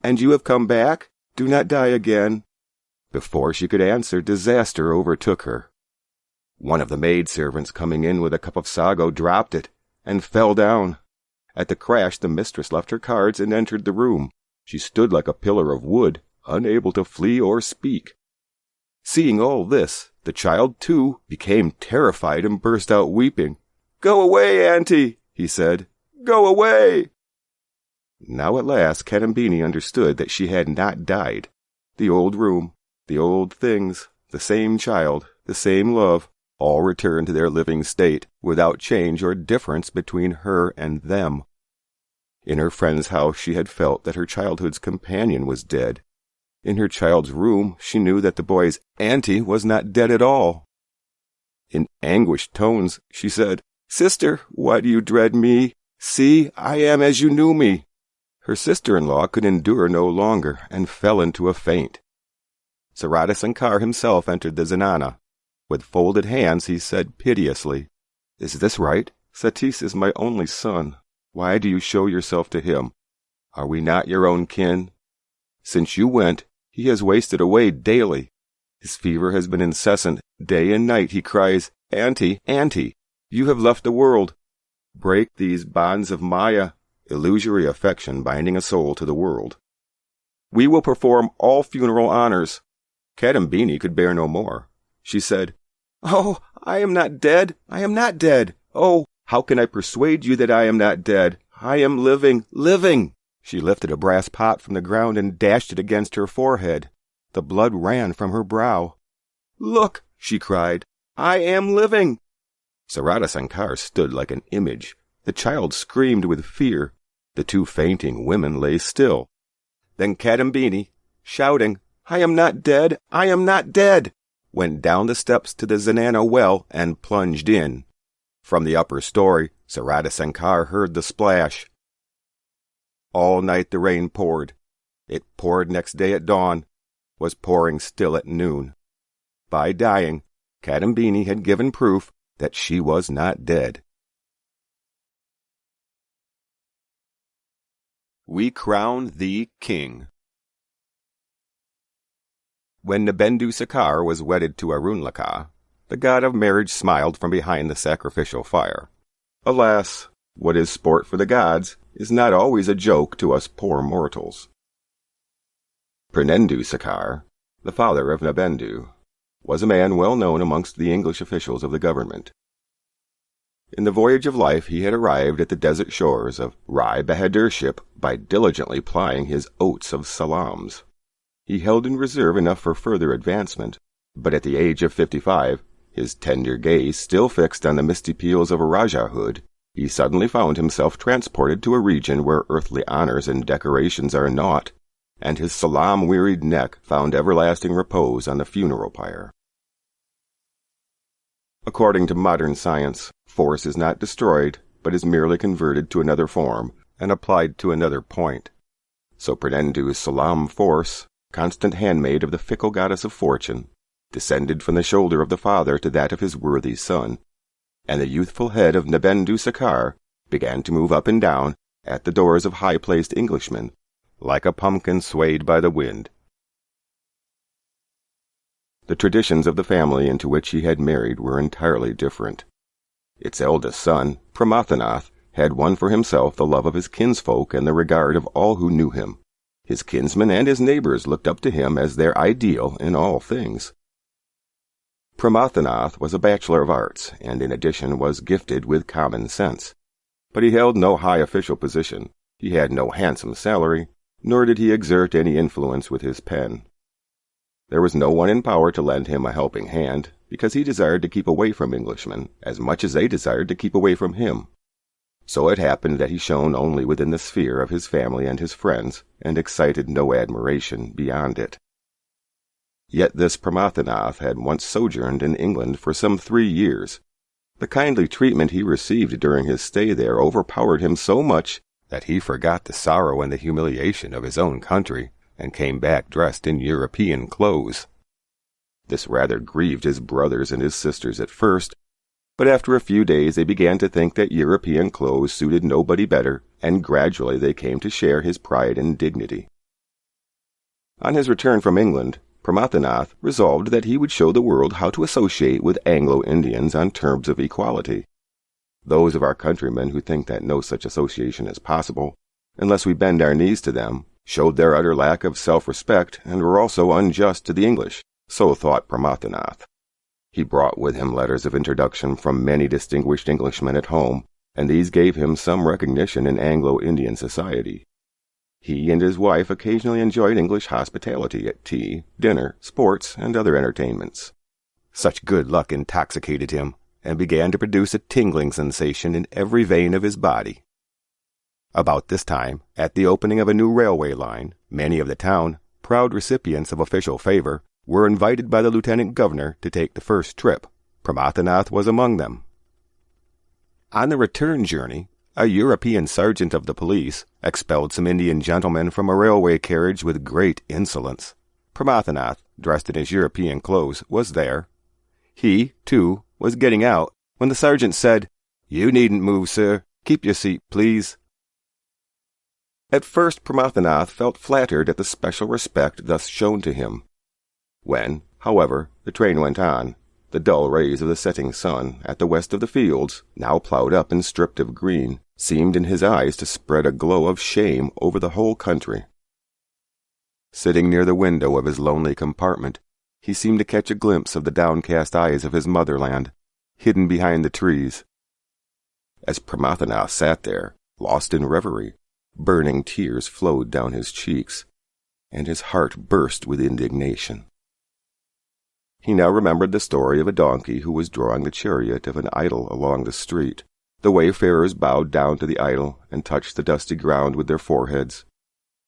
And you have come back? Do not die again. Before she could answer, disaster overtook her. One of the maidservants coming in with a cup of sago dropped it, and fell down. At the crash the mistress left her cards and entered the room. She stood like a pillar of wood, unable to flee or speak. Seeing all this, the child, too, became terrified and burst out weeping. Go away, auntie, he said. Go away! Now at last Kadambini understood that she had not died. The old room, the old things, the same child, the same love, all returned to their living state, without change or difference between her and them. In her friend's house she had felt that her childhood's companion was dead. In her child's room she knew that the boy's auntie was not dead at all. In anguished tones she said, Sister, why do you dread me? See, I am as you knew me. Her sister-in-law could endure no longer, and fell into a faint. Sarada Sankar himself entered the zenana. With folded hands he said piteously, Is this right? Satish is my only son. Why do you show yourself to him? Are we not your own kin? Since you went, he has wasted away daily. His fever has been incessant. Day and night he cries, Auntie, auntie, you have left the world. Break these bonds of Maya, illusory affection binding a soul to the world. We will perform all funeral honors. Kadambini could bear no more. She said, Oh, I am not dead. I am not dead. Oh, how can I persuade you that I am not dead? I am living, living. She lifted a brass pot from the ground and dashed it against her forehead. The blood ran from her brow. Look, she cried, I am living. Sarada Sankar stood like an image. The child screamed with fear. The two fainting women lay still. Then Kadambini, shouting, I am not dead, I am not dead, went down the steps to the zenana well and plunged in. From the upper story, Sarada Sankar heard the splash. All night the rain poured. It poured next day at dawn, was pouring still at noon. By dying, Kadambini had given proof that she was not dead. We crown thee king. When Nabendu Sakar was wedded to Arunlaka, the god of marriage smiled from behind the sacrificial fire. Alas, what is sport for the gods is not always a joke to us poor mortals. Purnendu Sakar, the father of Nabendu, was a man well known amongst the English officials of the government. In the voyage of life he had arrived at the desert shores of Rai Bahadurship by diligently plying his oats of salams. he held in reserve enough for further advancement, but at the age of 55, his tender gaze still fixed on the misty peals of a Rajahood, he suddenly found himself transported to a region where earthly honors and decorations are naught, and his salaam-wearied neck found everlasting repose on the funeral pyre. According to modern science, force is not destroyed, but is merely converted to another form and applied to another point. So Pernendu's Salaam force, constant handmaid of the fickle goddess of fortune, descended from the shoulder of the father to that of his worthy son, and the youthful head of Nabendu Sakar began to move up and down at the doors of high-placed Englishmen, like a pumpkin swayed by the wind. The traditions of the family into which he had married were entirely different. Its eldest son, Pramathanath, had won for himself the love of his kinsfolk and the regard of all who knew him. His kinsmen and his neighbors looked up to him as their ideal in all things. Pramathanath was a bachelor of arts, and in addition was gifted with common sense. But he held no high official position, he had no handsome salary, nor did he exert any influence with his pen. There was no one in power to lend him a helping hand, because he desired to keep away from Englishmen as much as they desired to keep away from him. So it happened that he shone only within the sphere of his family and his friends, and excited no admiration beyond it. Yet this Pramathanath had once sojourned in England for some 3 years. The kindly treatment he received during his stay there overpowered him so much that he forgot the sorrow and the humiliation of his own country, and came back dressed in European clothes. This rather grieved his brothers and his sisters at first, but after a few days they began to think that European clothes suited nobody better, and gradually they came to share his pride and dignity. On his return from England, Pramathanath resolved that he would show the world how to associate with Anglo-Indians on terms of equality. Those of our countrymen who think that no such association is possible, unless we bend our knees to them, showed their utter lack of self-respect and were also unjust to the English, so thought Pramathanath. He brought with him letters of introduction from many distinguished Englishmen at home, and these gave him some recognition in Anglo-Indian society. He and his wife occasionally enjoyed English hospitality at tea, dinner, sports, and other entertainments. Such good luck intoxicated him, and began to produce a tingling sensation in every vein of his body. About this time, at the opening of a new railway line, many of the town, proud recipients of official favor, were invited by the lieutenant governor to take the first trip. Pramathanath was among them. On the return journey, a European sergeant of the police expelled some Indian gentlemen from a railway carriage with great insolence. Pramathanath, dressed in his European clothes, was there. He, too, was getting out, when the sergeant said, "You needn't move, sir. Keep your seat, please." At first Pramathanath felt flattered at the special respect thus shown to him. When, however, the train went on, the dull rays of the setting sun, at the west of the fields, now ploughed up and stripped of green, seemed in his eyes to spread a glow of shame over the whole country. Sitting near the window of his lonely compartment, he seemed to catch a glimpse of the downcast eyes of his motherland, hidden behind the trees. As Pramathanath sat there, lost in reverie, burning tears flowed down his cheeks, and his heart burst with indignation. He now remembered the story of a donkey who was drawing the chariot of an idol along the street. The wayfarers bowed down to the idol and touched the dusty ground with their foreheads.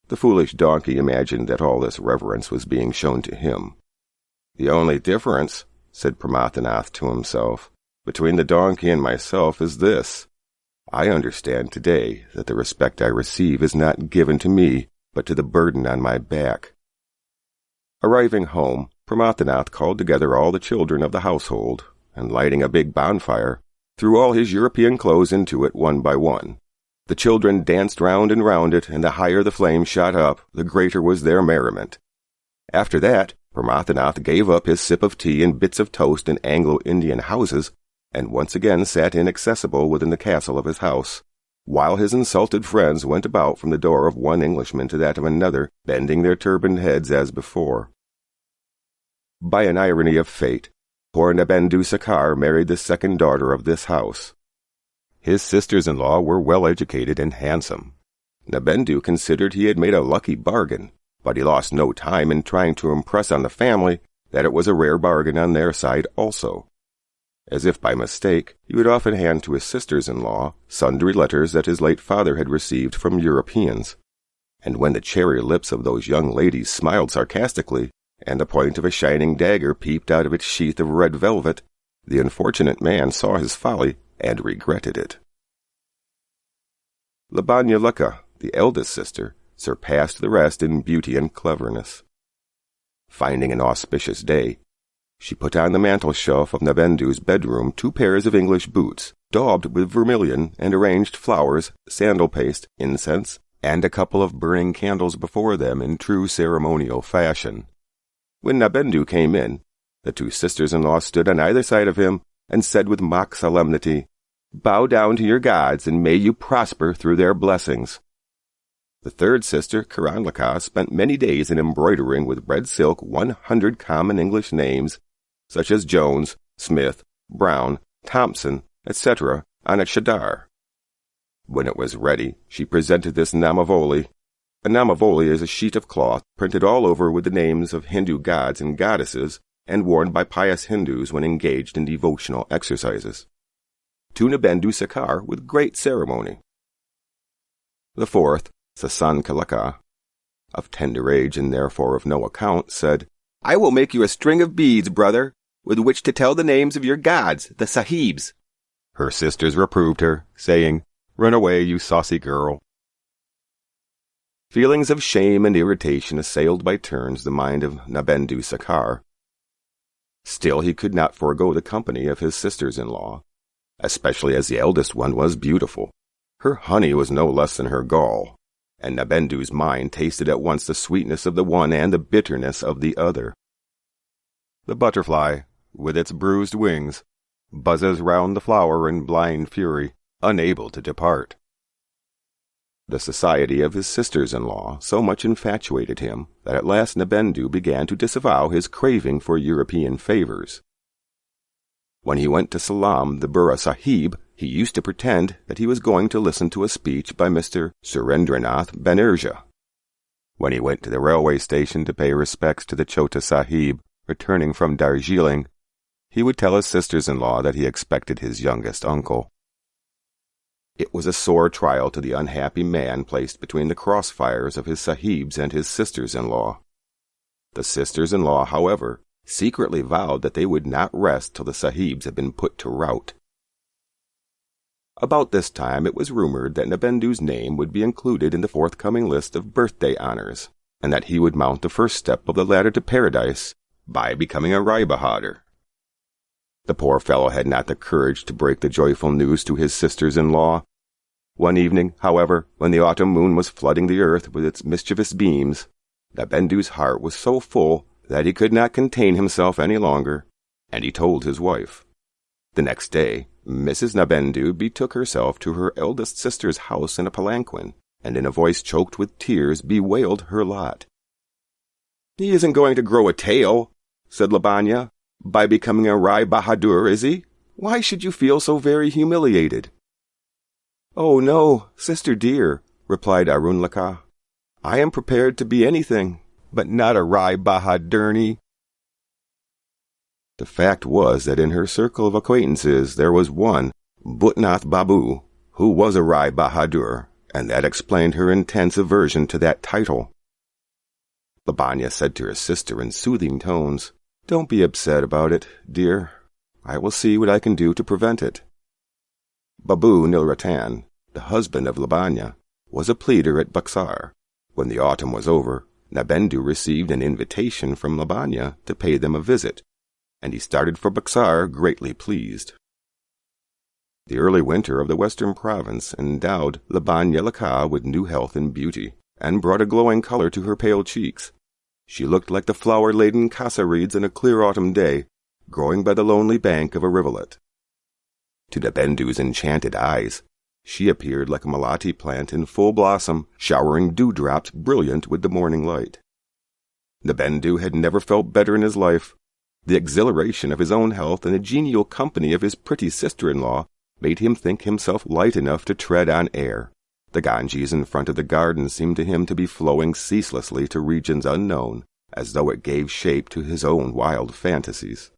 The foolish donkey imagined that all this reverence was being shown to him. "The only difference," said Pramathanath to himself, "between the donkey and myself is this. I understand today that the respect I receive is not given to me, but to the burden on my back." Arriving home, Pramathanath called together all the children of the household, and lighting a big bonfire, threw all his European clothes into it one by one. The children danced round and round it, and the higher the flame shot up, the greater was their merriment. After that, Pramathanath gave up his sip of tea and bits of toast in Anglo-Indian houses, and once again sat inaccessible within the castle of his house, while his insulted friends went about from the door of one Englishman to that of another, bending their turbaned heads as before. By an irony of fate, poor Nabendu Sakar married the second daughter of this house. His sisters-in-law were well educated and handsome. Nabendu considered he had made a lucky bargain, but he lost no time in trying to impress on the family that it was a rare bargain on their side also. As if by mistake, he would often hand to his sisters-in-law sundry letters that his late father had received from Europeans, and when the cherry lips of those young ladies smiled sarcastically, and the point of a shining dagger peeped out of its sheath of red velvet, the unfortunate man saw his folly and regretted it. Labanyalika, the eldest sister, surpassed the rest in beauty and cleverness. Finding an auspicious day, she put on the mantel-shelf of Nabendu's bedroom 2 pairs of English boots, daubed with vermilion, and arranged flowers, sandal paste, incense, and a couple of burning candles before them in true ceremonial fashion. When Nabendu came in, the 2 sisters-in-law stood on either side of him and said with mock solemnity, "Bow down to your gods, and may you prosper through their blessings." The third sister, Karanlaka, spent many days in embroidering with red silk 100 common English names, such as Jones, Smith, Brown, Thompson, etc., on a chadar. When it was ready, she presented this namavoli. A namavoli is a sheet of cloth printed all over with the names of Hindu gods and goddesses, and worn by pious Hindus when engaged in devotional exercises, to Nabendu Sakar with great ceremony. The fourth, Sasankalaka, of tender age and therefore of no account, said, "I will make you a string of beads, brother, with which to tell the names of your gods, the sahibs." Her sisters reproved her, saying, "Run away, you saucy girl." Feelings of shame and irritation assailed by turns the mind of Nabendu Sakar. Still he could not forego the company of his sisters-in-law, especially as the eldest one was beautiful. Her honey was no less than her gall, and Nabendu's mind tasted at once the sweetness of the one and the bitterness of the other. The butterfly, with its bruised wings, buzzes round the flower in blind fury, unable to depart. The society of his sisters-in-law so much infatuated him that at last Nabendu began to disavow his craving for European favors. When he went to Salam the Burra Sahib, he used to pretend that he was going to listen to a speech by Mr. Surendranath Banerjee. When he went to the railway station to pay respects to the Chota Sahib, returning from Darjeeling, he would tell his sisters-in-law that he expected his youngest uncle. It was a sore trial to the unhappy man placed between the crossfires of his sahibs and his sisters-in-law. The sisters-in-law, however, secretly vowed that they would not rest till the sahibs had been put to rout. About this time it was rumored that Nabendu's name would be included in the forthcoming list of birthday honors, and that he would mount the first step of the ladder to paradise by becoming a Rai Bahadur. The poor fellow had not the courage to break the joyful news to his sisters-in-law. One evening, however, when the autumn moon was flooding the earth with its mischievous beams, Nabendu's heart was so full that he could not contain himself any longer, and he told his wife. The next day, Mrs. Nabendu betook herself to her eldest sister's house in a palanquin, and in a voice choked with tears bewailed her lot. "He isn't going to grow a tail," said Labanya, "by becoming a Rai Bahadur, is he? Why should you feel so very humiliated?" "Oh, no, sister dear," replied Arunlaka. "I am prepared to be anything, but not a Rai Bahadurni." The fact was that in her circle of acquaintances there was one, Bhutnath Babu, who was a Rai Bahadur, and that explained her intense aversion to that title. Labanya said to her sister in soothing tones, "Don't be upset about it, dear. I will see what I can do to prevent it." Babu Nilratan, the husband of Labanya, was a pleader at Buxar. When the autumn was over, Nabendu received an invitation from Labanya to pay them a visit, and he started for Buxar greatly pleased. The early winter of the western province endowed Labanyalika with new health and beauty, and brought a glowing color to her pale cheeks. She looked like the flower-laden casa reeds on a clear autumn day, growing by the lonely bank of a rivulet. To Nabendu's enchanted eyes, she appeared like a malati plant in full blossom, showering dewdrops brilliant with the morning light. Nabendu had never felt better in his life. The exhilaration of his own health and the genial company of his pretty sister-in-law made him think himself light enough to tread on air, The Ganges in front of the garden seemed to him to be flowing ceaselessly to regions unknown, as though it gave shape to his own wild fantasies.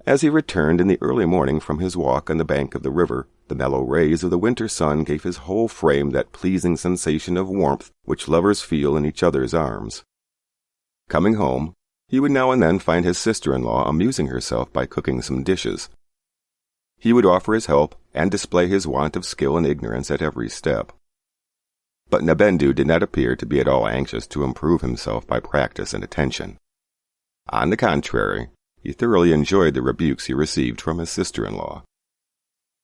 As he returned in the early morning from his walk on the bank of the river, the mellow rays of the winter sun gave his whole frame that pleasing sensation of warmth which lovers feel in each other's arms. Coming home, he would now and then find his sister-in-law amusing herself by cooking some dishes. He would offer his help and display his want of skill and ignorance at every step. But Nabendu did not appear to be at all anxious to improve himself by practice and attention. On the contrary, he thoroughly enjoyed the rebukes he received from his sister-in-law.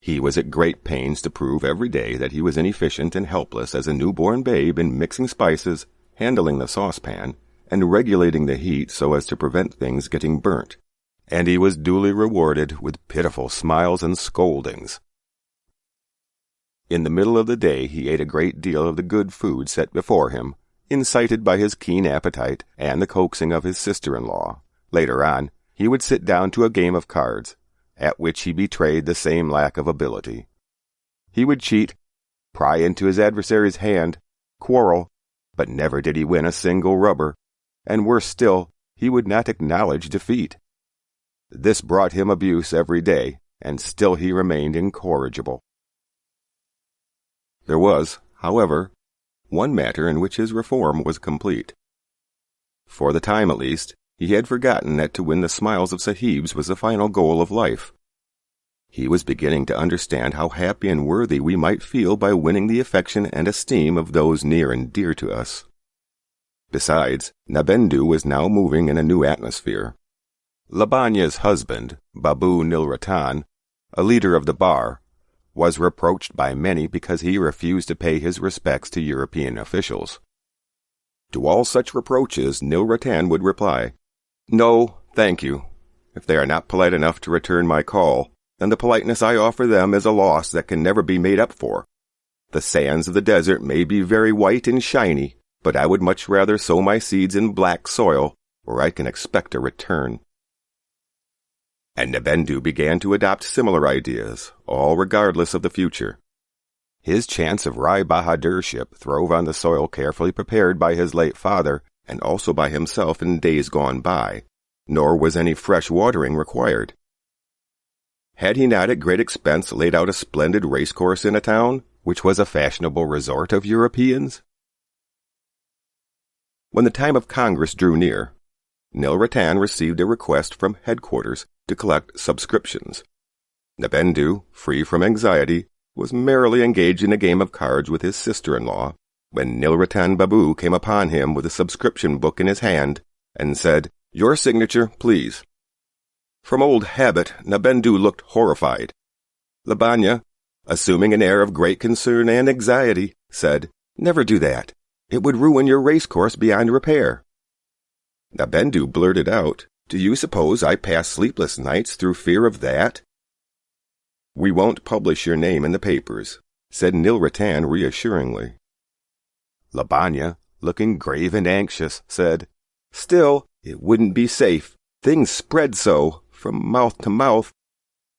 He was at great pains to prove every day that he was inefficient and helpless as a newborn babe in mixing spices, handling the saucepan, and regulating the heat so as to prevent things getting burnt, and he was duly rewarded with pitiful smiles and scoldings. In the middle of the day he ate a great deal of the good food set before him, incited by his keen appetite and the coaxing of his sister-in-law. Later on, he would sit down to a game of cards, at which he betrayed the same lack of ability. He would cheat, pry into his adversary's hand, quarrel, but never did he win a single rubber, and worse still, he would not acknowledge defeat. This brought him abuse every day, and still he remained incorrigible. There was, however, one matter in which his reform was complete. For the time at least, he had forgotten that to win the smiles of sahibs was the final goal of life. He was beginning to understand how happy and worthy we might feel by winning the affection and esteem of those near and dear to us. Besides, Nabendu was now moving in a new atmosphere. Labanya's husband, Babu Nilratan, a leader of the bar, was reproached by many because he refused to pay his respects to European officials. To all such reproaches Nilratan would reply, "No, thank you. If they are not polite enough to return my call, then the politeness I offer them is a loss that can never be made up for. The sands of the desert may be very white and shiny, but I would much rather sow my seeds in black soil, where I can expect a return." And Nabendu began to adopt similar ideas, all regardless of the future. His chance of Rai Bahadurship throve on the soil carefully prepared by his late father and also by himself in days gone by, nor was any fresh watering required. Had he not at great expense laid out a splendid racecourse in a town, which was a fashionable resort of Europeans? When the time of Congress drew near, Nilratan received a request from headquarters to collect subscriptions. Nabendu, free from anxiety, was merrily engaged in a game of cards with his sister-in-law, when Nilratan Babu came upon him with a subscription book in his hand, and said, "Your signature, please." From old habit, Nabendu looked horrified. Labanya, assuming an air of great concern and anxiety, said, "Never do that. It would ruin your racecourse beyond repair." Nabendu blurted out, "Do you suppose I pass sleepless nights through fear of that?" "We won't publish your name in the papers," said Nilratan reassuringly. Labanya, looking grave and anxious, said, "Still, it wouldn't be safe. Things spread so, from mouth to mouth."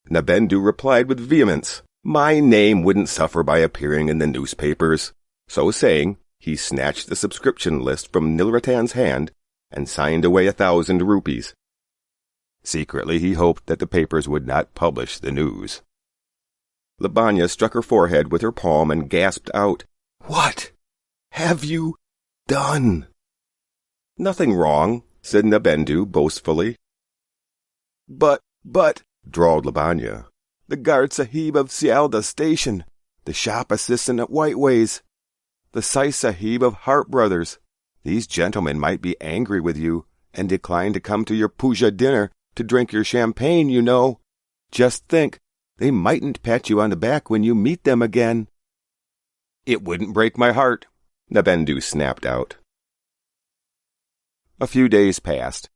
Nabendu replied with vehemence, "My name wouldn't suffer by appearing in the newspapers." So saying, he snatched the subscription list from Nilratan's hand and signed away 1,000 rupees. Secretly he hoped that the papers would not publish the news. Labanya struck her forehead with her palm and gasped out, "What have you done?" "Nothing wrong," said Nabendu boastfully. But, drawled Labanya, "the guard sahib of Sialda Station, the shop assistant at Whiteways, the Sai Sahib of Hart Brothers, these gentlemen might be angry with you and decline to come to your puja dinner to drink your champagne, you know. Just think, they mightn't pat you on the back when you meet them again." "It wouldn't break my heart," Nabendu snapped out. A few days passed.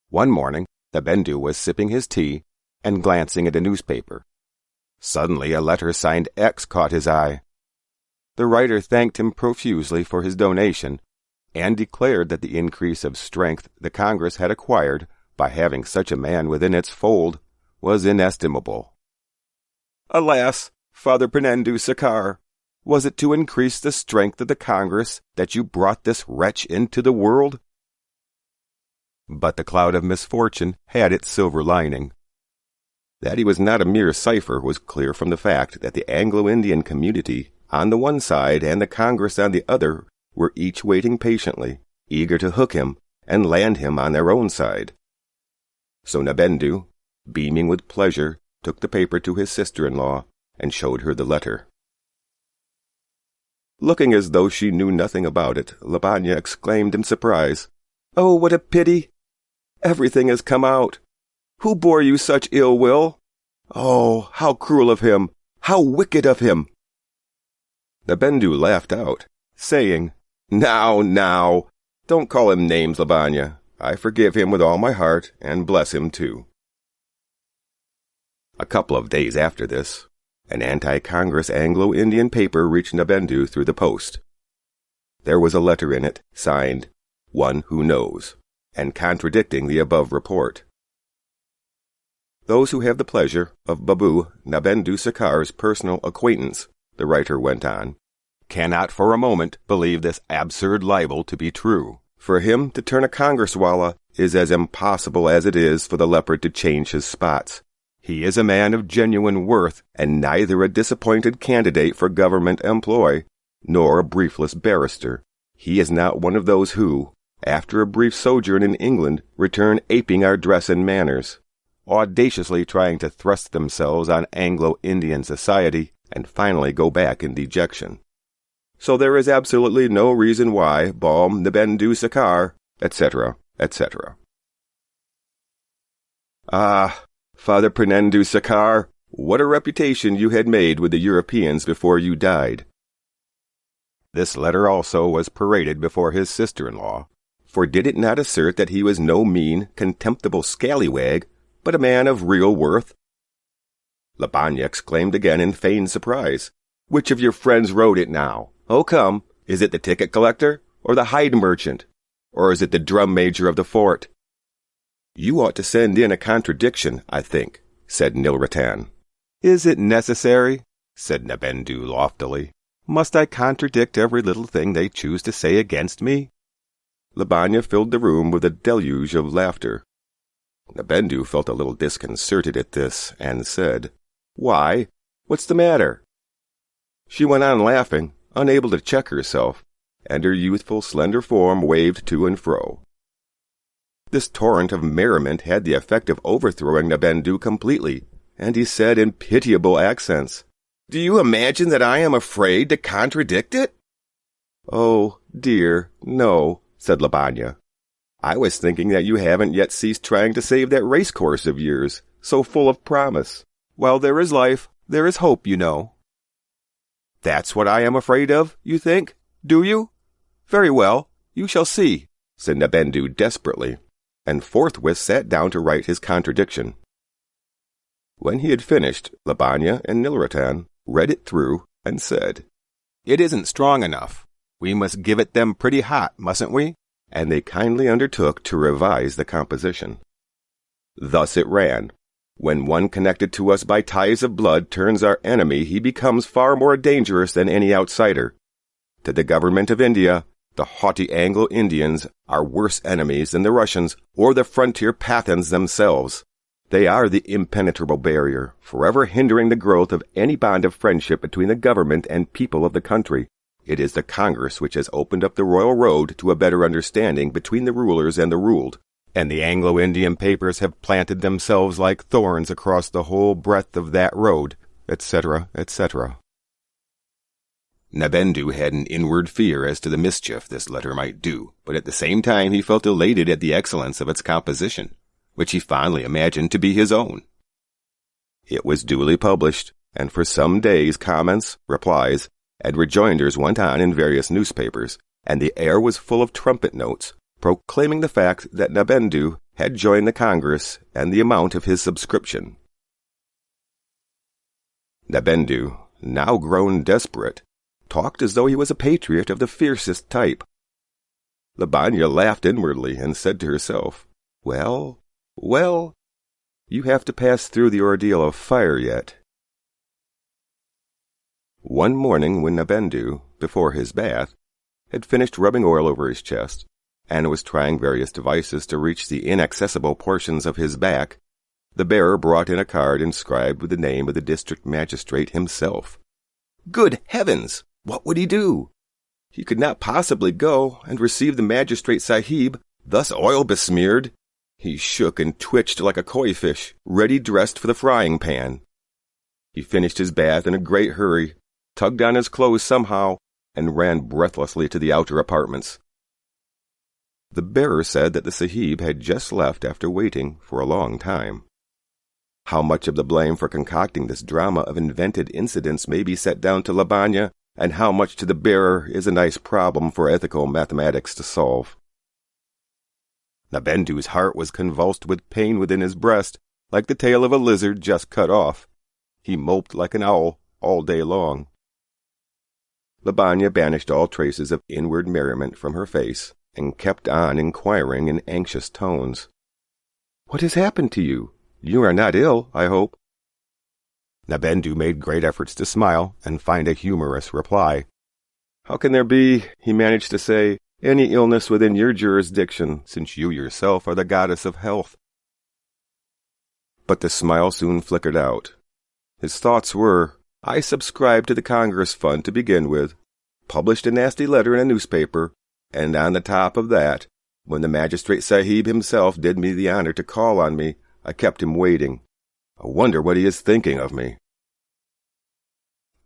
One morning, Nabendu was sipping his tea and glancing at a newspaper. Suddenly a letter signed X caught his eye. The writer thanked him profusely for his donation and declared that the increase of strength the Congress had acquired by having such a man within its fold was inestimable. "Alas, Father Penendu Sakar," Was it to increase the strength of the Congress that you brought this wretch into the world? But the cloud of misfortune had its silver lining. That he was not a mere cipher was clear from the fact that the Anglo-Indian community on the one side and the Congress on the other were each waiting patiently, eager to hook him and land him on their own side. So Nabendu, beaming with pleasure, took the paper to his sister-in-law and showed her the letter. Looking as though she knew nothing about it, Lavinia exclaimed in surprise, "Oh, what a pity! Everything has come out. Who bore you such ill will? Oh, how cruel of him! How wicked of him!" Nabendu laughed out, saying, Now, don't call him names, Lavinia. I forgive him with all my heart, and bless him too." A couple of days after this, an anti-Congress Anglo-Indian paper reached Nabendu through the post. There was a letter in it, signed, "One Who Knows," and contradicting the above report. "Those who have the pleasure of Babu Nabendu Sakar's personal acquaintance," the writer went on, "cannot for a moment believe this absurd libel to be true. For him to turn a Congresswala is as impossible as it is for the leopard to change his spots. He is a man of genuine worth, and neither a disappointed candidate for government employ, nor a briefless barrister. He is not one of those who, after a brief sojourn in England, return aping our dress and manners, audaciously trying to thrust themselves on Anglo-Indian society, and finally go back in dejection. So there is absolutely no reason why Balm Nabendu Sakar, etc., etc." Ah, Father Prenendu Sakar, what a reputation you had made with the Europeans before you died. This letter also was paraded before his sister-in-law, for did it not assert that he was no mean, contemptible scallywag, but a man of real worth? Lavinia exclaimed again in feigned surprise, "Which of your friends wrote it now? Oh, come, is it the ticket collector, or the hide merchant, or is it the drum major of the fort?" "You ought to send in a contradiction, I think," said Nilratan. "Is it necessary?" said Nabendu loftily. "Must I contradict every little thing they choose to say against me?" Lavinia filled the room with a deluge of laughter. Nabendu felt a little disconcerted at this, and said, "Why, what's the matter?" She went on laughing, unable to check herself, and her youthful, slender form waved to and fro. This torrent of merriment had the effect of overthrowing Nabendu completely, and he said in pitiable accents, "Do you imagine that I am afraid to contradict it?" "Oh, dear, no," said Lavinia. "I was thinking that you haven't yet ceased trying to save that racecourse of yours, so full of promise. While there is life, there is hope, you know." "That's what I am afraid of, you think? Do you? Very well, you shall see," said Nabendu desperately, and forthwith sat down to write his contradiction. When he had finished, Lavinia and Nilratan read it through and said, "It isn't strong enough. We must give it them pretty hot, mustn't we?" And they kindly undertook to revise the composition. Thus it ran, "When one connected to us by ties of blood turns our enemy, he becomes far more dangerous than any outsider. To the government of India, the haughty Anglo-Indians are worse enemies than the Russians or the frontier Pathans themselves. They are the impenetrable barrier, forever hindering the growth of any bond of friendship between the government and people of the country. It is the Congress which has opened up the royal road to a better understanding between the rulers and the ruled, and the Anglo-Indian papers have planted themselves like thorns across the whole breadth of that road, etc., etc." Nabendu had an inward fear as to the mischief this letter might do, but at the same time he felt elated at the excellence of its composition, which he fondly imagined to be his own. It was duly published, and for some days comments, replies, and rejoinders went on in various newspapers, and the air was full of trumpet notes, proclaiming the fact that Nabendu had joined the Congress and the amount of his subscription. Nabendu, now grown desperate, talked as though he was a patriot of the fiercest type. Lavinia laughed inwardly and said to herself, Well, you have to pass through the ordeal of fire yet." One morning when Nabendu, before his bath, had finished rubbing oil over his chest, and was trying various devices to reach the inaccessible portions of his back, the bearer brought in a card inscribed with the name of the district magistrate himself. Good heavens! What would he do? He could not possibly go and receive the magistrate sahib, thus oil-besmeared. He shook and twitched like a koi fish, ready dressed for the frying pan. He finished his bath in a great hurry, tugged on his clothes somehow, and ran breathlessly to the outer apartments. The bearer said that the sahib had just left after waiting for a long time. How much of the blame for concocting this drama of invented incidents may be set down to Labanya, and how much to the bearer is a nice problem for ethical mathematics to solve. Nabendu's heart was convulsed with pain within his breast, like the tail of a lizard just cut off. He moped like an owl all day long. Labanya banished all traces of inward merriment from her face, and kept on inquiring in anxious tones. "What has happened to you? You are not ill, I hope?" Nabendu made great efforts to smile and find a humorous reply. "How can there be," he managed to say, "any illness within your jurisdiction, since you yourself are the goddess of health?" But the smile soon flickered out. His thoughts were, I subscribed to the Congress Fund to begin with, published a nasty letter in a newspaper, and on the top of that, when the magistrate sahib himself did me the honor to call on me, I kept him waiting. I wonder what he is thinking of me.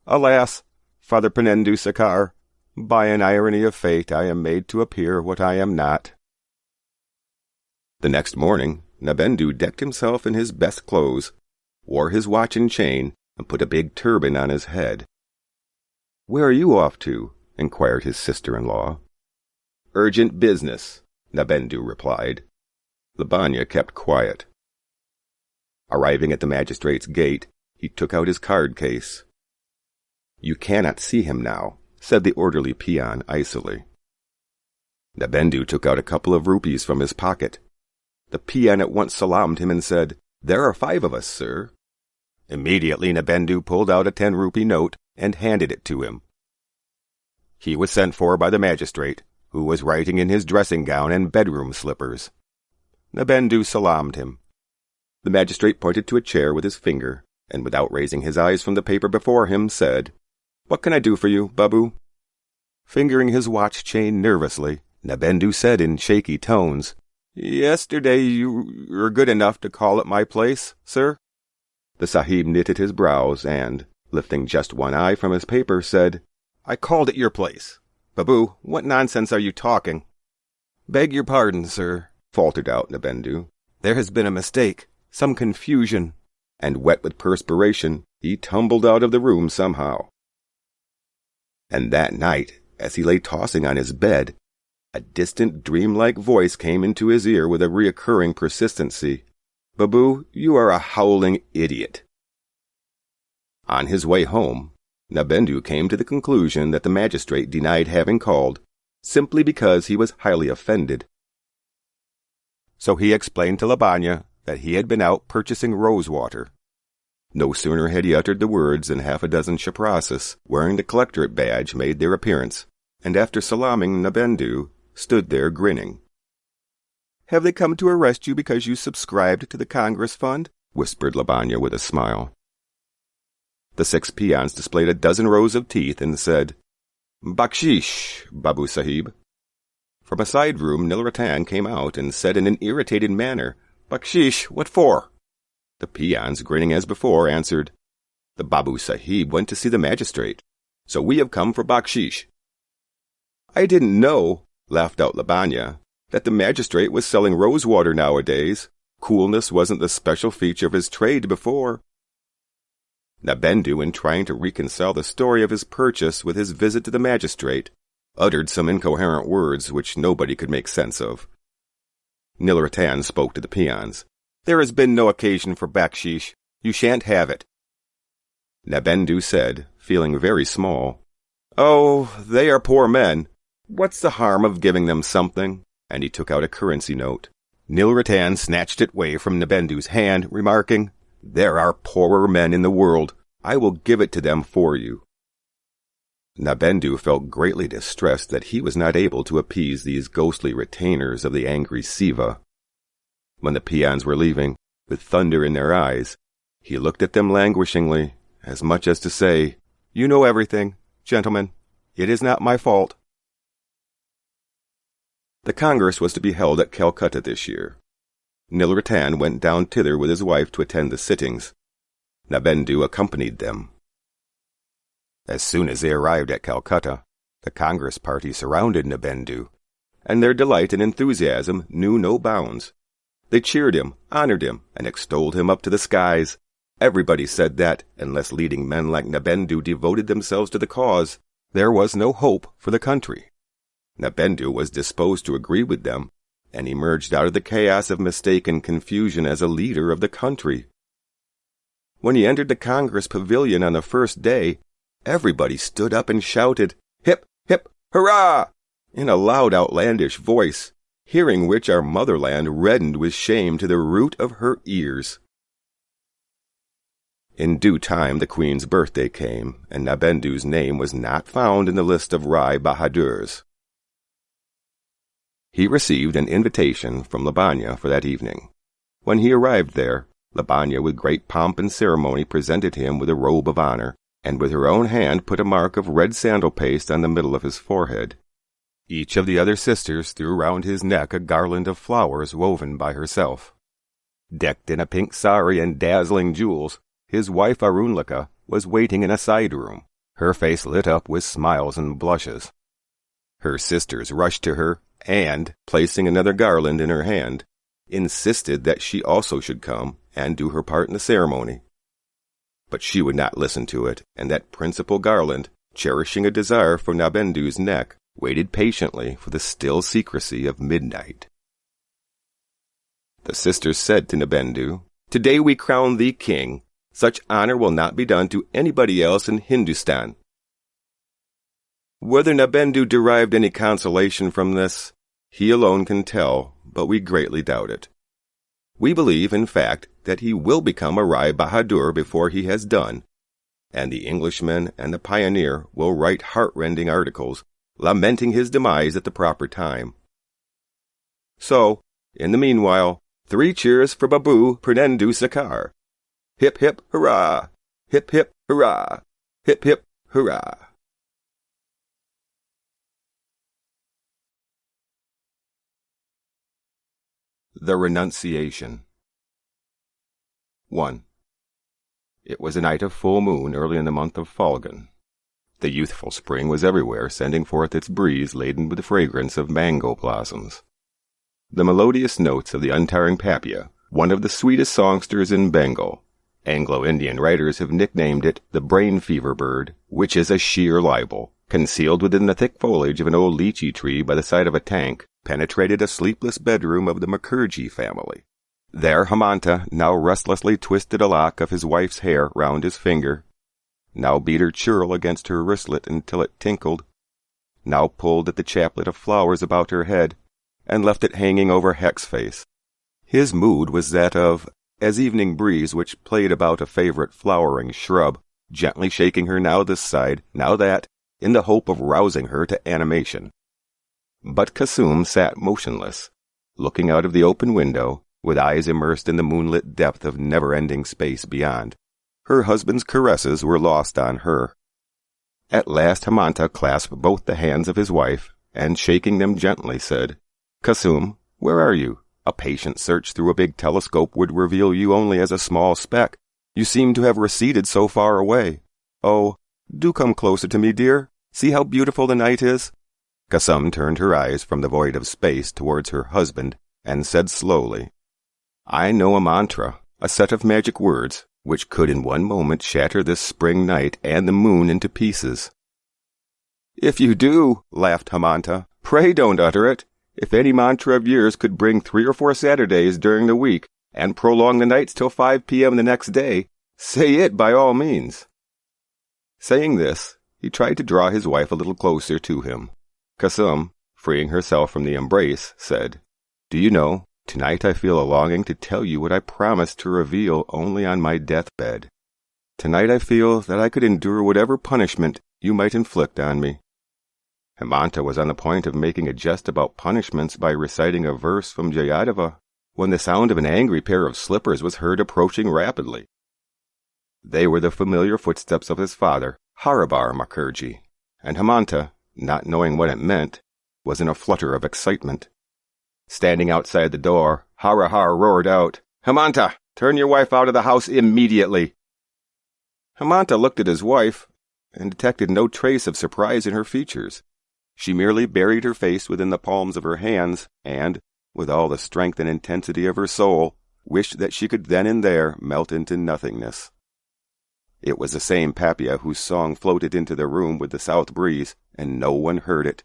Alas, Father Penendu Sakar, by an irony of fate I am made to appear what I am not. The next morning, Nabendu decked himself in his best clothes, wore his watch and chain, and put a big turban on his head. "Where are you off to?" inquired his sister-in-law. "Urgent business," Nabendu replied. Labanya kept quiet. Arriving at the magistrate's gate, he took out his card case. "You cannot see him now," said the orderly peon icily. Nabendu took out a couple of rupees from his pocket. The peon at once salaamed him and said, "There are 5 of us, sir." Immediately Nabendu pulled out a 10-rupee note and handed it to him. He was sent for by the magistrate, who was writing in his dressing gown and bedroom slippers. Nabendu salaamed him. The magistrate pointed to a chair with his finger, and without raising his eyes from the paper before him, said, "What can I do for you, Babu?" Fingering his watch chain nervously, Nabendu said in shaky tones, "Yesterday you were good enough to call at my place, sir." The sahib knitted his brows and, lifting just one eye from his paper, said, "I called at your place. Babu, what nonsense are you talking?" "Beg your pardon, sir," faltered out Nabendu. "There has been a mistake, some confusion." And wet with perspiration, he tumbled out of the room somehow. And that night, as he lay tossing on his bed, a distant dreamlike voice came into his ear with a reoccurring persistency. "Babu, you are a howling idiot." On his way home, Nabendu came to the conclusion that the magistrate denied having called, simply because he was highly offended. So he explained to Labanya that he had been out purchasing rosewater. No sooner had he uttered the words than half a dozen chaprasis, wearing the collectorate badge, made their appearance, and after salaaming Nabendu, stood there grinning. "Have they come to arrest you because you subscribed to the Congress Fund?" whispered Labanya with a smile. The 6 peons displayed a dozen rows of teeth and said, "Bakshish, Babu Sahib." From a side room, Nilratan came out and said in an irritated manner, "Bakshish, what for?" The peons, grinning as before, answered, "The Babu Sahib went to see the magistrate, so we have come for bakshish." "I didn't know," laughed out Labanya, "that the magistrate was selling rosewater nowadays. Coolness wasn't the special feature of his trade before." Nabendu, in trying to reconcile the story of his purchase with his visit to the magistrate, uttered some incoherent words which nobody could make sense of. Nilratan spoke to the peons. "There has been no occasion for bakshish. You shan't have it." Nabendu said, feeling very small, "Oh, they are poor men. What's the harm of giving them something?" And he took out a currency note. Nilratan snatched it away from Nabendu's hand, remarking, "There are poorer men in the world. I will give it to them for you." Nabendu felt greatly distressed that he was not able to appease these ghostly retainers of the angry Siva. When the peons were leaving, with thunder in their eyes, he looked at them languishingly, as much as to say, "You know everything, gentlemen. It is not my fault." The Congress was to be held at Calcutta this year. Nil Ratan went down thither with his wife to attend the sittings. Nabendu accompanied them. As soon as they arrived at Calcutta, the Congress party surrounded Nabendu, and their delight and enthusiasm knew no bounds. They cheered him, honored him, and extolled him up to the skies. Everybody said that, unless leading men like Nabendu devoted themselves to the cause, there was no hope for the country. Nabendu was disposed to agree with them, and emerged out of the chaos of mistake and confusion as a leader of the country. When he entered the Congress pavilion on the first day, everybody stood up and shouted, "Hip, hip, hurrah!" in a loud, outlandish voice, hearing which our motherland reddened with shame to the root of her ears. In due time the Queen's birthday came, and Nabendu's name was not found in the list of Rai Bahadurs. He received an invitation from Labanya for that evening. When he arrived there, Labanya with great pomp and ceremony presented him with a robe of honor, and with her own hand put a mark of red sandal paste on the middle of his forehead. Each of the other sisters threw round his neck a garland of flowers woven by herself. Decked in a pink sari and dazzling jewels, his wife Arunlaka was waiting in a side room, her face lit up with smiles and blushes. Her sisters rushed to her, and, placing another garland in her hand, insisted that she also should come and do her part in the ceremony. But she would not listen to it, and that principal garland, cherishing a desire for Nabendu's neck, waited patiently for the still secrecy of midnight. The sisters said to Nabendu, "Today we crown thee king. Such honor will not be done to anybody else in Hindustan." Whether Nabendu derived any consolation from this, he alone can tell, but we greatly doubt it. We believe, in fact, that he will become a Rai Bahadur before he has done, and the Englishman and the pioneer will write heart-rending articles, lamenting his demise at the proper time. So, in the meanwhile, 3 cheers for Babu Purnendu Sakar. Hip hip hurrah! Hip hip hurrah! Hip hip hurrah! The Renunciation. 1. It was a night of full moon early in the month of Falgun. The youthful spring was everywhere sending forth its breeze laden with the fragrance of mango blossoms. The melodious notes of the untiring papia, one of the sweetest songsters in Bengal. Anglo-Indian writers have nicknamed it the brain fever bird, which is a sheer libel. Concealed within the thick foliage of an old lychee tree by the side of a tank, penetrated a sleepless bedroom of the Mukherjee family. There Hemanta now restlessly twisted a lock of his wife's hair round his finger, now beat her churl against her wristlet until it tinkled, now pulled at the chaplet of flowers about her head, and left it hanging over Heck's face. His mood was that of as evening breeze which played about a favorite flowering shrub, gently shaking her now this side, now that, in the hope of rousing her to animation. But Kasum sat motionless, looking out of the open window, with eyes immersed in the moonlit depth of never-ending space beyond. Her husband's caresses were lost on her. At last Hemanta clasped both the hands of his wife, and shaking them gently said, "Kasum, where are you? A patient search through a big telescope would reveal you only as a small speck. You seem to have receded so far away. Oh, do come closer to me, dear. See how beautiful the night is." Kasum turned her eyes from the void of space towards her husband, and said slowly, "I know a mantra, a set of magic words, which could in one moment shatter this spring night and the moon into pieces." "If you do," laughed Hemanta, "pray don't utter it. If any mantra of yours could bring 3 or 4 Saturdays during the week, and prolong the nights till 5 p.m. the next day, say it by all means." Saying this, he tried to draw his wife a little closer to him. Kasum, freeing herself from the embrace, said, "Do you know, tonight I feel a longing to tell you what I promised to reveal only on my deathbed. Tonight I feel that I could endure whatever punishment you might inflict on me." Hemanta was on the point of making a jest about punishments by reciting a verse from Jayadeva, when the sound of an angry pair of slippers was heard approaching rapidly. They were the familiar footsteps of his father, Haribar Mukherjee, and Hemanta, not knowing what it meant, was in a flutter of excitement. Standing outside the door, Harahar roared out, "Hemanta, turn your wife out of the house immediately!" Hemanta looked at his wife and detected no trace of surprise in her features. She merely buried her face within the palms of her hands and, with all the strength and intensity of her soul, wished that she could then and there melt into nothingness. It was the same Papia whose song floated into the room with the south breeze, and no one heard it.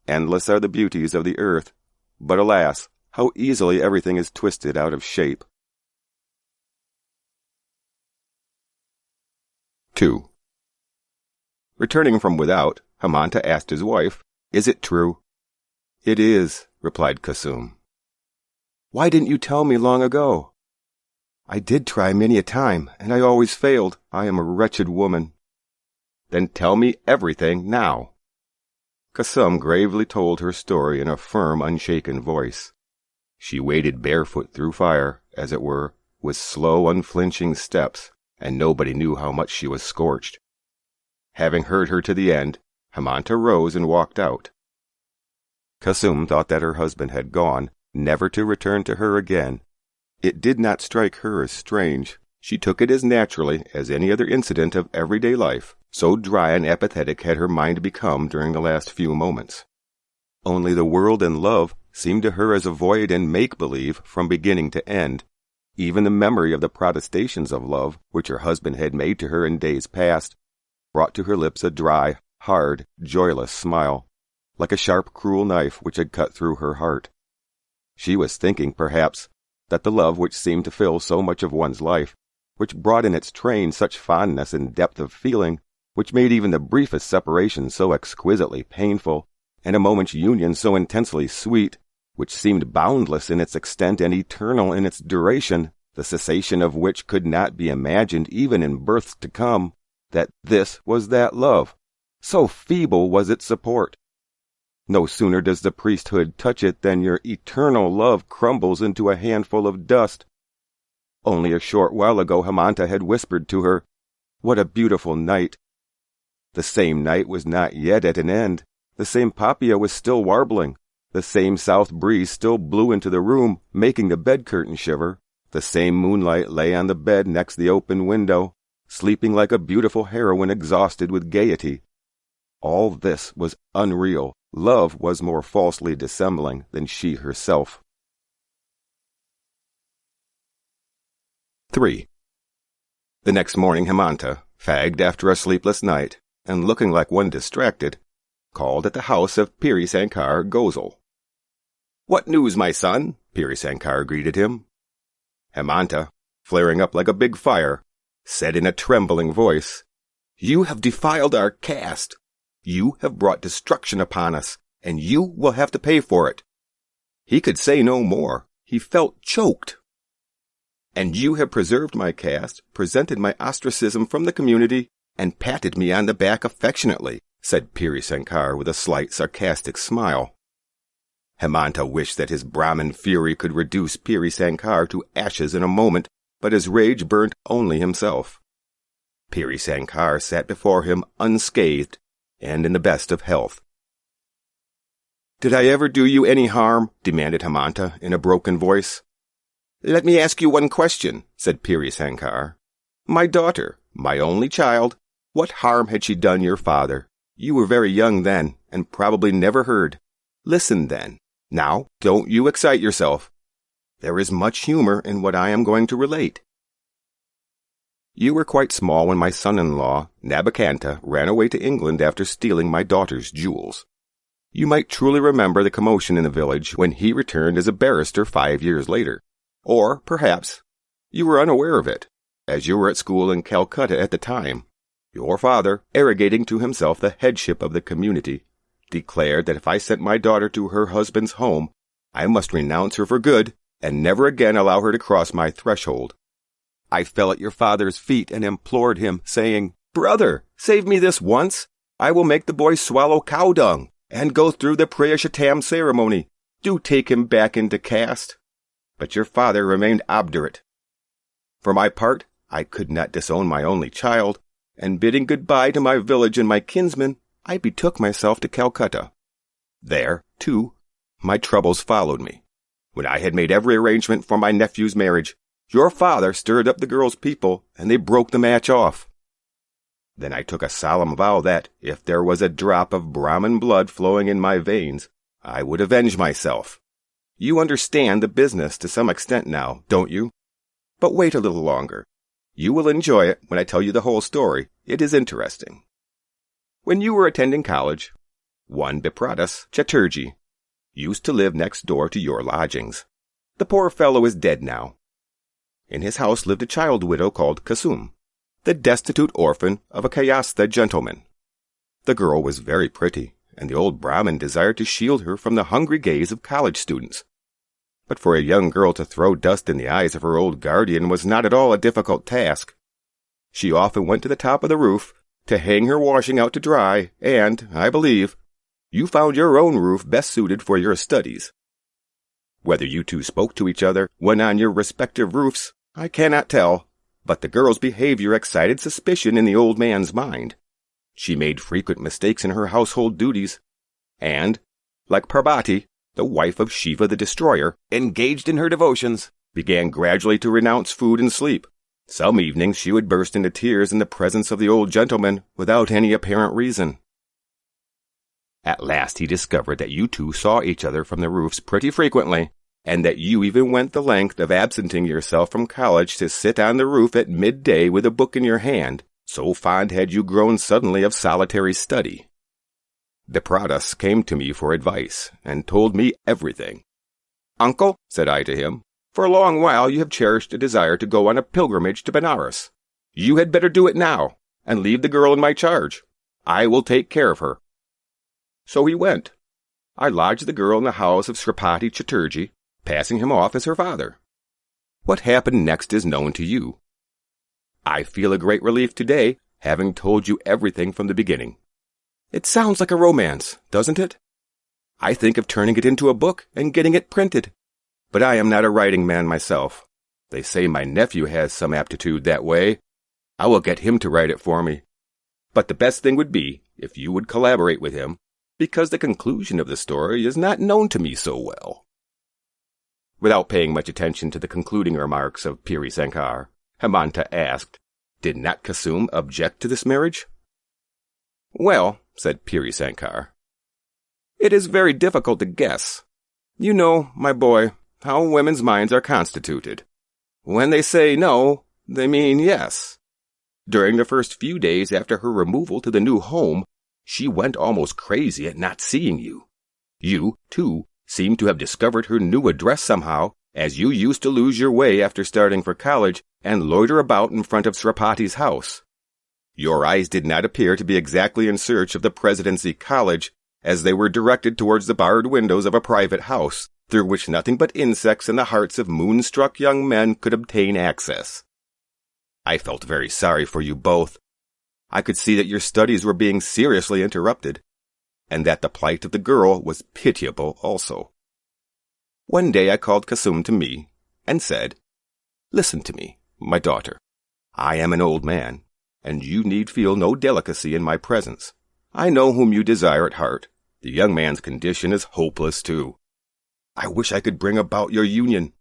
Endless are the beauties of the earth, but alas, how easily everything is twisted out of shape. 2. Returning from without, Hemanta asked his wife, "Is it true?" "It is," replied Kusum. "Why didn't you tell me long ago?" "I did try many a time, and I always failed. I am a wretched woman." "Then tell me everything now." Kusum gravely told her story in a firm, unshaken voice. She waded barefoot through fire, as it were, with slow, unflinching steps, and nobody knew how much she was scorched. Having heard her to the end, Hemanta rose and walked out. Kusum thought that her husband had gone, never to return to her again. It did not strike her as strange. She took it as naturally as any other incident of everyday life, so dry and apathetic had her mind become during the last few moments. Only the world and love seemed to her as a void and make-believe from beginning to end. Even the memory of the protestations of love which her husband had made to her in days past brought to her lips a dry, hard, joyless smile, like a sharp, cruel knife which had cut through her heart. She was thinking, perhaps, that the love which seemed to fill so much of one's life, which brought in its train such fondness and depth of feeling, which made even the briefest separation so exquisitely painful, and a moment's union so intensely sweet, which seemed boundless in its extent and eternal in its duration, the cessation of which could not be imagined even in births to come, that this was that love. So feeble was its support. No sooner does the priesthood touch it than your eternal love crumbles into a handful of dust. Only a short while ago Hemanta had whispered to her, "What a beautiful night!" The same night was not yet at an end. The same Papia was still warbling. The same south breeze still blew into the room, making the bed curtain shiver. The same moonlight lay on the bed next the open window, sleeping like a beautiful heroine exhausted with gaiety. All this was unreal. Love was more falsely dissembling than she herself. 3. The next morning Hemanta, fagged after a sleepless night, and looking like one distracted, called at the house of Piri Sankar Ghosal. "What news, my son?" Piri Sankar greeted him. Hemanta, flaring up like a big fire, said in a trembling voice, "You have defiled our caste. You have brought destruction upon us, and you will have to pay for it." He could say no more. He felt choked. "And you have preserved my caste, presented my ostracism from the community, and patted me on the back affectionately," said Piri Sankar with a slight sarcastic smile. Hemanta wished that his Brahmin fury could reduce Piri Sankar to ashes in a moment, but his rage burnt only himself. Piri Sankar sat before him unscathed and in the best of health. "Did I ever do you any harm?" demanded Hemanta in a broken voice. "Let me ask you one question," said Piri Sankar. "My daughter, my only child, what harm had she done your father? You were very young then, and probably never heard. Listen then. Now, don't you excite yourself. There is much humor in what I am going to relate. You were quite small when my son-in-law, Nabakanta, ran away to England after stealing my daughter's jewels. You might truly remember the commotion in the village when he returned as a barrister 5 years later. Or, perhaps, you were unaware of it, as you were at school in Calcutta at the time. Your father, arrogating to himself the headship of the community, declared that if I sent my daughter to her husband's home, I must renounce her for good and never again allow her to cross my threshold. I fell at your father's feet and implored him, saying, 'Brother, Save me this once. I will make the boy swallow cow dung and go through the Prayashatam ceremony. Do take him back into caste." But your father remained obdurate. For my part, I could not disown my only child, and bidding goodbye to my village and my kinsmen, I betook myself to Calcutta. There, too, my troubles followed me. When I had made every arrangement for my nephew's marriage, your father stirred up the girl's people, and they broke the match off. Then I took a solemn vow that, if there was a drop of Brahmin blood flowing in my veins, I would avenge myself. You understand the business to some extent now, don't you? But wait a little longer. You will enjoy it when I tell you the whole story. It is interesting. When you were attending college, one Bipradas Chatterjee used to live next door to your lodgings. The poor fellow is dead now. In his house lived a child widow called Kasum, the destitute orphan of a Kayastha gentleman. The girl was very pretty, and the old Brahmin desired to shield her from the hungry gaze of college students. But for a young girl to throw dust in the eyes of her old guardian was not at all a difficult task. She often went to the top of the roof to hang her washing out to dry, and, I believe, you found your own roof best suited for your studies. Whether you two spoke to each other when on your respective roofs, I cannot tell, but the girl's behavior excited suspicion in the old man's mind. She made frequent mistakes in her household duties, and, like Parvati, the wife of Shiva the Destroyer, engaged in her devotions, began gradually to renounce food and sleep. Some evenings she would burst into tears in the presence of the old gentleman without any apparent reason. At last he discovered that you two saw each other from the roofs pretty frequently, and that you even went the length of absenting yourself from college to sit on the roof at midday with a book in your hand, so fond had you grown suddenly of solitary study. Bipradas came to me for advice, and told me everything. "Uncle," said I to him, "for a long while you have cherished a desire to go on a pilgrimage to Benares. You had better do it now, and leave the girl in my charge. I will take care of her." So he went. I lodged the girl in the house of Sripati Chatterjee, passing him off as her father. What happened next is known to you. I feel a great relief today, having told you everything from the beginning. It sounds like a romance, doesn't it? I think of turning it into a book and getting it printed. But I am not a writing man myself. They say my nephew has some aptitude that way. I will get him to write it for me. But the best thing would be if you would collaborate with him, because the conclusion of the story is not known to me so well. Without paying much attention to the concluding remarks of Piri Sankar, Hemanta asked, "Did not Kasum object to this marriage?" "Well," said Piri Sankar, "it is very difficult to guess. You know, my boy, how women's minds are constituted. When they say no, they mean yes. During the first few days after her removal to the new home, she went almost crazy at not seeing you. You, too, seem to have discovered her new address somehow, as you used to lose your way after starting for college and loiter about in front of Sripati's house. Your eyes did not appear to be exactly in search of the Presidency College, as they were directed towards the barred windows of a private house, through which nothing but insects and the hearts of moonstruck young men could obtain access. I felt very sorry for you both. I could see that your studies were being seriously interrupted, and that the plight of the girl was pitiable also. One day I called Kasum to me and said, "Listen to me, my daughter. I am an old man, and you need feel no delicacy in my presence. I know whom you desire at heart. The young man's condition is hopeless, too. I wish I could bring about your union."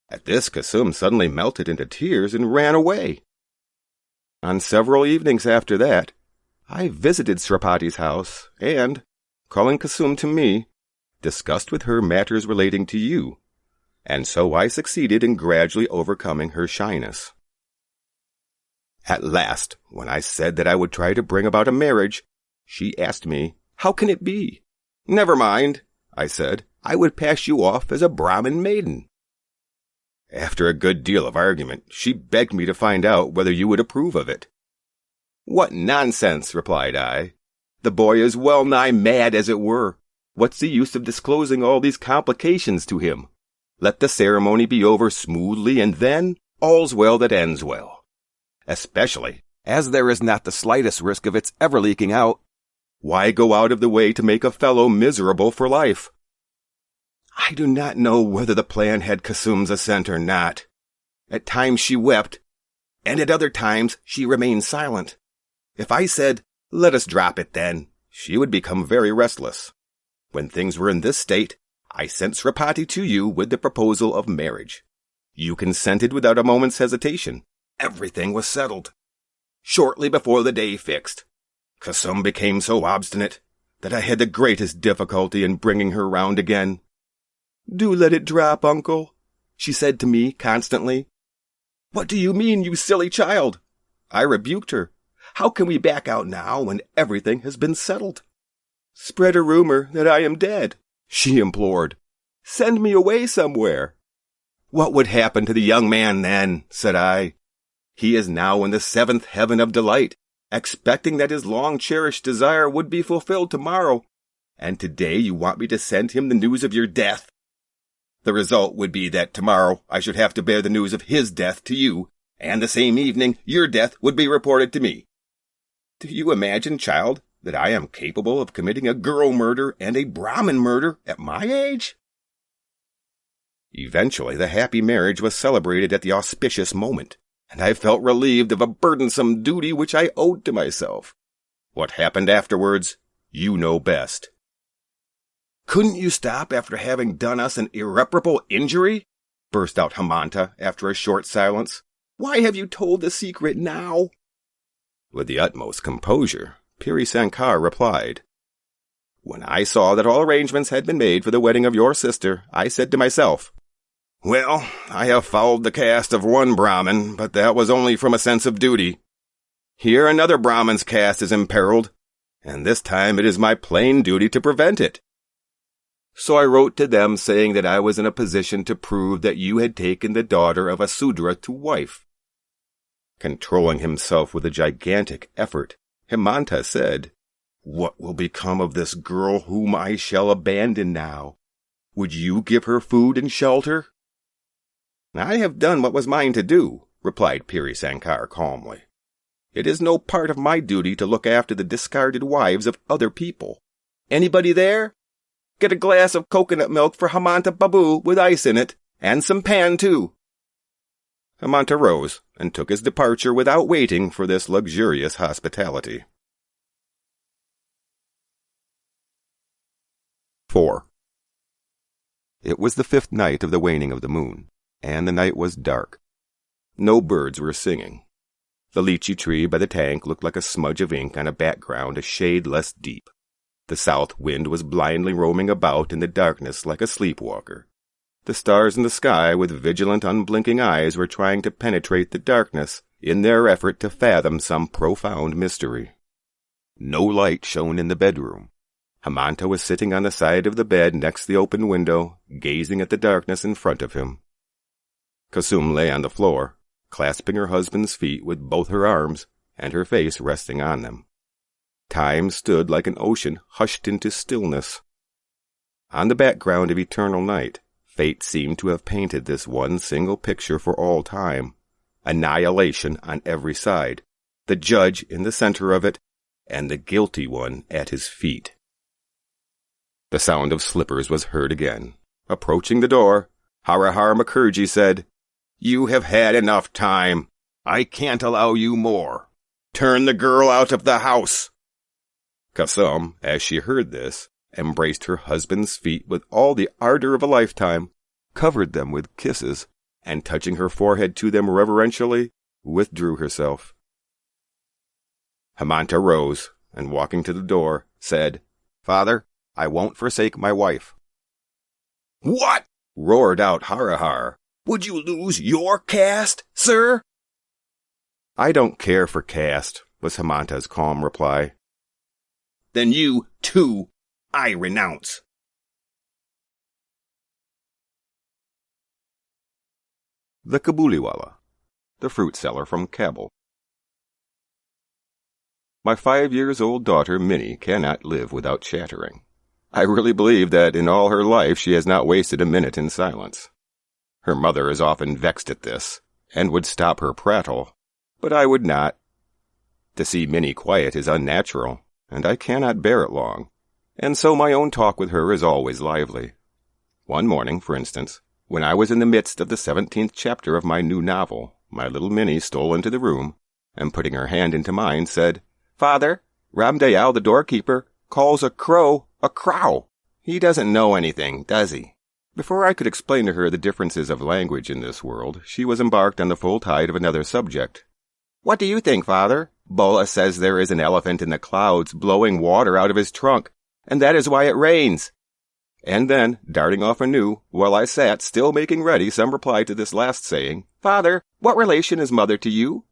At this, Kasum suddenly melted into tears and ran away. On several evenings after that, I visited Sripati's house and, calling Kasum to me, discussed with her matters relating to you, and so I succeeded in gradually overcoming her shyness. At last, when I said that I would try to bring about a marriage, she asked me, "How can it be?" "Never mind," I said, "I would pass you off as a Brahmin maiden." After a good deal of argument, she begged me to find out whether you would approve of it. "What nonsense," replied I. "The boy is well nigh mad, as it were. What's the use of disclosing all these complications to him? Let the ceremony be over smoothly, and then all's well that ends well. Especially as there is not the slightest risk of its ever leaking out. Why go out of the way to make a fellow miserable for life? I do not know whether the plan had Kasum's assent or not. At times she wept, and at other times she remained silent. If I said, "Let us drop it then," she would become very restless. When things were in this state, I sent Sripati to you with the proposal of marriage. You consented without a moment's hesitation. Everything was settled. Shortly before the day fixed, Kasum became so obstinate that I had the greatest difficulty in bringing her round again. "Do let it drop, uncle," she said to me constantly. "What do you mean, you silly child?" I rebuked her. "How can we back out now when everything has been settled?" "Spread a rumor that I am dead," she implored. "Send me away somewhere." "What would happen to the young man then?" said I. "He is now in the seventh heaven of delight, expecting that his long-cherished desire would be fulfilled tomorrow, and today you want me to send him the news of your death. The result would be that tomorrow I should have to bear the news of his death to you, and the same evening your death would be reported to me. Do you imagine, child, that I am capable of committing a girl murder and a Brahmin murder at my age?" Eventually the happy marriage was celebrated at the auspicious moment, and I felt relieved of a burdensome duty which I owed to myself. What happened afterwards, you know best. "Couldn't you stop after having done us an irreparable injury?" burst out Hemanta after a short silence. "Why have you told the secret now?" With the utmost composure, Piri Sankar replied, "When I saw that all arrangements had been made for the wedding of your sister, I said to myself, 'Well, I have fouled the caste of one Brahmin, but that was only from a sense of duty. Here another Brahmin's caste is imperiled, and this time it is my plain duty to prevent it.' So I wrote to them saying that I was in a position to prove that you had taken the daughter of a Sudra to wife." Controlling himself with a gigantic effort, Hemanta said, "What will become of this girl whom I shall abandon now? Would you give her food and shelter?" "I have done what was mine to do," replied Piri Sankar calmly. "It is no part of my duty to look after the discarded wives of other people. Anybody there? Get a glass of coconut milk for Hemanta Babu with ice in it, and some pan too." Hemanta rose and took his departure without waiting for this luxurious hospitality. 4. It was the 5th night of the waning of the moon, and the night was dark. No birds were singing. The lychee tree by the tank looked like a smudge of ink on a background a shade less deep. The south wind was blindly roaming about in the darkness like a sleepwalker. The stars in the sky with vigilant, unblinking eyes were trying to penetrate the darkness in their effort to fathom some profound mystery. No light shone in the bedroom. Hemanta was sitting on the side of the bed next the open window, gazing at the darkness in front of him. Kasum lay on the floor, clasping her husband's feet with both her arms, and her face resting on them. Time stood like an ocean hushed into stillness. On the background of eternal night, fate seemed to have painted this one single picture for all time. Annihilation on every side, the judge in the center of it, and the guilty one at his feet. The sound of slippers was heard again. Approaching the door, Harahar Mukherjee said, "You have had enough time. I can't allow you more. Turn the girl out of the house." Kasum, as she heard this, embraced her husband's feet with all the ardor of a lifetime, covered them with kisses, and touching her forehead to them reverentially, withdrew herself. Hemanta rose, and walking to the door, said, "Father, I won't forsake my wife." "What?" roared out Harahar. "Would you lose your caste, sir?" "I don't care for caste," was Hemanta's calm reply. "Then you, too, I renounce." The Kabuliwala, the fruit seller from Kabul. My 5-year-old daughter Minnie cannot live without chattering. I really believe that in all her life she has not wasted a minute in silence. Her mother is often vexed at this, and would stop her prattle, but I would not. To see Minnie quiet is unnatural, and I cannot bear it long, and so my own talk with her is always lively. One morning, for instance, when I was in the midst of the 17th chapter of my new novel, my little Minnie stole into the room, and putting her hand into mine, said, "Father, Ramdayal, the doorkeeper, calls a crow a crow. He doesn't know anything, does he?" Before I could explain to her the differences of language in this world, she was embarked on the full tide of another subject. "What do you think, Father? Bola says there is an elephant in the clouds blowing water out of his trunk, and that is why it rains." And then, darting off anew, while I sat still making ready some reply to this last saying, "Father, what relation is Mother to you?"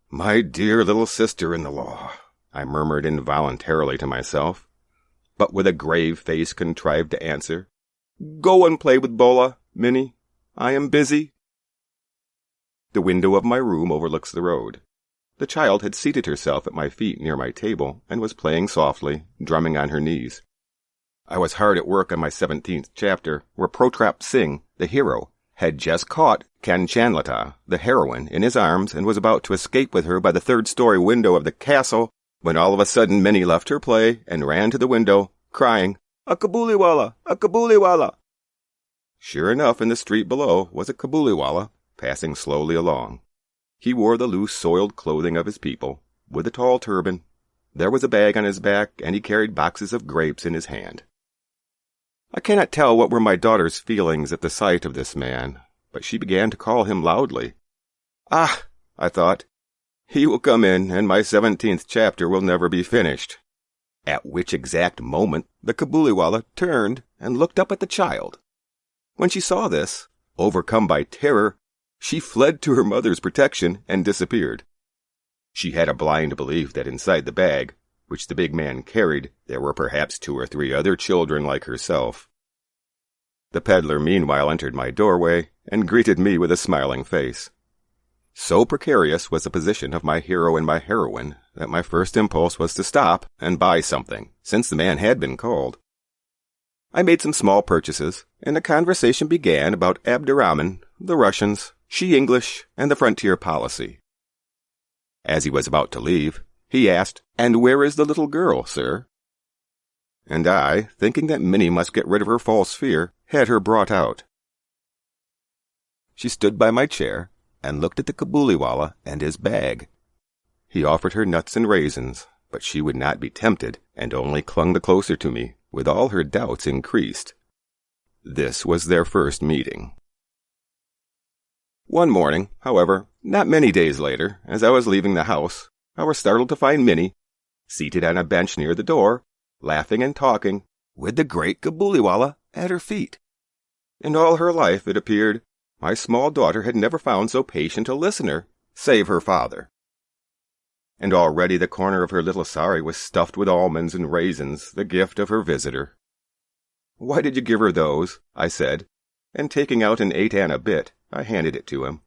"My dear little sister-in-the-law," I murmured involuntarily to myself, but with a grave face contrived to answer, "Go and play with Bola, Minnie. I am busy." The window of my room overlooks the road. The child had seated herself at my feet near my table and was playing softly, drumming on her knees. I was hard at work on my 17th chapter, where Protrap Singh, the hero, had just caught Kanchanlata, the heroine, in his arms and was about to escape with her by the third-story window of the castle, when all of a sudden Minnie left her play and ran to the window, crying, "A Kabuliwala! A Kabuliwala!" Sure enough, in the street below was a Kabuliwala, passing slowly along. He wore the loose, soiled clothing of his people, with a tall turban. There was a bag on his back, and he carried boxes of grapes in his hand. I cannot tell what were my daughter's feelings at the sight of this man, but she began to call him loudly. "Ah," I thought, "he will come in, and my 17th chapter will never be finished." At which exact moment the Kabuliwala turned and looked up at the child. When she saw this, overcome by terror, she fled to her mother's protection and disappeared. She had a blind belief that inside the bag, which the big man carried, there were perhaps 2 or 3 other children like herself. The peddler meanwhile entered my doorway and greeted me with a smiling face. So precarious was the position of my hero and my heroine that my first impulse was to stop and buy something, since the man had been called. I made some small purchases, and a conversation began about Abderrahman, the Russians, she-English, and the frontier policy. As he was about to leave, he asked, "And where is the little girl, sir?" And I, thinking that Minnie must get rid of her false fear, had her brought out. She stood by my chair and looked at the Kabuliwala and his bag. He offered her nuts and raisins, but she would not be tempted, and only clung the closer to me, with all her doubts increased. This was their first meeting. One morning, however, not many days later, as I was leaving the house, I was startled to find Minnie, seated on a bench near the door, laughing and talking, with the great Kabuliwala at her feet. In all her life, it appeared, my small daughter had never found so patient a listener, save her father. And already the corner of her little sari was stuffed with almonds and raisins, the gift of her visitor. "Why did you give her those?" I said, and taking out an 8-anna bit, I handed it to him.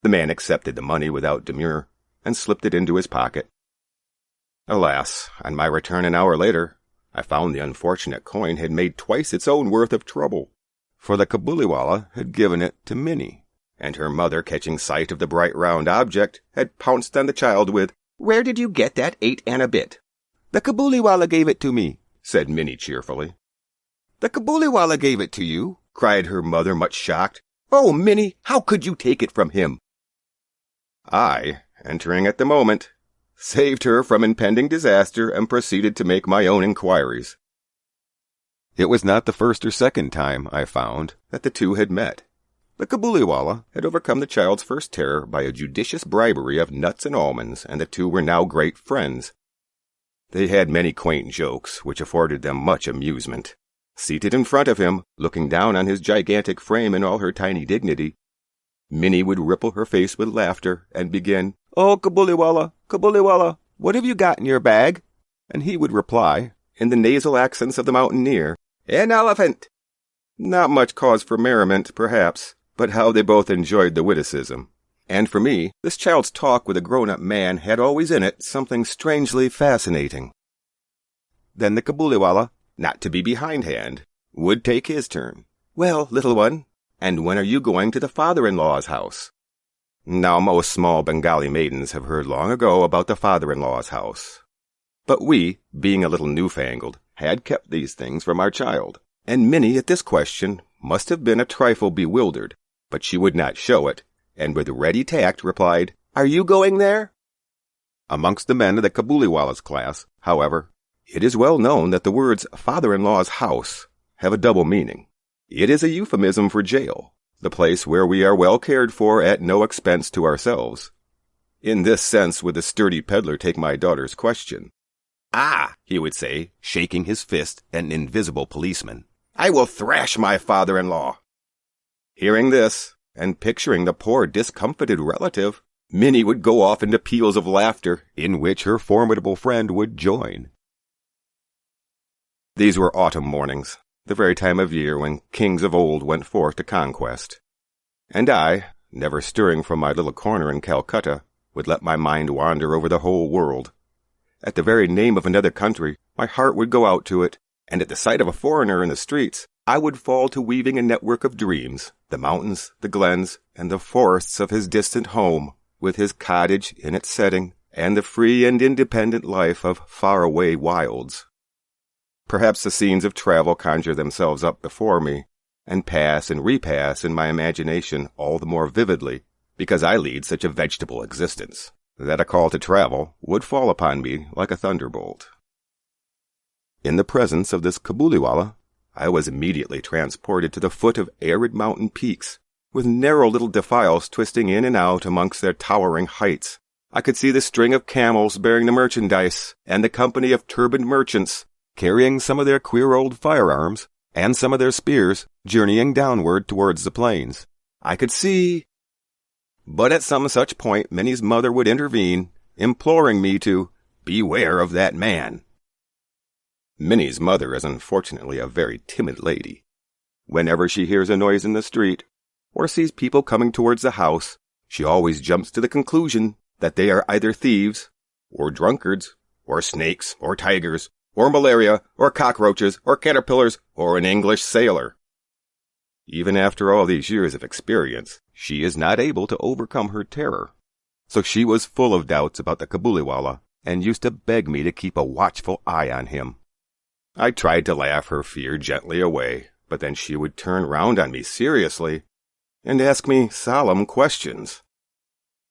The man accepted the money without demur, and slipped it into his pocket. Alas, on my return an hour later, I found the unfortunate coin had made twice its own worth of trouble, for the Kabuliwala had given it to Minnie, and her mother, catching sight of the bright round object, had pounced on the child with, "Where did you get that 8-anna bit?" "The Kabuliwala gave it to me," said Minnie cheerfully. "The Kabuliwala gave it to you?" cried her mother, much shocked. "Oh, Minnie, how could you take it from him?" I, entering at the moment, saved her from impending disaster and proceeded to make my own inquiries. It was not the first or second time, I found, that the two had met. The Kabuliwala had overcome the child's first terror by a judicious bribery of nuts and almonds, and the two were now great friends. They had many quaint jokes, which afforded them much amusement. Seated in front of him, looking down on his gigantic frame in all her tiny dignity, Minnie would ripple her face with laughter and begin, "Oh, Kabuliwala, Kabuliwala, what have you got in your bag?" And he would reply, in the nasal accents of the mountaineer, "An elephant." Not much cause for merriment, perhaps, but how they both enjoyed the witticism. And for me, this child's talk with a grown-up man had always in it something strangely fascinating. Then the Kabuliwala, not to be behindhand, would take his turn. "Well, little one, and when are you going to the father-in-law's house?" Now most small Bengali maidens have heard long ago about the father-in-law's house. But we, being a little newfangled, had kept these things from our child, and Minnie at this question must have been a trifle bewildered, but she would not show it, and with ready tact replied, "Are you going there?" Amongst the men of the Kabuliwala's class, however, it is well known that the words father-in-law's house have a double meaning. It is a euphemism for jail, the place where we are well cared for at no expense to ourselves. In this sense would the sturdy peddler take my daughter's question. "Ah," he would say, shaking his fist at an invisible policeman, "I will thrash my father-in-law." Hearing this, and picturing the poor discomfited relative, Minnie would go off into peals of laughter, in which her formidable friend would join. These were autumn mornings, the very time of year when kings of old went forth to conquest. And I, never stirring from my little corner in Calcutta, would let my mind wander over the whole world. At the very name of another country, my heart would go out to it, and at the sight of a foreigner in the streets, I would fall to weaving a network of dreams, the mountains, the glens, and the forests of his distant home, with his cottage in its setting, and the free and independent life of far-away wilds. Perhaps the scenes of travel conjure themselves up before me, and pass and repass in my imagination all the more vividly, because I lead such a vegetable existence, that a call to travel would fall upon me like a thunderbolt. In the presence of this Kabuliwala, I was immediately transported to the foot of arid mountain peaks, with narrow little defiles twisting in and out amongst their towering heights. I could see the string of camels bearing the merchandise, and the company of turbaned merchants, carrying some of their queer old firearms, and some of their spears, journeying downward towards the plains. I could see... But at some such point Minnie's mother would intervene, imploring me to beware of that man. Minnie's mother is unfortunately a very timid lady. Whenever she hears a noise in the street, or sees people coming towards the house, she always jumps to the conclusion that they are either thieves, or drunkards, or snakes, or tigers, or malaria, or cockroaches, or caterpillars, or an English sailor. Even after all these years of experience, she is not able to overcome her terror. So she was full of doubts about the Kabuliwala, and used to beg me to keep a watchful eye on him. I tried to laugh her fear gently away, but then she would turn round on me seriously, and ask me solemn questions.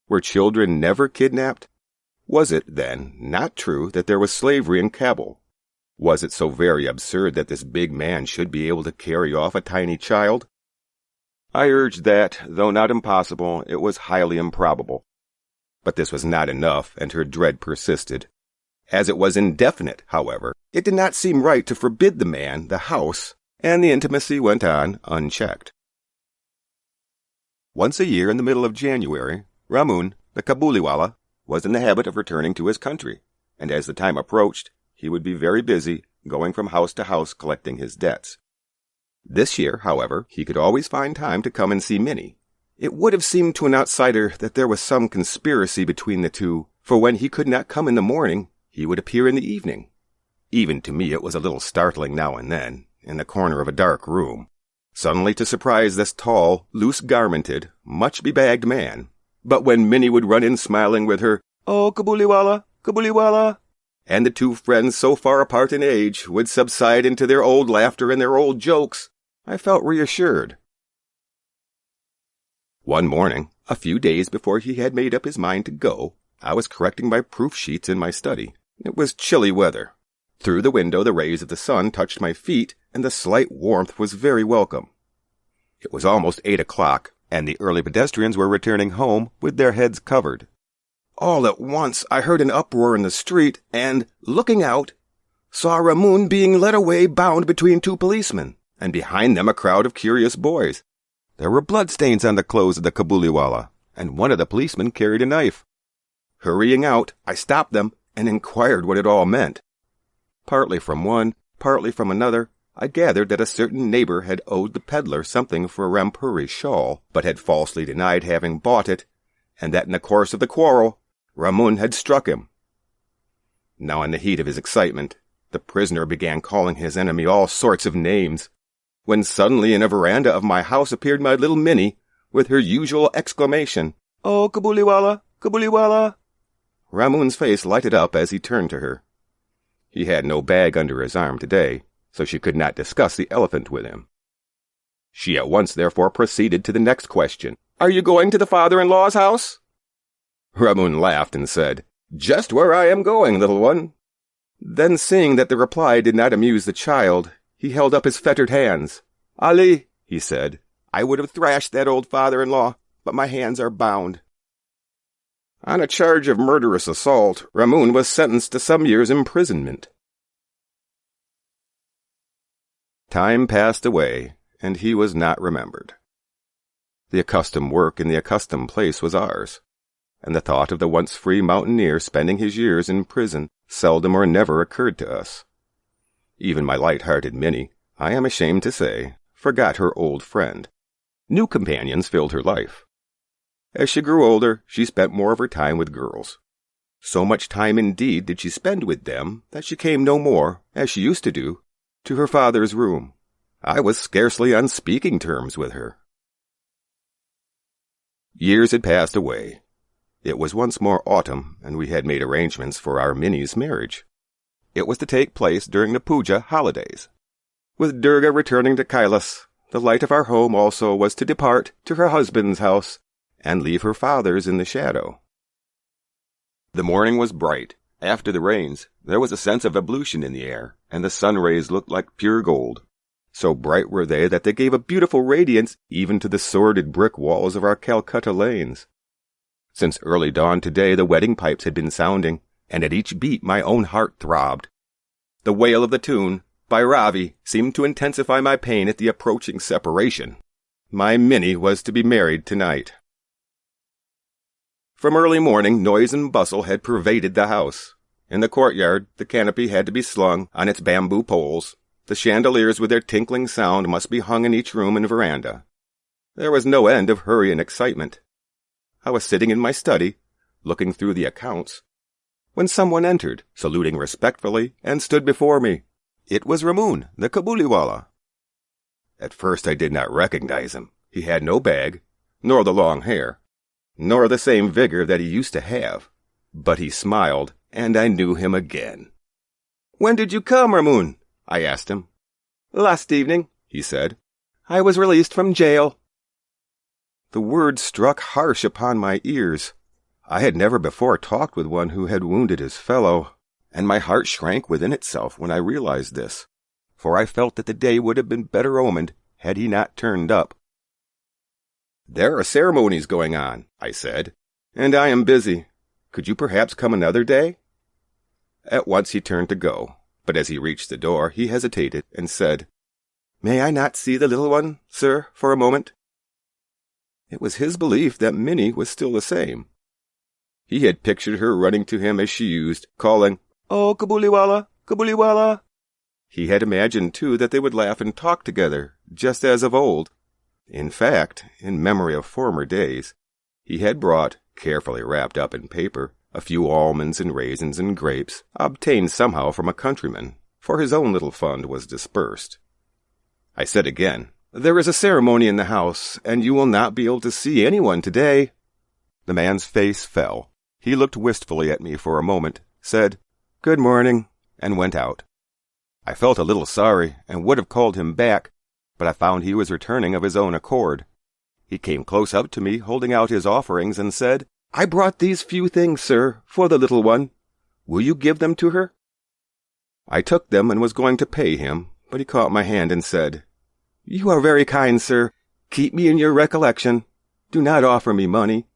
Were children never kidnapped? Was it, then, not true that there was slavery in Kabul? Was it so very absurd that this big man should be able to carry off a tiny child? I urged that, though not impossible, it was highly improbable. But this was not enough, and her dread persisted. As it was indefinite, however, it did not seem right to forbid the man the house, and the intimacy went on unchecked. Once a year in the middle of January, Ramun, the Kabuliwala, was in the habit of returning to his country, and as the time approached, he would be very busy, going from house to house collecting his debts. This year, however, he could always find time to come and see Minnie. It would have seemed to an outsider that there was some conspiracy between the two, for when he could not come in the morning, he would appear in the evening. Even to me it was a little startling now and then, in the corner of a dark room, suddenly to surprise this tall, loose-garmented, much-bebagged man. But when Minnie would run in smiling with her, "Oh, Kabuliwala, Kabuliwala," and the two friends so far apart in age would subside into their old laughter and their old jokes, I felt reassured. One morning, a few days before he had made up his mind to go, I was correcting my proof sheets in my study. It was chilly weather. Through the window the rays of the sun touched my feet, and the slight warmth was very welcome. It was almost 8 o'clock, and the early pedestrians were returning home with their heads covered. All at once I heard an uproar in the street, and, looking out, saw Ramun being led away bound between two policemen, and behind them a crowd of curious boys. There were bloodstains on the clothes of the Kabuliwala, and one of the policemen carried a knife. Hurrying out, I stopped them and inquired what it all meant. Partly from one, partly from another, I gathered that a certain neighbor had owed the peddler something for a Rampuri shawl, but had falsely denied having bought it, and that in the course of the quarrel, Ramun had struck him. Now in the heat of his excitement, the prisoner began calling his enemy all sorts of names, when suddenly in a veranda of my house appeared my little Minnie, with her usual exclamation, "Oh, Kabuliwala, Kabuliwala!" Ramun's face lighted up as he turned to her. He had no bag under his arm today, so she could not discuss the elephant with him. She at once therefore proceeded to the next question. "Are you going to the father-in-law's house?" Ramun laughed and said, "Just where I am going, little one." Then, seeing that the reply did not amuse the child, he held up his fettered hands. "Ali," he said, "I would have thrashed that old father-in-law, but my hands are bound." On a charge of murderous assault, Ramun was sentenced to some years' imprisonment. Time passed away, and he was not remembered. The accustomed work in the accustomed place was ours, and the thought of the once free mountaineer spending his years in prison seldom or never occurred to us. Even my light-hearted Minnie, I am ashamed to say, forgot her old friend. New companions filled her life. As she grew older, she spent more of her time with girls. So much time indeed did she spend with them that she came no more, as she used to do, to her father's room. I was scarcely on speaking terms with her. Years had passed away. It was once more autumn, and we had made arrangements for our Minnie's marriage. It was to take place during the puja holidays. With Durga returning to Kailas, the light of our home also was to depart to her husband's house, and leave her father's in the shadow. The morning was bright. After the rains, there was a sense of ablution in the air, and the sun rays looked like pure gold. So bright were they that they gave a beautiful radiance even to the sordid brick walls of our Calcutta lanes. Since early dawn today the wedding pipes had been sounding, and at each beat my own heart throbbed. The wail of the tune, by Ravi, seemed to intensify my pain at the approaching separation. My Minnie was to be married tonight. From early morning, noise and bustle had pervaded the house. In the courtyard, the canopy had to be slung on its bamboo poles. The chandeliers with their tinkling sound must be hung in each room and veranda. There was no end of hurry and excitement. I was sitting in my study, looking through the accounts, when someone entered, saluting respectfully, and stood before me. It was Ramun, the Kabuliwala. At first I did not recognize him. He had no bag, nor the long hair, nor the same vigor that he used to have. But he smiled, and I knew him again. "When did you come, Ramun?" I asked him. "Last evening," he said. "I was released from jail." The words struck harsh upon my ears. I had never before talked with one who had wounded his fellow, and my heart shrank within itself when I realized this, for I felt that the day would have been better omened had he not turned up. "There are ceremonies going on," I said, "and I am busy. Could you perhaps come another day?" At once he turned to go, but as he reached the door, he hesitated and said, "May I not see the little one, sir, for a moment?" It was his belief that Minnie was still the same. He had pictured her running to him as she used, calling, "Oh, Kabuliwala, Kabuliwala." He had imagined, too, that they would laugh and talk together, just as of old. In fact, in memory of former days, he had brought, carefully wrapped up in paper, a few almonds and raisins and grapes, obtained somehow from a countryman, for his own little fund was dispersed. I said again, "There is a ceremony in the house, and you will not be able to see anyone today." The man's face fell. He looked wistfully at me for a moment, said, "Good morning," and went out. I felt a little sorry, and would have called him back, but I found he was returning of his own accord. He came close up to me, holding out his offerings, and said, "I brought these few things, sir, for the little one. Will you give them to her?" I took them and was going to pay him, but he caught my hand and said, "You are very kind, sir. Keep me in your recollection. Do not offer me money.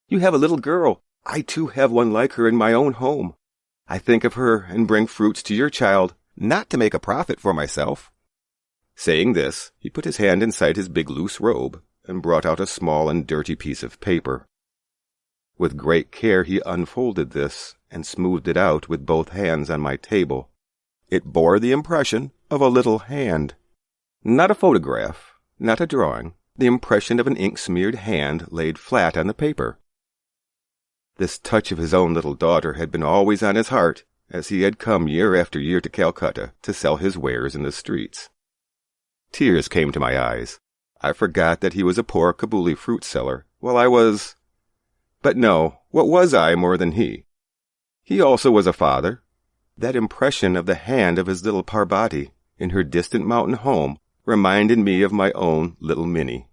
You have a little girl. I too have one like her in my own home. I think of her and bring fruits to your child, not to make a profit for myself." Saying this, he put his hand inside his big loose robe and brought out a small and dirty piece of paper. With great care he unfolded this and smoothed it out with both hands on my table. It bore the impression of a little hand. Not a photograph, not a drawing, the impression of an ink-smeared hand laid flat on the paper. This touch of his own little daughter had been always on his heart, as he had come year after year to Calcutta to sell his wares in the streets. Tears came to my eyes. I forgot that he was a poor Kabuli fruit seller, while I was... But no, what was I more than he? He also was a father. That impression of the hand of his little Parvati in her distant mountain home reminded me of my own little Minnie.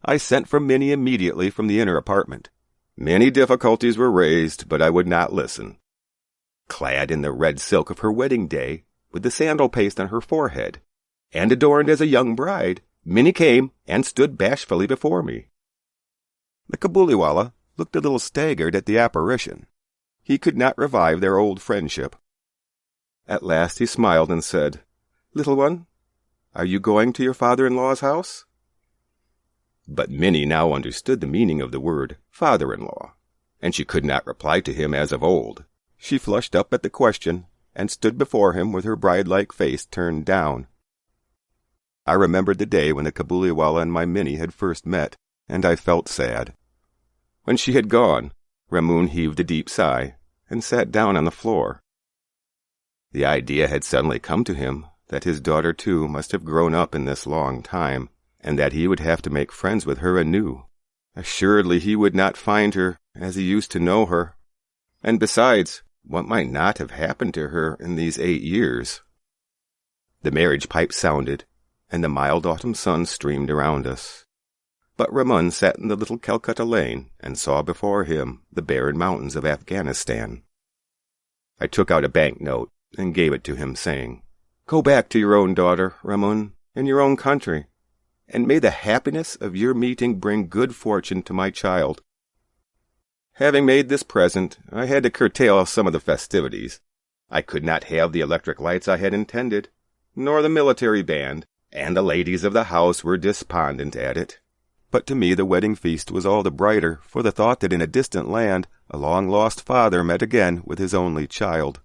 I sent for Minnie immediately from the inner apartment. Many difficulties were raised, but I would not listen. Clad in the red silk of her wedding day, with the sandal paste on her forehead, and adorned as a young bride, Minnie came and stood bashfully before me. The Kabuliwala looked a little staggered at the apparition. He could not revive their old friendship. At last he smiled and said, "Little one, are you going to your father-in-law's house?" But Minnie now understood the meaning of the word father-in-law, and she could not reply to him as of old. She flushed up at the question and stood before him with her bride-like face turned down. I remembered the day when the Kabuliwala and my Minnie had first met, and I felt sad. When she had gone, Ramoon heaved a deep sigh and sat down on the floor. The idea had suddenly come to him that his daughter too must have grown up in this long time, and that he would have to make friends with her anew. Assuredly he would not find her as he used to know her. And besides, what might not have happened to her in these 8 years? The marriage pipe sounded, and the mild autumn sun streamed around us. But Ramun sat in the little Calcutta lane and saw before him the barren mountains of Afghanistan. I took out a banknote and gave it to him, saying, "Go back to your own daughter, Ramun, in your own country, and may the happiness of your meeting bring good fortune to my child." Having made this present, I had to curtail some of the festivities. I could not have the electric lights I had intended, nor the military band, and the ladies of the house were despondent at it. But to me the wedding feast was all the brighter for the thought that in a distant land a long-lost father met again with his only child.